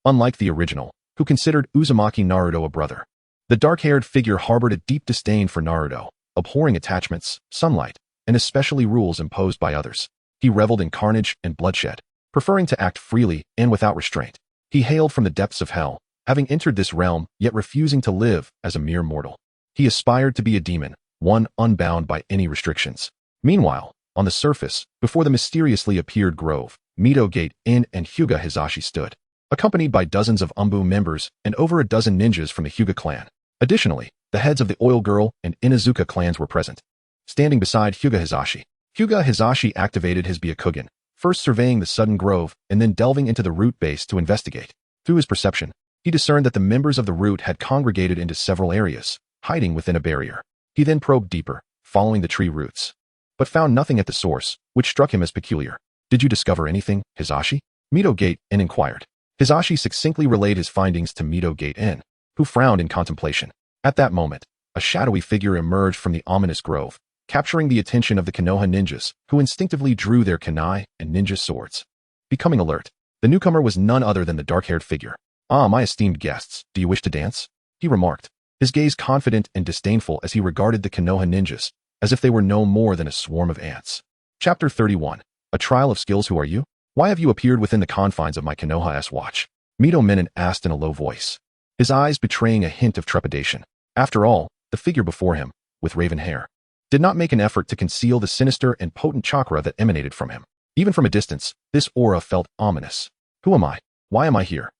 Unlike the original, who considered Uzumaki Naruto a brother, the dark-haired figure harbored a deep disdain for Naruto, abhorring attachments, sunlight, and especially rules imposed by others. He reveled in carnage and bloodshed, preferring to act freely and without restraint. He hailed from the depths of hell, having entered this realm yet refusing to live as a mere mortal. He aspired to be a demon, one unbound by any restrictions. Meanwhile, on the surface, before the mysteriously appeared grove, Mito Gate Inn and Hyuga Hizashi stood, accompanied by dozens of Umbu members and over a dozen ninjas from the Hyuga clan. Additionally, the heads of the Oil Girl and Inazuka clans were present. Standing beside Hyuga Hizashi activated his Byakugan, first surveying the sudden grove and then delving into the root base to investigate. Through his perception, he discerned that the members of the root had congregated into several areas, hiding within a barrier. He then probed deeper, following the tree roots, but found nothing at the source, which struck him as peculiar. Did you discover anything, Hizashi? Mito Gate In inquired. Hisashi succinctly relayed his findings to Mito Gate In, who frowned in contemplation. At that moment, a shadowy figure emerged from the ominous grove, capturing the attention of the Konoha ninjas, who instinctively drew their kunai and ninja swords. Becoming alert, the newcomer was none other than the dark-haired figure. "Ah, my esteemed guests, do you wish to dance?" he remarked, his gaze confident and disdainful as he regarded the Konoha ninjas, as if they were no more than a swarm of ants. Chapter 31. A Trial of Skills. Who are you? Why have you appeared within the confines of my Konoha-s watch? Mito Minen asked in a low voice, his eyes betraying a hint of trepidation. After all, the figure before him, with raven hair, did not make an effort to conceal the sinister and potent chakra that emanated from him. Even from a distance, this aura felt ominous. Who am I? Why am I here?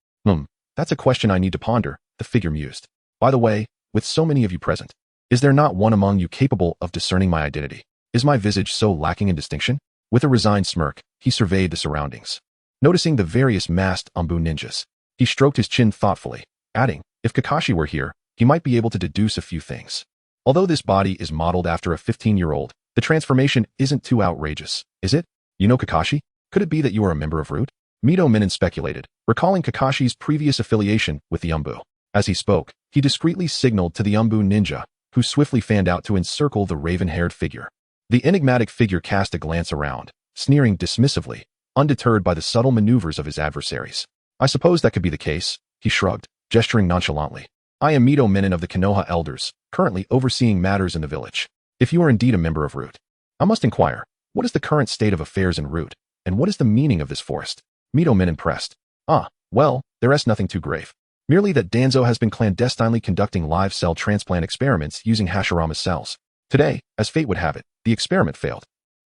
That's a question I need to ponder, the figure mused. By the way, with so many of you present, is there not one among you capable of discerning my identity? Is my visage so lacking in distinction? With a resigned smirk, he surveyed the surroundings. Noticing the various masked Anbu ninjas, he stroked his chin thoughtfully, adding, if Kakashi were here, he might be able to deduce a few things. Although this body is modeled after a 15-year-old, the transformation isn't too outrageous, is it? You know Kakashi? Could it be that you are a member of Root? Mito Minen speculated, recalling Kakashi's previous affiliation with the Anbu. As he spoke, he discreetly signaled to the Anbu ninja, who swiftly fanned out to encircle the raven-haired figure. The enigmatic figure cast a glance around, sneering dismissively, undeterred by the subtle maneuvers of his adversaries. I suppose that could be the case, he shrugged, gesturing nonchalantly. I am Mito Minen of the Konoha Elders, currently overseeing matters in the village. If you are indeed a member of Root, I must inquire, what is the current state of affairs in Root, and what is the meaning of this forest? Mito Minen pressed. Well, there is nothing too grave. Merely that Danzo has been clandestinely conducting live cell transplant experiments using Hashirama's cells. Today, as fate would have it, the experiment failed.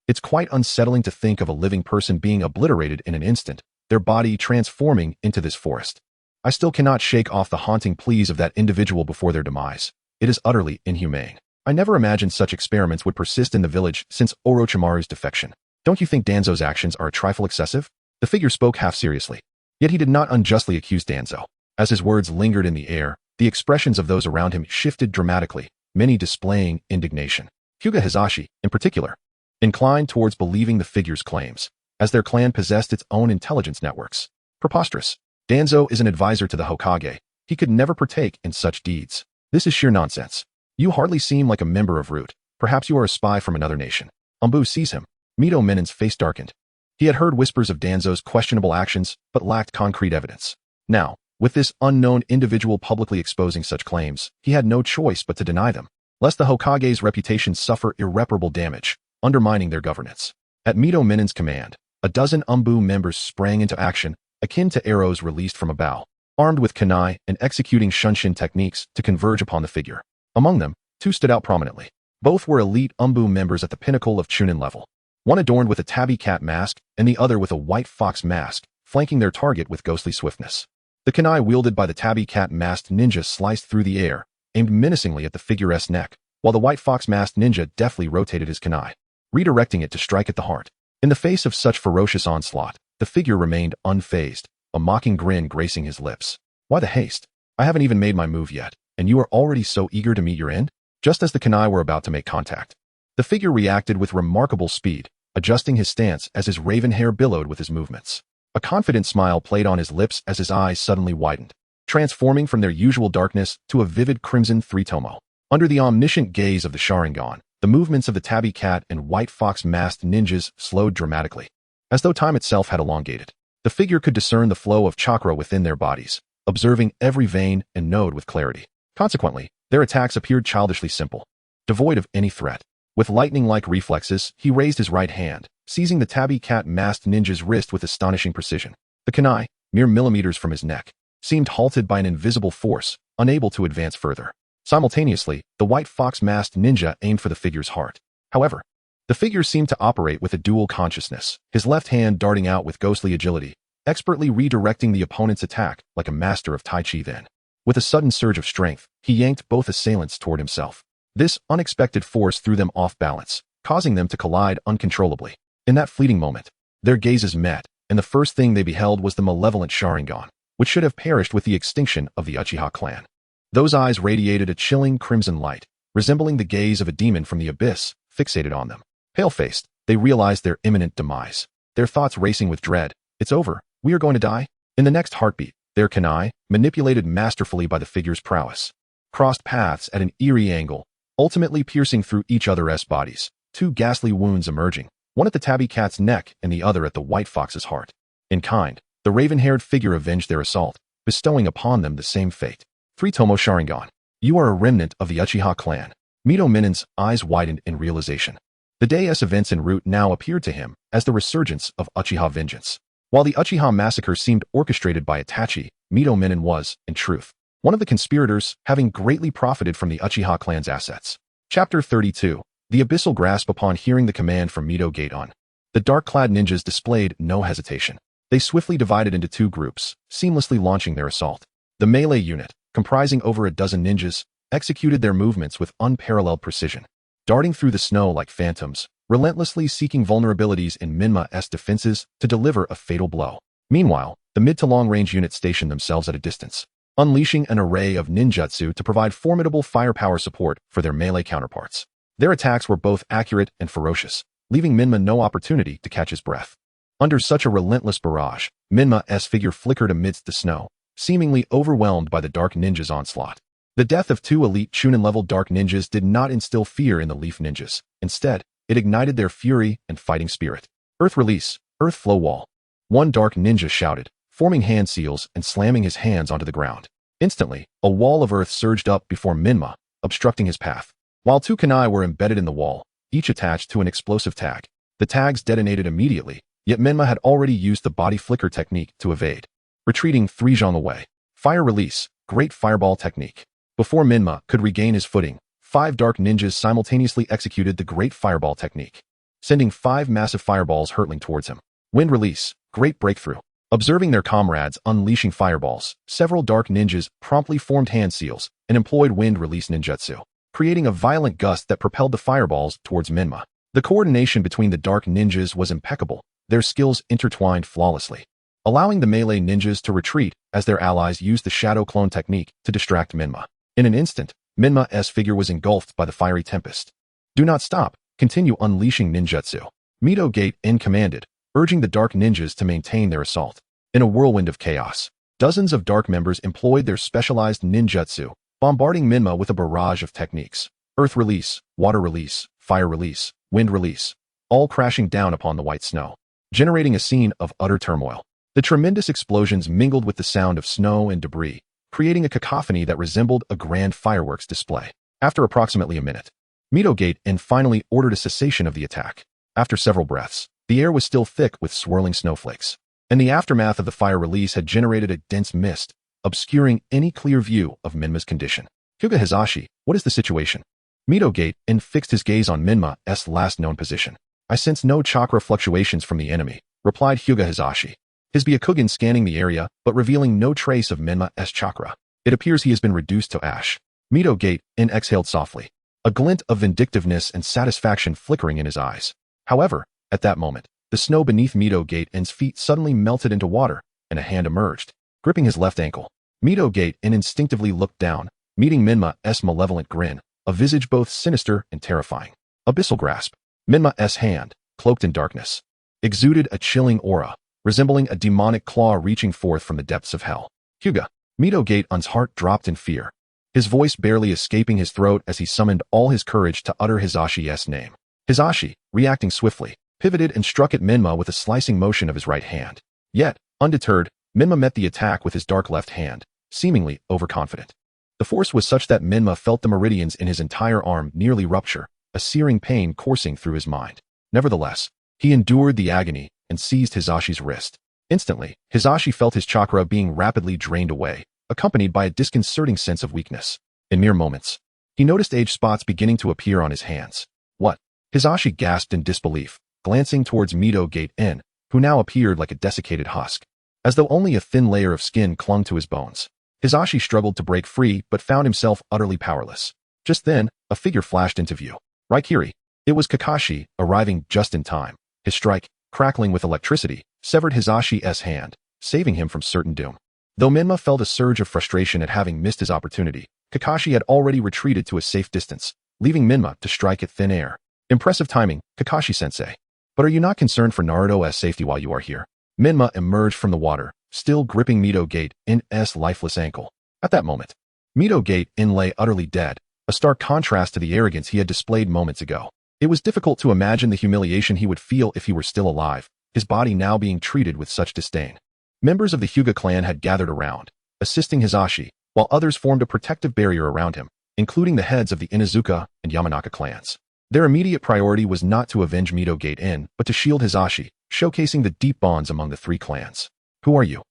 It's quite unsettling to think of a living person being obliterated in an instant, their body transforming into this forest. I still cannot shake off the haunting pleas of that individual before their demise. It is utterly inhumane. I never imagined such experiments would persist in the village since Orochimaru's defection. Don't you think Danzo's actions are a trifle excessive? The figure spoke half seriously. Yet he did not unjustly accuse Danzo. As his words lingered in the air, the expressions of those around him shifted dramatically, many displaying indignation. Hyuga Hisashi, in particular, inclined towards believing the figure's claims, as their clan possessed its own intelligence networks. Preposterous. Danzo is an advisor to the Hokage. He could never partake in such deeds. This is sheer nonsense. You hardly seem like a member of Root. Perhaps you are a spy from another nation. Anbu sees him. Mito Minen's face darkened. He had heard whispers of Danzo's questionable actions, but lacked concrete evidence. Now, with this unknown individual publicly exposing such claims, he had no choice but to deny them, lest the Hokage's reputation suffer irreparable damage, undermining their governance. At Mito Minen's command, a dozen Anbu members sprang into action, akin to arrows released from a bow, armed with kunai and executing shunshin techniques to converge upon the figure. Among them, two stood out prominently. Both were elite Anbu members at the pinnacle of Chunin level. One adorned with a tabby cat mask, and the other with a white fox mask, flanking their target with ghostly swiftness. The kunai wielded by the tabby cat masked ninja sliced through the air, aimed menacingly at the figure's neck, while the white fox masked ninja deftly rotated his kunai, redirecting it to strike at the heart. In the face of such ferocious onslaught, the figure remained unfazed, a mocking grin gracing his lips. Why the haste? I haven't even made my move yet, and you are already so eager to meet your end? Just as the kunai were about to make contact, the figure reacted with remarkable speed, adjusting his stance as his raven hair billowed with his movements. A confident smile played on his lips as his eyes suddenly widened, transforming from their usual darkness to a vivid crimson three-tomo. Under the omniscient gaze of the Sharingan, the movements of the tabby cat and white fox masked ninjas slowed dramatically. As though time itself had elongated, the figure could discern the flow of chakra within their bodies, observing every vein and node with clarity. Consequently, their attacks appeared childishly simple, devoid of any threat. With lightning-like reflexes, he raised his right hand, seizing the tabby cat masked ninja's wrist with astonishing precision. The kunai, mere millimeters from his neck, seemed halted by an invisible force, unable to advance further. Simultaneously, the white fox masked ninja aimed for the figure's heart. However, the figure seemed to operate with a dual consciousness, his left hand darting out with ghostly agility, expertly redirecting the opponent's attack like a master of Tai Chi then. With a sudden surge of strength, he yanked both assailants toward himself. This unexpected force threw them off balance, causing them to collide uncontrollably. In that fleeting moment, their gazes met, and the first thing they beheld was the malevolent Sharingan, which should have perished with the extinction of the Uchiha clan. Those eyes radiated a chilling crimson light, resembling the gaze of a demon from the abyss, fixated on them. Pale-faced, they realized their imminent demise. Their thoughts racing with dread. It's over. We are going to die? In the next heartbeat, their kunai, manipulated masterfully by the figure's prowess, crossed paths at an eerie angle, ultimately piercing through each other's bodies, two ghastly wounds emerging, one at the tabby cat's neck and the other at the white fox's heart. In kind, the raven-haired figure avenged their assault, bestowing upon them the same fate. 3 Tomo Sharingan. You are a remnant of the Uchiha clan. Mito Minen's eyes widened in realization. The day's events en route now appeared to him as the resurgence of Uchiha vengeance. While the Uchiha massacre seemed orchestrated by Itachi, Mito Minen was, in truth, one of the conspirators, having greatly profited from the Uchiha clan's assets. Chapter 32. The Abyssal Grasp. Upon hearing the command from Mito Gaton, the dark-clad ninjas displayed no hesitation. They swiftly divided into 2 groups, seamlessly launching their assault. The melee unit, comprising over a dozen ninjas, executed their movements with unparalleled precision, darting through the snow like phantoms, relentlessly seeking vulnerabilities in Menma's defenses to deliver a fatal blow. Meanwhile, the mid to long-range units stationed themselves at a distance, unleashing an array of ninjutsu to provide formidable firepower support for their melee counterparts. Their attacks were both accurate and ferocious, leaving Menma no opportunity to catch his breath. Under such a relentless barrage, Menma's figure flickered amidst the snow, seemingly overwhelmed by the dark ninja's onslaught. The death of 2 elite Chunin-level dark ninjas did not instill fear in the Leaf ninjas. Instead, it ignited their fury and fighting spirit. Earth release, earth flow wall. One dark ninja shouted, forming hand seals and slamming his hands onto the ground. Instantly, a wall of earth surged up before Menma, obstructing his path. While 2 kunai were embedded in the wall, each attached to an explosive tag. The tags detonated immediately, yet Menma had already used the body flicker technique to evade. Retreating 3 zhang away. Fire release, great fireball technique. Before Menma could regain his footing, 5 dark ninjas simultaneously executed the great fireball technique, sending 5 massive fireballs hurtling towards him. Wind release, great breakthrough. Observing their comrades unleashing fireballs, several dark ninjas promptly formed hand seals and employed wind release ninjutsu, creating a violent gust that propelled the fireballs towards Menma. The coordination between the dark ninjas was impeccable, their skills intertwined flawlessly, allowing the melee ninjas to retreat as their allies used the shadow clone technique to distract Menma. In an instant, Menma's figure was engulfed by the fiery tempest. Do not stop, continue unleashing ninjutsu. Mito Gaton commanded, urging the dark ninjas to maintain their assault. In a whirlwind of chaos, dozens of dark members employed their specialized ninjutsu, bombarding Menma with a barrage of techniques. Earth release, water release, fire release, wind release, all crashing down upon the white snow, generating a scene of utter turmoil. The tremendous explosions mingled with the sound of snow and debris, creating a cacophony that resembled a grand fireworks display. After approximately a minute, Mito Gaton finally ordered a cessation of the attack. After several breaths, the air was still thick with swirling snowflakes, and the aftermath of the fire release had generated a dense mist, obscuring any clear view of Menma's condition. Hyuga Hizashi, what is the situation? Mito Gaton fixed his gaze on Menma's last known position. I sense no chakra fluctuations from the enemy, replied Hyuga Hizashi, his Byakugan scanning the area but revealing no trace of Menma's chakra. It appears he has been reduced to ash. Mito Gaton exhaled softly, a glint of vindictiveness and satisfaction flickering in his eyes. However, at that moment, the snow beneath Mito Gaton's feet suddenly melted into water, and a hand emerged, gripping his left ankle. Mito Gaton instinctively looked down, meeting Menma's malevolent grin, a visage both sinister and terrifying. Abyssal grasp. Menma's hand, cloaked in darkness, exuded a chilling aura, resembling a demonic claw reaching forth from the depths of hell. Hyuga. Mito Gaton's heart dropped in fear, his voice barely escaping his throat as he summoned all his courage to utter Hizashi's name. Hizashi, reacting swiftly, pivoted and struck at Menma with a slicing motion of his right hand. Yet, undeterred, Menma met the attack with his dark left hand, seemingly overconfident. The force was such that Menma felt the meridians in his entire arm nearly rupture, a searing pain coursing through his mind. Nevertheless, he endured the agony and seized Hizashi's wrist. Instantly, Hizashi felt his chakra being rapidly drained away, accompanied by a disconcerting sense of weakness. In mere moments, he noticed age spots beginning to appear on his hands. What? Hizashi gasped in disbelief, glancing towards Mito Gaton, who now appeared like a desiccated husk, as though only a thin layer of skin clung to his bones. Hizashi struggled to break free but found himself utterly powerless. Just then, a figure flashed into view. Raikiri. It was Kakashi, arriving just in time. His strike, crackling with electricity, severed Hizashi's hand, saving him from certain doom. Though Menma felt a surge of frustration at having missed his opportunity, Kakashi had already retreated to a safe distance, leaving Menma to strike at thin air. Impressive timing, Kakashi-sensei. But are you not concerned for Naruto's safety while you are here? Menma emerged from the water, still gripping Mito Gate In's lifeless ankle. At that moment, Mito Gate In lay utterly dead, a stark contrast to the arrogance he had displayed moments ago. It was difficult to imagine the humiliation he would feel if he were still alive, his body now being treated with such disdain. Members of the Hyuga clan had gathered around, assisting Hisashi, while others formed a protective barrier around him, including the heads of the Inuzuka and Yamanaka clans. Their immediate priority was not to avenge Mito Gate In, but to shield Hisashi, showcasing the deep bonds among the three clans. Who are you?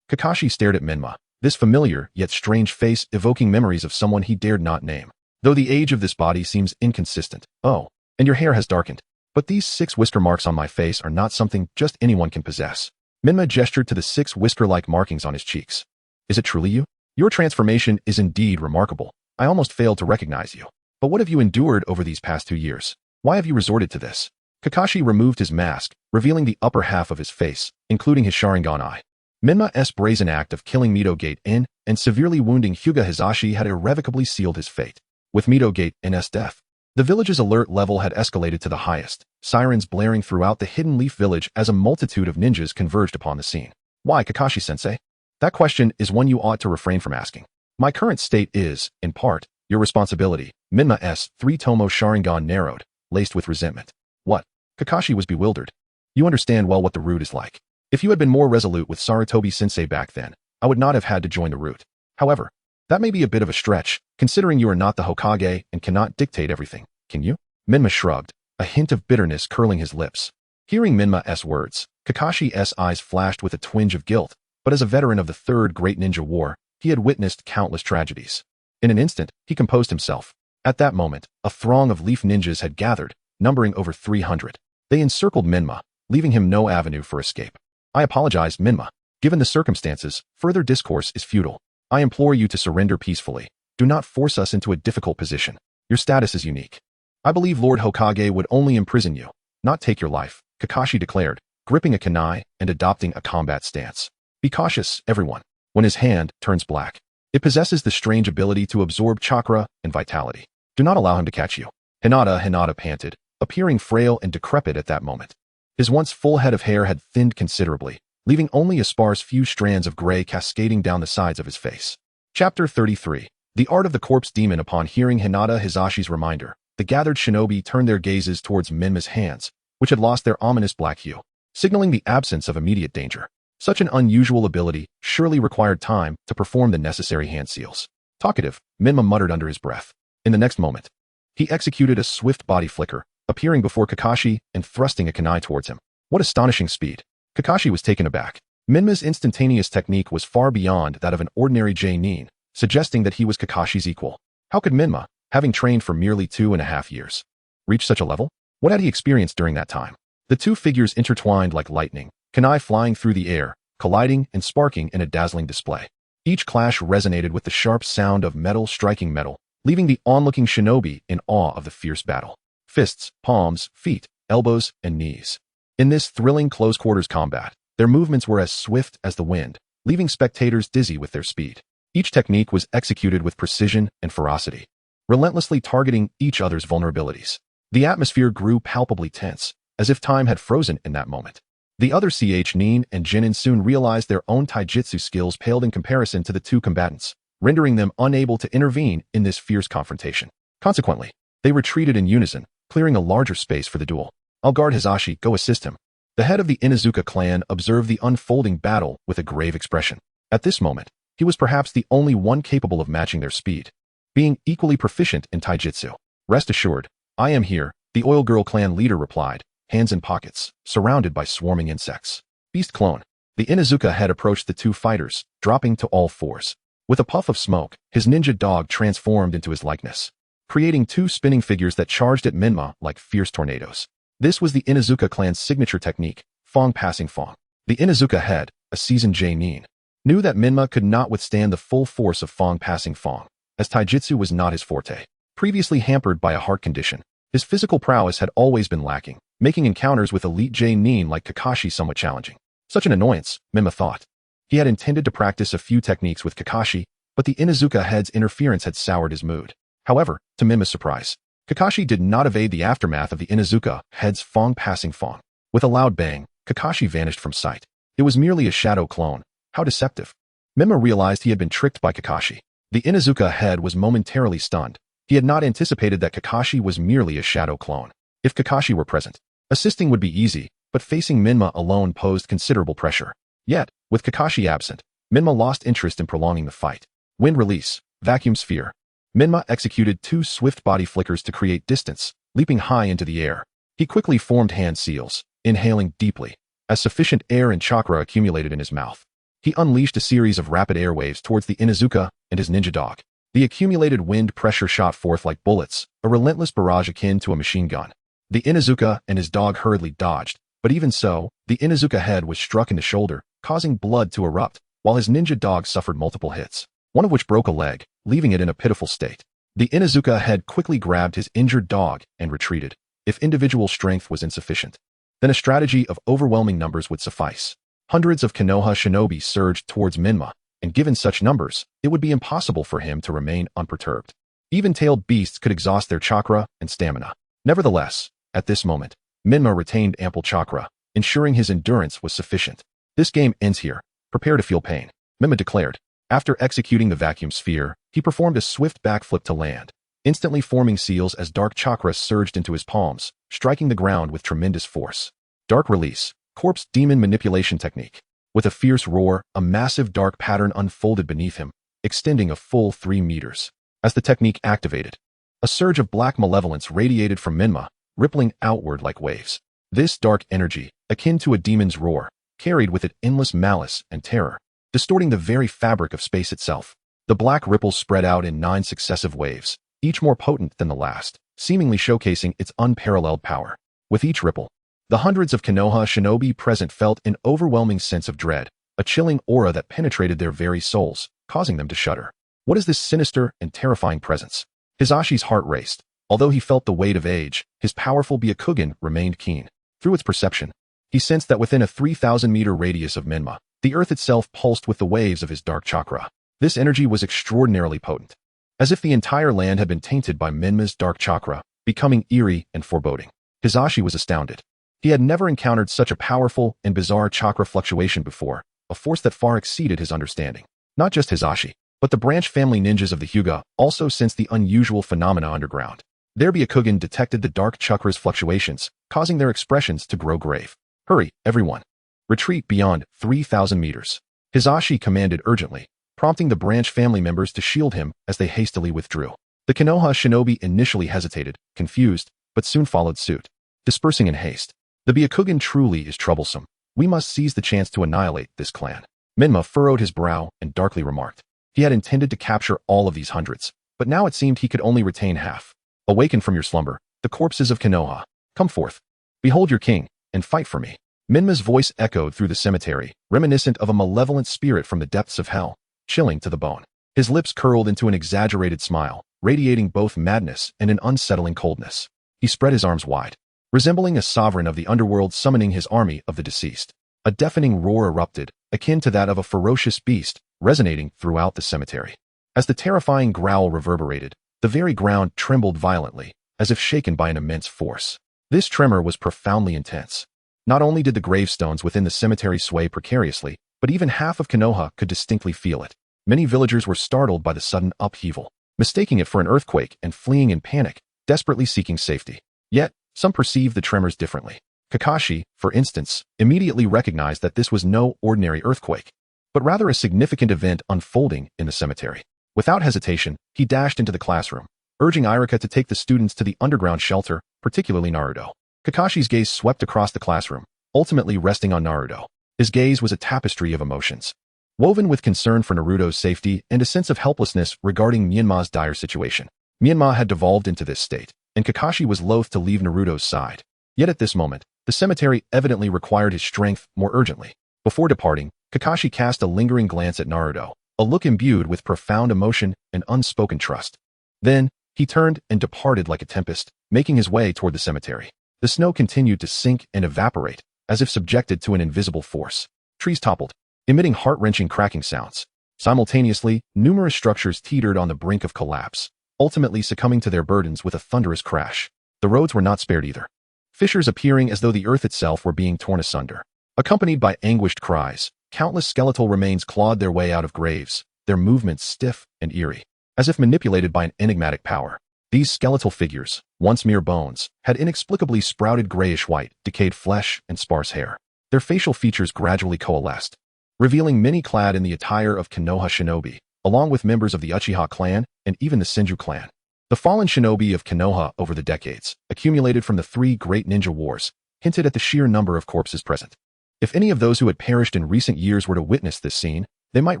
Kakashi stared at Menma, this familiar yet strange face evoking memories of someone he dared not name. Though the age of this body seems inconsistent. Oh, and your hair has darkened. But these 6 whisker marks on my face are not something just anyone can possess. Menma gestured to the 6 whisker-like markings on his cheeks. Is it truly you? Your transformation is indeed remarkable. I almost failed to recognize you. But what have you endured over these past 2 years? Why have you resorted to this? Kakashi removed his mask, revealing the upper half of his face, including his Sharingan eye. Menma's brazen act of killing Mito Gate In and severely wounding Hyuga Hisashi had irrevocably sealed his fate. With Mito Gate In's death, the village's alert level had escalated to the highest, sirens blaring throughout the Hidden Leaf village as a multitude of ninjas converged upon the scene. Why, Kakashi-sensei? That question is one you ought to refrain from asking. My current state is, in part, your responsibility. Menma's 3-tomo Sharingan narrowed, laced with resentment. What? Kakashi was bewildered. You understand well what the route is like. If you had been more resolute with Sarutobi-sensei back then, I would not have had to join the route. However, that may be a bit of a stretch, considering you are not the Hokage and cannot dictate everything, can you? Menma shrugged, a hint of bitterness curling his lips. Hearing Menma's words, Kakashi's eyes flashed with a twinge of guilt, but as a veteran of the Third Great Ninja War, he had witnessed countless tragedies. In an instant, he composed himself. At that moment, a throng of leaf ninjas had gathered, numbering over 300. They encircled Menma, leaving him no avenue for escape. I apologize, Menma. Given the circumstances, further discourse is futile. I implore you to surrender peacefully. Do not force us into a difficult position. Your status is unique. I believe Lord Hokage would only imprison you, not take your life, Kakashi declared, gripping a kunai and adopting a combat stance. Be cautious, everyone. When his hand turns black, it possesses the strange ability to absorb chakra and vitality. Do not allow him to catch you. Hinata panted, appearing frail and decrepit at that moment. His once full head of hair had thinned considerably, leaving only a sparse few strands of gray cascading down the sides of his face. Chapter 33. The Art of the Corpse Demon. Upon hearing Hinata Hisashi's reminder, the gathered shinobi turned their gazes towards Menma's hands, which had lost their ominous black hue, signaling the absence of immediate danger. Such an unusual ability surely required time to perform the necessary hand seals. Talkative, Menma muttered under his breath. In the next moment, he executed a swift body flicker, appearing before Kakashi and thrusting a kunai towards him. What astonishing speed! Kakashi was taken aback. Menma's instantaneous technique was far beyond that of an ordinary J-nin, suggesting that he was Kakashi's equal. How could Menma, having trained for merely 2.5 years, reach such a level? What had he experienced during that time? The two figures intertwined like lightning, kunai flying through the air, colliding and sparking in a dazzling display. Each clash resonated with the sharp sound of metal striking metal, leaving the onlooking shinobi in awe of the fierce battle. Fists, palms, feet, elbows, and knees. In this thrilling close-quarters combat, their movements were as swift as the wind, leaving spectators dizzy with their speed. Each technique was executed with precision and ferocity, relentlessly targeting each other's vulnerabilities. The atmosphere grew palpably tense, as if time had frozen in that moment. The other Nin and Jinin soon realized their own taijutsu skills paled in comparison to the two combatants, rendering them unable to intervene in this fierce confrontation. Consequently, they retreated in unison, clearing a larger space for the duel. I'll guard Hisashi, go assist him. The head of the Inuzuka clan observed the unfolding battle with a grave expression. At this moment, he was perhaps the only one capable of matching their speed, being equally proficient in taijutsu. Rest assured, I am here, the Oil Girl clan leader replied, hands in pockets, surrounded by swarming insects. Beast clone. The Inuzuka had approached the two fighters, dropping to all fours. With a puff of smoke, his ninja dog transformed into his likeness, creating two spinning figures that charged at Menma like fierce tornadoes. This was the Inuzuka clan's signature technique, Fong Passing Fong. The Inuzuka head, a seasoned J-nin, knew that Menma could not withstand the full force of Fong Passing Fong, as taijutsu was not his forte. Previously hampered by a heart condition, his physical prowess had always been lacking, making encounters with elite J-nin like Kakashi somewhat challenging. Such an annoyance, Menma thought. He had intended to practice a few techniques with Kakashi, but the Inuzuka head's interference had soured his mood. However, to Menma's surprise, Kakashi did not evade the aftermath of the Inuzuka head's Fong Passing Fong. With a loud bang, Kakashi vanished from sight. It was merely a shadow clone. How deceptive. Menma realized he had been tricked by Kakashi. The Inuzuka head was momentarily stunned. He had not anticipated that Kakashi was merely a shadow clone. If Kakashi were present, assisting would be easy, but facing Menma alone posed considerable pressure. Yet, with Kakashi absent, Menma lost interest in prolonging the fight. Wind release, vacuum sphere. Menma executed 2 swift body flickers to create distance, leaping high into the air. He quickly formed hand seals, inhaling deeply, as sufficient air and chakra accumulated in his mouth. He unleashed a series of rapid airwaves towards the Inuzuka and his ninja dog. The accumulated wind pressure shot forth like bullets, a relentless barrage akin to a machine gun. The Inuzuka and his dog hurriedly dodged, but even so, the Inuzuka head was struck in the shoulder, causing blood to erupt, while his ninja dog suffered multiple hits, one of which broke a leg, leaving it in a pitiful state. The Inuzuka head quickly grabbed his injured dog and retreated. If individual strength was insufficient, then a strategy of overwhelming numbers would suffice. Hundreds of Konoha shinobi surged towards Menma, and given such numbers, it would be impossible for him to remain unperturbed. Even-tailed beasts could exhaust their chakra and stamina. Nevertheless, at this moment, Menma retained ample chakra, ensuring his endurance was sufficient. This game ends here. Prepare to feel pain, Menma declared. After executing the vacuum sphere, he performed a swift backflip to land, instantly forming seals as dark chakra surged into his palms, striking the ground with tremendous force. Dark release, corpse demon manipulation technique. With a fierce roar, a massive dark pattern unfolded beneath him, extending a full 3 meters. As the technique activated, a surge of black malevolence radiated from Menma, rippling outward like waves. This dark energy, akin to a demon's roar, carried with it endless malice and terror, distorting the very fabric of space itself. The black ripples spread out in 9 successive waves, each more potent than the last, seemingly showcasing its unparalleled power. With each ripple, the hundreds of Konoha shinobi present felt an overwhelming sense of dread, a chilling aura that penetrated their very souls, causing them to shudder. What is this sinister and terrifying presence? Hisashi's heart raced. Although he felt the weight of age, his powerful Byakugan remained keen. Through its perception, he sensed that within a 3,000-meter radius of Menma, the earth itself pulsed with the waves of his dark chakra. This energy was extraordinarily potent, as if the entire land had been tainted by Menma's dark chakra, becoming eerie and foreboding. Hisashi was astounded. He had never encountered such a powerful and bizarre chakra fluctuation before, a force that far exceeded his understanding. Not just Hisashi, but the branch family ninjas of the Hyuga also sensed the unusual phenomena underground. Their Byakugan detected the dark chakra's fluctuations, causing their expressions to grow grave. Hurry, everyone. Retreat beyond 3,000 meters. Hisashi commanded urgently, prompting the branch family members to shield him as they hastily withdrew. The Konoha shinobi initially hesitated, confused, but soon followed suit, dispersing in haste. The Byakugan truly is troublesome. We must seize the chance to annihilate this clan. Menma furrowed his brow and darkly remarked. He had intended to capture all of these hundreds, but now it seemed he could only retain half. Awaken from your slumber, the corpses of Konoha. Come forth. Behold your king, and fight for me. Menma's voice echoed through the cemetery, reminiscent of a malevolent spirit from the depths of hell, chilling to the bone. His lips curled into an exaggerated smile, radiating both madness and an unsettling coldness. He spread his arms wide, resembling a sovereign of the underworld summoning his army of the deceased. A deafening roar erupted, akin to that of a ferocious beast, resonating throughout the cemetery. As the terrifying growl reverberated, the very ground trembled violently, as if shaken by an immense force. This tremor was profoundly intense. Not only did the gravestones within the cemetery sway precariously, but even half of Konoha could distinctly feel it. Many villagers were startled by the sudden upheaval, mistaking it for an earthquake and fleeing in panic, desperately seeking safety. Yet, some perceived the tremors differently. Kakashi, for instance, immediately recognized that this was no ordinary earthquake, but rather a significant event unfolding in the cemetery. Without hesitation, he dashed into the classroom, urging Irika to take the students to the underground shelter, particularly Naruto. Kakashi's gaze swept across the classroom, ultimately resting on Naruto. His gaze was a tapestry of emotions, woven with concern for Naruto's safety and a sense of helplessness regarding Menma's dire situation. Menma had devolved into this state, and Kakashi was loath to leave Naruto's side. Yet at this moment, the cemetery evidently required his strength more urgently. Before departing, Kakashi cast a lingering glance at Naruto, a look imbued with profound emotion and unspoken trust. Then, he turned and departed like a tempest, making his way toward the cemetery. The snow continued to sink and evaporate, as if subjected to an invisible force. Trees toppled, emitting heart-wrenching cracking sounds. Simultaneously, numerous structures teetered on the brink of collapse, ultimately succumbing to their burdens with a thunderous crash. The roads were not spared either, fissures appearing as though the earth itself were being torn asunder. Accompanied by anguished cries, countless skeletal remains clawed their way out of graves, their movements stiff and eerie, as if manipulated by an enigmatic power. These skeletal figures, once mere bones, had inexplicably sprouted grayish-white, decayed flesh and sparse hair. Their facial features gradually coalesced, revealing many clad in the attire of Konoha shinobi, along with members of the Uchiha clan and even the Senju clan. The fallen shinobi of Konoha over the decades, accumulated from the 3 great ninja wars, hinted at the sheer number of corpses present. If any of those who had perished in recent years were to witness this scene, they might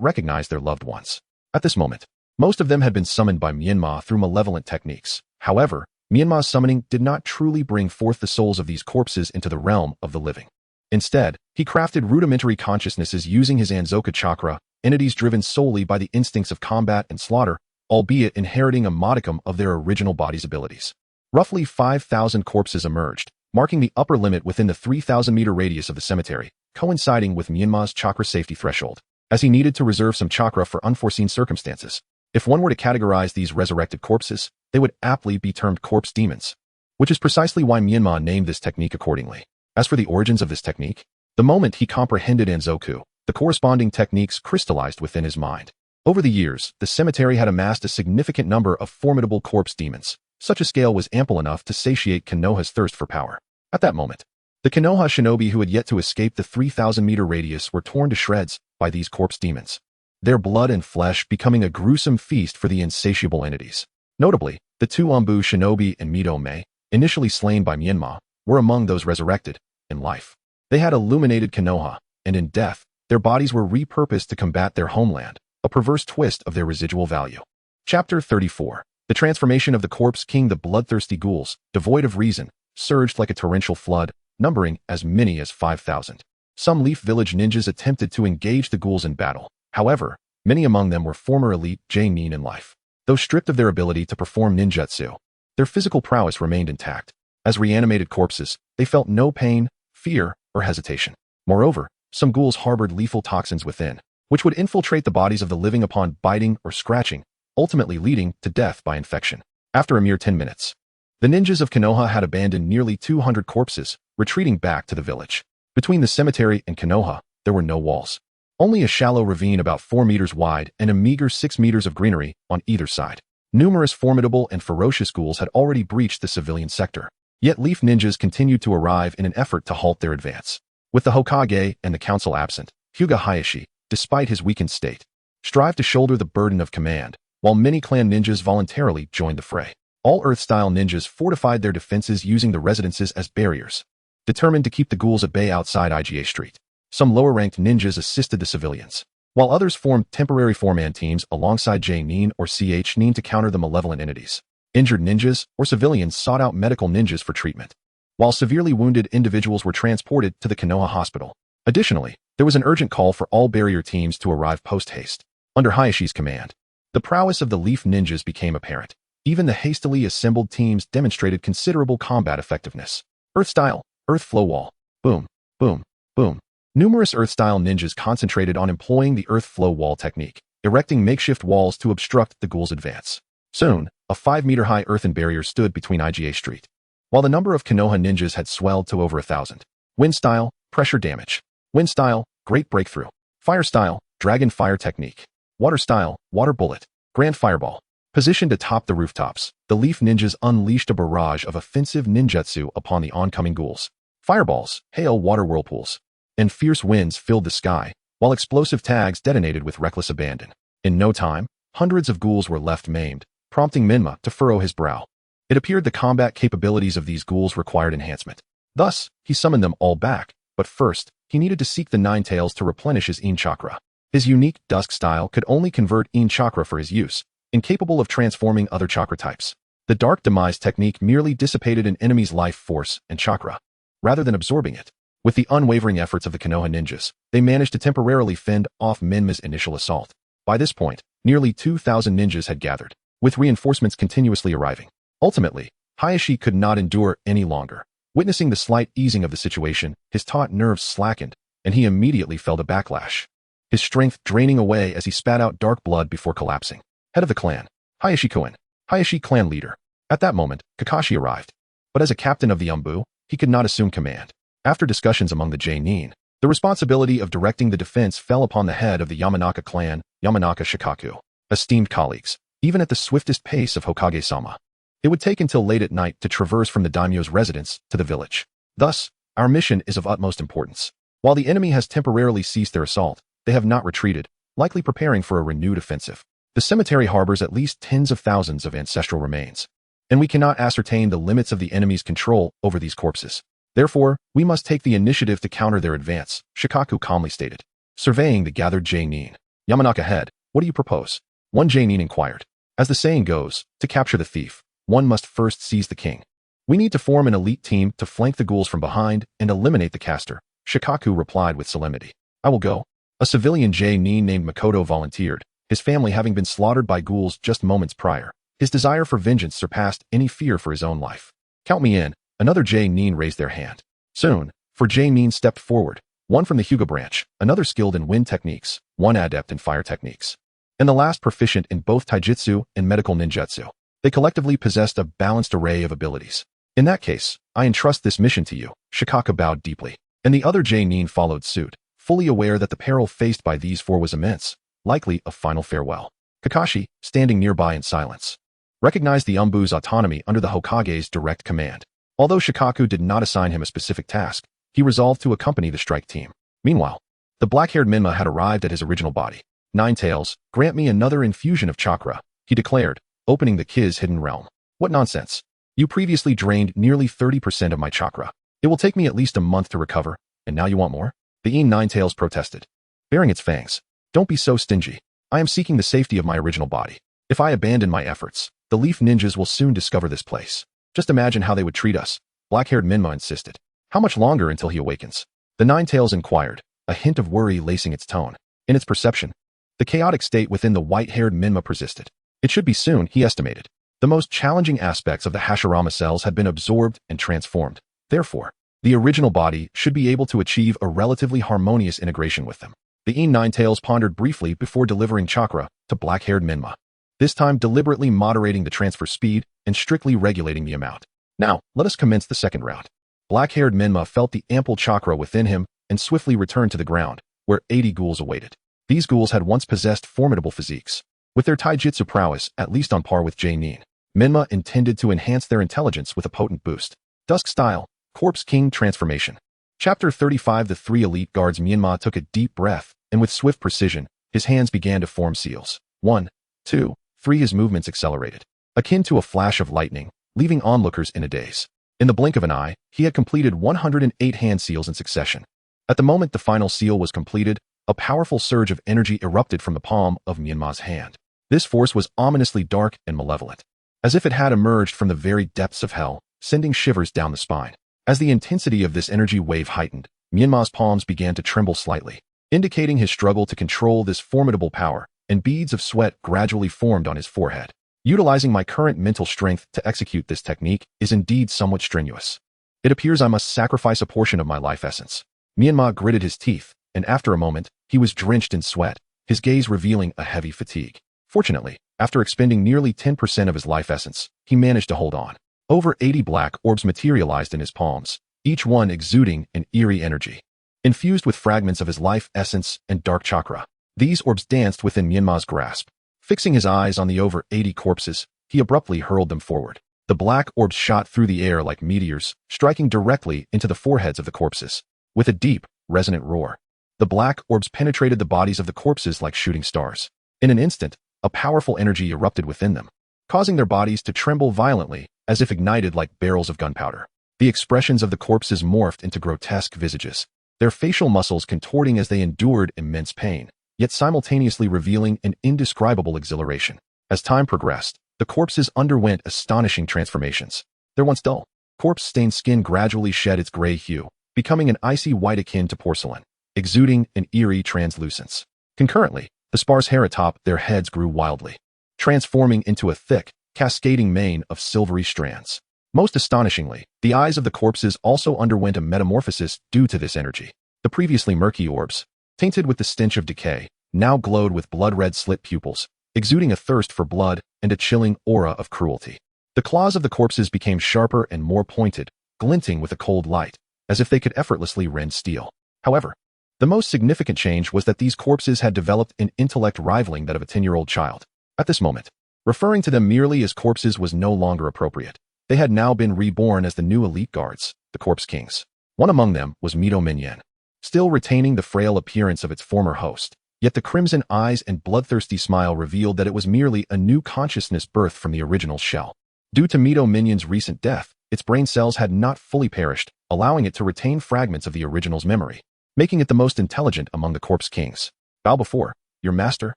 recognize their loved ones. At this moment, most of them had been summoned by Menma through malevolent techniques. However, Menma's summoning did not truly bring forth the souls of these corpses into the realm of the living. Instead, he crafted rudimentary consciousnesses using his Anzoka chakra, entities driven solely by the instincts of combat and slaughter, albeit inheriting a modicum of their original body's abilities. Roughly 5,000 corpses emerged, marking the upper limit within the 3,000-meter radius of the cemetery, coinciding with Menma's chakra safety threshold, as he needed to reserve some chakra for unforeseen circumstances. If one were to categorize these resurrected corpses, they would aptly be termed corpse demons, which is precisely why Menma named this technique accordingly. As for the origins of this technique, the moment he comprehended Anzoku, the corresponding techniques crystallized within his mind. Over the years, the cemetery had amassed a significant number of formidable corpse demons. Such a scale was ample enough to satiate Konoha's thirst for power. At that moment, the Konoha shinobi who had yet to escape the 3,000-meter radius were torn to shreds by these corpse demons, their blood and flesh becoming a gruesome feast for the insatiable entities. Notably, the 2 Umbu shinobi and Midome, initially slain by Menma, were among those resurrected in life. They had illuminated Konoha, and in death, their bodies were repurposed to combat their homeland, a perverse twist of their residual value. Chapter 34. The transformation of the corpse king. The bloodthirsty ghouls, devoid of reason, surged like a torrential flood, numbering as many as 5,000. Some Leaf Village ninjas attempted to engage the ghouls in battle. However, many among them were former elite J-nin in life. Though stripped of their ability to perform ninjutsu, their physical prowess remained intact. As reanimated corpses, they felt no pain, fear, or hesitation. Moreover, some ghouls harbored lethal toxins within, which would infiltrate the bodies of the living upon biting or scratching, ultimately leading to death by infection. After a mere 10 minutes, the ninjas of Konoha had abandoned nearly 200 corpses, retreating back to the village. Between the cemetery and Konoha, there were no walls. Only a shallow ravine about 4 meters wide and a meager 6 meters of greenery on either side. Numerous formidable and ferocious ghouls had already breached the civilian sector. Yet Leaf ninjas continued to arrive in an effort to halt their advance. With the Hokage and the council absent, Hyuga Hayashi, despite his weakened state, strived to shoulder the burden of command, while many clan ninjas voluntarily joined the fray. All Earth-style ninjas fortified their defenses using the residences as barriers, determined to keep the ghouls at bay outside IGA Street. Some lower-ranked ninjas assisted the civilians, while others formed temporary four-man teams alongside J-nin or CH-nin to counter the malevolent entities. Injured ninjas or civilians sought out medical ninjas for treatment, while severely wounded individuals were transported to the Konoha hospital. Additionally, there was an urgent call for all barrier teams to arrive post-haste. Under Hayashi's command, the prowess of the Leaf ninjas became apparent. Even the hastily assembled teams demonstrated considerable combat effectiveness. Earth-style, Earth flow wall. Boom, boom, boom. Numerous Earth-style ninjas concentrated on employing the Earth flow wall technique, erecting makeshift walls to obstruct the ghouls' advance. Soon, a 5-meter-high earthen barrier stood between IGA Street, while the number of Konoha ninjas had swelled to over 1,000. Wind-style, pressure damage. Wind-style, great breakthrough. Fire-style, dragon fire technique. Water-style, water bullet. Grand fireball. Positioned atop the rooftops, the Leaf ninjas unleashed a barrage of offensive ninjutsu upon the oncoming ghouls. Fireballs, hail water whirlpools, and fierce winds filled the sky, while explosive tags detonated with reckless abandon. In no time, hundreds of ghouls were left maimed, prompting Menma to furrow his brow. It appeared the combat capabilities of these ghouls required enhancement. Thus, he summoned them all back, but first, he needed to seek the Nine Tails to replenish his Yin chakra. His unique Dusk style could only convert Yin chakra for his use, incapable of transforming other chakra types. The Dark Demise technique merely dissipated an enemy's life force and chakra, rather than absorbing it. With the unwavering efforts of the Konoha ninjas, they managed to temporarily fend off Menma's initial assault. By this point, nearly 2,000 ninjas had gathered, with reinforcements continuously arriving. Ultimately, Hayashi could not endure any longer. Witnessing the slight easing of the situation, his taut nerves slackened, and he immediately felt a backlash, his strength draining away as he spat out dark blood before collapsing. Head of the clan, Hayashi Koen, Hayashi clan leader. At that moment, Kakashi arrived. But as a captain of the Umbu, he could not assume command. After discussions among the J-nin, The responsibility of directing the defense fell upon the head of the Yamanaka clan, Yamanaka Shikaku. Esteemed colleagues, even at the swiftest pace of Hokage-sama, it would take until late at night to traverse from the daimyo's residence to the village. Thus, our mission is of utmost importance. While the enemy has temporarily ceased their assault, they have not retreated, likely preparing for a renewed offensive. The cemetery harbors at least tens of thousands of ancestral remains, and we cannot ascertain the limits of the enemy's control over these corpses. Therefore, we must take the initiative to counter their advance, Shikaku calmly stated. Surveying the gathered J-nin. Yamanaka head, what do you propose? One J-nin inquired. As the saying goes, to capture the thief, one must first seize the king. We need to form an elite team to flank the ghouls from behind and eliminate the caster, Shikaku replied with solemnity. I will go. A civilian J-nin named Makoto volunteered, his family having been slaughtered by ghouls just moments prior. His desire for vengeance surpassed any fear for his own life. Count me in. Another J-nin raised their hand. Soon, 4 J-nin stepped forward, one from the Hyuga branch, another skilled in wind techniques, one adept in fire techniques, and the last proficient in both taijutsu and medical ninjutsu. They collectively possessed a balanced array of abilities. In that case, I entrust this mission to you, Shikaka bowed deeply, and the other J-nin followed suit, fully aware that the peril faced by these 4 was immense, likely a final farewell. Kakashi, standing nearby in silence, recognized the Umbu's autonomy under the Hokage's direct command. Although Shikaku did not assign him a specific task, he resolved to accompany the strike team. Meanwhile, the black-haired Menma had arrived at his original body. Nine Tails, grant me another infusion of chakra, he declared, opening the Kiz hidden realm. What nonsense. You previously drained nearly 30% of my chakra. It will take me at least a month to recover, and now you want more? The Nine Tails protested, baring its fangs. Don't be so stingy. I am seeking the safety of my original body. If I abandon my efforts, the Leaf Ninjas will soon discover this place. Just imagine how they would treat us, black-haired Menma insisted. How much longer until he awakens? The Nine Tails inquired, a hint of worry lacing its tone. In its perception, the chaotic state within the white-haired Menma persisted. It should be soon, he estimated. The most challenging aspects of the Hashirama cells had been absorbed and transformed. Therefore, the original body should be able to achieve a relatively harmonious integration with them. The Nine Tails pondered briefly before delivering chakra to black-haired Menma, this time deliberately moderating the transfer speed and strictly regulating the amount. Now, let us commence the second round. Black-haired Menma felt the ample chakra within him and swiftly returned to the ground, where 80 ghouls awaited. These ghouls had once possessed formidable physiques. With their taijutsu prowess at least on par with J-nin, Menma intended to enhance their intelligence with a potent boost. Dusk Style, Corpse King Transformation. Chapter 35. The 3 elite guards. Menma took a deep breath, and with swift precision, his hands began to form seals. 1, 2, 3. His movements accelerated, akin to a flash of lightning, leaving onlookers in a daze. In the blink of an eye, he had completed 108 hand seals in succession. At the moment the final seal was completed, a powerful surge of energy erupted from the palm of Menma's hand. This force was ominously dark and malevolent, as if it had emerged from the very depths of hell, sending shivers down the spine. As the intensity of this energy wave heightened, Menma's palms began to tremble slightly, indicating his struggle to control this formidable power, and beads of sweat gradually formed on his forehead. Utilizing my current mental strength to execute this technique is indeed somewhat strenuous. It appears I must sacrifice a portion of my life essence. Menma gritted his teeth, and after a moment, he was drenched in sweat, his gaze revealing a heavy fatigue. Fortunately, after expending nearly 10% of his life essence, he managed to hold on. Over 80 black orbs materialized in his palms, each one exuding an eerie energy. Infused with fragments of his life essence and dark chakra, these orbs danced within Menma's grasp. Fixing his eyes on the over 80 corpses, he abruptly hurled them forward. The black orbs shot through the air like meteors, striking directly into the foreheads of the corpses. With a deep, resonant roar, the black orbs penetrated the bodies of the corpses like shooting stars. In an instant, a powerful energy erupted within them, causing their bodies to tremble violently, as if ignited like barrels of gunpowder. The expressions of the corpses morphed into grotesque visages, their facial muscles contorting as they endured immense pain, yet simultaneously revealing an indescribable exhilaration. As time progressed, the corpses underwent astonishing transformations. Their once dull, corpse-stained skin gradually shed its gray hue, becoming an icy white akin to porcelain, exuding an eerie translucence. Concurrently, the sparse hair atop their heads grew wildly, transforming into a thick, cascading mane of silvery strands. Most astonishingly, the eyes of the corpses also underwent a metamorphosis due to this energy. The previously murky orbs, tainted with the stench of decay, now glowed with blood-red slit pupils, exuding a thirst for blood and a chilling aura of cruelty. The claws of the corpses became sharper and more pointed, glinting with a cold light, as if they could effortlessly rend steel. However, The most significant change was that these corpses had developed an intellect rivaling that of a 10-year-old child. At this moment, referring to them merely as corpses was no longer appropriate. They had now been reborn as the new elite guards, the Corpse Kings. One among them was Mito Minyan, still retaining the frail appearance of its former host. Yet the crimson eyes and bloodthirsty smile revealed that it was merely a new consciousness birthed from the original shell. Due to Mito Minyan's recent death, its brain cells had not fully perished, allowing it to retain fragments of the original's memory, making it the most intelligent among the Corpse Kings. Bow before your master.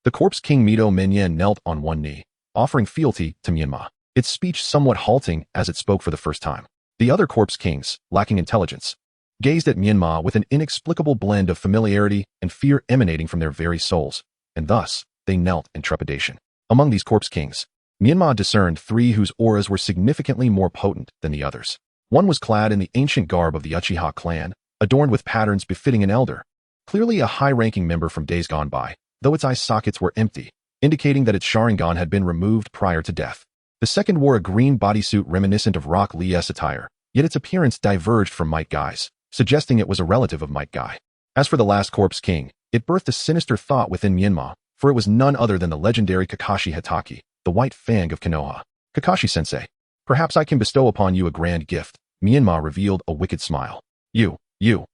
The Corpse King Mito Minyan knelt on one knee, offering fealty to Menma, its speech somewhat halting as it spoke for the first time. The other Corpse Kings, lacking intelligence, gazed at Menma with an inexplicable blend of familiarity and fear emanating from their very souls, and thus they knelt in trepidation. Among these Corpse Kings, Menma discerned three whose auras were significantly more potent than the others. One was clad in the ancient garb of the Uchiha clan, adorned with patterns befitting an elder, clearly a high-ranking member from days gone by, though its eye sockets were empty, indicating that its Sharingan had been removed prior to death. The second wore a green bodysuit reminiscent of Rock Lee's attire, yet its appearance diverged from Might Guy's, suggesting it was a relative of Might Guy. As for the last Corpse King, it birthed a sinister thought within Menma, for it was none other than the legendary Kakashi Hitaki, the White Fang of Konoha. Kakashi-sensei, perhaps I can bestow upon you a grand gift. Menma revealed a wicked smile. You,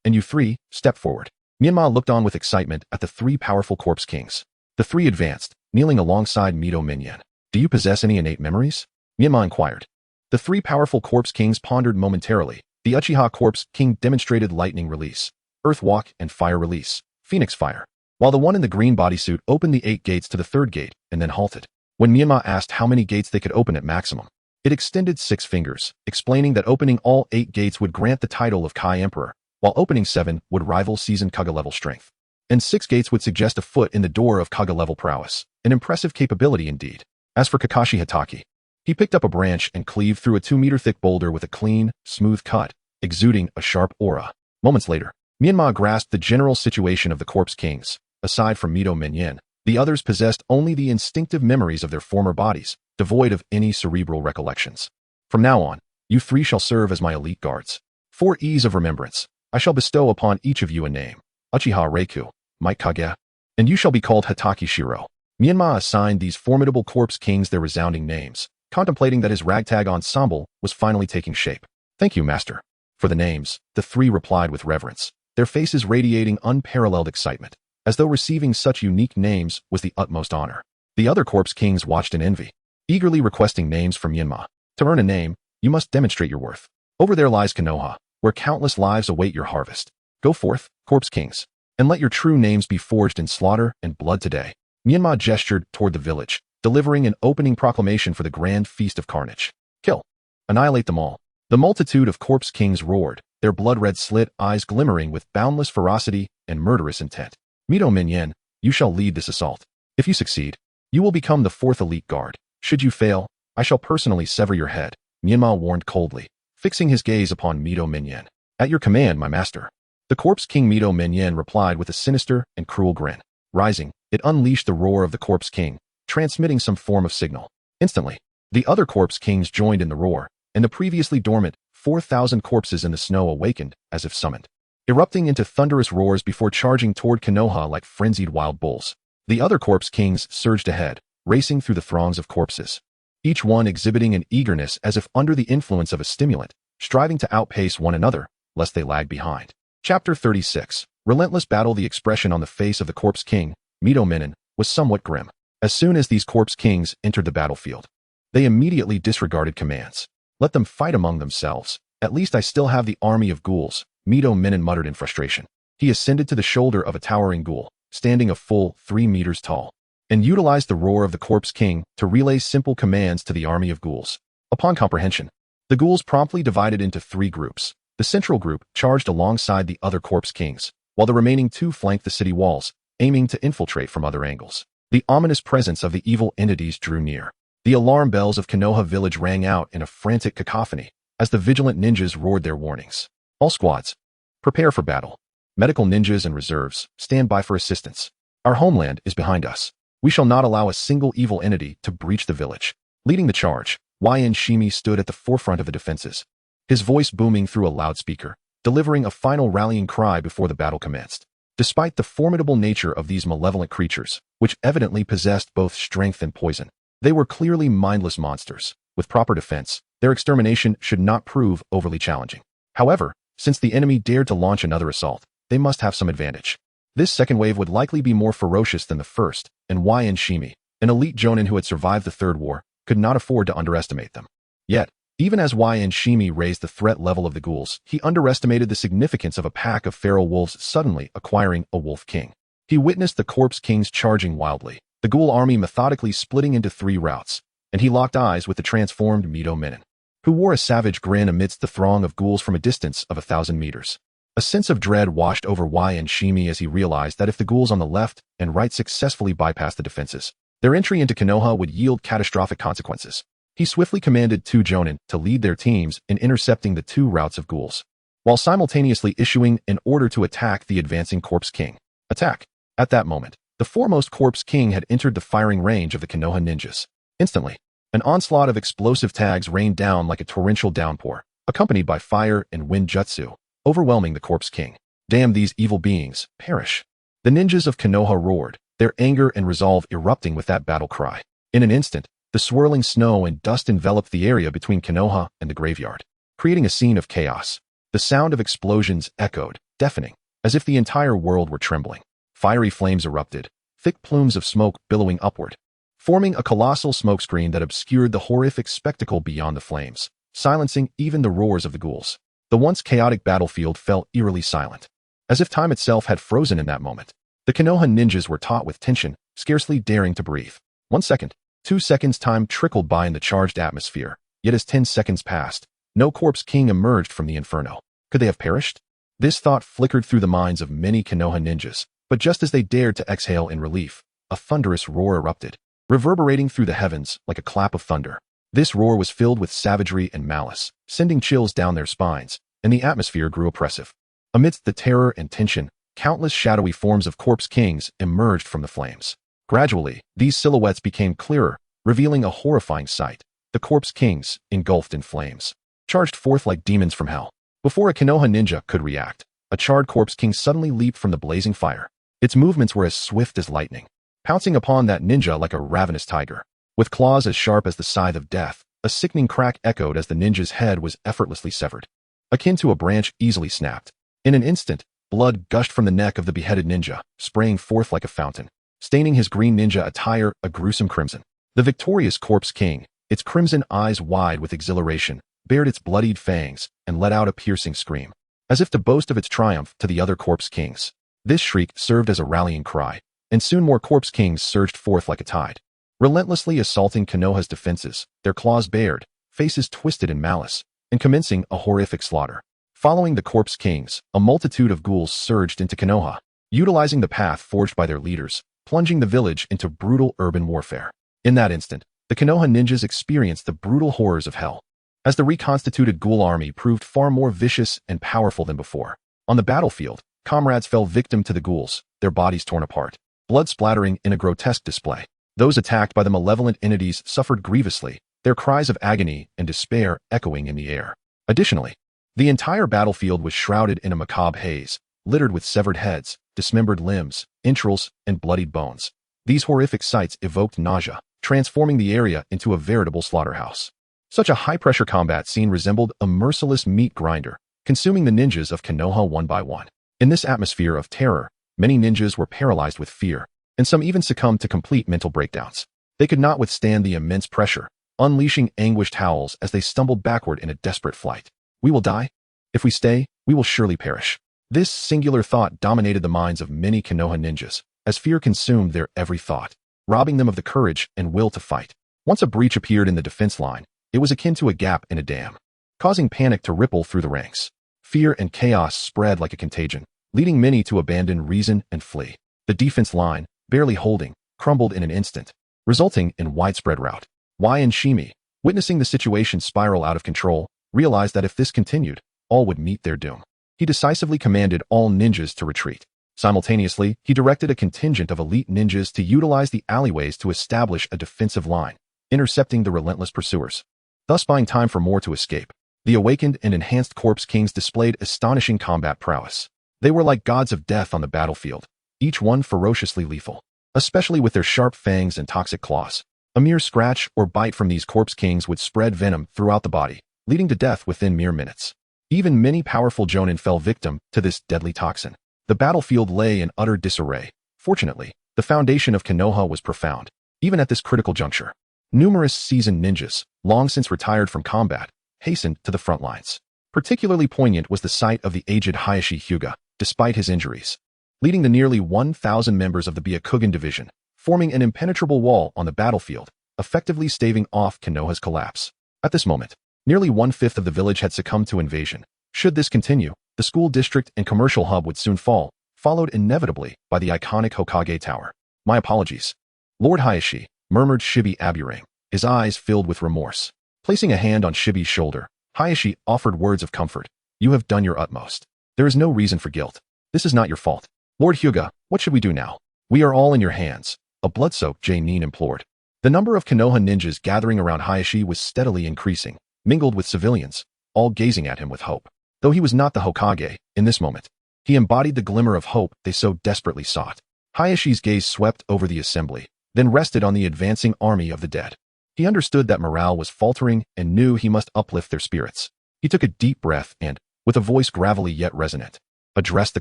and you three, step forward. Menma looked on with excitement at the three powerful Corpse Kings. The three advanced, kneeling alongside Mito Minyan. Do you possess any innate memories? Menma inquired. The three powerful Corpse Kings pondered momentarily. The Uchiha Corpse King demonstrated lightning release, earth walk, and fire release, phoenix fire, while the one in the green bodysuit opened the 8 gates to the third gate and then halted. When Menma asked how many gates they could open at maximum, it extended 6 fingers, explaining that opening all 8 gates would grant the title of Kai Emperor, while opening 7 would rival seasoned Kaga-level strength. And 6 gates would suggest a foot in the door of Kaga-level prowess, an impressive capability indeed. As for Kakashi Hitaki, he picked up a branch and cleaved through a 2-meter-thick boulder with a clean, smooth cut, exuding a sharp aura. Moments later, Menma grasped the general situation of the Corpse Kings. Aside from Mito Minyan, the others possessed only the instinctive memories of their former bodies, devoid of any cerebral recollections. From now on, you three shall serve as my elite guards. For ease of remembrance, I shall bestow upon each of you a name, Uchiha Reiku, Might Kage, and you shall be called Hitaki Shiro. Menma assigned these formidable Corpse Kings their resounding names, contemplating that his ragtag ensemble was finally taking shape. Thank you, master. For the names, the three replied with reverence, their faces radiating unparalleled excitement, as though receiving such unique names was the utmost honor. The other Corpse Kings watched in envy, eagerly requesting names from Menma. To earn a name, you must demonstrate your worth. Over there lies Konoha, where countless lives await your harvest. Go forth, Corpse Kings, and let your true names be forged in slaughter and blood today. Menma gestured toward the village, delivering an opening proclamation for the grand feast of carnage. Kill. Annihilate them all. The multitude of Corpse Kings roared, their blood-red slit eyes glimmering with boundless ferocity and murderous intent. Mito Minyan, you shall lead this assault. If you succeed, you will become the 4th elite guard. Should you fail, I shall personally sever your head, Menma warned coldly, fixing his gaze upon Mito Minyan. At your command, my master. The Corpse King Mito Minyan replied with a sinister and cruel grin. Rising, it unleashed the roar of the Corpse King, transmitting some form of signal. Instantly, the other Corpse Kings joined in the roar, and the previously dormant 4,000 corpses in the snow awakened as if summoned, erupting into thunderous roars before charging toward Konoha like frenzied wild bulls. The other Corpse Kings surged ahead, racing through the throngs of corpses, each one exhibiting an eagerness as if under the influence of a stimulant, striving to outpace one another, lest they lag behind. Chapter 36. Relentless battle. The expression on the face of the Corpse King, Mito Minyan, was somewhat grim. As soon as these Corpse Kings entered the battlefield, they immediately disregarded commands. Let them fight among themselves. At least I still have the army of ghouls, Mito Minyan muttered in frustration. He ascended to the shoulder of a towering ghoul, standing a full 3 meters tall, and utilized the roar of the Corpse King to relay simple commands to the army of ghouls. Upon comprehension, the ghouls promptly divided into 3 groups. The central group charged alongside the other Corpse Kings, while the remaining 2 flanked the city walls, aiming to infiltrate from other angles. The ominous presence of the evil entities drew near. The alarm bells of Konoha village rang out in a frantic cacophony as the vigilant ninjas roared their warnings. All squads, prepare for battle. Medical ninjas and reserves, stand by for assistance. Our homeland is behind us. We shall not allow a single evil entity to breach the village. Leading the charge, YN Shimi stood at the forefront of the defenses, his voice booming through a loudspeaker, delivering a final rallying cry before the battle commenced. Despite the formidable nature of these malevolent creatures, which evidently possessed both strength and poison, they were clearly mindless monsters. With proper defense, their extermination should not prove overly challenging. However, since the enemy dared to launch another assault, they must have some advantage. This second wave would likely be more ferocious than the first, and Shimi, an elite jonin who had survived the Third War, could not afford to underestimate them. Yet, even as Shimi raised the threat level of the ghouls, he underestimated the significance of a pack of feral wolves suddenly acquiring a wolf king. He witnessed the corpse kings charging wildly, the ghoul army methodically splitting into 3 routes, and he locked eyes with the transformed Mido Minin, who wore a savage grin amidst the throng of ghouls from a distance of 1,000 meters. A sense of dread washed over Shimi as he realized that if the ghouls on the left and right successfully bypassed the defenses, their entry into Konoha would yield catastrophic consequences. He swiftly commanded 2 jonin to lead their teams in intercepting the 2 routes of ghouls, while simultaneously issuing an order to attack the advancing corpse king. Attack! At that moment, the foremost corpse king had entered the firing range of the Konoha ninjas. Instantly, an onslaught of explosive tags rained down like a torrential downpour, accompanied by fire and wind jutsu, overwhelming the corpse king. Damn these evil beings, perish! The ninjas of Konoha roared, their anger and resolve erupting with that battle cry. In an instant, the swirling snow and dust enveloped the area between Konoha and the graveyard, creating a scene of chaos. The sound of explosions echoed, deafening, as if the entire world were trembling. Fiery flames erupted, thick plumes of smoke billowing upward, forming a colossal smokescreen that obscured the horrific spectacle beyond the flames, silencing even the roars of the ghouls. The once chaotic battlefield fell eerily silent, as if time itself had frozen in that moment. The Konoha ninjas were taut with tension, scarcely daring to breathe. 1 second, 2 seconds, time trickled by in the charged atmosphere, yet as 10 seconds passed, no corpse king emerged from the inferno. Could they have perished? This thought flickered through the minds of many Konoha ninjas, but just as they dared to exhale in relief, a thunderous roar erupted, reverberating through the heavens like a clap of thunder. This roar was filled with savagery and malice, sending chills down their spines, and the atmosphere grew oppressive. Amidst the terror and tension, countless shadowy forms of corpse kings emerged from the flames. Gradually, these silhouettes became clearer, revealing a horrifying sight. The corpse kings, engulfed in flames, charged forth like demons from hell. Before a Konoha ninja could react, a charred corpse king suddenly leaped from the blazing fire. Its movements were as swift as lightning, pouncing upon that ninja like a ravenous tiger. With claws as sharp as the scythe of death, a sickening crack echoed as the ninja's head was effortlessly severed, akin to a branch easily snapped. In an instant, blood gushed from the neck of the beheaded ninja, spraying forth like a fountain, staining his green ninja attire a gruesome crimson. The victorious corpse king, its crimson eyes wide with exhilaration, bared its bloodied fangs and let out a piercing scream, as if to boast of its triumph to the other corpse kings. This shriek served as a rallying cry, and soon more corpse kings surged forth like a tide, relentlessly assaulting Konoha's defenses, their claws bared, faces twisted in malice, and commencing a horrific slaughter. Following the corpse kings, a multitude of ghouls surged into Konoha, utilizing the path forged by their leaders, plunging the village into brutal urban warfare. In that instant, the Konoha ninjas experienced the brutal horrors of hell, as the reconstituted ghoul army proved far more vicious and powerful than before. On the battlefield, comrades fell victim to the ghouls, their bodies torn apart, blood splattering in a grotesque display. Those attacked by the malevolent entities suffered grievously, their cries of agony and despair echoing in the air. Additionally, the entire battlefield was shrouded in a macabre haze, littered with severed heads, dismembered limbs, entrails, and bloodied bones. These horrific sights evoked nausea, transforming the area into a veritable slaughterhouse. Such a high-pressure combat scene resembled a merciless meat grinder, consuming the ninjas of Konoha one by one. In this atmosphere of terror, many ninjas were paralyzed with fear, and some even succumbed to complete mental breakdowns. They could not withstand the immense pressure, unleashing anguished howls as they stumbled backward in a desperate flight. We will die? If we stay, we will surely perish. This singular thought dominated the minds of many Konoha ninjas, as fear consumed their every thought, robbing them of the courage and will to fight. Once a breach appeared in the defense line, it was akin to a gap in a dam, causing panic to ripple through the ranks. Fear and chaos spread like a contagion, leading many to abandon reason and flee. The defense line, barely holding, crumbled in an instant, resulting in widespread rout. Shimi, witnessing the situation spiral out of control, realized that if this continued, all would meet their doom. He decisively commanded all ninjas to retreat. Simultaneously, he directed a contingent of elite ninjas to utilize the alleyways to establish a defensive line, intercepting the relentless pursuers, thus buying time for more to escape. The awakened and enhanced corpse kings displayed astonishing combat prowess. They were like gods of death on the battlefield, each one ferociously lethal, especially with their sharp fangs and toxic claws. A mere scratch or bite from these corpse kings would spread venom throughout the body, leading to death within mere minutes. Even many powerful jonin fell victim to this deadly toxin. The battlefield lay in utter disarray. Fortunately, the foundation of Konoha was profound, even at this critical juncture. Numerous seasoned ninjas, long since retired from combat, hastened to the front lines. Particularly poignant was the sight of the aged Hayashi Hyuga, despite his injuries, leading to nearly 1,000 members of the Byakugan division, forming an impenetrable wall on the battlefield, effectively staving off Konoha's collapse. At this moment, nearly 1/5 of the village had succumbed to invasion. Should this continue, the school district and commercial hub would soon fall, followed inevitably by the iconic Hokage Tower. My apologies, Lord Hayashi, murmured Shibi Aburame, his eyes filled with remorse. Placing a hand on Shibi's shoulder, Hayashi offered words of comfort. You have done your utmost. There is no reason for guilt. This is not your fault. Lord Hyuga, what should we do now? We are all in your hands, a blood-soaked J-Nin implored. The number of Konoha ninjas gathering around Hayashi was steadily increasing, mingled with civilians, all gazing at him with hope. Though he was not the Hokage, in this moment, he embodied the glimmer of hope they so desperately sought. Hayashi's gaze swept over the assembly, then rested on the advancing army of the dead. He understood that morale was faltering and knew he must uplift their spirits. He took a deep breath and, with a voice gravelly yet resonant, addressed the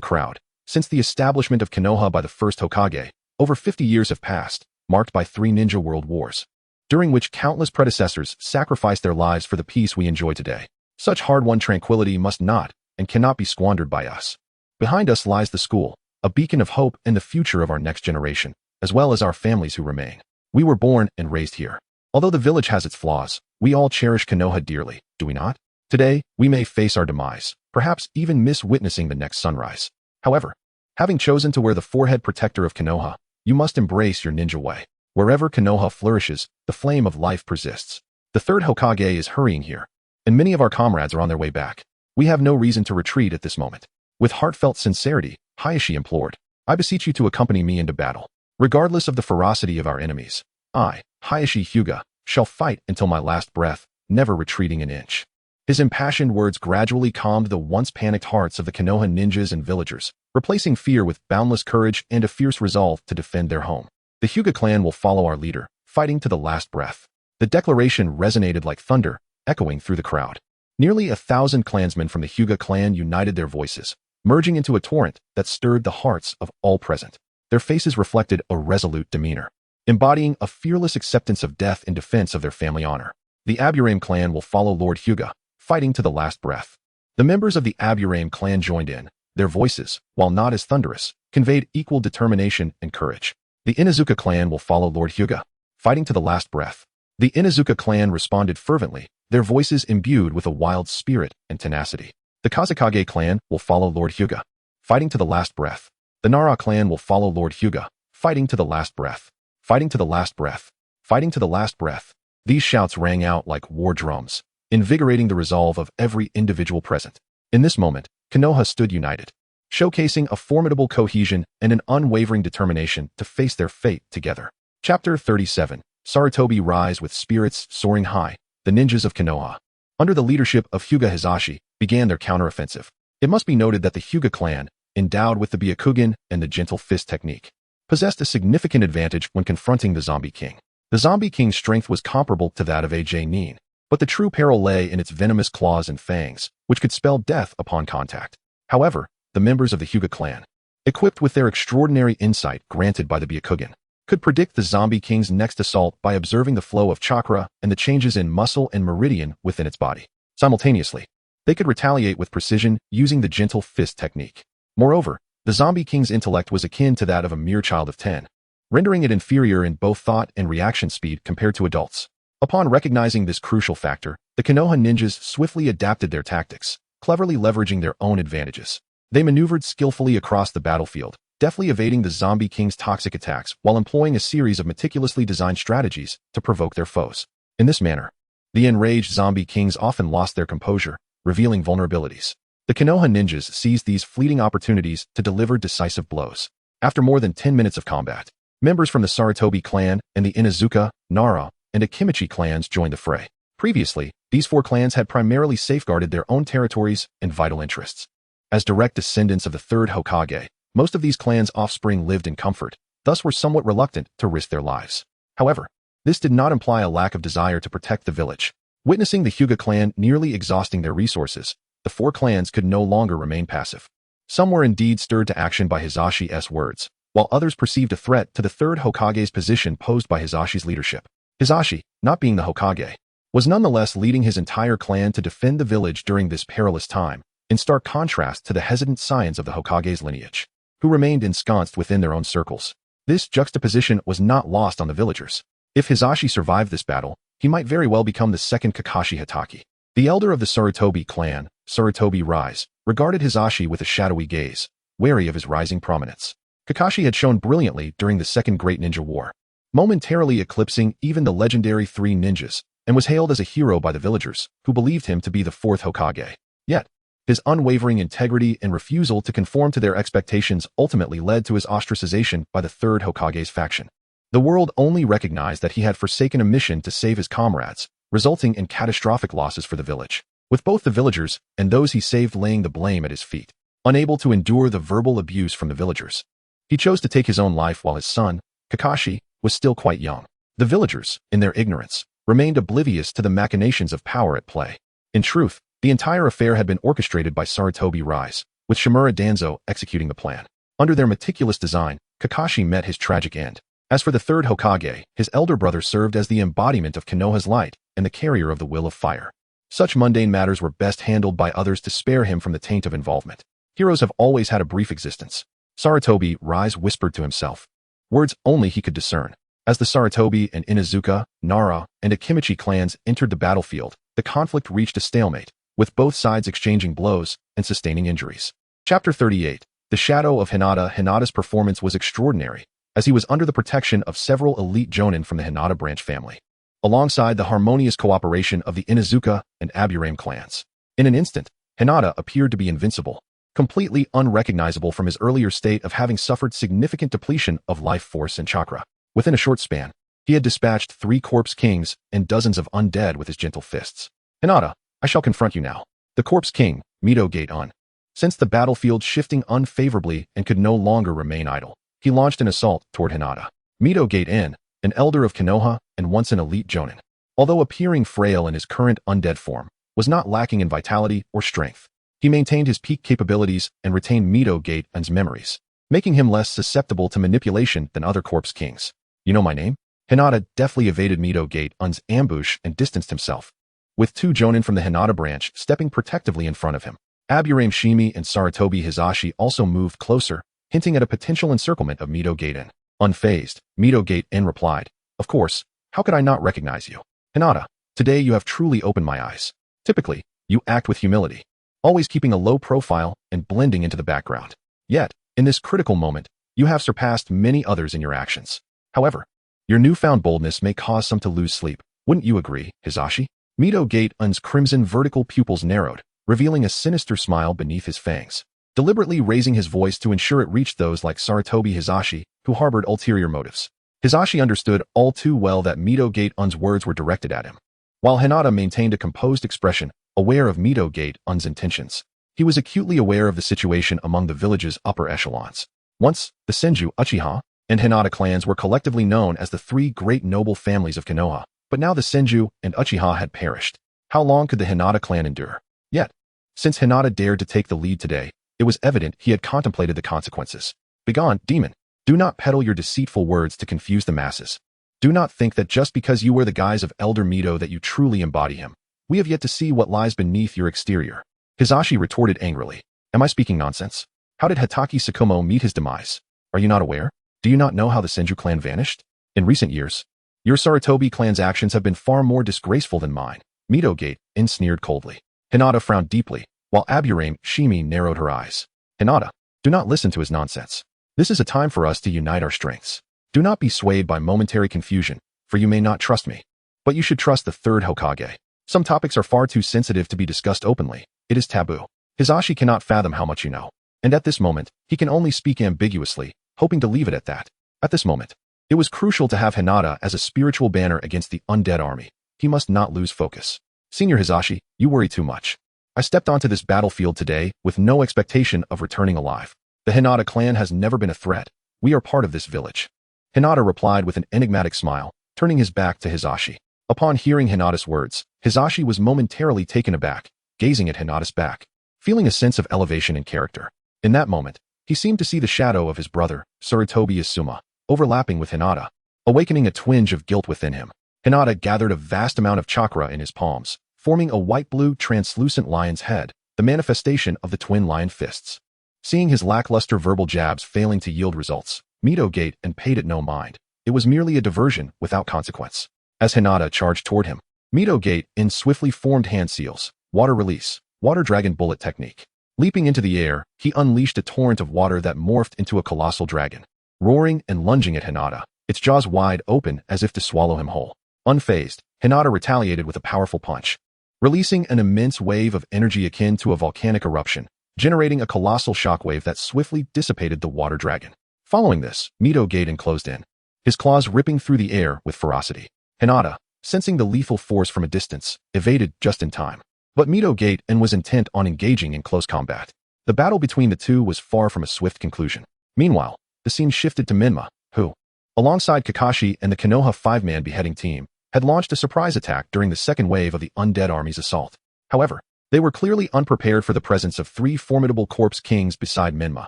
crowd. Since the establishment of Konoha by the first Hokage, over 50 years have passed, marked by 3 ninja world wars, during which countless predecessors sacrificed their lives for the peace we enjoy today. Such hard-won tranquility must not and cannot be squandered by us. Behind us lies the school, a beacon of hope and the future of our next generation, as well as our families who remain. We were born and raised here. Although the village has its flaws, we all cherish Konoha dearly, do we not? Today, we may face our demise, perhaps even miss witnessing the next sunrise. However, having chosen to wear the forehead protector of Konoha, you must embrace your ninja way. Wherever Konoha flourishes, the flame of life persists. The third Hokage is hurrying here, and many of our comrades are on their way back. We have no reason to retreat at this moment. With heartfelt sincerity, Hayashi implored, I beseech you to accompany me into battle. Regardless of the ferocity of our enemies, I, Hayashi Hyuga, shall fight until my last breath, never retreating an inch. His impassioned words gradually calmed the once panicked hearts of the Konoha ninjas and villagers, replacing fear with boundless courage and a fierce resolve to defend their home. The Hyuga clan will follow our leader, fighting to the last breath. The declaration resonated like thunder, echoing through the crowd. Nearly 1,000 clansmen from the Hyuga clan united their voices, merging into a torrent that stirred the hearts of all present. Their faces reflected a resolute demeanor, embodying a fearless acceptance of death in defense of their family honor. The Aburame clan will follow Lord Hyuga, fighting to the last breath. The members of the Aburame clan joined in. Their voices, while not as thunderous, conveyed equal determination and courage. The Inuzuka clan will follow Lord Hyuga, fighting to the last breath. The Inuzuka clan responded fervently, their voices imbued with a wild spirit and tenacity. The Kazekage clan will follow Lord Hyuga, fighting to the last breath. The Nara clan will follow Lord Hyuga, fighting to the last breath. Fighting to the last breath. Fighting to the last breath. These shouts rang out like war drums, invigorating the resolve of every individual present. In this moment, Konoha stood united, showcasing a formidable cohesion and an unwavering determination to face their fate together. Chapter 37. Sarutobi rise with spirits soaring high. The ninjas of Konoha, under the leadership of Hyuga Hizashi, began their counteroffensive. It must be noted that the Hyuga clan, endowed with the Byakugan and the gentle fist technique, possessed a significant advantage when confronting the Zombie King. The Zombie King's strength was comparable to that of AJ Nin, but the true peril lay in its venomous claws and fangs, which could spell death upon contact. However, the members of the Hyuga clan, equipped with their extraordinary insight granted by the Byakugan, could predict the Zombie King's next assault by observing the flow of chakra and the changes in muscle and meridian within its body. Simultaneously, they could retaliate with precision using the gentle fist technique. Moreover, the Zombie King's intellect was akin to that of a mere child of 10, rendering it inferior in both thought and reaction speed compared to adults. Upon recognizing this crucial factor, the Konoha ninjas swiftly adapted their tactics, cleverly leveraging their own advantages. They maneuvered skillfully across the battlefield, deftly evading the Zombie King's toxic attacks while employing a series of meticulously designed strategies to provoke their foes. In this manner, the enraged Zombie Kings often lost their composure, revealing vulnerabilities. The Konoha ninjas seized these fleeting opportunities to deliver decisive blows. After more than 10 minutes of combat, members from the Sarutobi clan and the Inuzuka, Nara, and Akimichi clans joined the fray. Previously, these 4 clans had primarily safeguarded their own territories and vital interests. As direct descendants of the third Hokage, most of these clans' offspring lived in comfort, thus were somewhat reluctant to risk their lives. However, this did not imply a lack of desire to protect the village. Witnessing the Hyuga clan nearly exhausting their resources, the four clans could no longer remain passive. Some were indeed stirred to action by Hisashi's words, while others perceived a threat to the third Hokage's position posed by Hisashi's leadership. Hisashi, not being the Hokage, was nonetheless leading his entire clan to defend the village during this perilous time, in stark contrast to the hesitant scions of the Hokage's lineage, who remained ensconced within their own circles. This juxtaposition was not lost on the villagers. If Hisashi survived this battle, he might very well become the second Kakashi Hatake. The elder of the Sarutobi clan, Sarutobi Rise, regarded Hisashi with a shadowy gaze, wary of his rising prominence. Kakashi had shown brilliantly during the Second Great Ninja War, momentarily eclipsing even the legendary three ninjas, and was hailed as a hero by the villagers, who believed him to be the fourth Hokage. Yet, his unwavering integrity and refusal to conform to their expectations ultimately led to his ostracization by the third Hokage's faction. The world only recognized that he had forsaken a mission to save his comrades, resulting in catastrophic losses for the village, with both the villagers and those he saved laying the blame at his feet. Unable to endure the verbal abuse from the villagers, he chose to take his own life while his son, Kakashi, was still quite young. The villagers, in their ignorance, remained oblivious to the machinations of power at play. In truth, the entire affair had been orchestrated by Sarutobi Rise, with Shimura Danzo executing the plan. Under their meticulous design, Kakashi met his tragic end. As for the third Hokage, his elder brother served as the embodiment of Konoha's light and the carrier of the will of fire. Such mundane matters were best handled by others to spare him from the taint of involvement. Heroes have always had a brief existence. Sarutobi Rise whispered to himself. Words only he could discern. As the Sarutobi and Inuzuka, Nara, and Akimichi clans entered the battlefield, the conflict reached a stalemate, with both sides exchanging blows and sustaining injuries. Chapter 38. The Shadow of Hinata. Hinata's performance was extraordinary, as he was under the protection of several elite jonin from the Hinata branch family, alongside the harmonious cooperation of the Inuzuka and Aburame clans. In an instant, Hinata appeared to be invincible, completely unrecognizable from his earlier state of having suffered significant depletion of life force and chakra. Within a short span, he had dispatched 3 corpse kings and dozens of undead with his gentle fists. Hinata, I shall confront you now. The corpse king, Mito Gate-un, sensed the battlefield shifting unfavorably and could no longer remain idle. He launched an assault toward Hinata. Mito Gate-in, an elder of Konoha and once an elite jonin, although appearing frail in his current undead form, was not lacking in vitality or strength. He maintained his peak capabilities and retained Mito Gate-un's memories, making him less susceptible to manipulation than other corpse kings. You know my name? Hinata deftly evaded Mito Gate-un's ambush and distanced himself, with 2 jonin from the Hinata branch stepping protectively in front of him. Aburame Shimi and Sarutobi Hisashi also moved closer, hinting at a potential encirclement of Mito Gate-in. Unfazed, Mito Gate-in replied, Of course, how could I not recognize you? Hinata, today you have truly opened my eyes. Typically, you act with humility, always keeping a low profile and blending into the background. Yet, in this critical moment, you have surpassed many others in your actions. However, your newfound boldness may cause some to lose sleep. Wouldn't you agree, Hisashi? Mito Gate-un's crimson vertical pupils narrowed, revealing a sinister smile beneath his fangs, deliberately raising his voice to ensure it reached those like Sarutobi Hisashi, who harbored ulterior motives. Hisashi understood all too well that Mito Gate-un's words were directed at him, while Hinata maintained a composed expression, aware of Mito Gate-un's intentions. He was acutely aware of the situation among the village's upper echelons. Once, the Senju, Uchiha, and Hinata clans were collectively known as the 3 great noble families of Konoha, but now the Senju and Uchiha had perished. How long could the Hinata clan endure? Yet, since Hinata dared to take the lead today, it was evident he had contemplated the consequences. Begone, demon! Do not peddle your deceitful words to confuse the masses. Do not think that just because you wear the guise of Elder Mito that you truly embody him. We have yet to see what lies beneath your exterior. Hisashi retorted angrily. Am I speaking nonsense? How did Hatake Tsukumo meet his demise? Are you not aware? Do you not know how the Senju clan vanished? In recent years, your Sarutobi clan's actions have been far more disgraceful than mine. Mito Gate-in sneered coldly. Hinata frowned deeply, while Aburame Shimi narrowed her eyes. Hinata, do not listen to his nonsense. This is a time for us to unite our strengths. Do not be swayed by momentary confusion, for you may not trust me. But you should trust the third Hokage. Some topics are far too sensitive to be discussed openly. It is taboo. Hisashi cannot fathom how much you know. And at this moment, he can only speak ambiguously, hoping to leave it at that. At this moment, it was crucial to have Hinata as a spiritual banner against the undead army. He must not lose focus. Senior Hisashi, you worry too much. I stepped onto this battlefield today with no expectation of returning alive. The Hinata clan has never been a threat. We are part of this village. Hinata replied with an enigmatic smile, turning his back to Hisashi. Upon hearing Hinata's words, Hisashi was momentarily taken aback, gazing at Hinata's back, feeling a sense of elevation in character. In that moment, he seemed to see the shadow of his brother, Sarutobi Asuma, overlapping with Hinata, awakening a twinge of guilt within him. Hinata gathered a vast amount of chakra in his palms, forming a white-blue translucent lion's head, the manifestation of the twin lion fists. Seeing his lackluster verbal jabs failing to yield results, Mito gaped and paid it no mind. It was merely a diversion without consequence. As Hinata charged toward him, Mito gaped in swiftly formed hand seals, water release, water dragon bullet technique. Leaping into the air, he unleashed a torrent of water that morphed into a colossal dragon. Roaring and lunging at Hinata, its jaws wide open as if to swallow him whole. Unfazed, Hinata retaliated with a powerful punch, releasing an immense wave of energy akin to a volcanic eruption, generating a colossal shockwave that swiftly dissipated the water dragon. Following this, Mito gaped and closed in, his claws ripping through the air with ferocity. Hinata, sensing the lethal force from a distance, evaded just in time. But Mito gaped and was intent on engaging in close combat. The battle between the two was far from a swift conclusion. Meanwhile, the scene shifted to Menma, who, alongside Kakashi and the Konoha five-man beheading team, had launched a surprise attack during the second wave of the undead army's assault. However, they were clearly unprepared for the presence of three formidable corpse kings beside Menma,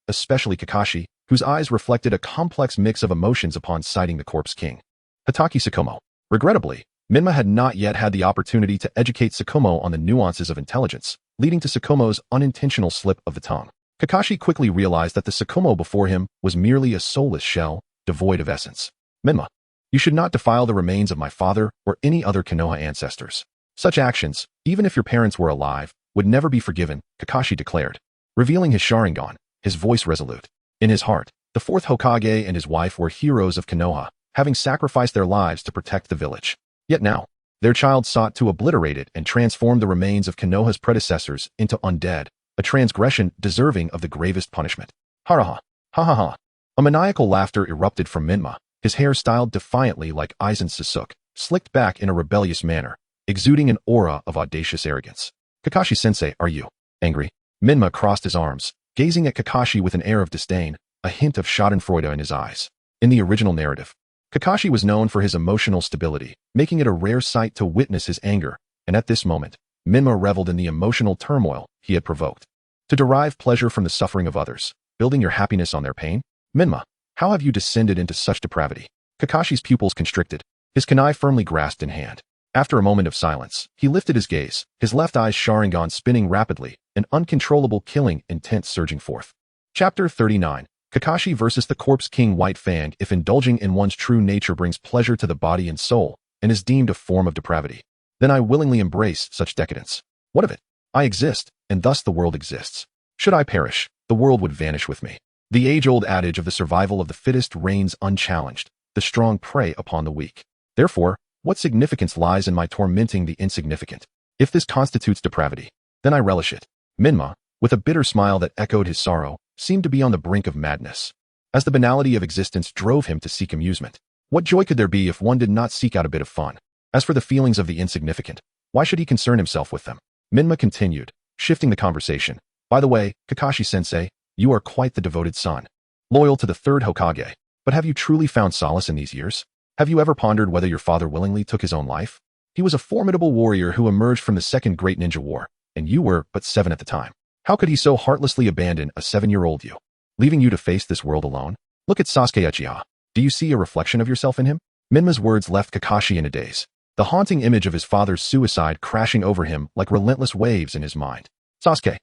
especially Kakashi, whose eyes reflected a complex mix of emotions upon sighting the corpse king. Hatake Tsukumo. Regrettably, Menma had not yet had the opportunity to educate Tsukumo on the nuances of intelligence, leading to Tsukumo's unintentional slip of the tongue. Kakashi quickly realized that the Tsukumo before him was merely a soulless shell, devoid of essence. Menma, you should not defile the remains of my father or any other Konoha ancestors. Such actions, even if your parents were alive, would never be forgiven, Kakashi declared, revealing his Sharingan, his voice resolute. In his heart, the fourth Hokage and his wife were heroes of Konoha, having sacrificed their lives to protect the village. Yet now, their child sought to obliterate it and transform the remains of Konoha's predecessors into undead, a transgression deserving of the gravest punishment. Ha ha ha. A maniacal laughter erupted from Menma, his hair styled defiantly like Aizen Sasuke, slicked back in a rebellious manner, exuding an aura of audacious arrogance. Kakashi-sensei, are you angry? Menma crossed his arms, gazing at Kakashi with an air of disdain, a hint of schadenfreude in his eyes. In the original narrative, Kakashi was known for his emotional stability, making it a rare sight to witness his anger, and at this moment, Menma reveled in the emotional turmoil he had provoked. To derive pleasure from the suffering of others, building your happiness on their pain? Menma, how have you descended into such depravity? Kakashi's pupils constricted, his kunai firmly grasped in hand. After a moment of silence, he lifted his gaze, his left eye's Sharingan spinning rapidly, an uncontrollable killing intent surging forth. Chapter 39. Kakashi versus the Corpse King. White Fang. If indulging in one's true nature brings pleasure to the body and soul, and is deemed a form of depravity, then I willingly embrace such decadence. What of it? I exist, and thus the world exists. Should I perish, the world would vanish with me. The age-old adage of the survival of the fittest reigns unchallenged, the strong prey upon the weak. Therefore, what significance lies in my tormenting the insignificant? If this constitutes depravity, then I relish it. Menma, with a bitter smile that echoed his sorrow, seemed to be on the brink of madness, as the banality of existence drove him to seek amusement. What joy could there be if one did not seek out a bit of fun? As for the feelings of the insignificant, why should he concern himself with them? Menma continued, shifting the conversation. By the way, Kakashi-sensei, you are quite the devoted son, loyal to the third Hokage. But have you truly found solace in these years? Have you ever pondered whether your father willingly took his own life? He was a formidable warrior who emerged from the Second Great Ninja War, and you were but 7 at the time. How could he so heartlessly abandon a 7-year-old you, leaving you to face this world alone? Look at Sasuke Uchiha. Do you see a reflection of yourself in him? Menma's words left Kakashi in a daze, the haunting image of his father's suicide crashing over him like relentless waves in his mind. Sasuke.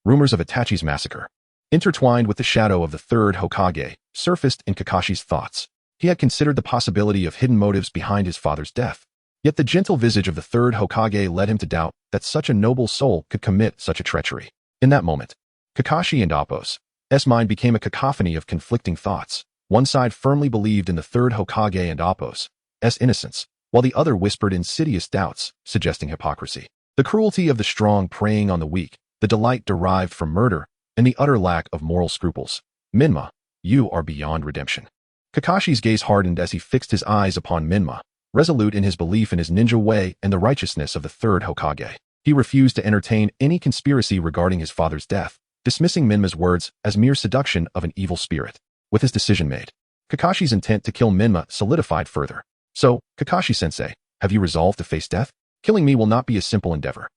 Rumors of Itachi's massacre, intertwined with the shadow of the third Hokage, surfaced in Kakashi's thoughts. He had considered the possibility of hidden motives behind his father's death. Yet the gentle visage of the third Hokage led him to doubt that such a noble soul could commit such a treachery. In that moment, Kakashi and Appo's mind became a cacophony of conflicting thoughts. One side firmly believed in the third Hokage and Appo's innocence, while the other whispered insidious doubts, suggesting hypocrisy. The cruelty of the strong preying on the weak, the delight derived from murder, and the utter lack of moral scruples. Menma, you are beyond redemption. Kakashi's gaze hardened as he fixed his eyes upon Menma, resolute in his belief in his ninja way and the righteousness of the third Hokage. He refused to entertain any conspiracy regarding his father's death, dismissing Menma's words as mere seduction of an evil spirit. With his decision made, Kakashi's intent to kill Menma solidified further. So, Kakashi-sensei, have you resolved to face death? Killing me will not be a simple endeavor.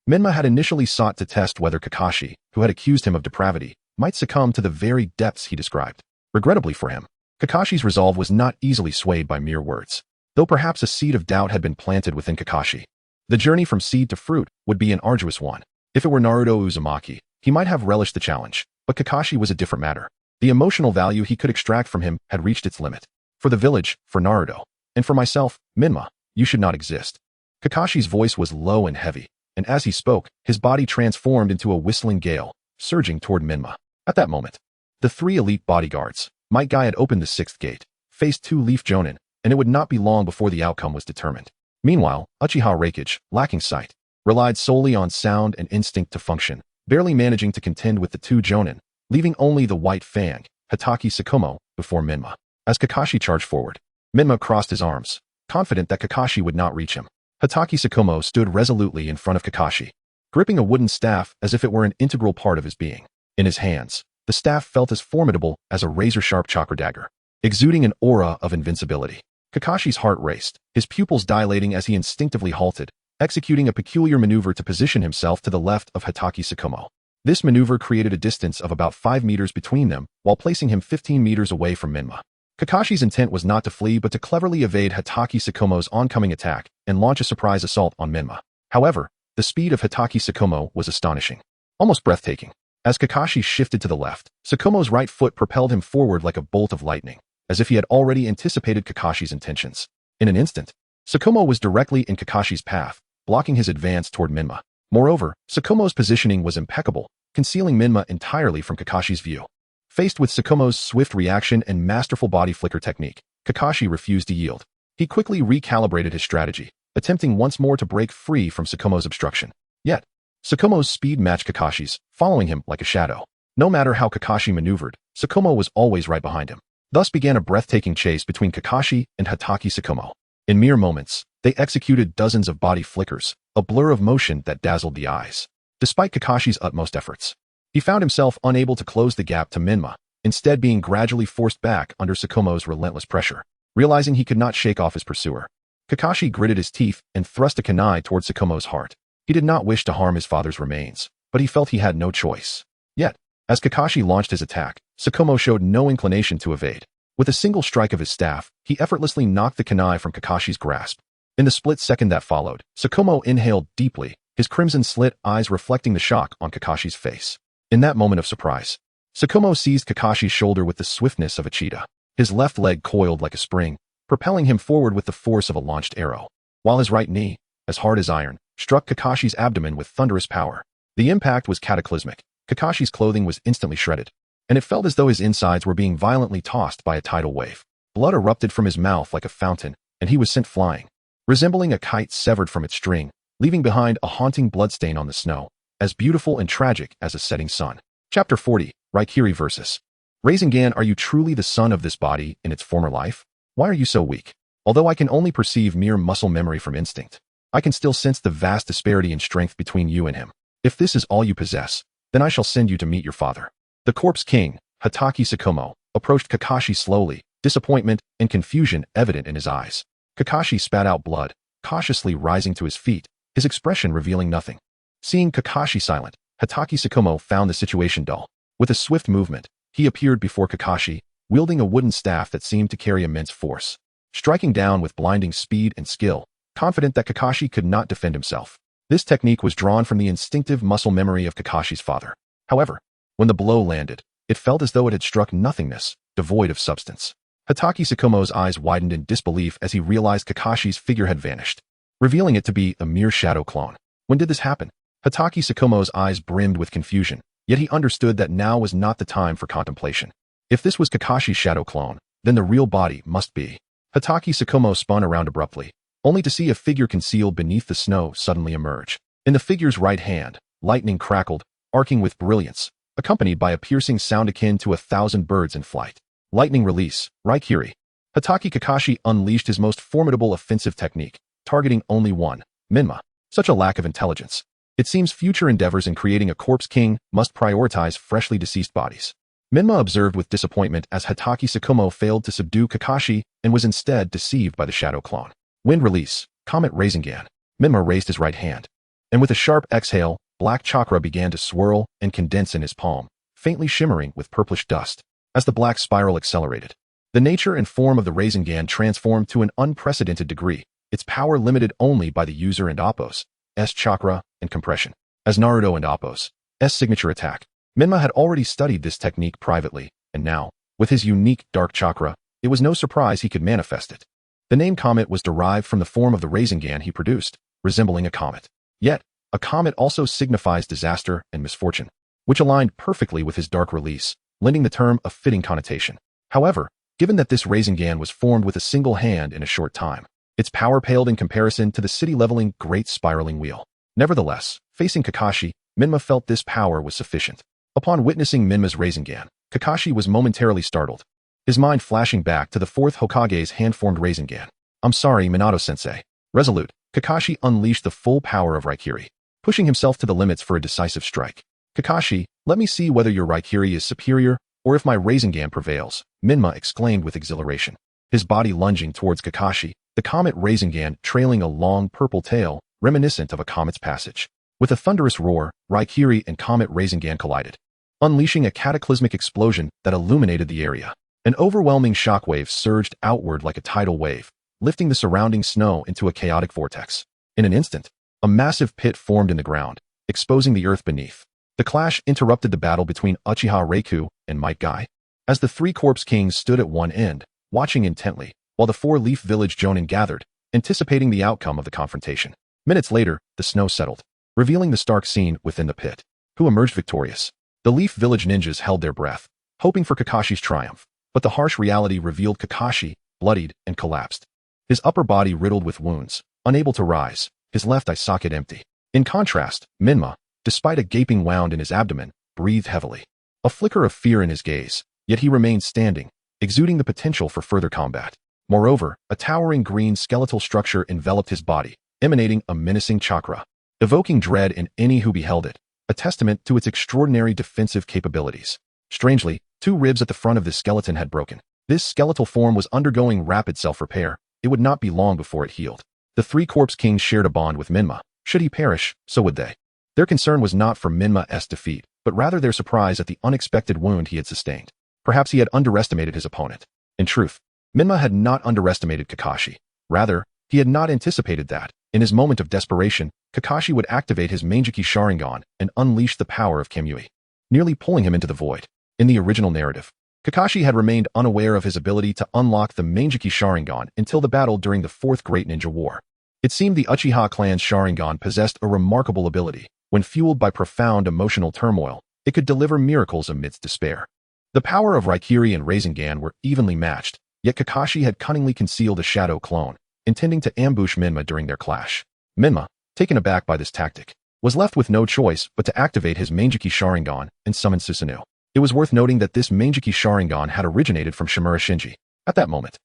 Menma had initially sought to test whether Kakashi, who had accused him of depravity, might succumb to the very depths he described. Regrettably for him, Kakashi's resolve was not easily swayed by mere words, though perhaps a seed of doubt had been planted within Kakashi. The journey from seed to fruit would be an arduous one. If it were Naruto Uzumaki, he might have relished the challenge, but Kakashi was a different matter. The emotional value he could extract from him had reached its limit. For the village, for Naruto, and for myself, Menma, you should not exist. Kakashi's voice was low and heavy, and as he spoke, his body transformed into a whistling gale, surging toward Menma. At that moment, the three elite bodyguards, Might Guy had opened the sixth gate, faced two Leaf Jonin, and it would not be long before the outcome was determined. Meanwhile, Uchiha Reikage, lacking sight, relied solely on sound and instinct to function, barely managing to contend with the two Jonin, leaving only the White Fang, Hatake Tsukumo, before Menma. As Kakashi charged forward, Menma crossed his arms, confident that Kakashi would not reach him. Hatake Tsukumo stood resolutely in front of Kakashi, gripping a wooden staff as if it were an integral part of his being. In his hands, the staff felt as formidable as a razor-sharp chakra dagger, exuding an aura of invincibility. Kakashi's heart raced, his pupils dilating as he instinctively halted, executing a peculiar maneuver to position himself to the left of Hatake Tsukumo. This maneuver created a distance of about 5 meters between them, while placing him 15 meters away from Menma. Kakashi's intent was not to flee but to cleverly evade Hatake Tsukumo's oncoming attack and launch a surprise assault on Menma. However, the speed of Hatake Tsukumo was astonishing, almost breathtaking. As Kakashi shifted to the left, Tsukumo's right foot propelled him forward like a bolt of lightning, as if he had already anticipated Kakashi's intentions. In an instant, Tsukumo was directly in Kakashi's path, blocking his advance toward Menma. Moreover, Tsukumo's positioning was impeccable, concealing Menma entirely from Kakashi's view. Faced with Tsukumo's swift reaction and masterful body flicker technique, Kakashi refused to yield. He quickly recalibrated his strategy, attempting once more to break free from Tsukumo's obstruction. Yet, Tsukumo's speed matched Kakashi's, following him like a shadow. No matter how Kakashi maneuvered, Tsukumo was always right behind him. Thus began a breathtaking chase between Kakashi and Hatake Tsukumo. In mere moments, they executed dozens of body flickers, a blur of motion that dazzled the eyes. Despite Kakashi's utmost efforts, he found himself unable to close the gap to Menma, instead being gradually forced back under Tsukumo's relentless pressure. Realizing he could not shake off his pursuer, Kakashi gritted his teeth and thrust a kunai toward Tsukumo's heart. He did not wish to harm his father's remains, but he felt he had no choice. Yet, as Kakashi launched his attack, Tsukumo showed no inclination to evade. With a single strike of his staff, he effortlessly knocked the kunai from Kakashi's grasp. In the split second that followed, Tsukumo inhaled deeply, his crimson-slit eyes reflecting the shock on Kakashi's face. In that moment of surprise, Tsukumo seized Kakashi's shoulder with the swiftness of a cheetah. His left leg coiled like a spring, propelling him forward with the force of a launched arrow, while his right knee, as hard as iron, struck Kakashi's abdomen with thunderous power. The impact was cataclysmic. Kakashi's clothing was instantly shredded, and it felt as though his insides were being violently tossed by a tidal wave. Blood erupted from his mouth like a fountain, and he was sent flying, resembling a kite severed from its string, leaving behind a haunting bloodstain on the snow, as beautiful and tragic as a setting sun. Chapter 40, Raikiri Versus. Rasengan, are you truly the son of this body in its former life? Why are you so weak? Although I can only perceive mere muscle memory from instinct, I can still sense the vast disparity in strength between you and him. If this is all you possess, then I shall send you to meet your father. The Corpse King, Hatake Tsukumo, approached Kakashi slowly, disappointment and confusion evident in his eyes. Kakashi spat out blood, cautiously rising to his feet, his expression revealing nothing. Seeing Kakashi silent, Hatake Tsukumo found the situation dull. With a swift movement, he appeared before Kakashi, wielding a wooden staff that seemed to carry immense force, striking down with blinding speed and skill, confident that Kakashi could not defend himself. This technique was drawn from the instinctive muscle memory of Kakashi's father. However, when the blow landed, it felt as though it had struck nothingness, devoid of substance. Hatake Tsukumo's eyes widened in disbelief as he realized Kakashi's figure had vanished, revealing it to be a mere shadow clone. When did this happen? Hatake Tsukumo's eyes brimmed with confusion, yet he understood that now was not the time for contemplation. If this was Kakashi's shadow clone, then the real body must be. Hatake Tsukumo spun around abruptly, only to see a figure concealed beneath the snow suddenly emerge. In the figure's right hand, lightning crackled, arcing with brilliance, accompanied by a piercing sound akin to 1,000 birds in flight. Lightning release, Raikiri. Hatake Kakashi unleashed his most formidable offensive technique, targeting only one, Menma. Such a lack of intelligence. It seems future endeavors in creating a corpse king must prioritize freshly deceased bodies. Menma observed with disappointment as Hatake Tsukumo failed to subdue Kakashi and was instead deceived by the shadow clone. Wind release, Comet Rasengan. Menma raised his right hand, and with a sharp exhale, black chakra began to swirl and condense in his palm, faintly shimmering with purplish dust. As the black spiral accelerated, the nature and form of the Rasengan transformed to an unprecedented degree, its power limited only by the user and Appo's chakra and compression. As Naruto and Appo's signature attack, Menma had already studied this technique privately, and now, with his unique dark chakra, it was no surprise he could manifest it. The name Comet was derived from the form of the Rasengan he produced, resembling a comet. Yet, a comet also signifies disaster and misfortune, which aligned perfectly with his dark release, lending the term a fitting connotation. However, given that this Rasengan was formed with a single hand in a short time, its power paled in comparison to the city-leveling Great Spiraling Wheel. Nevertheless, facing Kakashi, Menma felt this power was sufficient. Upon witnessing Menma's Rasengan, Kakashi was momentarily startled, his mind flashing back to the fourth Hokage's hand-formed Rasengan. "I'm sorry, Minato-sensei." Resolute, Kakashi unleashed the full power of Raikiri, pushing himself to the limits for a decisive strike. "Kakashi, let me see whether your Raikiri is superior, or if my Rasengan prevails," Menma exclaimed with exhilaration. His body lunging towards Kakashi, the Comet Rasengan trailing a long purple tail, reminiscent of a comet's passage. With a thunderous roar, Raikiri and Comet Rasengan collided, unleashing a cataclysmic explosion that illuminated the area. An overwhelming shockwave surged outward like a tidal wave, lifting the surrounding snow into a chaotic vortex. In an instant, a massive pit formed in the ground, exposing the earth beneath. The clash interrupted the battle between Uchiha Reiku and Might Guy. As the three corpse kings stood at one end, watching intently, while the four-leaf village jonin gathered, anticipating the outcome of the confrontation. Minutes later, the snow settled, revealing the stark scene within the pit. Who emerged victorious? The leaf village ninjas held their breath, hoping for Kakashi's triumph, but the harsh reality revealed Kakashi, bloodied and collapsed. His upper body riddled with wounds, unable to rise, his left eye socket empty. In contrast, Menma, despite a gaping wound in his abdomen, breathed heavily. A flicker of fear in his gaze, yet he remained standing, exuding the potential for further combat. Moreover, a towering green skeletal structure enveloped his body, emanating a menacing chakra, evoking dread in any who beheld it, a testament to its extraordinary defensive capabilities. Strangely, two ribs at the front of this skeleton had broken. This skeletal form was undergoing rapid self-repair. It would not be long before it healed. The three corpse kings shared a bond with Menma. Should he perish, so would they. Their concern was not for Menma's defeat, but rather their surprise at the unexpected wound he had sustained. Perhaps he had underestimated his opponent. In truth, Menma had not underestimated Kakashi. Rather, he had not anticipated that, in his moment of desperation, Kakashi would activate his Manjiki Sharingan and unleash the power of Kamui, nearly pulling him into the void. In the original narrative, Kakashi had remained unaware of his ability to unlock the Manjiki Sharingan until the battle during the Fourth Great Ninja War. It seemed the Uchiha clan's Sharingan possessed a remarkable ability. When fueled by profound emotional turmoil, it could deliver miracles amidst despair. The power of Raikiri and Rasengan were evenly matched, yet Kakashi had cunningly concealed a shadow clone, intending to ambush Menma during their clash. Menma, taken aback by this tactic, was left with no choice but to activate his Manjiki Sharingan and summon Susanoo. It was worth noting that this Manjiki Sharingan had originated from Shimura Shinji. At that moment,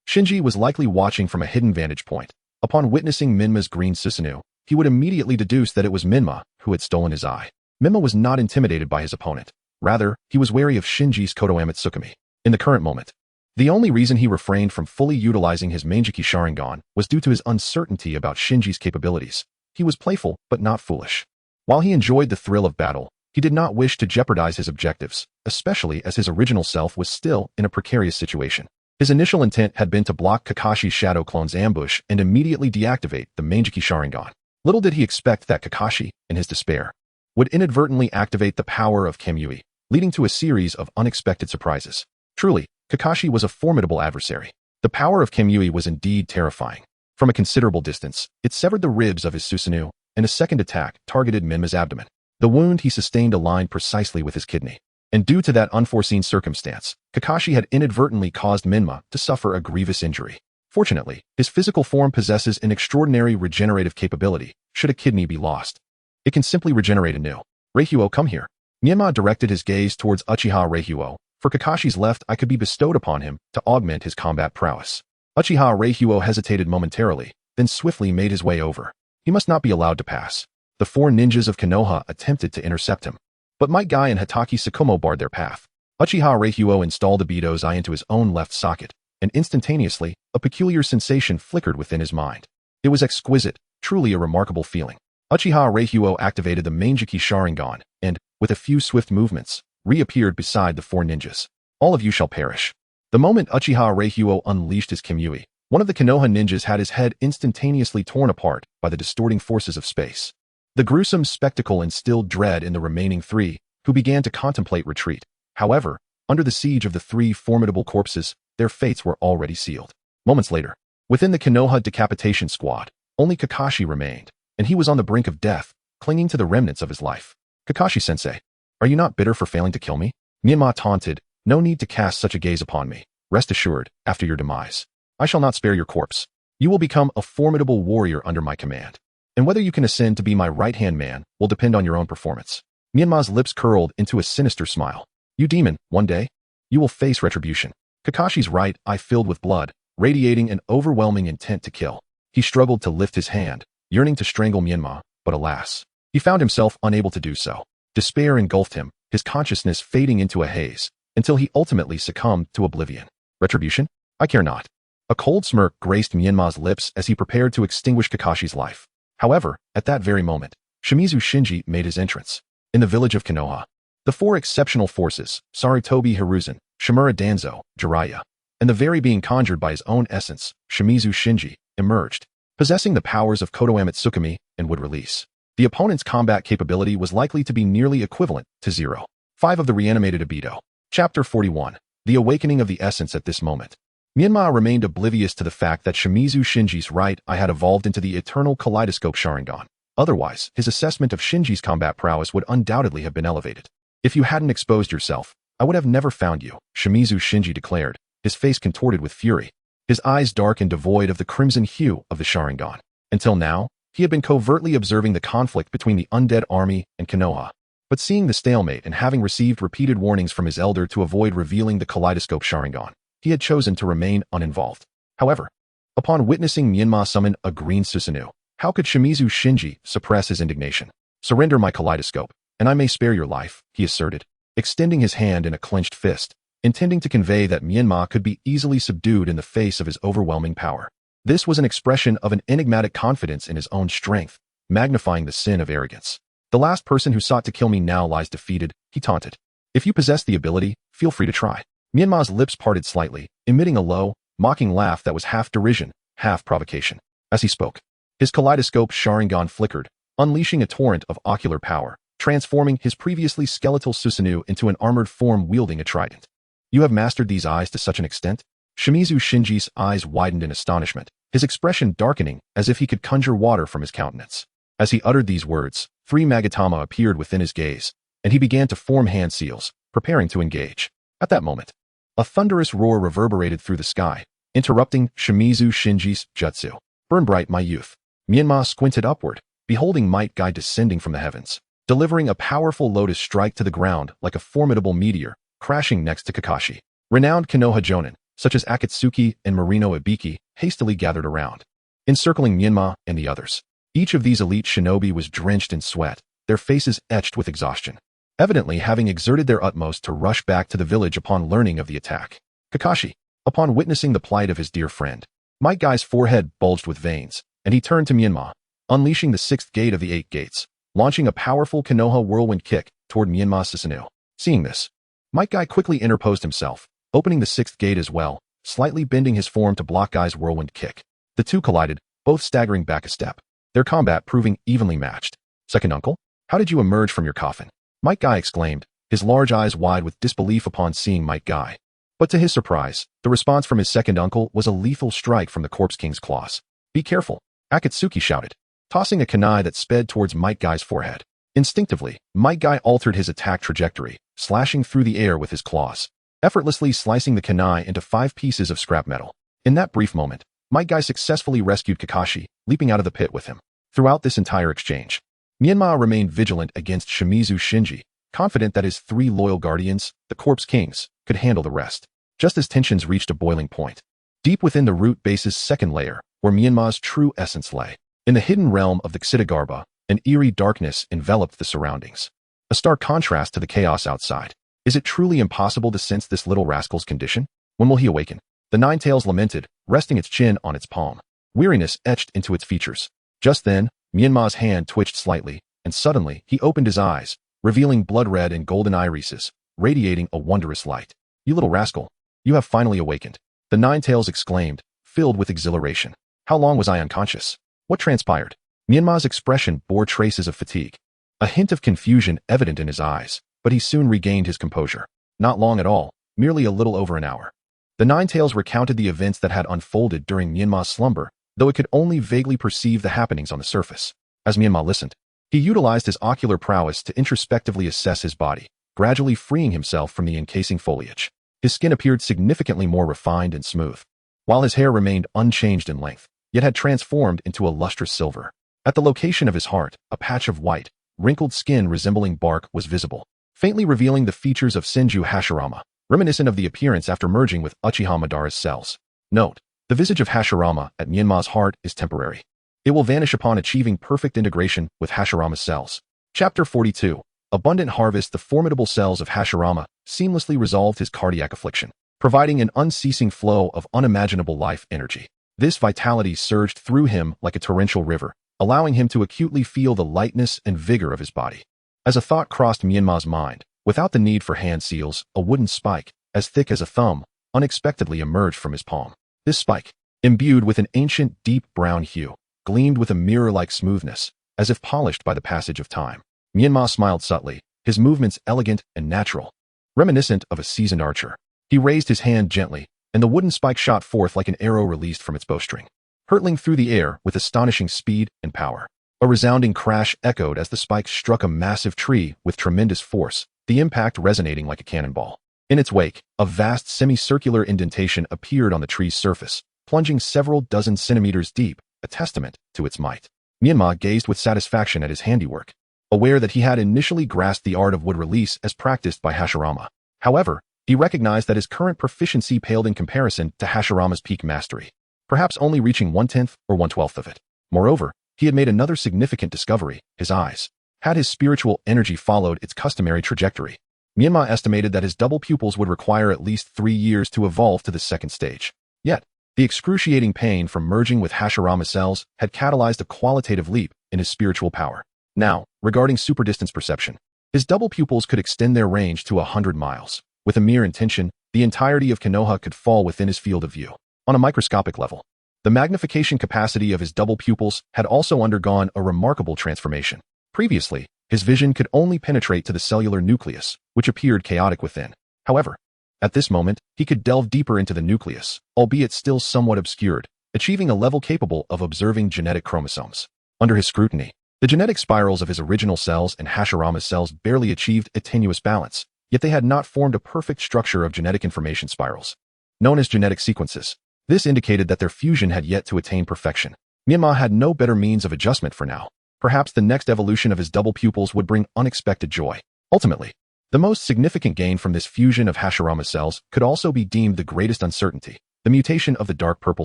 Shinji was likely watching from a hidden vantage point. Upon witnessing Menma's green Susanoo, he would immediately deduce that it was Menma who had stolen his eye. Menma was not intimidated by his opponent. Rather, he was wary of Shinji's Kotoame Tsukumi. In the current moment, the only reason he refrained from fully utilizing his Manjiki Sharingan was due to his uncertainty about Shinji's capabilities. He was playful, but not foolish. While he enjoyed the thrill of battle, he did not wish to jeopardize his objectives, especially as his original self was still in a precarious situation. His initial intent had been to block Kakashi's shadow clone's ambush and immediately deactivate the Manjiki Sharingan. Little did he expect that Kakashi, in his despair, would inadvertently activate the power of Kamui, leading to a series of unexpected surprises. Truly, Kakashi was a formidable adversary. The power of Kamui was indeed terrifying. From a considerable distance, it severed the ribs of his Susanoo, and a second attack targeted Menma's abdomen. The wound he sustained aligned precisely with his kidney. And due to that unforeseen circumstance, Kakashi had inadvertently caused Menma to suffer a grievous injury. Fortunately, his physical form possesses an extraordinary regenerative capability. Should a kidney be lost, it can simply regenerate anew. Reihyuo, come here. Menma directed his gaze towards Uchiha Reihyuo. For Kakashi's left eye could be bestowed upon him to augment his combat prowess. Uchiha Reihyuo hesitated momentarily, then swiftly made his way over. He must not be allowed to pass. the four ninjas of Konoha attempted to intercept him. But Might Guy and Hatake Tsukumo barred their path. Uchiha Reihyuo installed the Bido's eye into his own left socket, and instantaneously, a peculiar sensation flickered within his mind. It was exquisite, truly a remarkable feeling. Uchiha Reihyuo activated the Manjiki Sharingan, and, with a few swift movements, reappeared beside the four ninjas. All of you shall perish. The moment Uchiha Reihyuo unleashed his Kimui, one of the Konoha ninjas had his head instantaneously torn apart by the distorting forces of space. The gruesome spectacle instilled dread in the remaining three, who began to contemplate retreat. However, under the siege of the three formidable corpses, their fates were already sealed. Moments later, within the Konoha decapitation squad, only Kakashi remained, and he was on the brink of death, clinging to the remnants of his life. Kakashi-sensei, are you not bitter for failing to kill me? Menma taunted, no need to cast such a gaze upon me. Rest assured, after your demise, I shall not spare your corpse. You will become a formidable warrior under my command. And whether you can ascend to be my right-hand man will depend on your own performance. Menma's lips curled into a sinister smile. You demon, one day, you will face retribution. Kakashi's right eye filled with blood, radiating an overwhelming intent to kill. He struggled to lift his hand, yearning to strangle Menma, but alas, he found himself unable to do so. Despair engulfed him, his consciousness fading into a haze, until he ultimately succumbed to oblivion. Retribution? I care not. A cold smirk graced Menma's lips as he prepared to extinguish Kakashi's life. However, at that very moment, Shimizu Shinji made his entrance. In the village of Konoha, the four exceptional forces, Sarutobi Hiruzen, Shimura Danzo, Jiraiya, and the very being conjured by his own essence, Shimizu Shinji, emerged, possessing the powers of Kotoame Tsukumi and would release. The opponent's combat capability was likely to be nearly equivalent to 0. 5 of the reanimated Ibido. Chapter 41. The Awakening of the Essence. At this moment, Menma remained oblivious to the fact that Shimizu Shinji's right eye had evolved into the eternal kaleidoscope Sharingan. Otherwise, his assessment of Shinji's combat prowess would undoubtedly have been elevated. If you hadn't exposed yourself, I would have never found you, Shimizu Shinji declared, his face contorted with fury, his eyes dark and devoid of the crimson hue of the Sharingan. Until now, he had been covertly observing the conflict between the undead army and Konoha. But seeing the stalemate and having received repeated warnings from his elder to avoid revealing the kaleidoscope Sharingan, he had chosen to remain uninvolved. However, upon witnessing Menma summon a green Susanoo, how could Shimizu Shinji suppress his indignation? Surrender my kaleidoscope, and I may spare your life, he asserted, extending his hand in a clenched fist, intending to convey that Menma could be easily subdued in the face of his overwhelming power. This was an expression of an enigmatic confidence in his own strength, magnifying the sin of arrogance. The last person who sought to kill me now lies defeated, he taunted. If you possess the ability, feel free to try. Menma's lips parted slightly, emitting a low, mocking laugh that was half derision, half provocation. As he spoke, his kaleidoscope Sharingan flickered, unleashing a torrent of ocular power, transforming his previously skeletal Susanoo into an armored form wielding a trident. You have mastered these eyes to such an extent? Shimizu Shinji's eyes widened in astonishment, his expression darkening as if he could conjure water from his countenance. As he uttered these words, 3 Magatama appeared within his gaze, and he began to form hand seals, preparing to engage. At that moment, a thunderous roar reverberated through the sky, interrupting Shimizu Shinji's jutsu. Burn bright, my youth. Menma squinted upward, beholding Might Guy descending from the heavens, delivering a powerful lotus strike to the ground like a formidable meteor, crashing next to Kakashi. Renowned Konoha Jonin, such as Akatsuki and Marino Ibiki, hastily gathered around, encircling Menma and the others. Each of these elite shinobi was drenched in sweat, their faces etched with exhaustion, evidently having exerted their utmost to rush back to the village upon learning of the attack. Kakashi, upon witnessing the plight of his dear friend, Might Guy's forehead bulged with veins, and he turned to Menma, unleashing the 6th gate of the 8 gates, launching a powerful Konoha whirlwind kick toward Menma's Susanoo. Seeing this, Might Guy quickly interposed himself, opening the 6th gate as well, slightly bending his form to block Guy's whirlwind kick. The two collided, both staggering back a step, their combat proving evenly matched. Second uncle, how did you emerge from your coffin? Might Guy exclaimed, his large eyes wide with disbelief upon seeing Might Guy. But to his surprise, the response from his second uncle was a lethal strike from the Corpse King's claws. Be careful, Akatsuki shouted, tossing a kunai that sped towards Might Guy's forehead. Instinctively, Might Guy altered his attack trajectory, slashing through the air with his claws, effortlessly slicing the kunai into 5 pieces of scrap metal. In that brief moment, Might Guy successfully rescued Kakashi, leaping out of the pit with him. Throughout this entire exchange, Menma remained vigilant against Shimizu Shinji, confident that his 3 loyal guardians, the Corpse Kings, could handle the rest. Just as tensions reached a boiling point, deep within the root base's second layer, where Menma's true essence lay, in the hidden realm of the Xidagarba, An eerie darkness enveloped the surroundings, a stark contrast to the chaos outside. Is it truly impossible to sense this little rascal's condition? When will he awaken? The Nine-Tails lamented, resting its chin on its palm. Weariness etched into its features. Just then, Menma's hand twitched slightly, and suddenly he opened his eyes, revealing blood-red and golden irises, radiating a wondrous light. You little rascal, you have finally awakened. The Nine-Tails exclaimed, filled with exhilaration. How long was I unconscious? What transpired? Menma's expression bore traces of fatigue, a hint of confusion evident in his eyes, but he soon regained his composure. Not long at all, merely a little over an hour. The Nine-Tails recounted the events that had unfolded during Menma's slumber, though it could only vaguely perceive the happenings on the surface. As Menma listened, he utilized his ocular prowess to introspectively assess his body, gradually freeing himself from the encasing foliage. His skin appeared significantly more refined and smooth, while his hair remained unchanged in length, yet had transformed into a lustrous silver. At the location of his heart, a patch of white, wrinkled skin resembling bark was visible, faintly revealing the features of Senju Hashirama, reminiscent of the appearance after merging with Uchiha Madara's cells. Note: the visage of Hashirama at Menma's heart is temporary. It will vanish upon achieving perfect integration with Hashirama's cells. Chapter 42. Abundant Harvest. The formidable cells of Hashirama seamlessly resolved his cardiac affliction, providing an unceasing flow of unimaginable life energy. This vitality surged through him like a torrential river, allowing him to acutely feel the lightness and vigor of his body. As a thought crossed Menma's mind, without the need for hand seals, a wooden spike, as thick as a thumb, unexpectedly emerged from his palm. This spike, imbued with an ancient deep brown hue, gleamed with a mirror-like smoothness, as if polished by the passage of time. Menma smiled subtly, his movements elegant and natural, reminiscent of a seasoned archer. He raised his hand gently, and the wooden spike shot forth like an arrow released from its bowstring, hurtling through the air with astonishing speed and power. A resounding crash echoed as the spike struck a massive tree with tremendous force, the impact resonating like a cannonball. In its wake, a vast semicircular indentation appeared on the tree's surface, plunging several dozen centimeters deep, a testament to its might. Menma gazed with satisfaction at his handiwork, aware that he had initially grasped the art of wood release as practiced by Hashirama. However, he recognized that his current proficiency paled in comparison to Hashirama's peak mastery, perhaps only reaching 1/10 or 1/12 of it. Moreover, he had made another significant discovery: his eyes. Had his spiritual energy followed its customary trajectory, Menma estimated that his double pupils would require at least 3 years to evolve to the second stage. Yet, the excruciating pain from merging with Hashirama cells had catalyzed a qualitative leap in his spiritual power. Now, regarding superdistance perception, his double pupils could extend their range to 100 miles. With a mere intention, the entirety of Konoha could fall within his field of view. On a microscopic level, the magnification capacity of his double pupils had also undergone a remarkable transformation. Previously, his vision could only penetrate to the cellular nucleus, which appeared chaotic within. However, at this moment, he could delve deeper into the nucleus, albeit still somewhat obscured, achieving a level capable of observing genetic chromosomes. Under his scrutiny, the genetic spirals of his original cells and Hashirama's cells barely achieved a tenuous balance, yet they had not formed a perfect structure of genetic information spirals, known as genetic sequences. This indicated that their fusion had yet to attain perfection. Menma had no better means of adjustment for now. Perhaps the next evolution of his double pupils would bring unexpected joy. Ultimately, the most significant gain from this fusion of Hashirama cells could also be deemed the greatest uncertainty: the mutation of the dark purple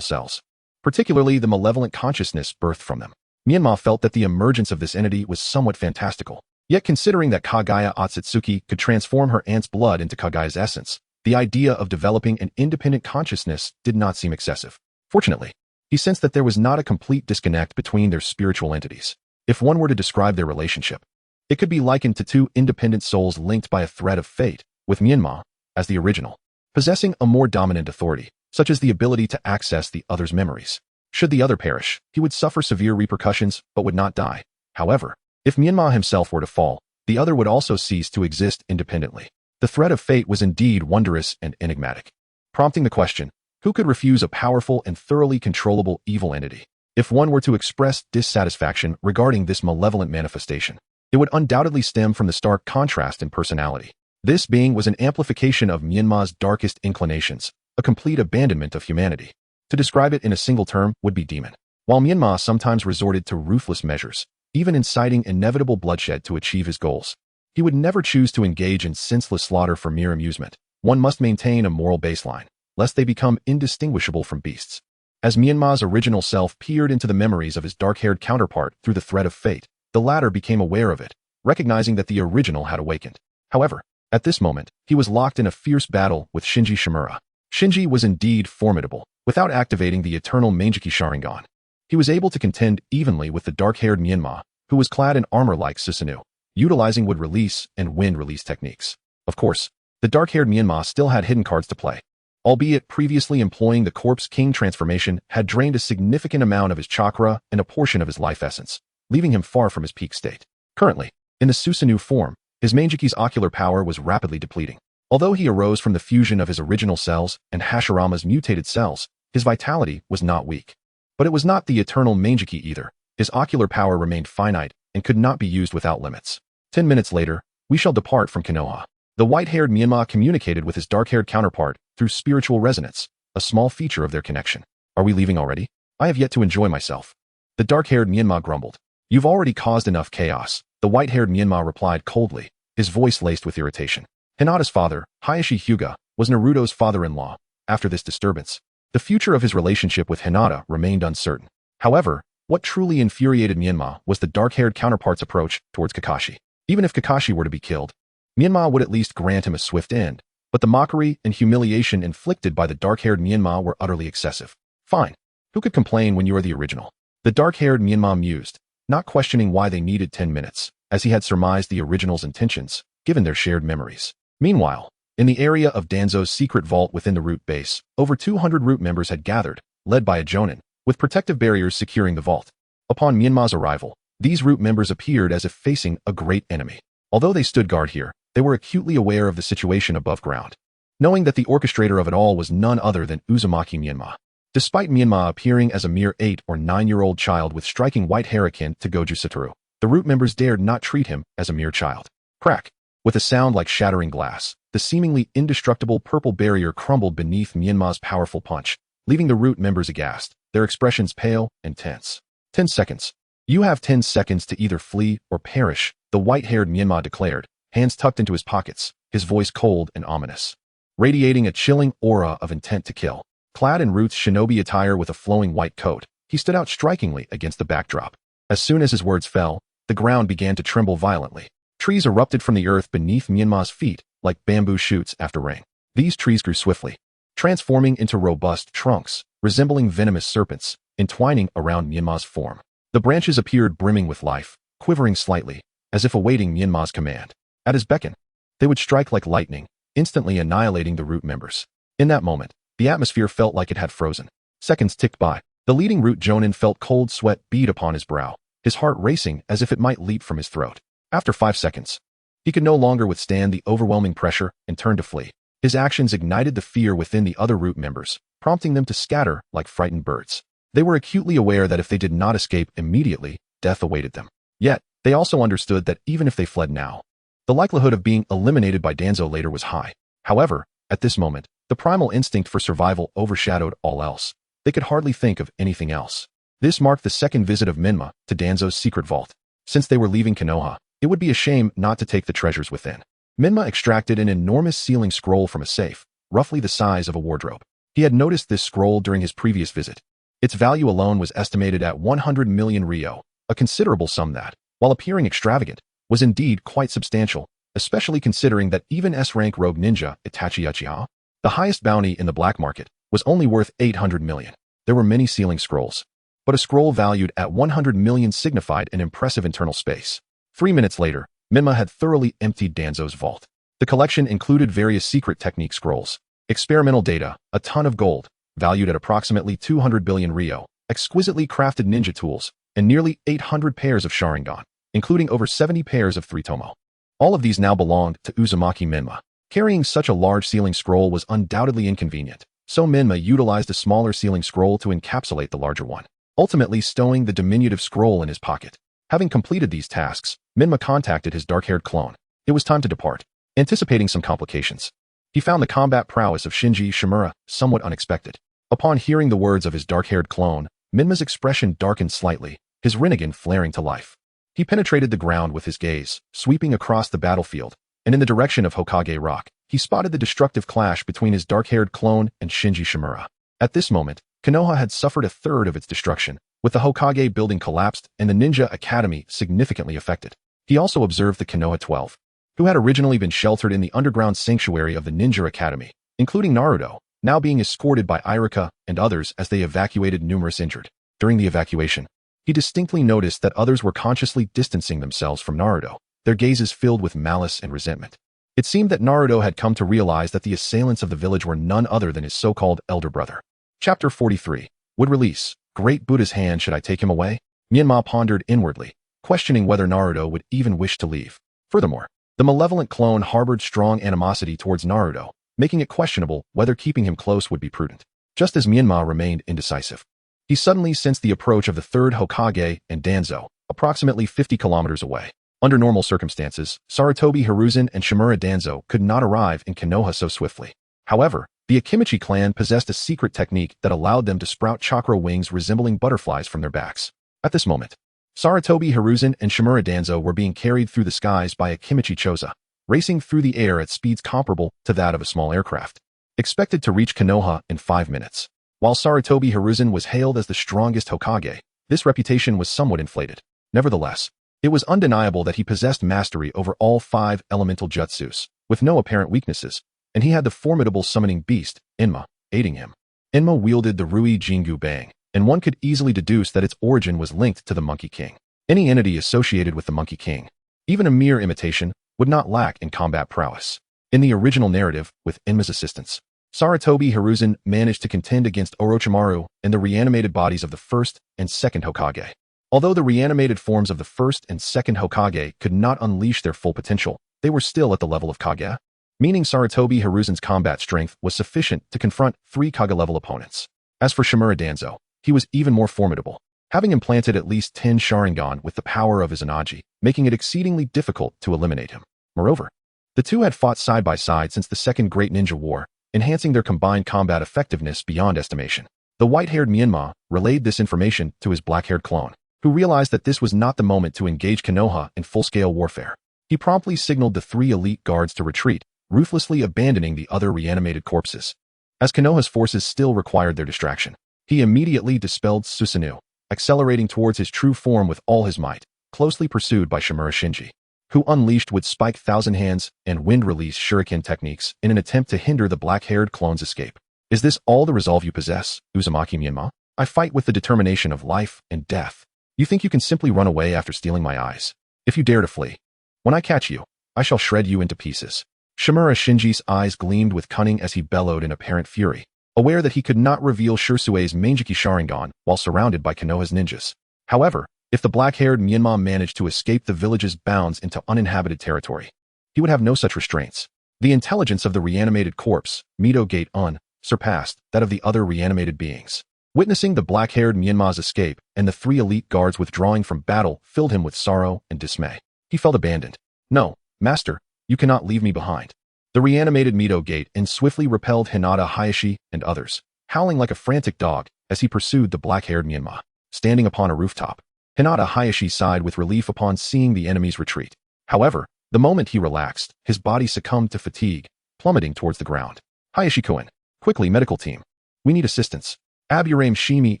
cells, particularly the malevolent consciousness birthed from them. Menma felt that the emergence of this entity was somewhat fantastical. Yet considering that Kaguya Otsutsuki could transform her aunt's blood into Kaguya's essence, the idea of developing an independent consciousness did not seem excessive. Fortunately, he sensed that there was not a complete disconnect between their spiritual entities. If one were to describe their relationship, it could be likened to two independent souls linked by a thread of fate, with Menma, as the original, possessing a more dominant authority, such as the ability to access the other's memories. Should the other perish, he would suffer severe repercussions but would not die. However, if Menma himself were to fall, the other would also cease to exist independently. The thread of fate was indeed wondrous and enigmatic, prompting the question: who could refuse a powerful and thoroughly controllable evil entity? If one were to express dissatisfaction regarding this malevolent manifestation, it would undoubtedly stem from the stark contrast in personality. This being was an amplification of Menma's darkest inclinations, a complete abandonment of humanity. To describe it in a single term would be demon. While Menma sometimes resorted to ruthless measures, even inciting inevitable bloodshed to achieve his goals, he would never choose to engage in senseless slaughter for mere amusement. One must maintain a moral baseline, lest they become indistinguishable from beasts. As Menma's original self peered into the memories of his dark-haired counterpart through the thread of fate, the latter became aware of it, recognizing that the original had awakened. However, at this moment, he was locked in a fierce battle with Shinji Shimura. Shinji was indeed formidable. Without activating the eternal Mangeki Sharingan, he was able to contend evenly with the dark-haired Menma, who was clad in armor like Susanoo, utilizing wood release and wind release techniques. Of course, the dark-haired Menma still had hidden cards to play. Albeit previously employing the Corpse King transformation had drained a significant amount of his chakra and a portion of his life essence, leaving him far from his peak state. Currently, in the Susanoo form, his Mangeki's ocular power was rapidly depleting. Although he arose from the fusion of his original cells and Hashirama's mutated cells, his vitality was not weak. But it was not the eternal Mangeki either. His ocular power remained finite and could not be used without limits. 10 minutes later, we shall depart from Konoha. The white-haired Menma communicated with his dark-haired counterpart through spiritual resonance, a small feature of their connection. Are we leaving already? I have yet to enjoy myself. The dark-haired Menma grumbled. You've already caused enough chaos. The white-haired Menma replied coldly, his voice laced with irritation. Hinata's father, Hayashi Hyuga, was Naruto's father-in-law. After this disturbance, the future of his relationship with Hinata remained uncertain. However, what truly infuriated Menma was the dark-haired counterpart's approach towards Kakashi. Even if Kakashi were to be killed, Menma would at least grant him a swift end, but the mockery and humiliation inflicted by the dark-haired Menma were utterly excessive. Fine. Who could complain when you are the original? The dark-haired Menma mused, not questioning why they needed 10 minutes, as he had surmised the original's intentions, given their shared memories. Meanwhile, in the area of Danzo's secret vault within the root base, over 200 root members had gathered, led by a Jonin, with protective barriers securing the vault. Upon Menma's arrival, these root members appeared as if facing a great enemy. Although they stood guard here, they were acutely aware of the situation above ground, knowing that the orchestrator of it all was none other than Uzumaki Menma. Despite Menma appearing as a mere 8 or 9-year-old child with striking white hair akin to Goju Satoru, the root members dared not treat him as a mere child. Crack! With a sound like shattering glass, the seemingly indestructible purple barrier crumbled beneath Menma's powerful punch, leaving the root members aghast, their expressions pale and tense. 10 seconds. You have 10 seconds to either flee or perish, the white-haired Menma declared, hands tucked into his pockets, his voice cold and ominous, radiating a chilling aura of intent to kill. Clad in Root's shinobi attire with a flowing white coat, he stood out strikingly against the backdrop. As soon as his words fell, the ground began to tremble violently. Trees erupted from the earth beneath Menma's feet, like bamboo shoots after rain. These trees grew swiftly, transforming into robust trunks, resembling venomous serpents, entwining around Menma's form. The branches appeared brimming with life, quivering slightly, as if awaiting Menma's command. At his beckon, they would strike like lightning, instantly annihilating the root members. In that moment, the atmosphere felt like it had frozen. Seconds ticked by. The leading root Jonin felt cold sweat bead upon his brow, his heart racing as if it might leap from his throat. After 5 seconds, he could no longer withstand the overwhelming pressure and turned to flee. His actions ignited the fear within the other root members, prompting them to scatter like frightened birds. They were acutely aware that if they did not escape immediately, death awaited them. Yet, they also understood that even if they fled now, the likelihood of being eliminated by Danzo later was high. However, at this moment, the primal instinct for survival overshadowed all else. They could hardly think of anything else. This marked the second visit of Menma to Danzo's secret vault. Since they were leaving Konoha, it would be a shame not to take the treasures within. Menma extracted an enormous sealing scroll from a safe, roughly the size of a wardrobe. He had noticed this scroll during his previous visit. Its value alone was estimated at 100 million ryo, a considerable sum that, while appearing extravagant, was indeed quite substantial, especially considering that even S-rank rogue ninja Itachi Uchiha, the highest bounty in the black market, was only worth 800 million. There were many sealing scrolls, but a scroll valued at 100 million signified an impressive internal space. 3 minutes later, Menma had thoroughly emptied Danzo's vault. The collection included various secret technique scrolls, experimental data, a ton of gold, valued at approximately 200 billion ryo, exquisitely crafted ninja tools, and nearly 800 pairs of Sharingan, including over 70 pairs of 3-tomo. All of these now belonged to Uzumaki Menma. Carrying such a large sealing scroll was undoubtedly inconvenient, so Menma utilized a smaller sealing scroll to encapsulate the larger one, ultimately stowing the diminutive scroll in his pocket. Having completed these tasks, Menma contacted his dark-haired clone. It was time to depart. Anticipating some complications, he found the combat prowess of Shinji Shimura somewhat unexpected. Upon hearing the words of his dark-haired clone, Menma's expression darkened slightly, his Rinnegan flaring to life. He penetrated the ground with his gaze, sweeping across the battlefield, and in the direction of Hokage Rock, he spotted the destructive clash between his dark-haired clone and Shinji Shimura. At this moment, Konoha had suffered a third of its destruction, with the Hokage building collapsed and the Ninja Academy significantly affected. He also observed the Konoha 12, who had originally been sheltered in the underground sanctuary of the Ninja Academy, including Naruto, now being escorted by Iruka and others as they evacuated numerous injured. During the evacuation, he distinctly noticed that others were consciously distancing themselves from Naruto, their gazes filled with malice and resentment. It seemed that Naruto had come to realize that the assailants of the village were none other than his so-called elder brother. Chapter 43. Would release. Great Buddha's hand, should I take him away? Menma pondered inwardly, questioning whether Naruto would even wish to leave. Furthermore, the malevolent clone harbored strong animosity towards Naruto, making it questionable whether keeping him close would be prudent. Just as Menma remained indecisive, he suddenly sensed the approach of the third Hokage and Danzo, approximately 50 kilometers away. Under normal circumstances, Sarutobi Hiruzen and Shimura Danzo could not arrive in Konoha so swiftly. However, the Akimichi clan possessed a secret technique that allowed them to sprout chakra wings resembling butterflies from their backs. At this moment, Sarutobi Hiruzen and Shimura Danzo were being carried through the skies by Akimichi Choza, racing through the air at speeds comparable to that of a small aircraft, expected to reach Konoha in 5 minutes. While Sarutobi Hiruzen was hailed as the strongest Hokage, this reputation was somewhat inflated. Nevertheless, it was undeniable that he possessed mastery over all 5 elemental jutsus, with no apparent weaknesses, and he had the formidable summoning beast, Enma, aiding him. Enma wielded the Rui Jingu Bang, and one could easily deduce that its origin was linked to the Monkey King. Any entity associated with the Monkey King, even a mere imitation, would not lack in combat prowess. In the original narrative, with Enma's assistance, Sarutobi Hiruzen managed to contend against Orochimaru and the reanimated bodies of the first and second Hokage. Although the reanimated forms of the first and second Hokage could not unleash their full potential, they were still at the level of Kage, meaning Sarutobi Hiruzen's combat strength was sufficient to confront 3 Kage-level opponents. As for Shimura Danzo, he was even more formidable, having implanted at least 10 Sharingan with the power of his Anaji, making it exceedingly difficult to eliminate him. Moreover, the two had fought side by side since the Second Great Ninja War, enhancing their combined combat effectiveness beyond estimation. The white-haired Menma relayed this information to his black-haired clone, who realized that this was not the moment to engage Konoha in full-scale warfare. He promptly signaled the 3 elite guards to retreat, ruthlessly abandoning the other reanimated corpses. As Konoha's forces still required their distraction, he immediately dispelled Susanoo, accelerating towards his true form with all his might, closely pursued by Shimura Shinji, who unleashed with Spike Thousand Hands and Wind Release Shuriken techniques in an attempt to hinder the black-haired clone's escape. Is this all the resolve you possess, Uzumaki Menma? I fight with the determination of life and death. You think you can simply run away after stealing my eyes? If you dare to flee, when I catch you, I shall shred you into pieces. Shimura Shinji's eyes gleamed with cunning as he bellowed in apparent fury, aware that he could not reveal Shursue's Manjiki Sharingan while surrounded by Konoha's ninjas. However, if the black-haired Menma managed to escape the village's bounds into uninhabited territory, he would have no such restraints. The intelligence of the reanimated corpse, Mido Gate Un, surpassed that of the other reanimated beings. Witnessing the black-haired Menma's escape and the 3 elite guards withdrawing from battle filled him with sorrow and dismay. He felt abandoned. No, master, you cannot leave me behind. The reanimated Mido Gate Un swiftly repelled Hinata Hayashi and others, howling like a frantic dog as he pursued the black-haired Menma. Standing upon a rooftop, Hinata Hayashi sighed with relief upon seeing the enemy's retreat. However, the moment he relaxed, his body succumbed to fatigue, plummeting towards the ground. Hayashi-kun, quickly, medical team. We need assistance. Aburame Shimi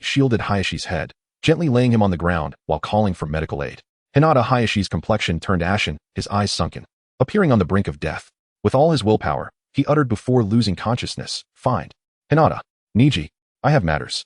shielded Hayashi's head, gently laying him on the ground while calling for medical aid. Hinata Hayashi's complexion turned ashen, his eyes sunken, appearing on the brink of death. With all his willpower, he uttered before losing consciousness, "Find. Hinata. Niji. I have matters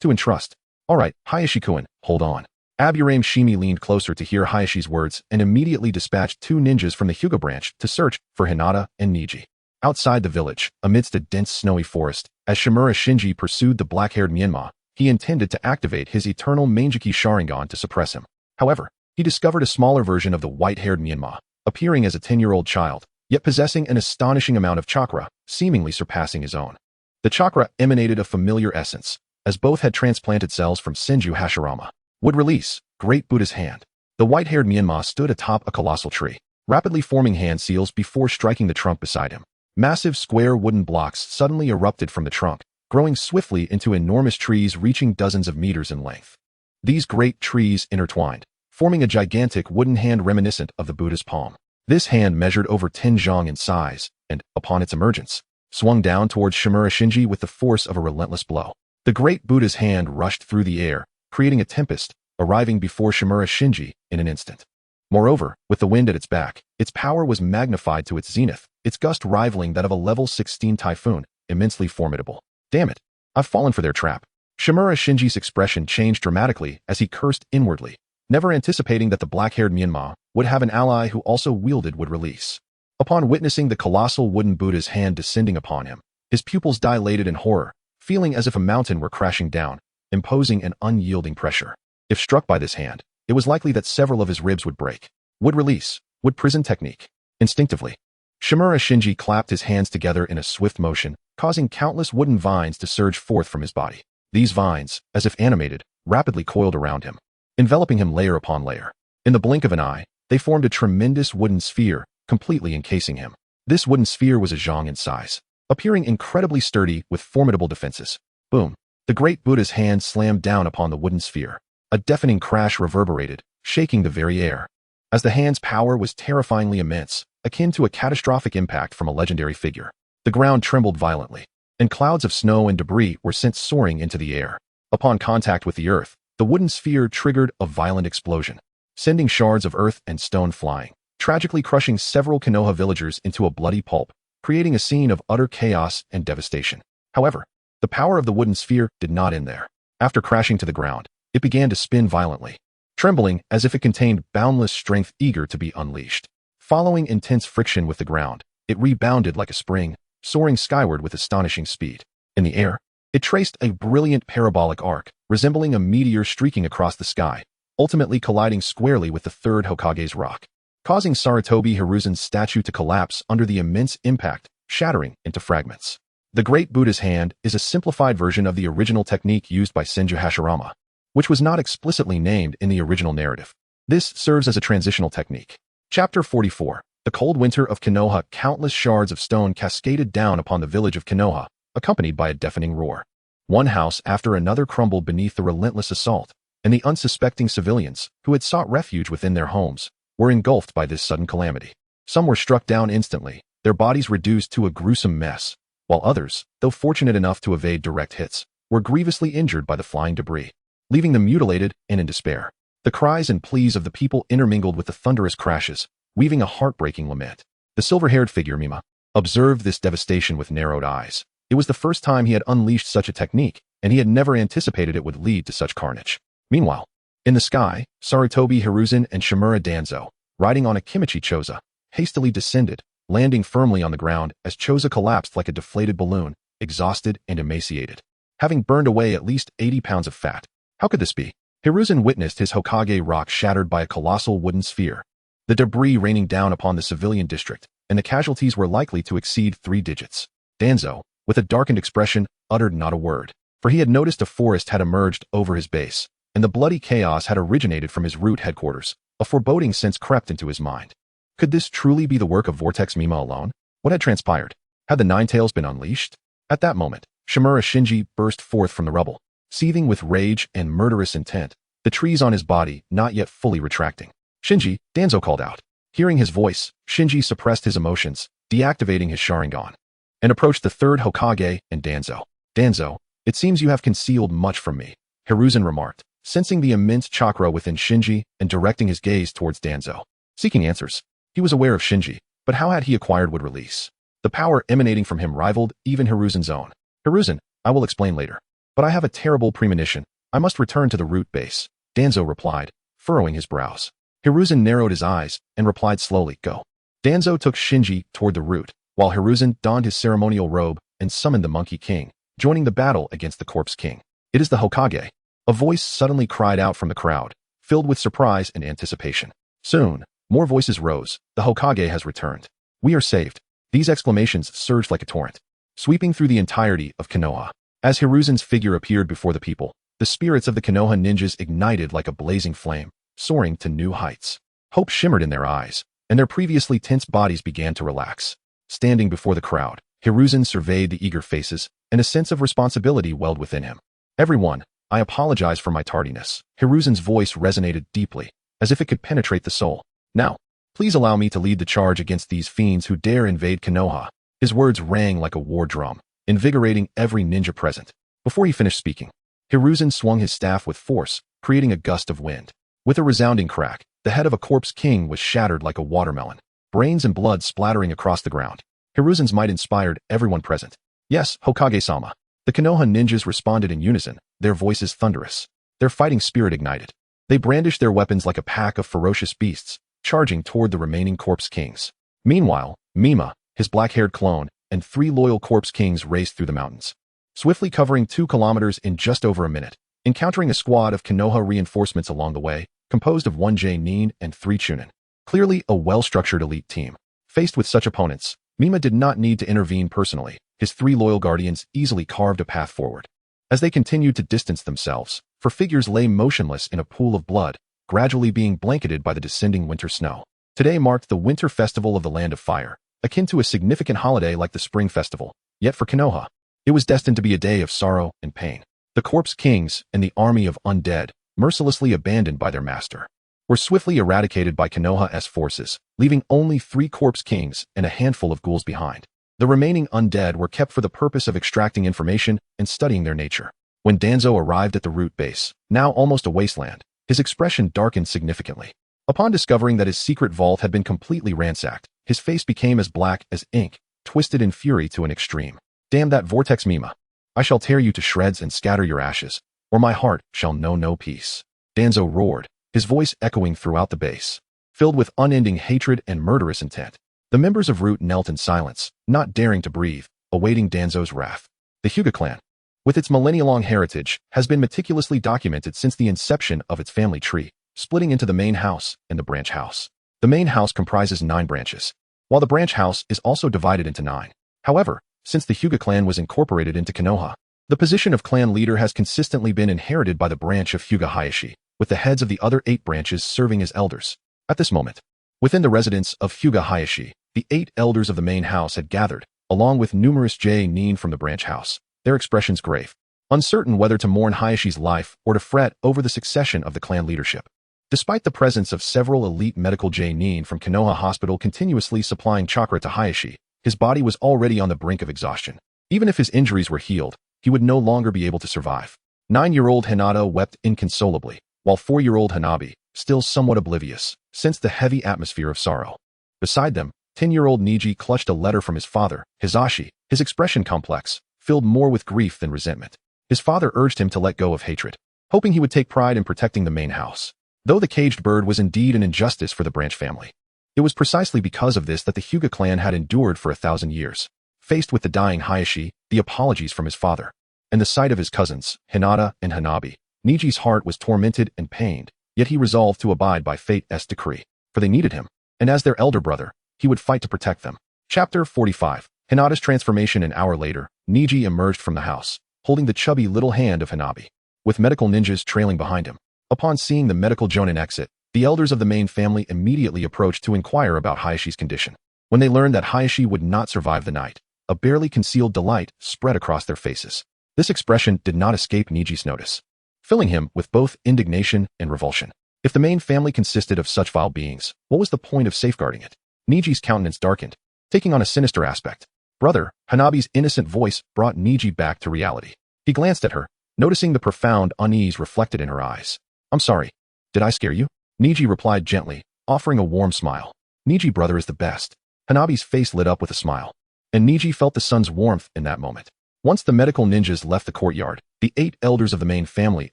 to entrust." "All right, Hayashi-kun, hold on." Aburame Shimi leaned closer to hear Hayashi's words and immediately dispatched 2 ninjas from the Hyuga branch to search for Hinata and Niji. Outside the village, amidst a dense snowy forest, as Shimura Shinji pursued the black-haired Menma, he intended to activate his eternal Manjiki Sharingan to suppress him. However, he discovered a smaller version of the white-haired Menma, appearing as a 10-year-old child, yet possessing an astonishing amount of chakra, seemingly surpassing his own. The chakra emanated a familiar essence, as both had transplanted cells from Senju Hashirama. Would release. Great Buddha's hand. The white-haired Menma stood atop a colossal tree, rapidly forming hand seals before striking the trunk beside him. Massive square wooden blocks suddenly erupted from the trunk, growing swiftly into enormous trees reaching dozens of meters in length. These great trees intertwined, forming a gigantic wooden hand reminiscent of the Buddha's palm. This hand measured over 10 zhang in size, and, upon its emergence, swung down towards Shimura Shinji with the force of a relentless blow. The great Buddha's hand rushed through the air, creating a tempest, arriving before Shimura Shinji in an instant. Moreover, with the wind at its back, its power was magnified to its zenith, its gust rivaling that of a level 16 typhoon, immensely formidable. Damn it! I've fallen for their trap. Shimura Shinji's expression changed dramatically as he cursed inwardly, never anticipating that the black-haired Menma would have an ally who also wielded would release. Upon witnessing the colossal wooden Buddha's hand descending upon him, his pupils dilated in horror, feeling as if a mountain were crashing down, imposing an unyielding pressure. If struck by this hand, it was likely that several of his ribs would break. Would release. Would prison technique. Instinctively, Shimura Shinji clapped his hands together in a swift motion, causing countless wooden vines to surge forth from his body. These vines, as if animated, rapidly coiled around him, enveloping him layer upon layer. In the blink of an eye, they formed a tremendous wooden sphere, completely encasing him. This wooden sphere was a zhang in size, appearing incredibly sturdy with formidable defenses. Boom! The great Buddha's hand slammed down upon the wooden sphere. A deafening crash reverberated, shaking the very air. As the hand's power was terrifyingly immense, akin to a catastrophic impact from a legendary figure. The ground trembled violently, and clouds of snow and debris were sent soaring into the air. Upon contact with the earth, the wooden sphere triggered a violent explosion, sending shards of earth and stone flying, tragically crushing several Konoha villagers into a bloody pulp, creating a scene of utter chaos and devastation. However, the power of the wooden sphere did not end there. After crashing to the ground, it began to spin violently, trembling as if it contained boundless strength eager to be unleashed. Following intense friction with the ground, it rebounded like a spring, soaring skyward with astonishing speed. In the air, it traced a brilliant parabolic arc, resembling a meteor streaking across the sky, ultimately colliding squarely with the third Hokage's rock, causing Sarutobi Hiruzen's statue to collapse under the immense impact, shattering into fragments. The Great Buddha's hand is a simplified version of the original technique used by Senju Hashirama, which was not explicitly named in the original narrative. This serves as a transitional technique. Chapter 44. The Cold Winter of Konoha. Countless shards of stone cascaded down upon the village of Konoha, accompanied by a deafening roar. One house after another crumbled beneath the relentless assault, and the unsuspecting civilians, who had sought refuge within their homes, were engulfed by this sudden calamity. Some were struck down instantly, their bodies reduced to a gruesome mess, while others, though fortunate enough to evade direct hits, were grievously injured by the flying debris, leaving them mutilated and in despair. The cries and pleas of the people intermingled with the thunderous crashes, weaving a heartbreaking lament. The silver-haired figure Menma observed this devastation with narrowed eyes. It was the first time he had unleashed such a technique, and he had never anticipated it would lead to such carnage. Meanwhile, in the sky, Sarutobi Hiruzen and Shimura Danzo, riding on a Kimichi Choza, hastily descended, landing firmly on the ground as Choza collapsed like a deflated balloon, exhausted and emaciated, having burned away at least 80 pounds of fat. How could this be? Hiruzen witnessed his Hokage rock shattered by a colossal wooden sphere, the debris raining down upon the civilian district, and the casualties were likely to exceed 3 digits. Danzo, with a darkened expression, uttered not a word, for he had noticed a forest had emerged over his base, and the bloody chaos had originated from his root headquarters. A foreboding sense crept into his mind. Could this truly be the work of Vortex Menma alone? What had transpired? Had the Nine Tails been unleashed? At that moment, Shimura Shinji burst forth from the rubble, seething with rage and murderous intent, the trees on his body not yet fully retracting. Shinji, Danzo called out. Hearing his voice, Shinji suppressed his emotions, deactivating his Sharingan, and approached the third Hokage and Danzo. Danzo, it seems you have concealed much from me, Hiruzen remarked, sensing the immense chakra within Shinji and directing his gaze towards Danzo. Seeking answers, he was aware of Shinji, but how had he acquired would release? The power emanating from him rivaled even Hiruzen's own. Hiruzen, I will explain later. But I have a terrible premonition. I must return to the root base, Danzo replied, furrowing his brows. Hiruzen narrowed his eyes and replied slowly, go. Danzo took Shinji toward the root, while Hiruzen donned his ceremonial robe and summoned the Monkey King, joining the battle against the Corpse King. It is the Hokage. A voice suddenly cried out from the crowd, filled with surprise and anticipation. Soon, more voices rose. The Hokage has returned. We are saved. These exclamations surged like a torrent, sweeping through the entirety of Konoha. As Hiruzen's figure appeared before the people, the spirits of the Konoha ninjas ignited like a blazing flame, soaring to new heights. Hope shimmered in their eyes, and their previously tense bodies began to relax. Standing before the crowd, Hiruzen surveyed the eager faces, and a sense of responsibility welled within him. Everyone, I apologize for my tardiness. Hiruzen's voice resonated deeply, as if it could penetrate the soul. Now, please allow me to lead the charge against these fiends who dare invade Konoha. His words rang like a war drum, invigorating every ninja present. Before he finished speaking, Hiruzen swung his staff with force, creating a gust of wind. With a resounding crack, the head of a corpse king was shattered like a watermelon, brains and blood splattering across the ground. Hiruzen's might inspired everyone present. Yes, Hokage-sama. The Konoha ninjas responded in unison, their voices thunderous. Their fighting spirit ignited. They brandished their weapons like a pack of ferocious beasts, charging toward the remaining corpse kings. Meanwhile, Menma, his black-haired clone, and 3 loyal corpse kings raced through the mountains, swiftly covering 2 kilometers in just over a minute, encountering a squad of Konoha reinforcements along the way, composed of 1 J-nin and 3 Chunin. Clearly a well-structured elite team. Faced with such opponents, Menma did not need to intervene personally. His 3 loyal guardians easily carved a path forward. As they continued to distance themselves, 4 figures lay motionless in a pool of blood, gradually being blanketed by the descending winter snow. Today marked the winter festival of the Land of Fire, akin to a significant holiday like the Spring Festival. Yet for Konoha, it was destined to be a day of sorrow and pain. The corpse kings and the army of undead, mercilessly abandoned by their master, were swiftly eradicated by Konoha's forces, leaving only 3 corpse kings and a handful of ghouls behind. The remaining undead were kept for the purpose of extracting information and studying their nature. When Danzo arrived at the root base, now almost a wasteland, his expression darkened significantly. Upon discovering that his secret vault had been completely ransacked, his face became as black as ink, twisted in fury to an extreme. Damn that vortex, Menma. I shall tear you to shreds and scatter your ashes, or my heart shall know no peace. Danzo roared, his voice echoing throughout the base, filled with unending hatred and murderous intent. The members of Root knelt in silence, not daring to breathe, awaiting Danzo's wrath. The Hyuga clan, with its millennia-long heritage, has been meticulously documented since the inception of its family tree, splitting into the main house and the branch house. The main house comprises 9 branches, while the branch house is also divided into 9. However, since the Hyuga clan was incorporated into Konoha, the position of clan leader has consistently been inherited by the branch of Hyuga Hayashi, with the heads of the other 8 branches serving as elders. At this moment, within the residence of Hyuga Hayashi, the 8 elders of the main house had gathered, along with numerous J-nin from the branch house, their expressions grave, uncertain whether to mourn Hayashi's life or to fret over the succession of the clan leadership. Despite the presence of several elite medical J-nin from Konoha Hospital continuously supplying chakra to Hayashi, his body was already on the brink of exhaustion. Even if his injuries were healed, he would no longer be able to survive. 9-year-old Hinata wept inconsolably, while 4-year-old Hanabi, still somewhat oblivious, sensed the heavy atmosphere of sorrow. Beside them, 10-year-old Niji clutched a letter from his father, Hizashi, his expression complex, filled more with grief than resentment. His father urged him to let go of hatred, hoping he would take pride in protecting the main house. Though the caged bird was indeed an injustice for the branch family, it was precisely because of this that the Hyuga clan had endured for 1,000 years. Faced with the dying Hayashi, the apologies from his father, and the sight of his cousins, Hinata and Hanabi, Niji's heart was tormented and pained, yet he resolved to abide by fate's decree, for they needed him, and as their elder brother, he would fight to protect them. Chapter 45. Hinata's transformation. An hour later, Niji emerged from the house, holding the chubby little hand of Hanabi, with medical ninjas trailing behind him. Upon seeing the medical jonin exit, the elders of the main family immediately approached to inquire about Hayashi's condition. When they learned that Hayashi would not survive the night, a barely concealed delight spread across their faces. This expression did not escape Niji's notice, filling him with both indignation and revulsion. If the main family consisted of such vile beings, what was the point of safeguarding it? Niji's countenance darkened, taking on a sinister aspect. Brother, Hanabi's innocent voice brought Niji back to reality. He glanced at her, noticing the profound unease reflected in her eyes. I'm sorry. Did I scare you? Niji replied gently, offering a warm smile. Niji brother is the best. Hanabi's face lit up with a smile, and Niji felt the sun's warmth in that moment. Once the medical ninjas left the courtyard, the 8 elders of the main family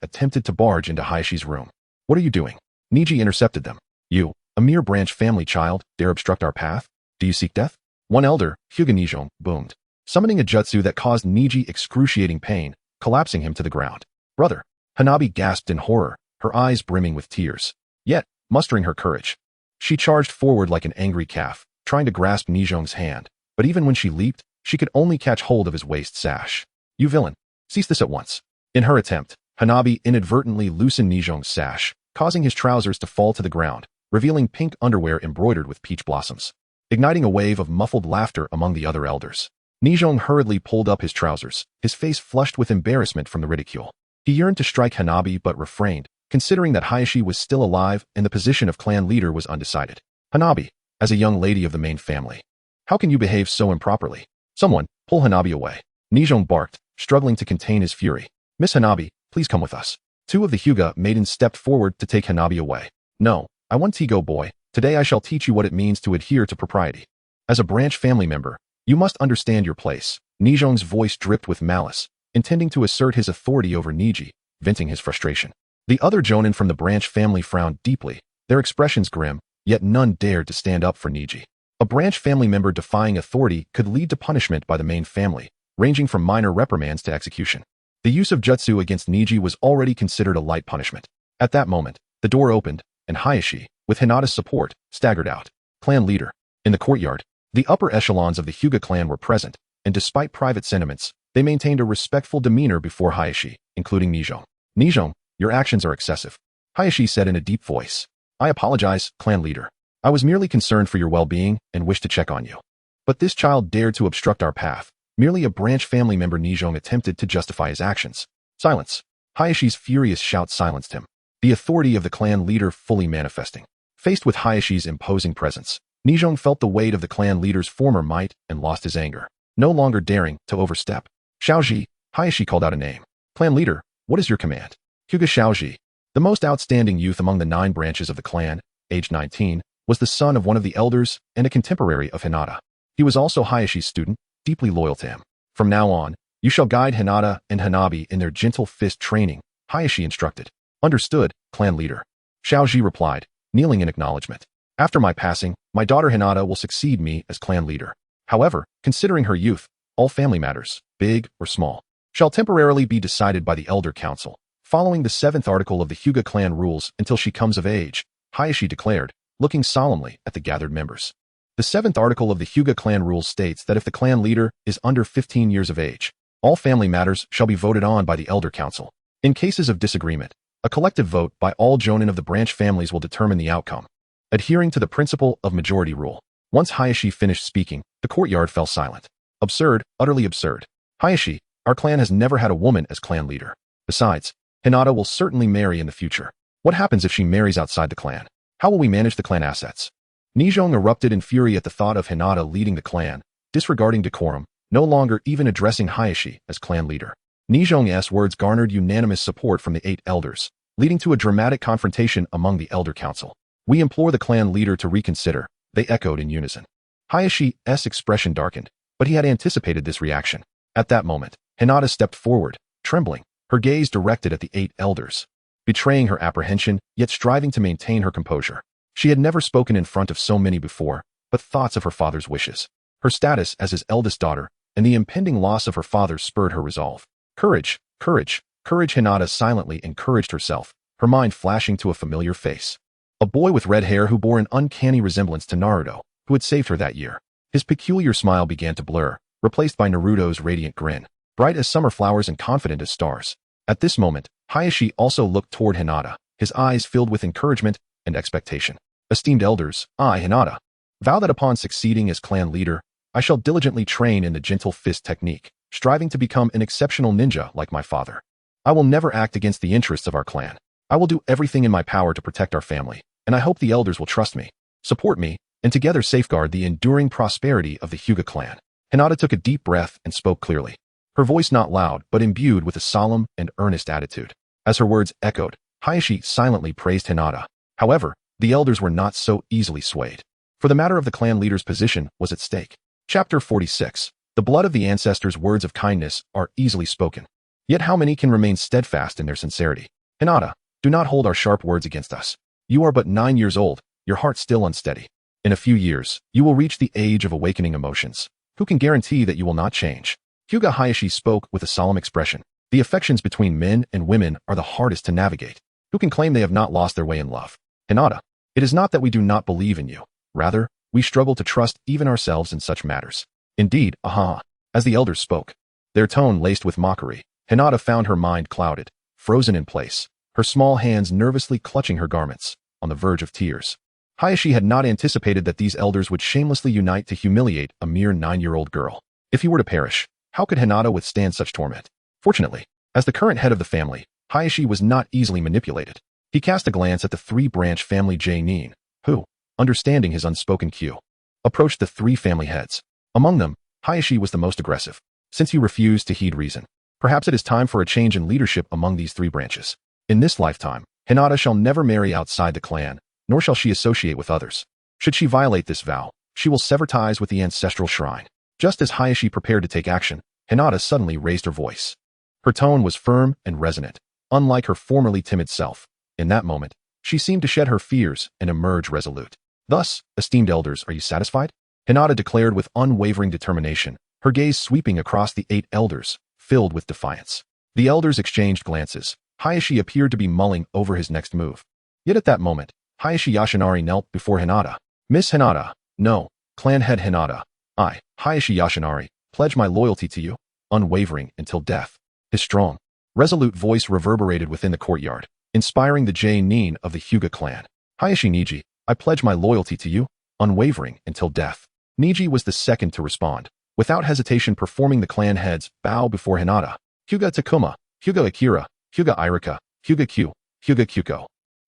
attempted to barge into Hayashi's room. What are you doing? Niji intercepted them. You, a mere branch family child, dare obstruct our path? Do you seek death? One elder, Hyuga Nijong, boomed, summoning a jutsu that caused Niji excruciating pain, collapsing him to the ground. Brother, Hanabi gasped in horror, her eyes brimming with tears. Yet, mustering her courage, she charged forward like an angry calf, trying to grasp Nijong's hand, but even when she leaped, she could only catch hold of his waist sash. You villain, cease this at once. In her attempt, Hanabi inadvertently loosened Nijong's sash, causing his trousers to fall to the ground, revealing pink underwear embroidered with peach blossoms, igniting a wave of muffled laughter among the other elders. Nijong hurriedly pulled up his trousers, his face flushed with embarrassment from the ridicule. He yearned to strike Hanabi but refrained, considering that Hayashi was still alive and the position of clan leader was undecided. Hanabi, as a young lady of the main family, how can you behave so improperly? Someone, pull Hanabi away. Nijong barked, struggling to contain his fury. Miss Hanabi, please come with us. Two of the Hyuga maidens stepped forward to take Hanabi away. No, I want to go, boy. Today I shall teach you what it means to adhere to propriety. As a branch family member, you must understand your place. Nijong's voice dripped with malice, intending to assert his authority over Niji, venting his frustration. The other Jonin from the branch family frowned deeply, their expressions grim, yet none dared to stand up for Niji. A branch family member defying authority could lead to punishment by the main family, ranging from minor reprimands to execution. The use of jutsu against Niji was already considered a light punishment. At that moment, the door opened, and Hayashi, with Hinata's support, staggered out. Clan leader. In the courtyard, the upper echelons of the Hyuga clan were present, and despite private sentiments, they maintained a respectful demeanor before Hayashi, including Nijong. Nijong, your actions are excessive. Hayashi said in a deep voice. I apologize, clan leader. I was merely concerned for your well-being and wished to check on you. But this child dared to obstruct our path. Merely a branch family member. Nijong attempted to justify his actions. Silence. Hayashi's furious shout silenced him, the authority of the clan leader fully manifesting. Faced with Hayashi's imposing presence, Nijong felt the weight of the clan leader's former might and lost his anger, no longer daring to overstep. Xiaoji, Hayashi called out a name. Clan leader, what is your command? Hyuga Xiaoji, the most outstanding youth among the 9 branches of the clan, aged 19, was the son of one of the elders and a contemporary of Hinata. He was also Hayashi's student, deeply loyal to him. From now on, you shall guide Hinata and Hanabi in their gentle fist training, Hayashi instructed. Understood, clan leader. Xiaoji replied, kneeling in acknowledgement. After my passing, my daughter Hinata will succeed me as clan leader. However, considering her youth, all family matters, big or small, shall temporarily be decided by the Elder Council, following the 7th article of the Hyuga clan rules until she comes of age, Hayashi declared, looking solemnly at the gathered members. The 7th article of the Hyuga clan rules states that if the clan leader is under 15 years of age, all family matters shall be voted on by the Elder Council. In cases of disagreement, a collective vote by all Jonin of the branch families will determine the outcome, adhering to the principle of majority rule. Once Hayashi finished speaking, the courtyard fell silent. Absurd, utterly absurd. Hayashi, our clan has never had a woman as clan leader. Besides, Hinata will certainly marry in the future. What happens if she marries outside the clan? How will we manage the clan assets? Nijong erupted in fury at the thought of Hinata leading the clan, disregarding decorum, no longer even addressing Hayashi as clan leader. Nijong's words garnered unanimous support from the 8 elders, leading to a dramatic confrontation among the Elder Council. We implore the clan leader to reconsider, they echoed in unison. Hayashi's expression darkened, but he had anticipated this reaction. At that moment, Hinata stepped forward, trembling, her gaze directed at the 8 elders, betraying her apprehension, yet striving to maintain her composure. She had never spoken in front of so many before, but thoughts of her father's wishes, her status as his eldest daughter, and the impending loss of her father spurred her resolve. Courage, courage, courage. Hinata silently encouraged herself, her mind flashing to a familiar face. A boy with red hair who bore an uncanny resemblance to Naruto, who had saved her that year. His peculiar smile began to blur, replaced by Naruto's radiant grin, bright as summer flowers and confident as stars. At this moment, Hayashi also looked toward Hinata, his eyes filled with encouragement and expectation. Esteemed elders, I, Hinata, vow that upon succeeding as clan leader, I shall diligently train in the gentle fist technique, striving to become an exceptional ninja like my father. I will never act against the interests of our clan. I will do everything in my power to protect our family, and I hope the elders will trust me, support me, and together safeguard the enduring prosperity of the Hyuga clan. Hinata took a deep breath and spoke clearly, her voice not loud but imbued with a solemn and earnest attitude. As her words echoed, Hayashi silently praised Hinata. However, the elders were not so easily swayed, for the matter of the clan leader's position was at stake. Chapter 46. The blood of the ancestors' words of kindness are easily spoken. Yet how many can remain steadfast in their sincerity? Hinata, do not hold our sharp words against us. You are but 9 years old, your heart still unsteady. In a few years, you will reach the age of awakening emotions. Who can guarantee that you will not change? Hyuga Hayashi spoke with a solemn expression. The affections between men and women are the hardest to navigate. Who can claim they have not lost their way in love? Hinata, it is not that we do not believe in you. Rather, we struggle to trust even ourselves in such matters. Indeed, aha. As the elders spoke, their tone laced with mockery, Hinata found her mind clouded, frozen in place, her small hands nervously clutching her garments, on the verge of tears. Hayashi had not anticipated that these elders would shamelessly unite to humiliate a mere 9-year-old girl. If he were to perish, how could Hinata withstand such torment? Fortunately, as the current head of the family, Hayashi was not easily manipulated. He cast a glance at the 3-branch family Nin, who, understanding his unspoken cue, approached the 3 family heads. Among them, Hayashi was the most aggressive, since he refused to heed reason. Perhaps it is time for a change in leadership among these three branches. In this lifetime, Hinata shall never marry outside the clan, nor shall she associate with others. Should she violate this vow, she will sever ties with the ancestral shrine. Just as Hayashi prepared to take action, Hinata suddenly raised her voice. Her tone was firm and resonant, unlike her formerly timid self. In that moment, she seemed to shed her fears and emerge resolute. Thus, esteemed elders, are you satisfied? Hinata declared with unwavering determination, her gaze sweeping across the 8 elders, filled with defiance. The elders exchanged glances. Hayashi appeared to be mulling over his next move. Yet at that moment, Hayashi Yoshinari knelt before Hinata. Miss Hinata, no, clan head Hinata, I, Hayashi Yoshinari, pledge my loyalty to you, unwavering until death. His strong, resolute voice reverberated within the courtyard, inspiring the Nin of the Hyuga clan. Hayashi Niji, I pledge my loyalty to you, unwavering until death. Niji was the second to respond, without hesitation performing the clan head's bow before Hinata. Hyuga Takuma, Hyuga Akira, Hyuga Irika, Hyuga Q, Hyuga Kyuko.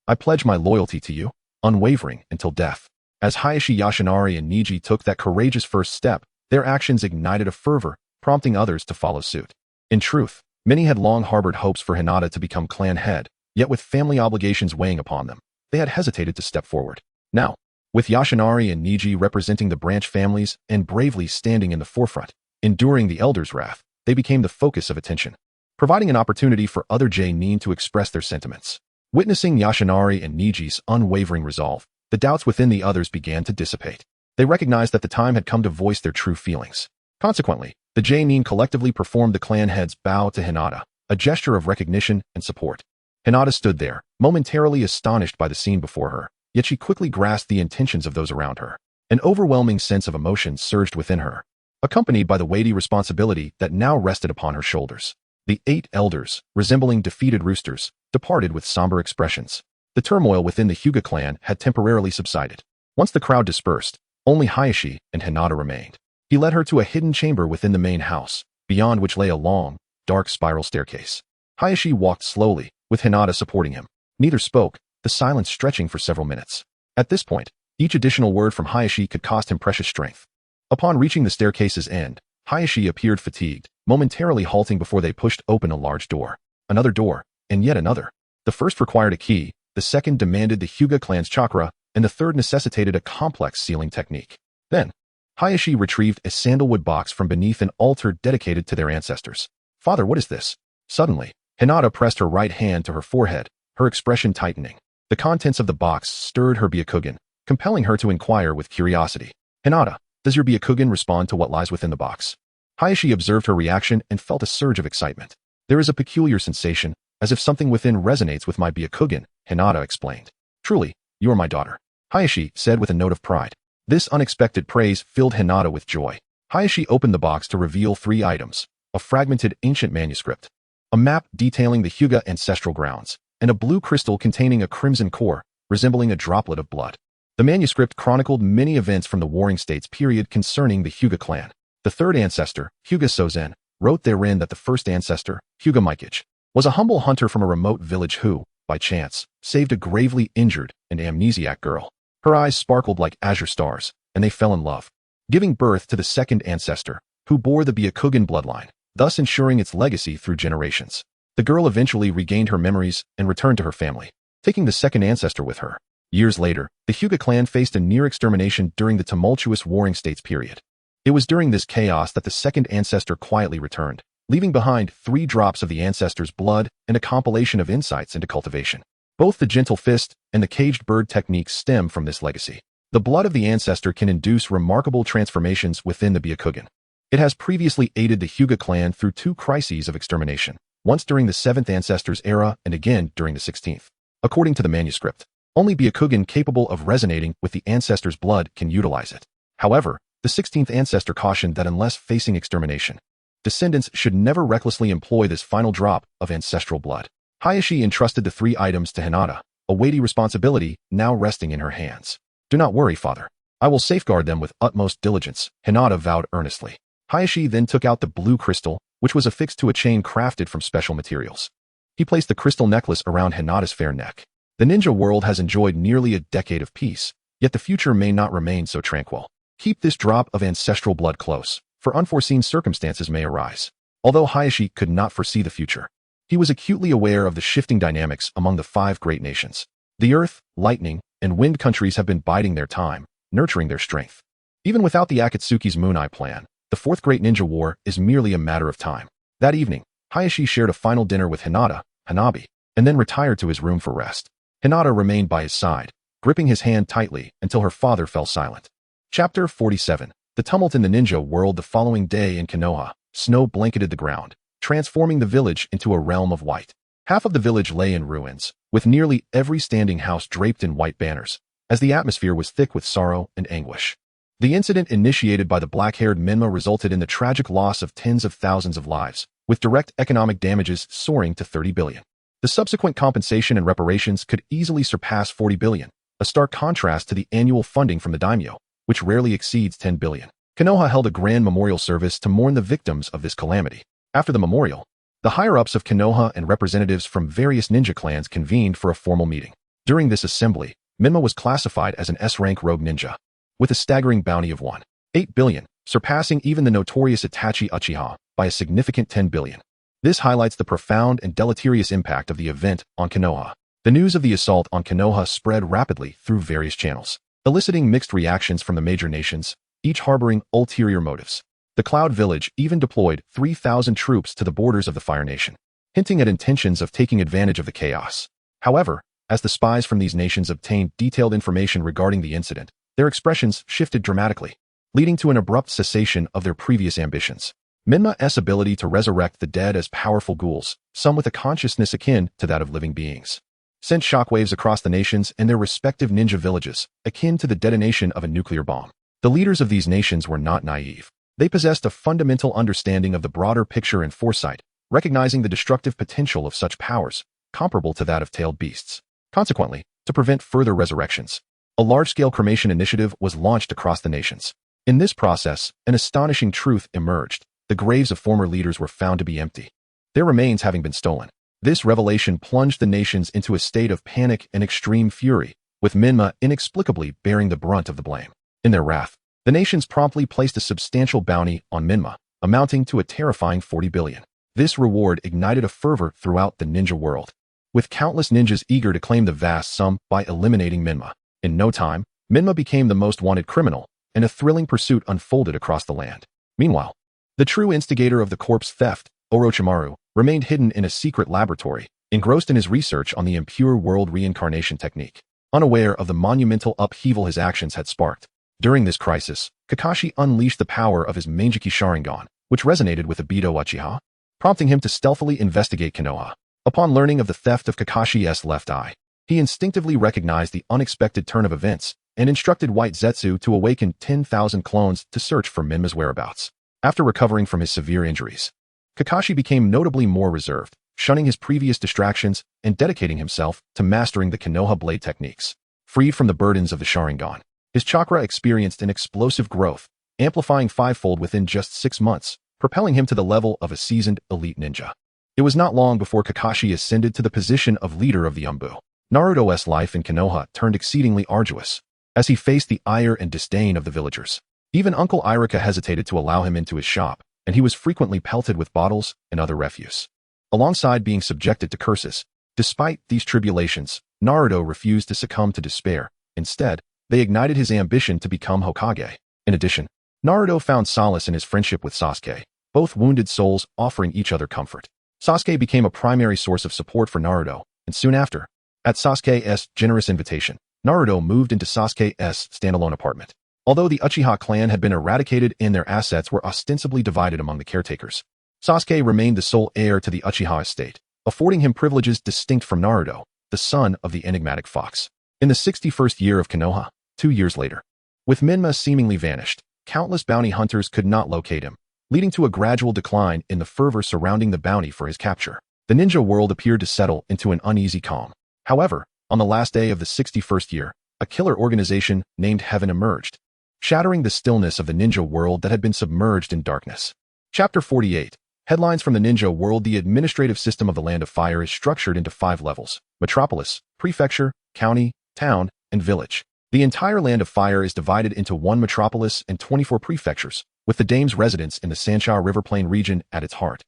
I pledge my loyalty to you, unwavering until death. As Hayashi Yoshinari and Niji took that courageous first step, their actions ignited a fervor, prompting others to follow suit. In truth, many had long harbored hopes for Hinata to become clan head, yet with family obligations weighing upon them, they had hesitated to step forward. Now, with Yoshinari and Niji representing the branch families and bravely standing in the forefront, enduring the elders' wrath, they became the focus of attention, providing an opportunity for other Nin to express their sentiments. Witnessing Yoshinari and Niji's unwavering resolve, the doubts within the others began to dissipate. They recognized that the time had come to voice their true feelings. Consequently, the Nin collectively performed the clan head's bow to Hinata, a gesture of recognition and support. Hinata stood there, momentarily astonished by the scene before her, yet she quickly grasped the intentions of those around her. An overwhelming sense of emotion surged within her, accompanied by the weighty responsibility that now rested upon her shoulders. The 8 elders, resembling defeated roosters, departed with somber expressions. The turmoil within the Hyuga clan had temporarily subsided. Once the crowd dispersed, only Hayashi and Hinata remained. He led her to a hidden chamber within the main house, beyond which lay a long, dark spiral staircase. Hayashi walked slowly, with Hinata supporting him. Neither spoke, the silence stretching for several minutes. At this point, each additional word from Hayashi could cost him precious strength. Upon reaching the staircase's end, Hayashi appeared fatigued, momentarily halting before they pushed open a large door. Another door, and yet another. The first required a key, the second demanded the Hyuga clan's chakra, and the third necessitated a complex sealing technique. Then, Hayashi retrieved a sandalwood box from beneath an altar dedicated to their ancestors. Father, what is this? Suddenly, Hinata pressed her right hand to her forehead, her expression tightening. The contents of the box stirred her Byakugan, compelling her to inquire with curiosity. Hinata, does your Byakugan respond to what lies within the box? Hayashi observed her reaction and felt a surge of excitement. There is a peculiar sensation, as if something within resonates with my Byakugan, Hinata explained. Truly, you are my daughter, Hayashi said with a note of pride. This unexpected praise filled Hinata with joy. Hayashi opened the box to reveal 3 items: a fragmented ancient manuscript, a map detailing the Hyuga ancestral grounds, and a blue crystal containing a crimson core, resembling a droplet of blood. The manuscript chronicled many events from the Warring States period concerning the Hyuga clan. The third ancestor, Hyuga Sozen, wrote therein that the first ancestor, Hyuga Mikage, was a humble hunter from a remote village who, by chance, saved a gravely injured and amnesiac girl. Her eyes sparkled like azure stars, and they fell in love, giving birth to the second ancestor, who bore the Byakugan bloodline, thus ensuring its legacy through generations. The girl eventually regained her memories and returned to her family, taking the second ancestor with her. Years later, the Hyuga clan faced a near extermination during the tumultuous Warring States period. It was during this chaos that the second ancestor quietly returned, leaving behind 3 drops of the ancestor's blood and a compilation of insights into cultivation. Both the gentle fist and the caged bird techniques stem from this legacy. The blood of the ancestor can induce remarkable transformations within the Byakugan. It has previously aided the Hyuga clan through 2 crises of extermination, once during the 7th ancestor's era and again during the 16th. According to the manuscript, only Byakugan capable of resonating with the ancestor's blood can utilize it. However, the 16th ancestor cautioned that unless facing extermination, descendants should never recklessly employ this final drop of ancestral blood. Hayashi entrusted the 3 items to Hinata, a weighty responsibility now resting in her hands. Do not worry, father. I will safeguard them with utmost diligence, Hinata vowed earnestly. Hayashi then took out the blue crystal, which was affixed to a chain crafted from special materials. He placed the crystal necklace around Hinata's fair neck. The ninja world has enjoyed nearly a decade of peace, yet the future may not remain so tranquil. Keep this drop of ancestral blood close, for unforeseen circumstances may arise. Although Hayashi could not foresee the future, he was acutely aware of the shifting dynamics among the 5 great nations. The earth, lightning, and wind countries have been biding their time, nurturing their strength. Even without the Akatsuki's Moon Eye plan, the 4th Great Ninja War is merely a matter of time. That evening, Hayashi shared a final dinner with Hinata, Hanabi, and then retired to his room for rest. Hinata remained by his side, gripping his hand tightly until her father fell silent. Chapter 47. The tumult in the ninja world. The following day in Konoha, snow blanketed the ground, transforming the village into a realm of white. Half of the village lay in ruins, with nearly every standing house draped in white banners, as the atmosphere was thick with sorrow and anguish. The incident initiated by the black-haired Menma resulted in the tragic loss of tens of thousands of lives, with direct economic damages soaring to 30 billion. The subsequent compensation and reparations could easily surpass 40 billion, a stark contrast to the annual funding from the daimyo, which rarely exceeds 10 billion. Konoha held a grand memorial service to mourn the victims of this calamity. After the memorial, the higher-ups of Konoha and representatives from various ninja clans convened for a formal meeting. During this assembly, Menma was classified as an S-rank rogue ninja, with a staggering bounty of 1.8 billion, surpassing even the notorious Itachi Uchiha by a significant 10 billion. This highlights the profound and deleterious impact of the event on Konoha. The news of the assault on Konoha spread rapidly through various channels, eliciting mixed reactions from the major nations, each harboring ulterior motives. The Cloud Village even deployed 3,000 troops to the borders of the Fire Nation, hinting at intentions of taking advantage of the chaos. However, as the spies from these nations obtained detailed information regarding the incident, their expressions shifted dramatically, leading to an abrupt cessation of their previous ambitions. Menma's ability to resurrect the dead as powerful ghouls, some with a consciousness akin to that of living beings, sent shockwaves across the nations and their respective ninja villages, akin to the detonation of a nuclear bomb. The leaders of these nations were not naive. They possessed a fundamental understanding of the broader picture and foresight, recognizing the destructive potential of such powers, comparable to that of tailed beasts. Consequently, to prevent further resurrections, a large-scale cremation initiative was launched across the nations. In this process, an astonishing truth emerged. The graves of former leaders were found to be empty, their remains having been stolen. This revelation plunged the nations into a state of panic and extreme fury, with Menma inexplicably bearing the brunt of the blame. In their wrath, the nations promptly placed a substantial bounty on Menma, amounting to a terrifying 40 billion. This reward ignited a fervor throughout the ninja world, with countless ninjas eager to claim the vast sum by eliminating Menma. In no time, Menma became the most wanted criminal, and a thrilling pursuit unfolded across the land. Meanwhile, the true instigator of the corpse theft, Orochimaru, remained hidden in a secret laboratory, engrossed in his research on the impure world reincarnation technique, unaware of the monumental upheaval his actions had sparked. During this crisis, Kakashi unleashed the power of his Manjiki Sharingan, which resonated with Obito Uchiha, prompting him to stealthily investigate Konoha. Upon learning of the theft of Kakashi's left eye, he instinctively recognized the unexpected turn of events and instructed White Zetsu to awaken 10,000 clones to search for Menma's whereabouts. After recovering from his severe injuries, Kakashi became notably more reserved, shunning his previous distractions and dedicating himself to mastering the Konoha blade techniques. Freed from the burdens of the Sharingan, his chakra experienced an explosive growth, amplifying fivefold within just 6 months, propelling him to the level of a seasoned elite ninja. It was not long before Kakashi ascended to the position of leader of the Umbu. Naruto's life in Konoha turned exceedingly arduous, as he faced the ire and disdain of the villagers. Even Uncle Irika hesitated to allow him into his shop, and he was frequently pelted with bottles and other refuse, alongside being subjected to curses. Despite these tribulations, Naruto refused to succumb to despair. Instead, they ignited his ambition to become Hokage. In addition, Naruto found solace in his friendship with Sasuke, both wounded souls offering each other comfort. Sasuke became a primary source of support for Naruto, and soon after, at Sasuke's generous invitation, Naruto moved into Sasuke's standalone apartment. Although the Uchiha clan had been eradicated and their assets were ostensibly divided among the caretakers, Sasuke remained the sole heir to the Uchiha estate, affording him privileges distinct from Naruto, the son of the enigmatic fox. In the 61st year of Konoha, 2 years later, with Menma seemingly vanished, countless bounty hunters could not locate him, leading to a gradual decline in the fervor surrounding the bounty for his capture. The ninja world appeared to settle into an uneasy calm. However, on the last day of the 61st year, a killer organization named Heaven emerged, shattering the stillness of the ninja world that had been submerged in darkness. Chapter 48. Headlines from the ninja world. The administrative system of the Land of Fire is structured into 5 levels: metropolis, prefecture, county, town, and village. The entire Land of Fire is divided into 1 metropolis and 24 prefectures, with the dame's residence in the Sansha River Plain region at its heart.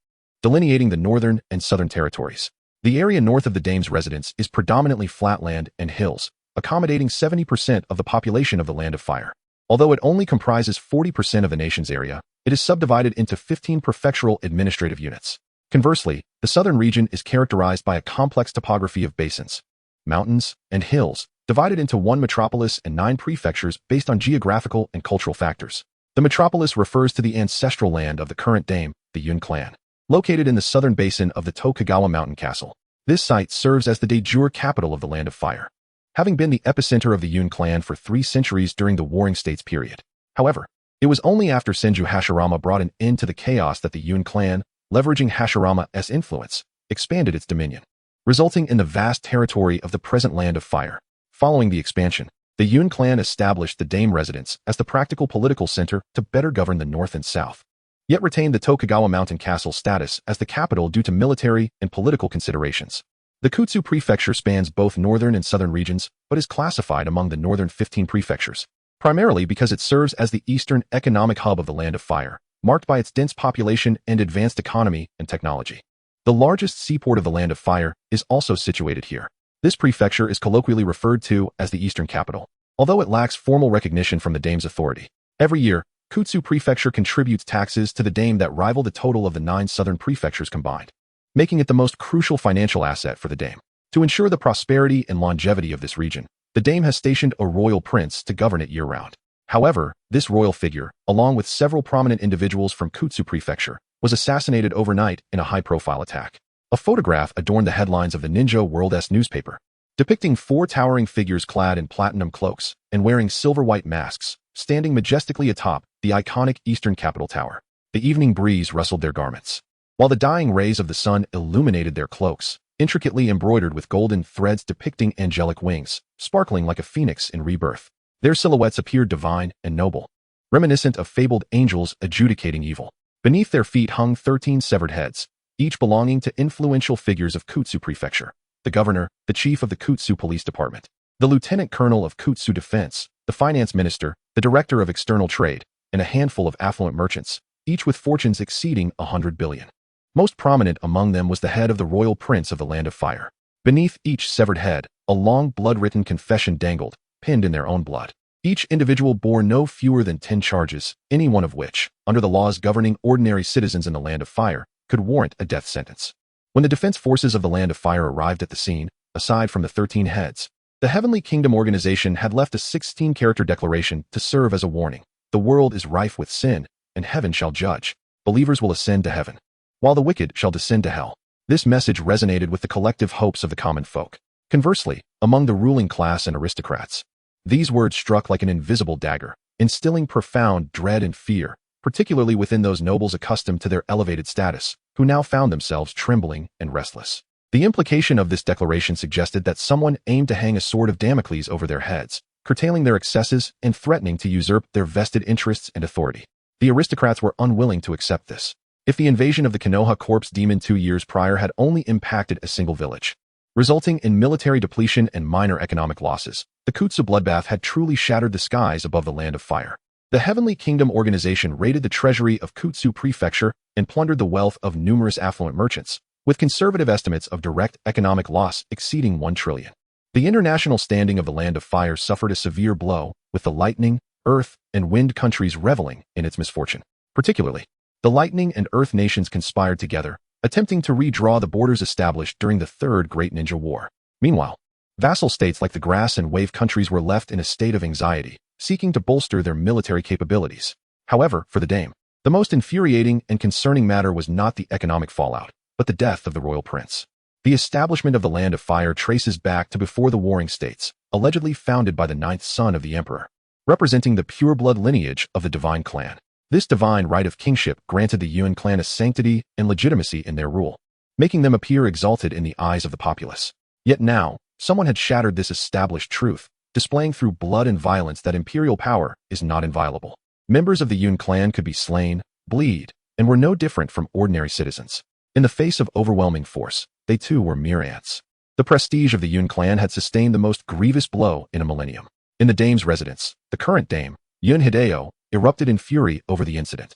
delineating the northern and southern territories. The area north of the dame's residence is predominantly flatland and hills, accommodating 70% of the population of the Land of Fire. Although it only comprises 40% of the nation's area, it is subdivided into 15 prefectural administrative units. Conversely, the southern region is characterized by a complex topography of basins, mountains, and hills, divided into one metropolis and 9 prefectures based on geographical and cultural factors. The metropolis refers to the ancestral land of the current dame, the Yun clan, located in the southern basin of the Tokugawa mountain castle. This site serves as the de jure capital of the Land of Fire, having been the epicenter of the Yun clan for 3 centuries during the Warring States period. However, it was only after Senju Hashirama brought an end to the chaos that the Yun clan, leveraging Hashirama's influence, expanded its dominion, resulting in the vast territory of the present Land of Fire. Following the expansion, the Yun clan established the dame residence as the practical political center to better govern the north and south, yet retained the Tokugawa mountain castle status as the capital due to military and political considerations. The Kutsu prefecture spans both northern and southern regions, but is classified among the northern 15 prefectures, primarily because it serves as the eastern economic hub of the Land of Fire, marked by its dense population and advanced economy and technology. The largest seaport of the Land of Fire is also situated here. This prefecture is colloquially referred to as the Eastern Capital, although it lacks formal recognition from the dame's authority. Every year, Kutsu Prefecture contributes taxes to the dame that rival the total of the 9 southern prefectures combined, making it the most crucial financial asset for the dame. To ensure the prosperity and longevity of this region, the dame has stationed a royal prince to govern it year-round. However, this royal figure, along with several prominent individuals from Kutsu Prefecture, was assassinated overnight in a high-profile attack. A photograph adorned the headlines of the Ninja World-S newspaper, depicting 4 towering figures clad in platinum cloaks and wearing silver-white masks, standing majestically atop the iconic Eastern Capital Tower. The evening breeze rustled their garments, while the dying rays of the sun illuminated their cloaks, intricately embroidered with golden threads depicting angelic wings, sparkling like a phoenix in rebirth. Their silhouettes appeared divine and noble, reminiscent of fabled angels adjudicating evil. Beneath their feet hung 13 severed heads, each belonging to influential figures of Kutsu Prefecture: the governor, the chief of the Kutsu Police Department, the lieutenant colonel of Kutsu Defense, the finance minister, the director of external trade, and a handful of affluent merchants, each with fortunes exceeding 100 billion. Most prominent among them was the head of the royal prince of the Land of Fire. Beneath each severed head, a long blood-written confession dangled, pinned in their own blood. Each individual bore no fewer than 10 charges, any one of which, under the laws governing ordinary citizens in the Land of Fire, could warrant a death sentence. When the defense forces of the Land of Fire arrived at the scene, aside from the 13 heads, the Heavenly Kingdom organization had left a 16-character declaration to serve as a warning. The world is rife with sin, and heaven shall judge. Believers will ascend to heaven, while the wicked shall descend to hell. This message resonated with the collective hopes of the common folk. Conversely, among the ruling class and aristocrats, these words struck like an invisible dagger, instilling profound dread and fear, particularly within those nobles accustomed to their elevated status, who now found themselves trembling and restless. The implication of this declaration suggested that someone aimed to hang a sword of Damocles over their heads, curtailing their excesses and threatening to usurp their vested interests and authority. The aristocrats were unwilling to accept this. If the invasion of the Konoha corpse demon 2 years prior had only impacted a single village, resulting in military depletion and minor economic losses, the Kutsu bloodbath had truly shattered the skies above the Land of Fire. The Heavenly Kingdom organization raided the treasury of Kutsu Prefecture and plundered the wealth of numerous affluent merchants, with conservative estimates of direct economic loss exceeding 1 trillion. The international standing of the Land of Fire suffered a severe blow, with the lightning, earth, and wind countries reveling in its misfortune. Particularly, the lightning and earth nations conspired together, attempting to redraw the borders established during the Third Great Ninja War. Meanwhile, vassal states like the grass and wave countries were left in a state of anxiety, seeking to bolster their military capabilities. However, for the dame, the most infuriating and concerning matter was not the economic fallout, but the death of the royal prince. The establishment of the Land of Fire traces back to before the Warring States, allegedly founded by the 9th son of the emperor, representing the pure-blood lineage of the divine clan. This divine right of kingship granted the Yun clan a sanctity and legitimacy in their rule, making them appear exalted in the eyes of the populace. Yet now, someone had shattered this established truth, displaying through blood and violence that imperial power is not inviolable. Members of the Yun clan could be slain, bleed, and were no different from ordinary citizens. In the face of overwhelming force, they too were mere ants. The prestige of the Yun clan had sustained the most grievous blow in a millennium. In the dame's residence, the current dame, Yun Hideo, erupted in fury over the incident.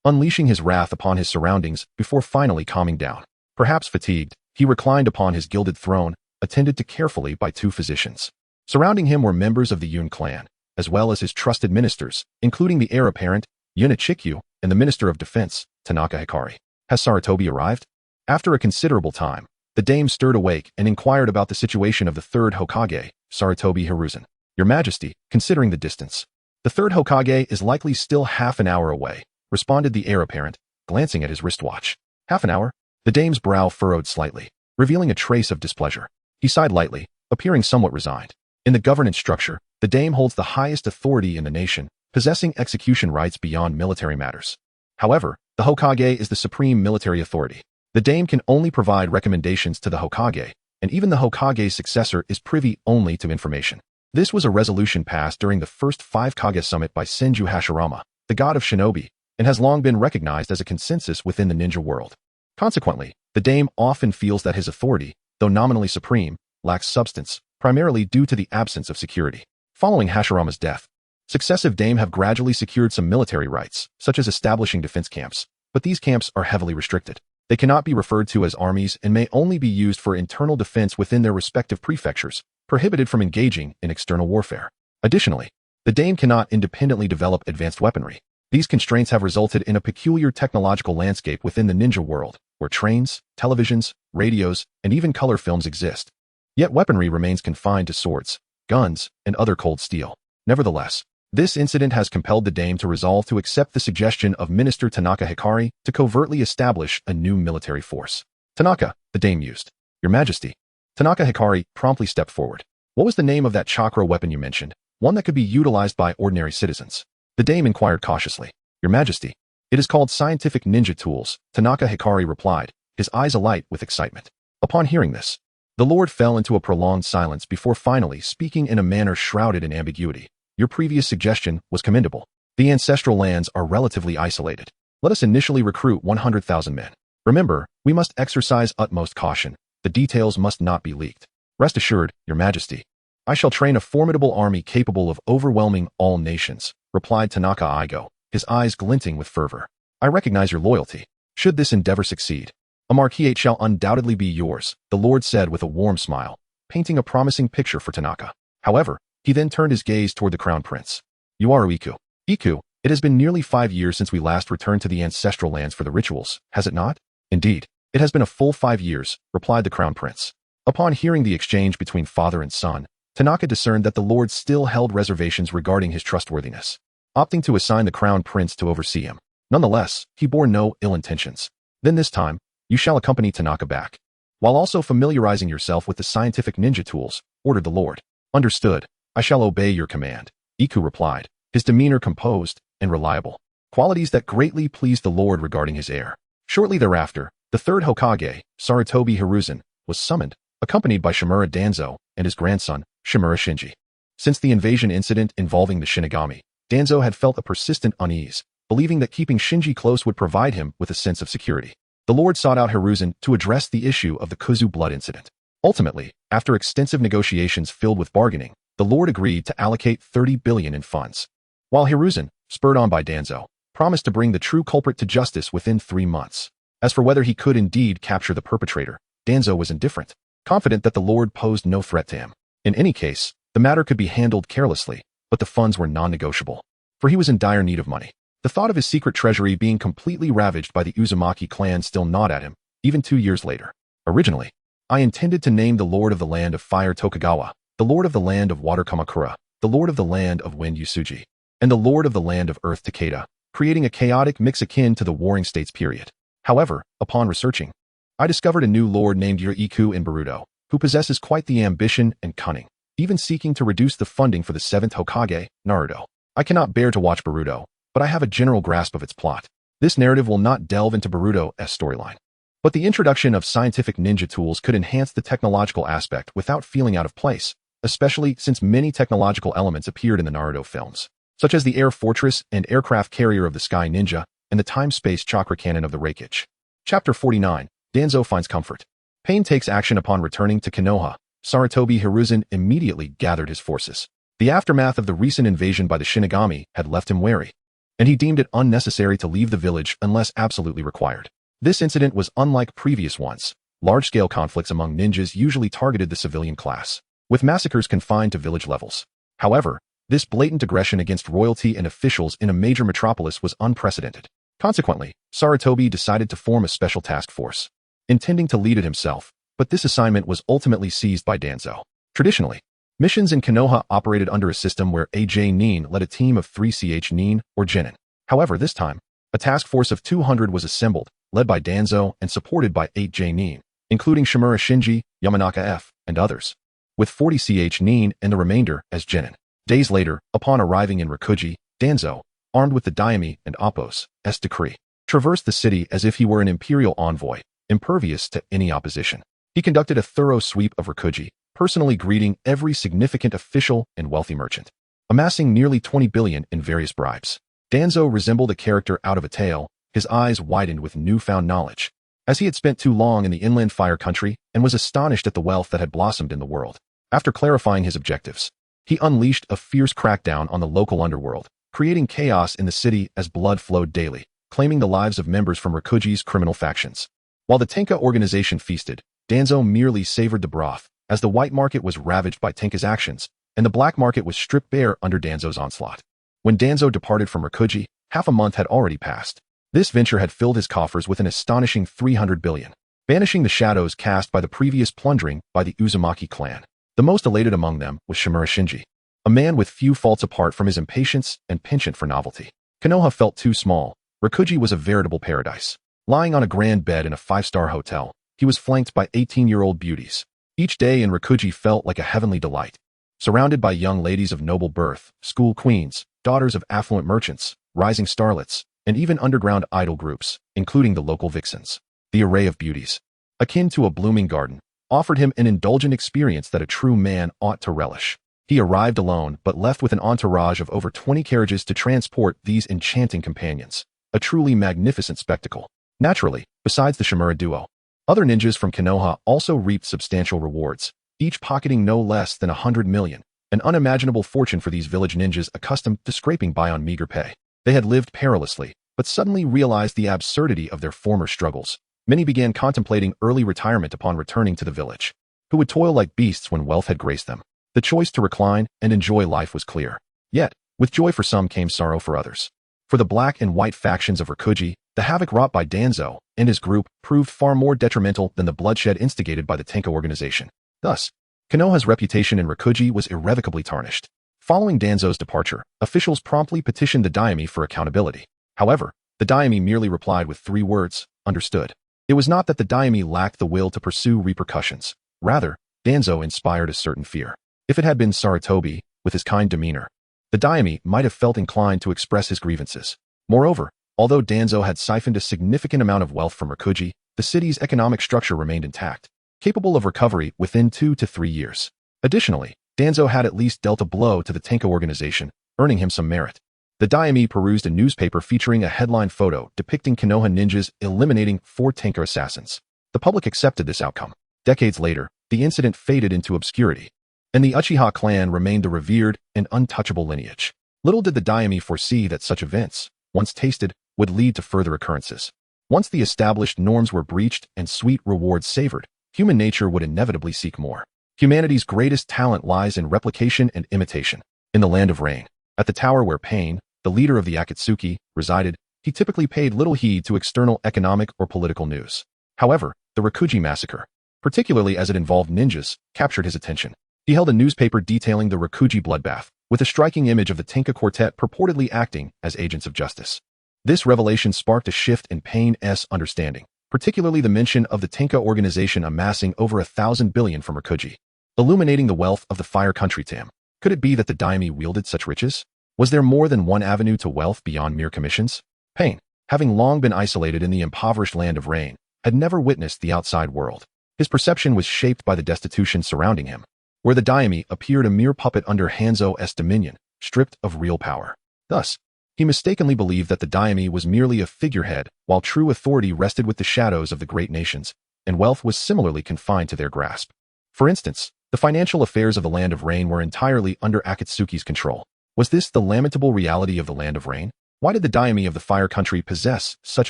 unleashing his wrath upon his surroundings before finally calming down. Perhaps fatigued, he reclined upon his gilded throne, attended to carefully by 2 physicians. Surrounding him were members of the Yun clan, as well as his trusted ministers, including the heir apparent, Chikyu, and the Minister of Defense, Tanaka Hikari. Has Sarutobi arrived? After a considerable time, the dame stirred awake and inquired about the situation of the 3rd Hokage, Sarutobi Hiruzen. Your Majesty, considering the distance. The 3rd Hokage is likely still half an hour away, responded the heir apparent, glancing at his wristwatch. Half an hour? The dame's brow furrowed slightly, revealing a trace of displeasure. He sighed lightly, appearing somewhat resigned. In the governance structure, the dame holds the highest authority in the nation, possessing execution rights beyond military matters. However, the Hokage is the supreme military authority. The dame can only provide recommendations to the Hokage, and even the Hokage's successor is privy only to information. This was a resolution passed during the first 5 Kage summit by Senju Hashirama, the god of shinobi, and has long been recognized as a consensus within the ninja world. Consequently, the dame often feels that his authority, though nominally supreme, lacks substance, primarily due to the absence of security. Following Hashirama's death, successive dame have gradually secured some military rights, such as establishing defense camps, but these camps are heavily restricted. They cannot be referred to as armies and may only be used for internal defense within their respective prefectures, prohibited from engaging in external warfare. Additionally, the dame cannot independently develop advanced weaponry. These constraints have resulted in a peculiar technological landscape within the ninja world, where trains, televisions, radios, and even color films exist. Yet weaponry remains confined to swords, guns, and other cold steel. Nevertheless, this incident has compelled the dame to resolve to accept the suggestion of Minister Tanaka Hikari to covertly establish a new military force. Tanaka, the dame mused. Your Majesty. Tanaka Hikari promptly stepped forward. What was the name of that chakra weapon you mentioned, one that could be utilized by ordinary citizens? The dame inquired cautiously. Your Majesty. It is called Scientific Ninja Tools, Tanaka Hikari replied, his eyes alight with excitement. Upon hearing this, the Lord fell into a prolonged silence before finally speaking in a manner shrouded in ambiguity. Your previous suggestion was commendable. The ancestral lands are relatively isolated. Let us initially recruit 100,000 men. Remember, we must exercise utmost caution. The details must not be leaked. Rest assured, Your Majesty. I shall train a formidable army capable of overwhelming all nations, replied Tanaka Igo, his eyes glinting with fervor. I recognize your loyalty. Should this endeavor succeed, a marquisate shall undoubtedly be yours, the Lord said with a warm smile, painting a promising picture for Tanaka. However, he then turned his gaze toward the crown prince. Yuaru Iku. Iku, it has been nearly 5 years since we last returned to the ancestral lands for the rituals, has it not? Indeed, it has been a full 5 years, replied the crown prince. Upon hearing the exchange between father and son, Tanaka discerned that the Lord still held reservations regarding his trustworthiness, opting to assign the crown prince to oversee him. Nonetheless, he bore no ill intentions. Then this time, you shall accompany Tanaka back, while also familiarizing yourself with the scientific ninja tools, ordered the Lord. Understood. I shall obey your command, Iku replied, his demeanor composed and reliable, qualities that greatly pleased the Lord regarding his heir. Shortly thereafter, the 3rd Hokage, Sarutobi Hiruzen, was summoned, accompanied by Shimura Danzo and his grandson, Shimura Shinji. Since the invasion incident involving the Shinigami, Danzo had felt a persistent unease, believing that keeping Shinji close would provide him with a sense of security. The Lord sought out Hiruzen to address the issue of the Kuzu blood incident. Ultimately, after extensive negotiations filled with bargaining, the Lord agreed to allocate 30 billion in funds. While Hiruzen, spurred on by Danzo, promised to bring the true culprit to justice within 3 months. As for whether he could indeed capture the perpetrator, Danzo was indifferent, confident that the Lord posed no threat to him. In any case, the matter could be handled carelessly, but the funds were non-negotiable, for he was in dire need of money. The thought of his secret treasury being completely ravaged by the Uzumaki clan still gnawed at him, even 2 years later. Originally, I intended to name the Lord of the Land of Fire Tokugawa, the Lord of the Land of Water Kamakura, the Lord of the Land of Wind Yusuji, and the Lord of the Land of Earth Takeda, creating a chaotic mix akin to the Warring States period. However, upon researching, I discovered a new lord named Yuriku in Boruto, who possesses quite the ambition and cunning, even seeking to reduce the funding for the 7th Hokage, Naruto. I cannot bear to watch Boruto, but I have a general grasp of its plot. This narrative will not delve into Boruto's storyline, but the introduction of scientific ninja tools could enhance the technological aspect without feeling out of place, especially since many technological elements appeared in the Naruto films, such as the air fortress and aircraft carrier of the Sky Ninja and the time-space chakra cannon of the Reikage. Chapter 49, Danzo finds comfort. Pain takes action upon returning to Konoha. Sarutobi Hiruzen immediately gathered his forces. The aftermath of the recent invasion by the Shinigami had left him wary. and he deemed it unnecessary to leave the village unless absolutely required. This incident was unlike previous ones. Large-scale conflicts among ninjas usually targeted the civilian class, with massacres confined to village levels. However, this blatant aggression against royalty and officials in a major metropolis was unprecedented. Consequently, Sarutobi decided to form a special task force, intending to lead it himself, but this assignment was ultimately seized by Danzo. Traditionally, missions in Konoha operated under a system where AJ Nin led a team of 3 Nin or Genin. However, this time, a task force of 200 was assembled, led by Danzo and supported by 8 Nin, including Shimura Shinji, Yamanaka F, and others, with 40 Nin and the remainder as Genin. Days later, upon arriving in Rikuji, Danzo, armed with the Daime and Appo's decree, traversed the city as if he were an imperial envoy, impervious to any opposition. He conducted a thorough sweep of Rikuji, personally greeting every significant official and wealthy merchant, amassing nearly 20 billion in various bribes. Danzo resembled a character out of a tale, his eyes widened with newfound knowledge, as he had spent too long in the inland fire country and was astonished at the wealth that had blossomed in the world. After clarifying his objectives, he unleashed a fierce crackdown on the local underworld, creating chaos in the city as blood flowed daily, claiming the lives of members from Rikuji's criminal factions. While the Tenka organization feasted, Danzo merely savored the broth, as the white market was ravaged by Tenka's actions, and the black market was stripped bare under Danzo's onslaught. When Danzo departed from Rikuji, half a month had already passed. This venture had filled his coffers with an astonishing 300 billion, banishing the shadows cast by the previous plundering by the Uzumaki clan. The most elated among them was Shimura Shinji, a man with few faults apart from his impatience and penchant for novelty. Konoha felt too small. Rikuji was a veritable paradise. Lying on a grand bed in a 5-star hotel, he was flanked by 18-year-old beauties. Each day in Rikuji felt like a heavenly delight. Surrounded by young ladies of noble birth, school queens, daughters of affluent merchants, rising starlets, and even underground idol groups, including the local vixens. The array of beauties, akin to a blooming garden, offered him an indulgent experience that a true man ought to relish. He arrived alone but left with an entourage of over 20 carriages to transport these enchanting companions, a truly magnificent spectacle. Naturally, besides the Shimura duo, other ninjas from Konoha also reaped substantial rewards, each pocketing no less than 100 million, an unimaginable fortune for these village ninjas accustomed to scraping by on meager pay. They had lived perilously, but suddenly realized the absurdity of their former struggles. Many began contemplating early retirement upon returning to the village, who would toil like beasts when wealth had graced them. The choice to recline and enjoy life was clear. Yet, with joy for some came sorrow for others. For the black and white factions of Rikuji, the havoc wrought by Danzo and his group proved far more detrimental than the bloodshed instigated by the Tenka organization. Thus, Konoha's reputation in Rikuji was irrevocably tarnished. Following Danzo's departure, officials promptly petitioned the Daime for accountability. However, the Daime merely replied with 3 words, understood. It was not that the Daime lacked the will to pursue repercussions. Rather, Danzo inspired a certain fear. If it had been Sarutobi, with his kind demeanor, the Daime might have felt inclined to express his grievances. Moreover, although Danzo had siphoned a significant amount of wealth from Rikuji, the city's economic structure remained intact, capable of recovery within 2 to 3 years. Additionally, Danzo had at least dealt a blow to the Tenka organization, earning him some merit. The Daime perused a newspaper featuring a headline photo depicting Konoha ninjas eliminating 4 Tenka assassins. The public accepted this outcome. Decades later, the incident faded into obscurity, and the Uchiha clan remained the revered and untouchable lineage. Little did the Daime foresee that such events, once tasted, would lead to further occurrences. Once the established norms were breached and sweet rewards savored, human nature would inevitably seek more. Humanity's greatest talent lies in replication and imitation. In the Land of Rain, at the tower where Pain, the leader of the Akatsuki, resided, he typically paid little heed to external economic or political news. However, the Rikuji massacre, particularly as it involved ninjas, captured his attention. He held a newspaper detailing the Rikuji bloodbath, with a striking image of the Tenka quartet purportedly acting as agents of justice. This revelation sparked a shift in Pain's understanding, particularly the mention of the Tenka organization amassing over 1,000 billion from Rikuji, illuminating the wealth of the fire country to him. Could it be that the Daime wielded such riches? Was there more than one avenue to wealth beyond mere commissions? Pain, having long been isolated in the impoverished Land of Rain, had never witnessed the outside world. His perception was shaped by the destitution surrounding him, where the Daime appeared a mere puppet under Hanzo's dominion, stripped of real power. Thus, he mistakenly believed that the Daime was merely a figurehead, while true authority rested with the shadows of the great nations, and wealth was similarly confined to their grasp. For instance, the financial affairs of the Land of Rain were entirely under Akatsuki's control. Was this the lamentable reality of the Land of Rain? Why did the daimyo of the Fire Country possess such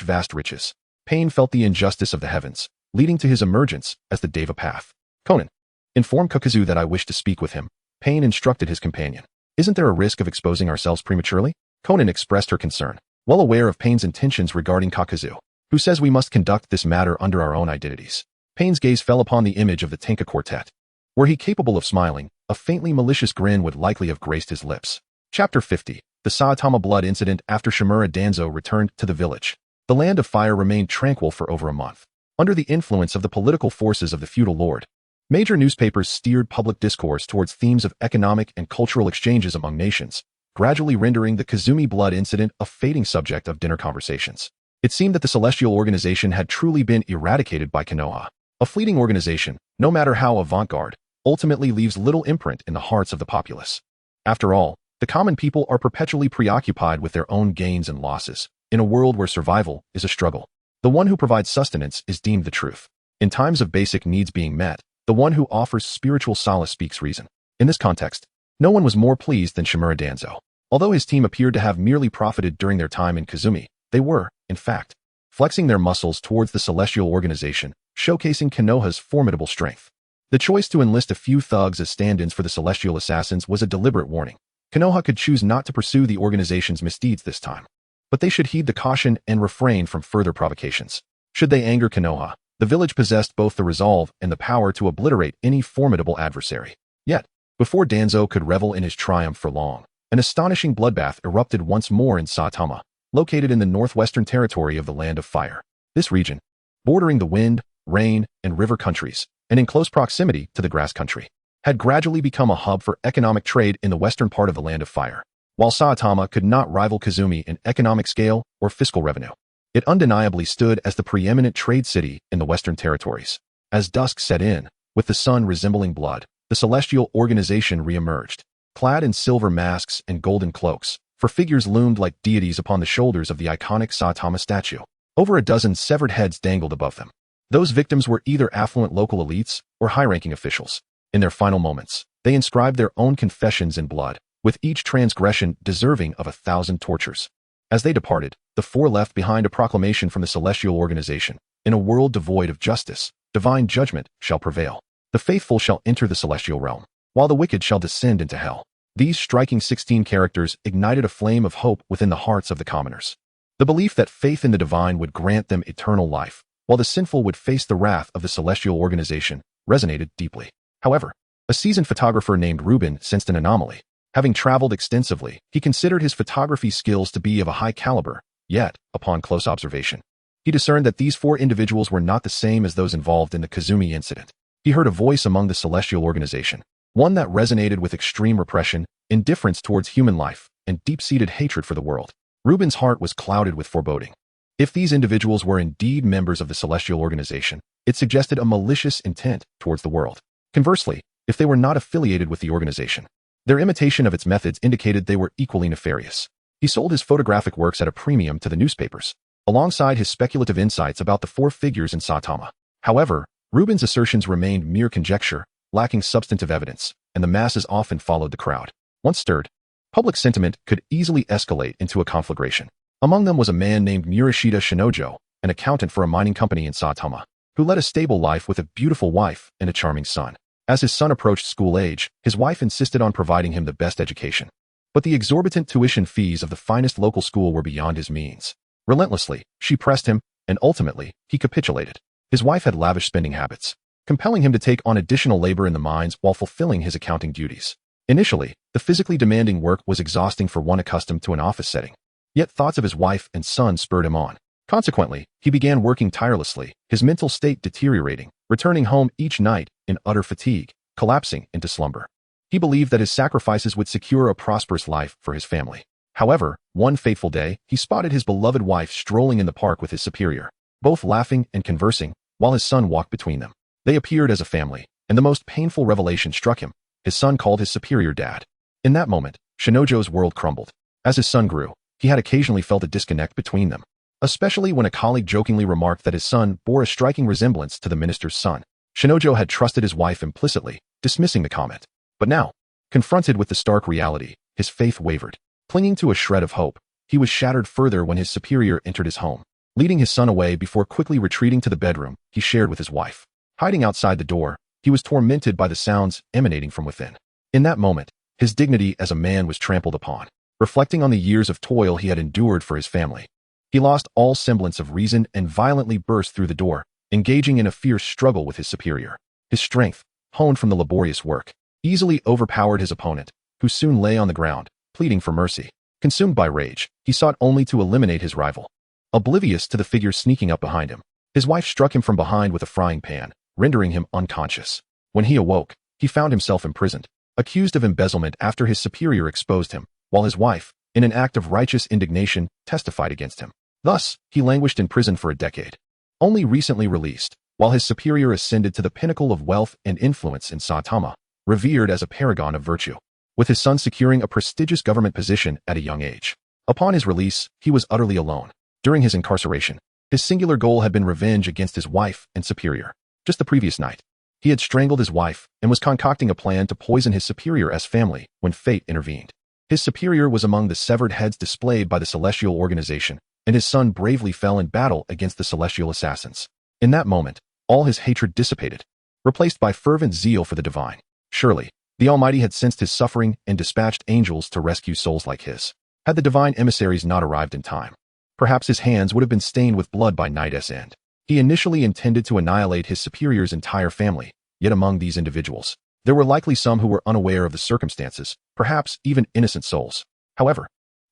vast riches? Pain felt the injustice of the heavens, leading to his emergence as the Deva path. Conan. Inform Kakazu that I wish to speak with him. Pain instructed his companion. Isn't there a risk of exposing ourselves prematurely? Conan expressed her concern, well aware of Pain's intentions regarding Kakazu, who says we must conduct this matter under our own identities. Pain's gaze fell upon the image of the Tenka Quartet. Were he capable of smiling, a faintly malicious grin would likely have graced his lips. Chapter 50. The Saitama Blood Incident. After Shimura Danzo returned to the village, the Land of Fire remained tranquil for over a month. Under the influence of the political forces of the feudal lord, major newspapers steered public discourse towards themes of economic and cultural exchanges among nations, gradually rendering the Kazumi Blood Incident a fading subject of dinner conversations. It seemed that the Celestial Organization had truly been eradicated by Konoha. A fleeting organization, no matter how avant-garde, ultimately leaves little imprint in the hearts of the populace. After all, the common people are perpetually preoccupied with their own gains and losses. In a world where survival is a struggle, the one who provides sustenance is deemed the truth. In times of basic needs being met, the one who offers spiritual solace speaks reason. In this context, no one was more pleased than Shimura Danzo. Although his team appeared to have merely profited during their time in Kazumi, they were, in fact, flexing their muscles towards the Celestial Organization, showcasing Konoha's formidable strength. The choice to enlist a few thugs as stand-ins for the Celestial Assassins was a deliberate warning. Konoha could choose not to pursue the organization's misdeeds this time, but they should heed the caution and refrain from further provocations. Should they anger Konoha, the village possessed both the resolve and the power to obliterate any formidable adversary. Yet, before Danzo could revel in his triumph for long, an astonishing bloodbath erupted once more in Saitama, located in the northwestern territory of the Land of Fire. This region, bordering the wind, rain, and river countries, and in close proximity to the grass country, had gradually become a hub for economic trade in the western part of the Land of Fire. While Saitama could not rival Kazumi in economic scale or fiscal revenue, it undeniably stood as the preeminent trade city in the western territories. As dusk set in, with the sun resembling blood, the Celestial Organization re-emerged, clad in silver masks and golden cloaks, for figures loomed like deities upon the shoulders of the iconic Saitama statue. Over a dozen severed heads dangled above them. Those victims were either affluent local elites or high-ranking officials. In their final moments, they inscribed their own confessions in blood, with each transgression deserving of 1,000 tortures. As they departed, the four left behind a proclamation from the Celestial Organization. In a world devoid of justice, divine judgment shall prevail. The faithful shall enter the celestial realm, while the wicked shall descend into hell. These striking 16 characters ignited a flame of hope within the hearts of the commoners. The belief that faith in the divine would grant them eternal life, while the sinful would face the wrath of the Celestial Organization, resonated deeply. However, a seasoned photographer named Ruben sensed an anomaly. Having traveled extensively, he considered his photography skills to be of a high caliber, yet, upon close observation, he discerned that these four individuals were not the same as those involved in the Kazumi incident. He heard a voice among the Celestial Organization, one that resonated with extreme repression, indifference towards human life, and deep-seated hatred for the world. Ruben's heart was clouded with foreboding. If these individuals were indeed members of the Celestial Organization, it suggested a malicious intent towards the world. Conversely, if they were not affiliated with the organization, their imitation of its methods indicated they were equally nefarious. He sold his photographic works at a premium to the newspapers, alongside his speculative insights about the four figures in Saitama. However, Ruben's assertions remained mere conjecture, lacking substantive evidence, and the masses often followed the crowd. Once stirred, public sentiment could easily escalate into a conflagration. Among them was a man named Murashita Shinojo, an accountant for a mining company in Saitama, who led a stable life with a beautiful wife and a charming son. As his son approached school age, his wife insisted on providing him the best education. But the exorbitant tuition fees of the finest local school were beyond his means. Relentlessly, she pressed him, and ultimately, he capitulated. His wife had lavish spending habits, compelling him to take on additional labor in the mines while fulfilling his accounting duties. Initially, the physically demanding work was exhausting for one accustomed to an office setting. Yet thoughts of his wife and son spurred him on. Consequently, he began working tirelessly, his mental state deteriorating, returning home each night in utter fatigue, collapsing into slumber. He believed that his sacrifices would secure a prosperous life for his family. However, one fateful day, he spotted his beloved wife strolling in the park with his superior, both laughing and conversing, while his son walked between them. They appeared as a family, and the most painful revelation struck him. His son called his superior dad. In that moment, Shinojo's world crumbled. As his son grew, he had occasionally felt a disconnect between them, especially when a colleague jokingly remarked that his son bore a striking resemblance to the minister's son. Shinojo had trusted his wife implicitly, dismissing the comment. But now, confronted with the stark reality, his faith wavered. Clinging to a shred of hope, he was shattered further when his superior entered his home, leading his son away before quickly retreating to the bedroom he shared with his wife. Hiding outside the door, he was tormented by the sounds emanating from within. In that moment, his dignity as a man was trampled upon. Reflecting on the years of toil he had endured for his family, he lost all semblance of reason and violently burst through the door, engaging in a fierce struggle with his superior. His strength, honed from the laborious work, easily overpowered his opponent, who soon lay on the ground, pleading for mercy. Consumed by rage, he sought only to eliminate his rival. Oblivious to the figure sneaking up behind him, his wife struck him from behind with a frying pan, rendering him unconscious. When he awoke, he found himself imprisoned, accused of embezzlement after his superior exposed him, while his wife, in an act of righteous indignation, testified against him. Thus, he languished in prison for a decade. Only recently released, while his superior ascended to the pinnacle of wealth and influence in Saitama, revered as a paragon of virtue, with his son securing a prestigious government position at a young age. Upon his release, he was utterly alone. During his incarceration, his singular goal had been revenge against his wife and superior. Just the previous night, he had strangled his wife and was concocting a plan to poison his superior's family when fate intervened. His superior was among the severed heads displayed by the Celestial Organization, and his son bravely fell in battle against the Celestial Assassins. In that moment, all his hatred dissipated, replaced by fervent zeal for the divine. Surely, the Almighty had sensed his suffering and dispatched angels to rescue souls like his. Had the divine emissaries not arrived in time, perhaps his hands would have been stained with blood by night's end. He initially intended to annihilate his superior's entire family, yet among these individuals, there were likely some who were unaware of the circumstances, perhaps even innocent souls. However,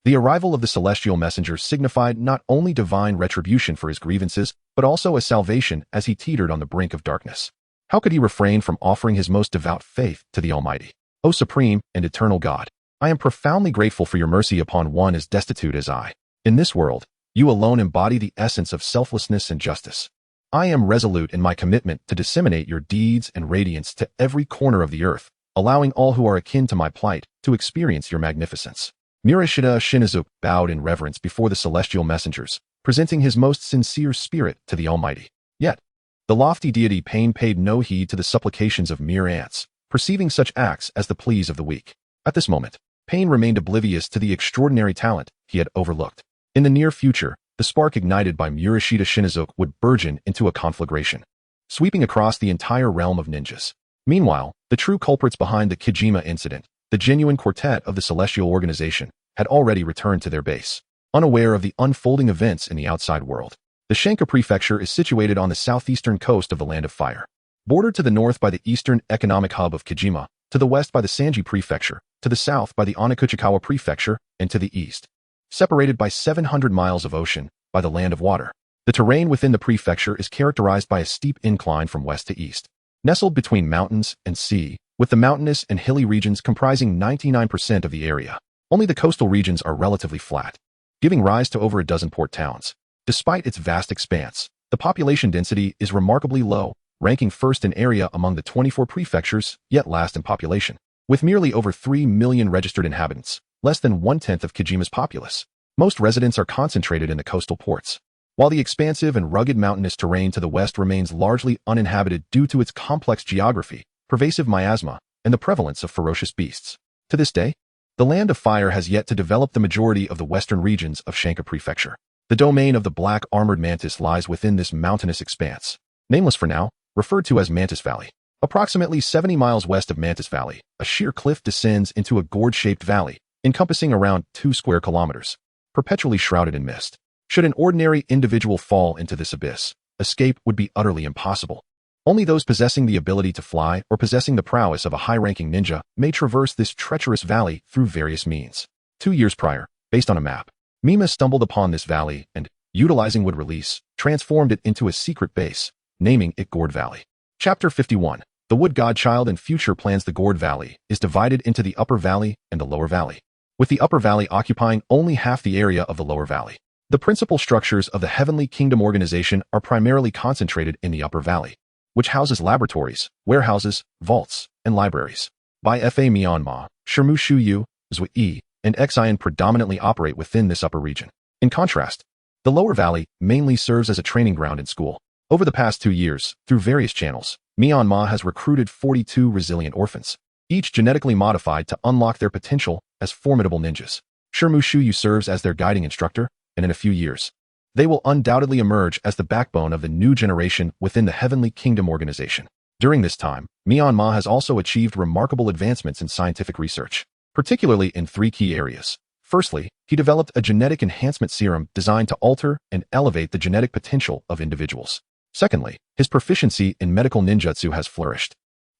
the arrival of the celestial messenger signified not only divine retribution for his grievances, but also a salvation as he teetered on the brink of darkness. How could he refrain from offering his most devout faith to the Almighty? O Supreme and Eternal God, I am profoundly grateful for your mercy upon one as destitute as I. In this world, you alone embody the essence of selflessness and justice. I am resolute in my commitment to disseminate your deeds and radiance to every corner of the earth, allowing all who are akin to my plight to experience your magnificence. Murashita Shinizu bowed in reverence before the celestial messengers, presenting his most sincere spirit to the Almighty. Yet, the lofty deity Pain paid no heed to the supplications of mere ants, perceiving such acts as the pleas of the weak. At this moment, Pain remained oblivious to the extraordinary talent he had overlooked. In the near future, the spark ignited by Murashita Shinizu would burgeon into a conflagration, sweeping across the entire realm of ninjas. Meanwhile, the true culprits behind the Kijima incident, the genuine quartet of the Celestial Organization, had already returned to their base, unaware of the unfolding events in the outside world. The Shanka Prefecture is situated on the southeastern coast of the Land of Fire, bordered to the north by the eastern economic hub of Kijima, to the west by the Sanji Prefecture, to the south by the Onakuchikawa Prefecture, and to the east, separated by 700 miles of ocean, by the Land of Water. The terrain within the prefecture is characterized by a steep incline from west to east, nestled between mountains and sea, with the mountainous and hilly regions comprising 99% of the area. Only the coastal regions are relatively flat, giving rise to over a dozen port towns. Despite its vast expanse, the population density is remarkably low, ranking first in area among the 24 prefectures, yet last in population. With merely over 3 million registered inhabitants, less than 1/10 of Kijima's populace, most residents are concentrated in the coastal ports, while the expansive and rugged mountainous terrain to the west remains largely uninhabited due to its complex geography, pervasive miasma, and the prevalence of ferocious beasts. To this day, the Land of Fire has yet to develop the majority of the western regions of Shanka Prefecture. The domain of the black armored mantis lies within this mountainous expanse, nameless for now, referred to as Mantis Valley. Approximately 70 miles west of Mantis Valley, a sheer cliff descends into a gourd-shaped valley, encompassing around 2 square kilometers, perpetually shrouded in mist. Should an ordinary individual fall into this abyss, escape would be utterly impossible. Only those possessing the ability to fly or possessing the prowess of a high-ranking ninja may traverse this treacherous valley through various means. 2 years prior, based on a map, Mima stumbled upon this valley and, utilizing wood release, transformed it into a secret base, naming it Gourd Valley. Chapter 51. The Wood Godchild and Future Plans. The Gourd Valley is divided into the Upper Valley and the Lower Valley, with the Upper Valley occupying only half the area of the Lower Valley. The principal structures of the Heavenly Kingdom organization are primarily concentrated in the Upper Valley, which houses laboratories, warehouses, vaults, and libraries. By Fa Myanmar, Shimizu Shuyu, Zui, and Xian predominantly operate within this upper region. In contrast, the Lower Valley mainly serves as a training ground and school. Over the past 2 years, through various channels, Myanmar has recruited 42 resilient orphans, each genetically modified to unlock their potential as formidable ninjas. Shimizu Shuyu serves as their guiding instructor, and in a few years, they will undoubtedly emerge as the backbone of the new generation within the Heavenly Kingdom organization. During this time, Menma has also achieved remarkable advancements in scientific research, particularly in three key areas. Firstly, he developed a genetic enhancement serum designed to alter and elevate the genetic potential of individuals. Secondly, his proficiency in medical ninjutsu has flourished.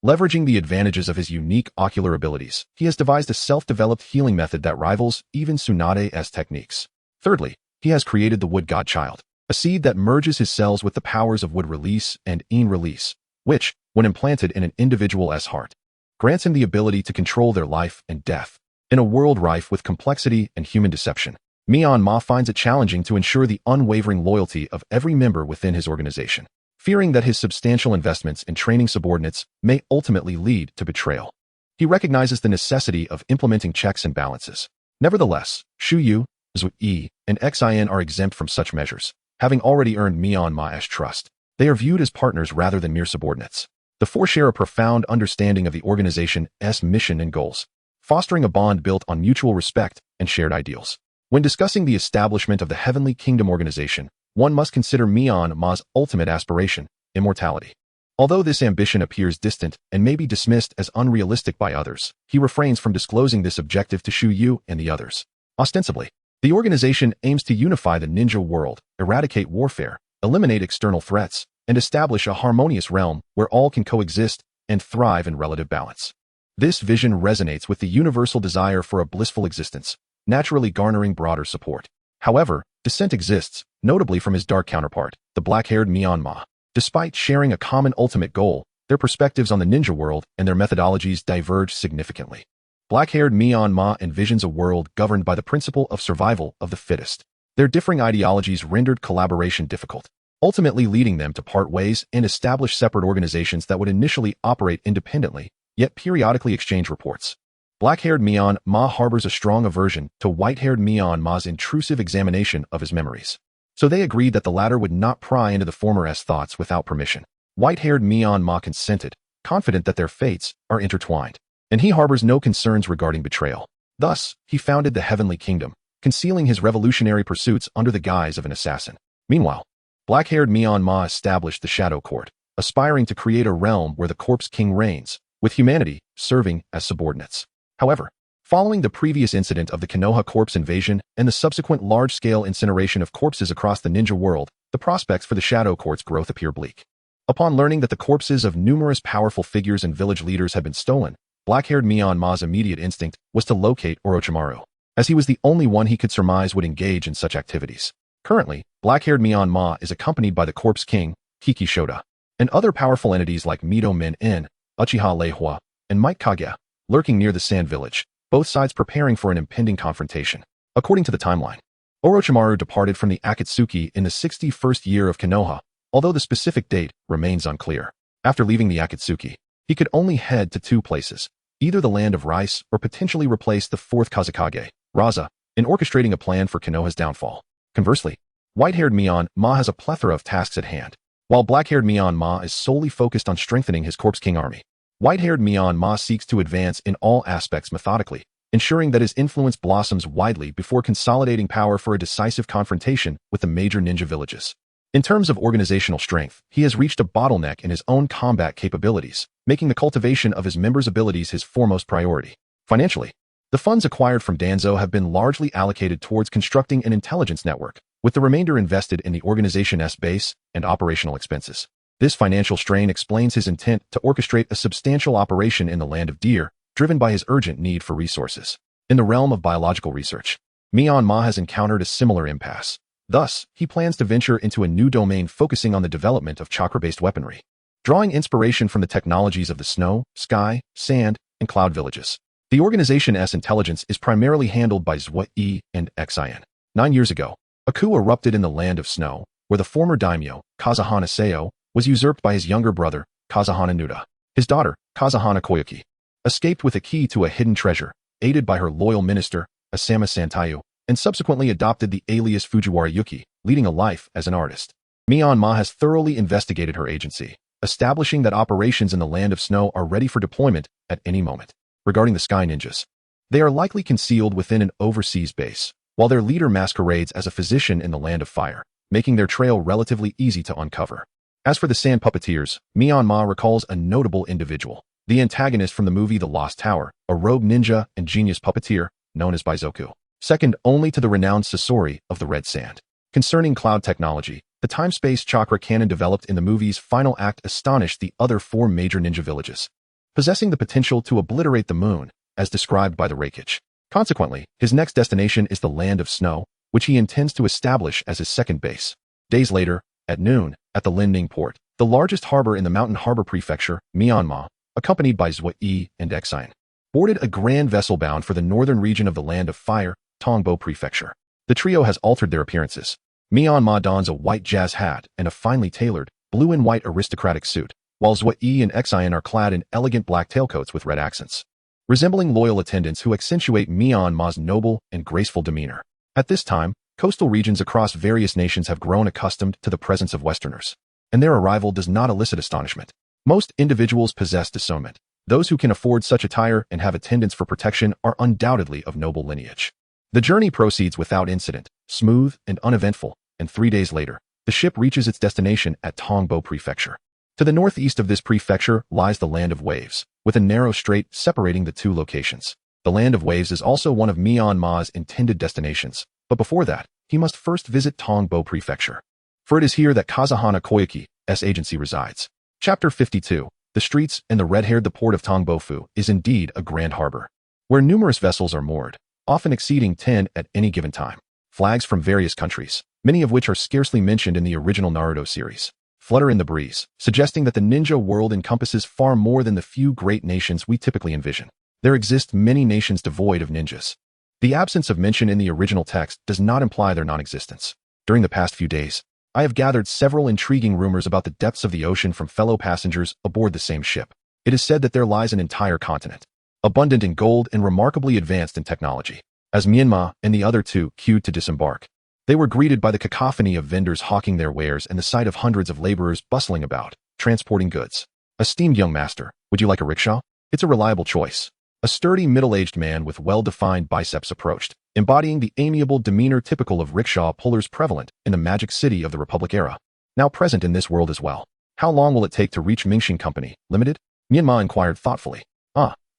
Leveraging the advantages of his unique ocular abilities, he has devised a self-developed healing method that rivals even Tsunade's techniques. Thirdly, he has created the Wood God Child, a seed that merges his cells with the powers of wood release and in release, which, when implanted in an individual's heart, grants him the ability to control their life and death. In a world rife with complexity and human deception, Menma finds it challenging to ensure the unwavering loyalty of every member within his organization, fearing that his substantial investments in training subordinates may ultimately lead to betrayal. He recognizes the necessity of implementing checks and balances. Nevertheless, Shuyu, Zui, and Xin are exempt from such measures, having already earned Menma's trust. They are viewed as partners rather than mere subordinates. The four share a profound understanding of the organization's mission and goals, fostering a bond built on mutual respect and shared ideals. When discussing the establishment of the Heavenly Kingdom organization, one must consider Menma's ultimate aspiration, immortality. Although this ambition appears distant and may be dismissed as unrealistic by others, he refrains from disclosing this objective to Shuyu and the others. Ostensibly, the organization aims to unify the ninja world, eradicate warfare, eliminate external threats, and establish a harmonious realm where all can coexist and thrive in relative balance. This vision resonates with the universal desire for a blissful existence, naturally garnering broader support. However, dissent exists, notably from his dark counterpart, the black-haired Menma. Despite sharing a common ultimate goal, their perspectives on the ninja world and their methodologies diverge significantly. Black-haired Menma envisions a world governed by the principle of survival of the fittest. Their differing ideologies rendered collaboration difficult, ultimately leading them to part ways and establish separate organizations that would initially operate independently, yet periodically exchange reports. Black-haired Menma harbors a strong aversion to white-haired Menma's intrusive examination of his memories. So they agreed that the latter would not pry into the former's thoughts without permission. White-haired Menma consented, confident that their fates are intertwined, and he harbors no concerns regarding betrayal. Thus, he founded the Heavenly Kingdom, concealing his revolutionary pursuits under the guise of an assassin. Meanwhile, black-haired Menma established the Shadow Court, aspiring to create a realm where the Corpse King reigns, with humanity serving as subordinates. However, following the previous incident of the Konoha corpse invasion and the subsequent large-scale incineration of corpses across the ninja world, the prospects for the Shadow Court's growth appear bleak. Upon learning that the corpses of numerous powerful figures and village leaders had been stolen, black-haired Menma's immediate instinct was to locate Orochimaru, as he was the only one he could surmise would engage in such activities. Currently, black-haired Menma is accompanied by the Corpse King, Kiki Shoda, and other powerful entities like Mido Men-en, Uchiha Leihua, and Might Kage, lurking near the Sand Village, both sides preparing for an impending confrontation. According to the timeline, Orochimaru departed from the Akatsuki in the 61st year of Konoha, although the specific date remains unclear. After leaving the Akatsuki, he could only head to two places, either the Land of Rice or potentially replace the fourth Kazekage, Raza, in orchestrating a plan for Konoha's downfall. Conversely, white-haired Menma has a plethora of tasks at hand, while black-haired Menma is solely focused on strengthening his Corpse King army. White-haired Menma seeks to advance in all aspects methodically, ensuring that his influence blossoms widely before consolidating power for a decisive confrontation with the major ninja villages. In terms of organizational strength, he has reached a bottleneck in his own combat capabilities, making the cultivation of his members' abilities his foremost priority. Financially, the funds acquired from Danzo have been largely allocated towards constructing an intelligence network, with the remainder invested in the organization's base and operational expenses. This financial strain explains his intent to orchestrate a substantial operation in the Land of Deer, driven by his urgent need for resources. In the realm of biological research, Menma has encountered a similar impasse. Thus, he plans to venture into a new domain focusing on the development of chakra-based weaponry, drawing inspiration from the technologies of the snow, sky, sand, and cloud villages. The organization's intelligence is primarily handled by Zui and Xin. 9 years ago, a coup erupted in the Land of Snow, where the former daimyo, Kazahana Seo, was usurped by his younger brother, Kazahana Nuda. His daughter, Kazahana Koyuki, escaped with a key to a hidden treasure, aided by her loyal minister, Asama Santayu, and subsequently adopted the alias Fujiwara Yuki, leading a life as an artist. Menma has thoroughly investigated her agency, establishing that operations in the Land of Snow are ready for deployment at any moment. Regarding the Sky Ninjas, They are likely concealed within an overseas base, while their leader masquerades as a physician in the Land of Fire, making their trail relatively easy to uncover. As for the sand puppeteers, Menma recalls a notable individual, the antagonist from the movie The Lost Tower, a rogue ninja and genius puppeteer known as Baizoku, second only to the renowned Sasori of the Red Sand. Concerning cloud technology, the time-space chakra cannon developed in the movie's final act astonished the other 4 major ninja villages, possessing the potential to obliterate the moon, as described by the Reikage. Consequently, his next destination is the Land of Snow, which he intends to establish as his second base. Days later, at noon, at the Linning port, the largest harbor in the Mountain Harbor Prefecture, Myanmar, accompanied by Zui and Exine, boarded a grand vessel bound for the northern region of the Land of Fire, Tongbo Prefecture. The trio has altered their appearances. Myanmar dons a white jazz hat and a finely tailored, blue and white aristocratic suit, while Zui and Exine are clad in elegant black tailcoats with red accents, resembling loyal attendants who accentuate Myanmar's noble and graceful demeanor. At this time, coastal regions across various nations have grown accustomed to the presence of Westerners, and their arrival does not elicit astonishment. Most individuals possess discernment. Those who can afford such attire and have attendants for protection are undoubtedly of noble lineage. The journey proceeds without incident, smooth and uneventful, and 3 days later, the ship reaches its destination at Tongbo Prefecture. To the northeast of this prefecture lies the Land of Waves, with a narrow strait separating the 2 locations. The Land of Waves is also one of Myanmar's intended destinations, but before that, he must first visit Tongbo Prefecture. For it is here that Kazahana Koyaki's agency resides. Chapter 52. The streets and the red-haired. The port of Tongbofu is indeed a grand harbor, where numerous vessels are moored, often exceeding 10 at any given time. Flags from various countries, many of which are scarcely mentioned in the original Naruto series, flutter in the breeze, suggesting that the ninja world encompasses far more than the few great nations we typically envision. There exist many nations devoid of ninjas. The absence of mention in the original text does not imply their non-existence. During the past few days, I have gathered several intriguing rumors about the depths of the ocean from fellow passengers aboard the same ship. It is said that there lies an entire continent, abundant in gold and remarkably advanced in technology. As Menma and the other 2 queued to disembark, they were greeted by the cacophony of vendors hawking their wares and the sight of hundreds of laborers bustling about, transporting goods. Esteemed young master, would you like a rickshaw? It's a reliable choice. A sturdy middle-aged man with well-defined biceps approached, embodying the amiable demeanor typical of rickshaw pullers prevalent in the magic city of the Republic era, now present in this world as well. How long will it take to reach Mingxing Company, Limited? Menma inquired thoughtfully.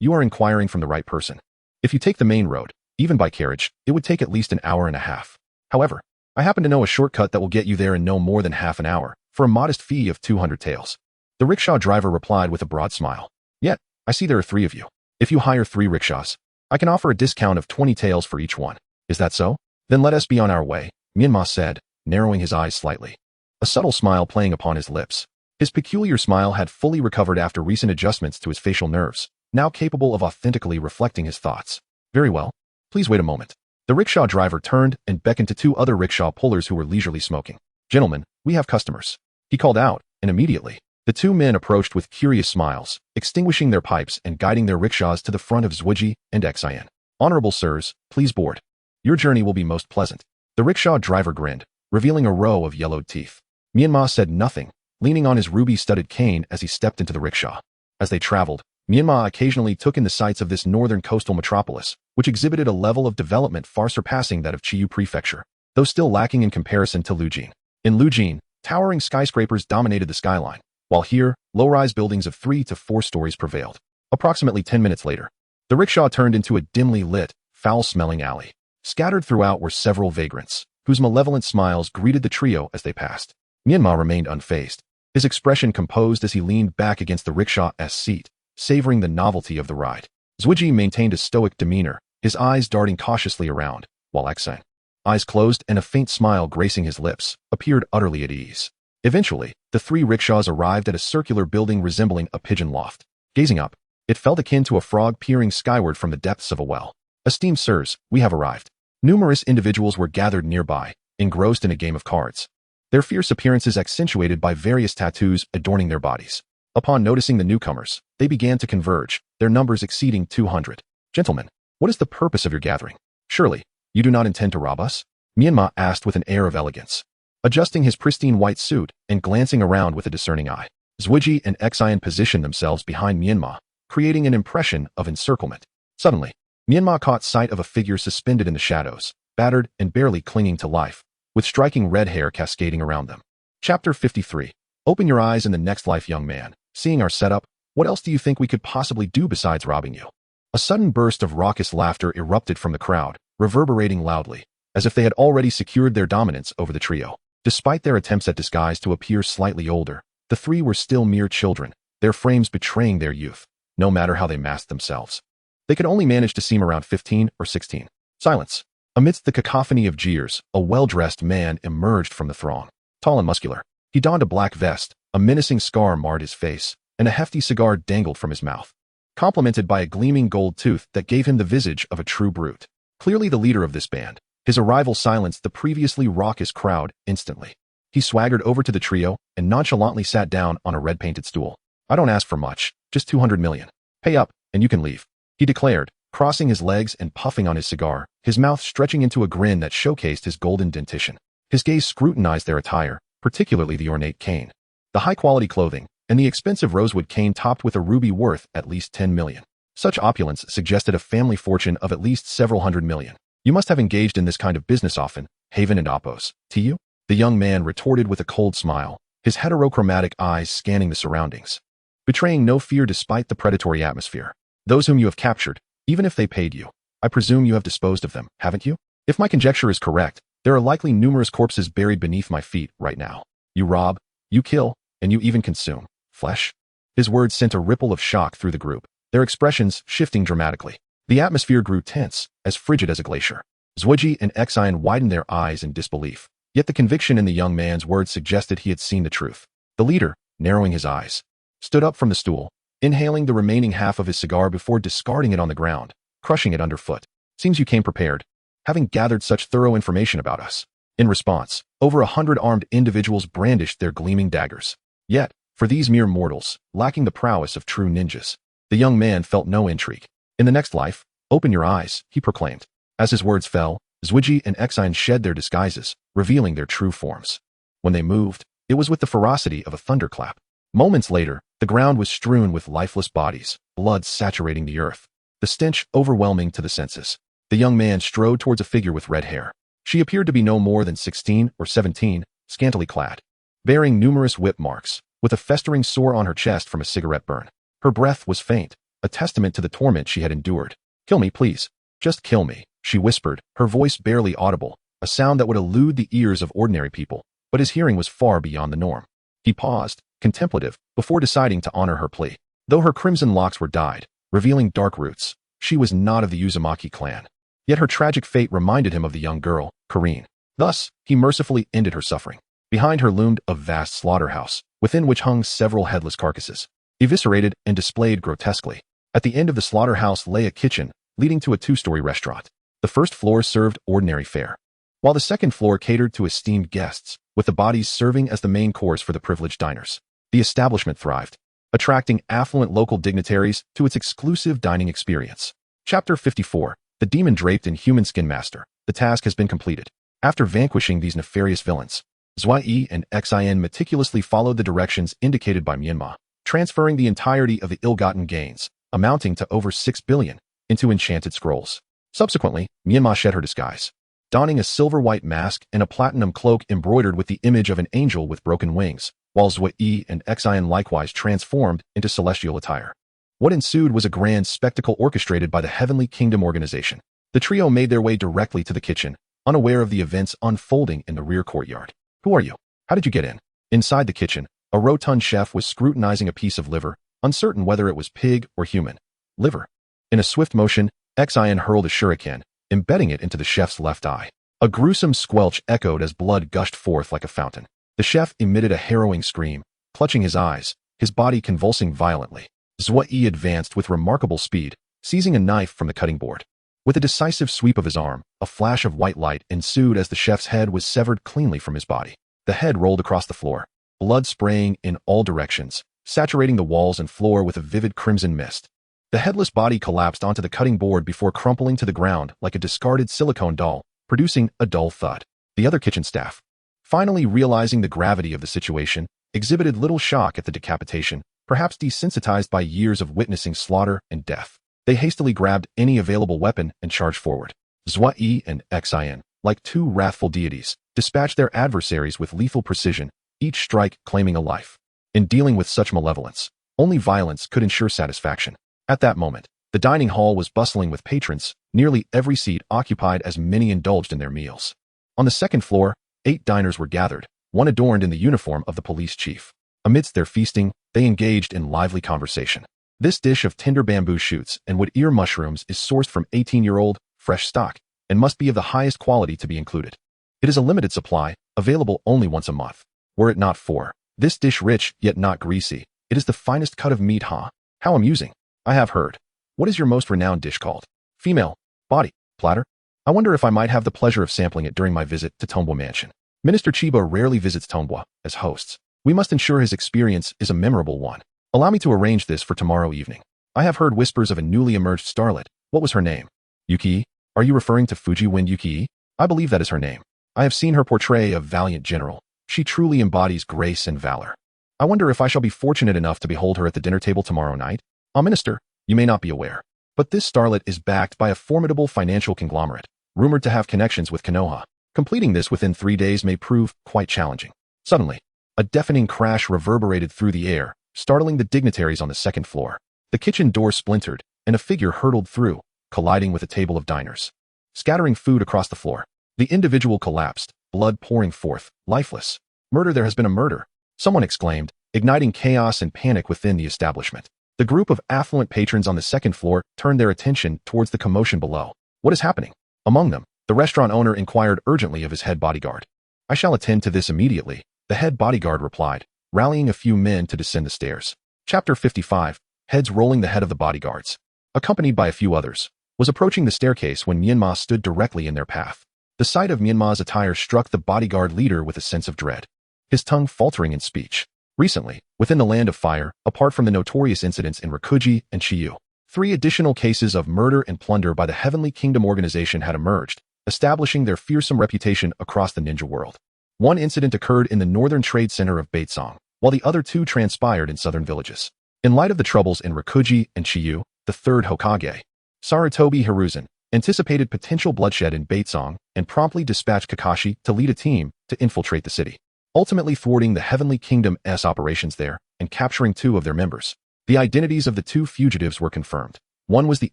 You are inquiring from the right person. If you take the main road, even by carriage, it would take at least an hour and a half. However, I happen to know a shortcut that will get you there in no more than half an hour, for a modest fee of 200 taels. The rickshaw driver replied with a broad smile. Yet, I see there are 3 of you. If you hire 3 rickshaws, I can offer a discount of 20 taels for each one. Is that so? Then let us be on our way, Menma said, narrowing his eyes slightly, a subtle smile playing upon his lips. His peculiar smile had fully recovered after recent adjustments to his facial nerves, now capable of authentically reflecting his thoughts. Very well. Please wait a moment. The rickshaw driver turned and beckoned to 2 other rickshaw pullers who were leisurely smoking. Gentlemen, we have customers. He called out, and immediately, the 2 men approached with curious smiles, extinguishing their pipes and guiding their rickshaws to the front of Zui and Exine. Honorable sirs, please board. Your journey will be most pleasant. The rickshaw driver grinned, revealing a row of yellowed teeth. Menma said nothing, leaning on his ruby-studded cane as he stepped into the rickshaw. As they traveled, Menma occasionally took in the sights of this northern coastal metropolis, which exhibited a level of development far surpassing that of Chiyu Prefecture, though still lacking in comparison to Lujin. In Lujin, towering skyscrapers dominated the skyline, while here, low-rise buildings of 3 to 4 stories prevailed. Approximately 10 minutes later, the rickshaw turned into a dimly lit, foul-smelling alley. Scattered throughout were several vagrants, whose malevolent smiles greeted the trio as they passed. Menma remained unfazed, his expression composed as he leaned back against the rickshaw's seat, savoring the novelty of the ride. Zui maintained a stoic demeanor, his eyes darting cautiously around, while Exine, eyes closed and a faint smile gracing his lips, appeared utterly at ease. Eventually, the 3 rickshaws arrived at a circular building resembling a pigeon loft. Gazing up, it felt akin to a frog peering skyward from the depths of a well. Esteemed sirs, we have arrived. Numerous individuals were gathered nearby, engrossed in a game of cards, their fierce appearances accentuated by various tattoos adorning their bodies. Upon noticing the newcomers, they began to converge, their numbers exceeding 200. Gentlemen, what is the purpose of your gathering? Surely, you do not intend to rob us? Menma asked with an air of elegance, adjusting his pristine white suit and glancing around with a discerning eye. Zui and Exine positioned themselves behind Menma, creating an impression of encirclement. Suddenly, Menma caught sight of a figure suspended in the shadows, battered and barely clinging to life, with striking red hair cascading around them. Chapter 53. Open your eyes in the next life, young man. Seeing our setup, what else do you think we could possibly do besides robbing you? A sudden burst of raucous laughter erupted from the crowd, reverberating loudly, as if they had already secured their dominance over the trio. Despite their attempts at disguise to appear slightly older, the three were still mere children, their frames betraying their youth, no matter how they masked themselves. They could only manage to seem around 15 or 16. Silence. Amidst the cacophony of jeers, a well-dressed man emerged from the throng. Tall and muscular, he donned a black vest, a menacing scar marred his face, and a hefty cigar dangled from his mouth, complemented by a gleaming gold tooth that gave him the visage of a true brute. Clearly the leader of this band, his arrival silenced the previously raucous crowd instantly. He swaggered over to the trio and nonchalantly sat down on a red-painted stool. I don't ask for much, just 200 million. Pay up, and you can leave, he declared, crossing his legs and puffing on his cigar, his mouth stretching into a grin that showcased his golden dentition. His gaze scrutinized their attire, particularly the ornate cane, the high-quality clothing, and the expensive rosewood cane topped with a ruby worth at least 10 million. Such opulence suggested a family fortune of at least several hundred million. You must have engaged in this kind of business often, Haven and Oppos. To you? The young man retorted with a cold smile, his heterochromatic eyes scanning the surroundings, betraying no fear despite the predatory atmosphere. Those whom you have captured, even if they paid you, I presume you have disposed of them, haven't you? If my conjecture is correct, there are likely numerous corpses buried beneath my feet right now. You rob, you kill, and you even consume flesh. His words sent a ripple of shock through the group, their expressions shifting dramatically. The atmosphere grew tense, as frigid as a glacier. Zhuji and Xian widened their eyes in disbelief, yet the conviction in the young man's words suggested he had seen the truth. The leader, narrowing his eyes, stood up from the stool, inhaling the remaining half of his cigar before discarding it on the ground, crushing it underfoot. Seems you came prepared, having gathered such thorough information about us. In response, over 100 armed individuals brandished their gleaming daggers. Yet, for these mere mortals, lacking the prowess of true ninjas, the young man felt no intrigue. In the next life, open your eyes, he proclaimed. As his words fell, Zhuji and Xian shed their disguises, revealing their true forms. When they moved, it was with the ferocity of a thunderclap. Moments later, the ground was strewn with lifeless bodies, blood saturating the earth, the stench overwhelming to the senses. The young man strode towards a figure with red hair. She appeared to be no more than 16 or 17, scantily clad, bearing numerous whip marks, with a festering sore on her chest from a cigarette burn. Her breath was faint, a testament to the torment she had endured. Kill me, please. Just kill me, she whispered, her voice barely audible, a sound that would elude the ears of ordinary people, but his hearing was far beyond the norm. He paused, contemplative, before deciding to honor her plea. Though her crimson locks were dyed, revealing dark roots, she was not of the Uzumaki clan. Yet her tragic fate reminded him of the young girl, Karine. Thus, he mercifully ended her suffering. Behind her loomed a vast slaughterhouse, within which hung several headless carcasses, eviscerated and displayed grotesquely. At the end of the slaughterhouse lay a kitchen, leading to a two-story restaurant. The first floor served ordinary fare, while the second floor catered to esteemed guests, with the bodies serving as the main course for the privileged diners. The establishment thrived, attracting affluent local dignitaries to its exclusive dining experience. Chapter 54. The demon draped in human skin master. The task has been completed. After vanquishing these nefarious villains, Zhuji and Xian meticulously followed the directions indicated by Menma, transferring the entirety of the ill-gotten gains, amounting to over 6 billion, into enchanted scrolls. Subsequently, Menma shed her disguise, donning a silver-white mask and a platinum cloak embroidered with the image of an angel with broken wings, while Zhuji and Xian likewise transformed into celestial attire. What ensued was a grand spectacle orchestrated by the Heavenly Kingdom organization. The trio made their way directly to the kitchen, unaware of the events unfolding in the rear courtyard. Who are you? How did you get in? Inside the kitchen, a rotund chef was scrutinizing a piece of liver, uncertain whether it was pig or human. Liver. In a swift motion, Xian hurled a shuriken, embedding it into the chef's left eye. A gruesome squelch echoed as blood gushed forth like a fountain. The chef emitted a harrowing scream, clutching his eyes, his body convulsing violently. Zhuji advanced with remarkable speed, seizing a knife from the cutting board. With a decisive sweep of his arm, a flash of white light ensued as the chef's head was severed cleanly from his body. The head rolled across the floor, blood spraying in all directions, saturating the walls and floor with a vivid crimson mist. The headless body collapsed onto the cutting board before crumpling to the ground like a discarded silicone doll, producing a dull thud. The other kitchen staff, finally realizing the gravity of the situation, exhibited little shock at the decapitation, perhaps desensitized by years of witnessing slaughter and death. They hastily grabbed any available weapon and charged forward. Zwa-E and Xin, like two wrathful deities, dispatched their adversaries with lethal precision, each strike claiming a life. In dealing with such malevolence, only violence could ensure satisfaction. At that moment, the dining hall was bustling with patrons, nearly every seat occupied as many indulged in their meals. On the second floor, 8 diners were gathered, one adorned in the uniform of the police chief. Amidst their feasting, they engaged in lively conversation. This dish of tender bamboo shoots and wood ear mushrooms is sourced from 18-year-old, fresh stock, and must be of the highest quality to be included. It is a limited supply, available only once a month. Were it not for this dish rich yet not greasy, it is the finest cut of meat, huh? How amusing. I have heard. What is your most renowned dish called? Female. Body. Platter. I wonder if I might have the pleasure of sampling it during my visit to Tongbo Mansion. Minister Chiba rarely visits Tongbo as hosts. We must ensure his experience is a memorable one. Allow me to arrange this for tomorrow evening. I have heard whispers of a newly emerged starlet. What was her name? Yuki? Are you referring to Fuji Wind Yuki? I believe that is her name. I have seen her portray a valiant general. She truly embodies grace and valor. I wonder if I shall be fortunate enough to behold her at the dinner table tomorrow night? Minister, you may not be aware, but this starlet is backed by a formidable financial conglomerate, rumored to have connections with Konoha. Completing this within 3 days may prove quite challenging. Suddenly, a deafening crash reverberated through the air, startling the dignitaries on the second floor. The kitchen door splintered, and a figure hurtled through, colliding with a table of diners. Scattering food across the floor, the individual collapsed, blood pouring forth, lifeless. Murder, there has been a murder, someone exclaimed, igniting chaos and panic within the establishment. The group of affluent patrons on the second floor turned their attention towards the commotion below. What is happening? Among them, the restaurant owner inquired urgently of his head bodyguard. I shall attend to this immediately, the head bodyguard replied, rallying a few men to descend the stairs. Chapter 55, Heads rolling. The head of the bodyguards, accompanied by a few others, was approaching the staircase when Menma stood directly in their path. The sight of Menma's attire struck the bodyguard leader with a sense of dread, his tongue faltering in speech. Recently, within the Land of Fire, apart from the notorious incidents in Rikuji and Shiyu, 3 additional cases of murder and plunder by the Heavenly Kingdom organization had emerged, establishing their fearsome reputation across the ninja world. One incident occurred in the northern trade center of Baitsong, while the other 2 transpired in southern villages. In light of the troubles in Rikuji and Shiyu, the third Hokage, Sarutobi Hiruzen, anticipated potential bloodshed in Baitsong and promptly dispatched Kakashi to lead a team to infiltrate the city, ultimately thwarting the Heavenly Kingdom's operations there and capturing 2 of their members. The identities of the 2 fugitives were confirmed. One was the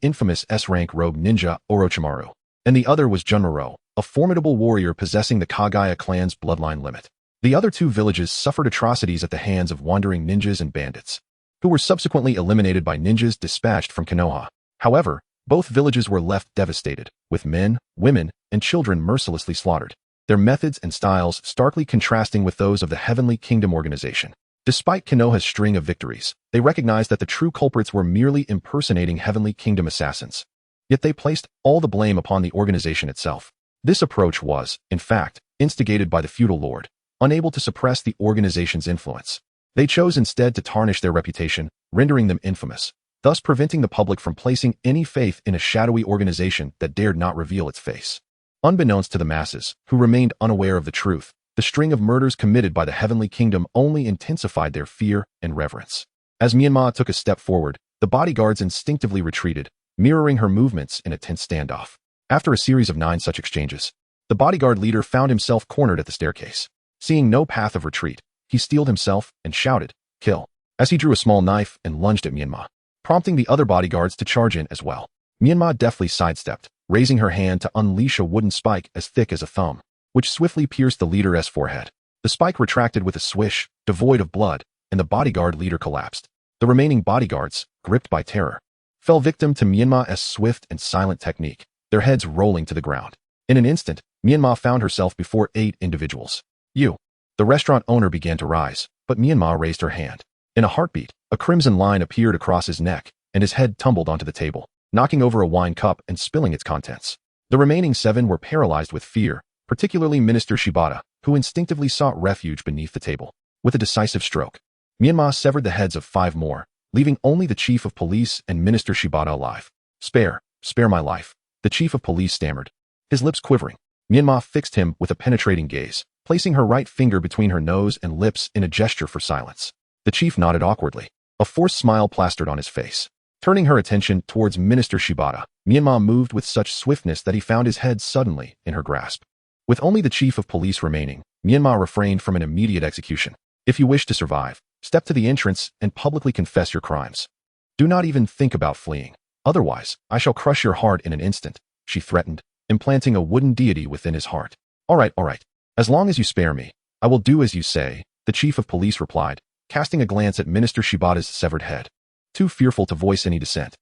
infamous S-rank rogue ninja Orochimaru, and the other was Junmaro, a formidable warrior possessing the Kagaya clan's bloodline limit. The other 2 villages suffered atrocities at the hands of wandering ninjas and bandits, who were subsequently eliminated by ninjas dispatched from Konoha. However, both villages were left devastated, with men, women, and children mercilessly slaughtered, their methods and styles starkly contrasting with those of the Heavenly Kingdom organization. Despite Konoha's string of victories, they recognized that the true culprits were merely impersonating Heavenly Kingdom assassins. Yet they placed all the blame upon the organization itself. This approach was, in fact, instigated by the feudal lord, unable to suppress the organization's influence. They chose instead to tarnish their reputation, rendering them infamous, thus preventing the public from placing any faith in a shadowy organization that dared not reveal its face. Unbeknownst to the masses, who remained unaware of the truth, the string of murders committed by the Heavenly Kingdom only intensified their fear and reverence. As Menma took a step forward, the bodyguards instinctively retreated, mirroring her movements in a tense standoff. After a series of 9 such exchanges, the bodyguard leader found himself cornered at the staircase. Seeing no path of retreat, he steeled himself and shouted, "Kill," as he drew a small knife and lunged at Menma, prompting the other bodyguards to charge in as well. Menma deftly sidestepped, raising her hand to unleash a wooden spike as thick as a thumb, which swiftly pierced the leader's forehead. The spike retracted with a swish, devoid of blood, and the bodyguard leader collapsed. The remaining bodyguards, gripped by terror, fell victim to Menma's swift and silent technique, their heads rolling to the ground. In an instant, Menma found herself before 8 individuals. "You." The restaurant owner began to rise, but Menma raised her hand. In a heartbeat, a crimson line appeared across his neck, and his head tumbled onto the table, knocking over a wine cup and spilling its contents. The remaining 7 were paralyzed with fear, particularly Minister Shibata, who instinctively sought refuge beneath the table. With a decisive stroke, Menma severed the heads of 5 more, leaving only the chief of police and Minister Shibata alive. Spare my life," the chief of police stammered, his lips quivering. Menma fixed him with a penetrating gaze, placing her right finger between her nose and lips in a gesture for silence. The chief nodded awkwardly, a forced smile plastered on his face. Turning her attention towards Minister Shibata, Menma moved with such swiftness that he found his head suddenly in her grasp. With only the chief of police remaining, Menma refrained from an immediate execution. If you wish to survive, step to the entrance and publicly confess your crimes. Do not even think about fleeing. Otherwise, I shall crush your heart in an instant, she threatened, implanting a wooden deity within his heart. All right. As long as you spare me, I will do as you say, the chief of police replied, casting a glance at Minister Shibata's severed head. Too fearful to voice any dissent,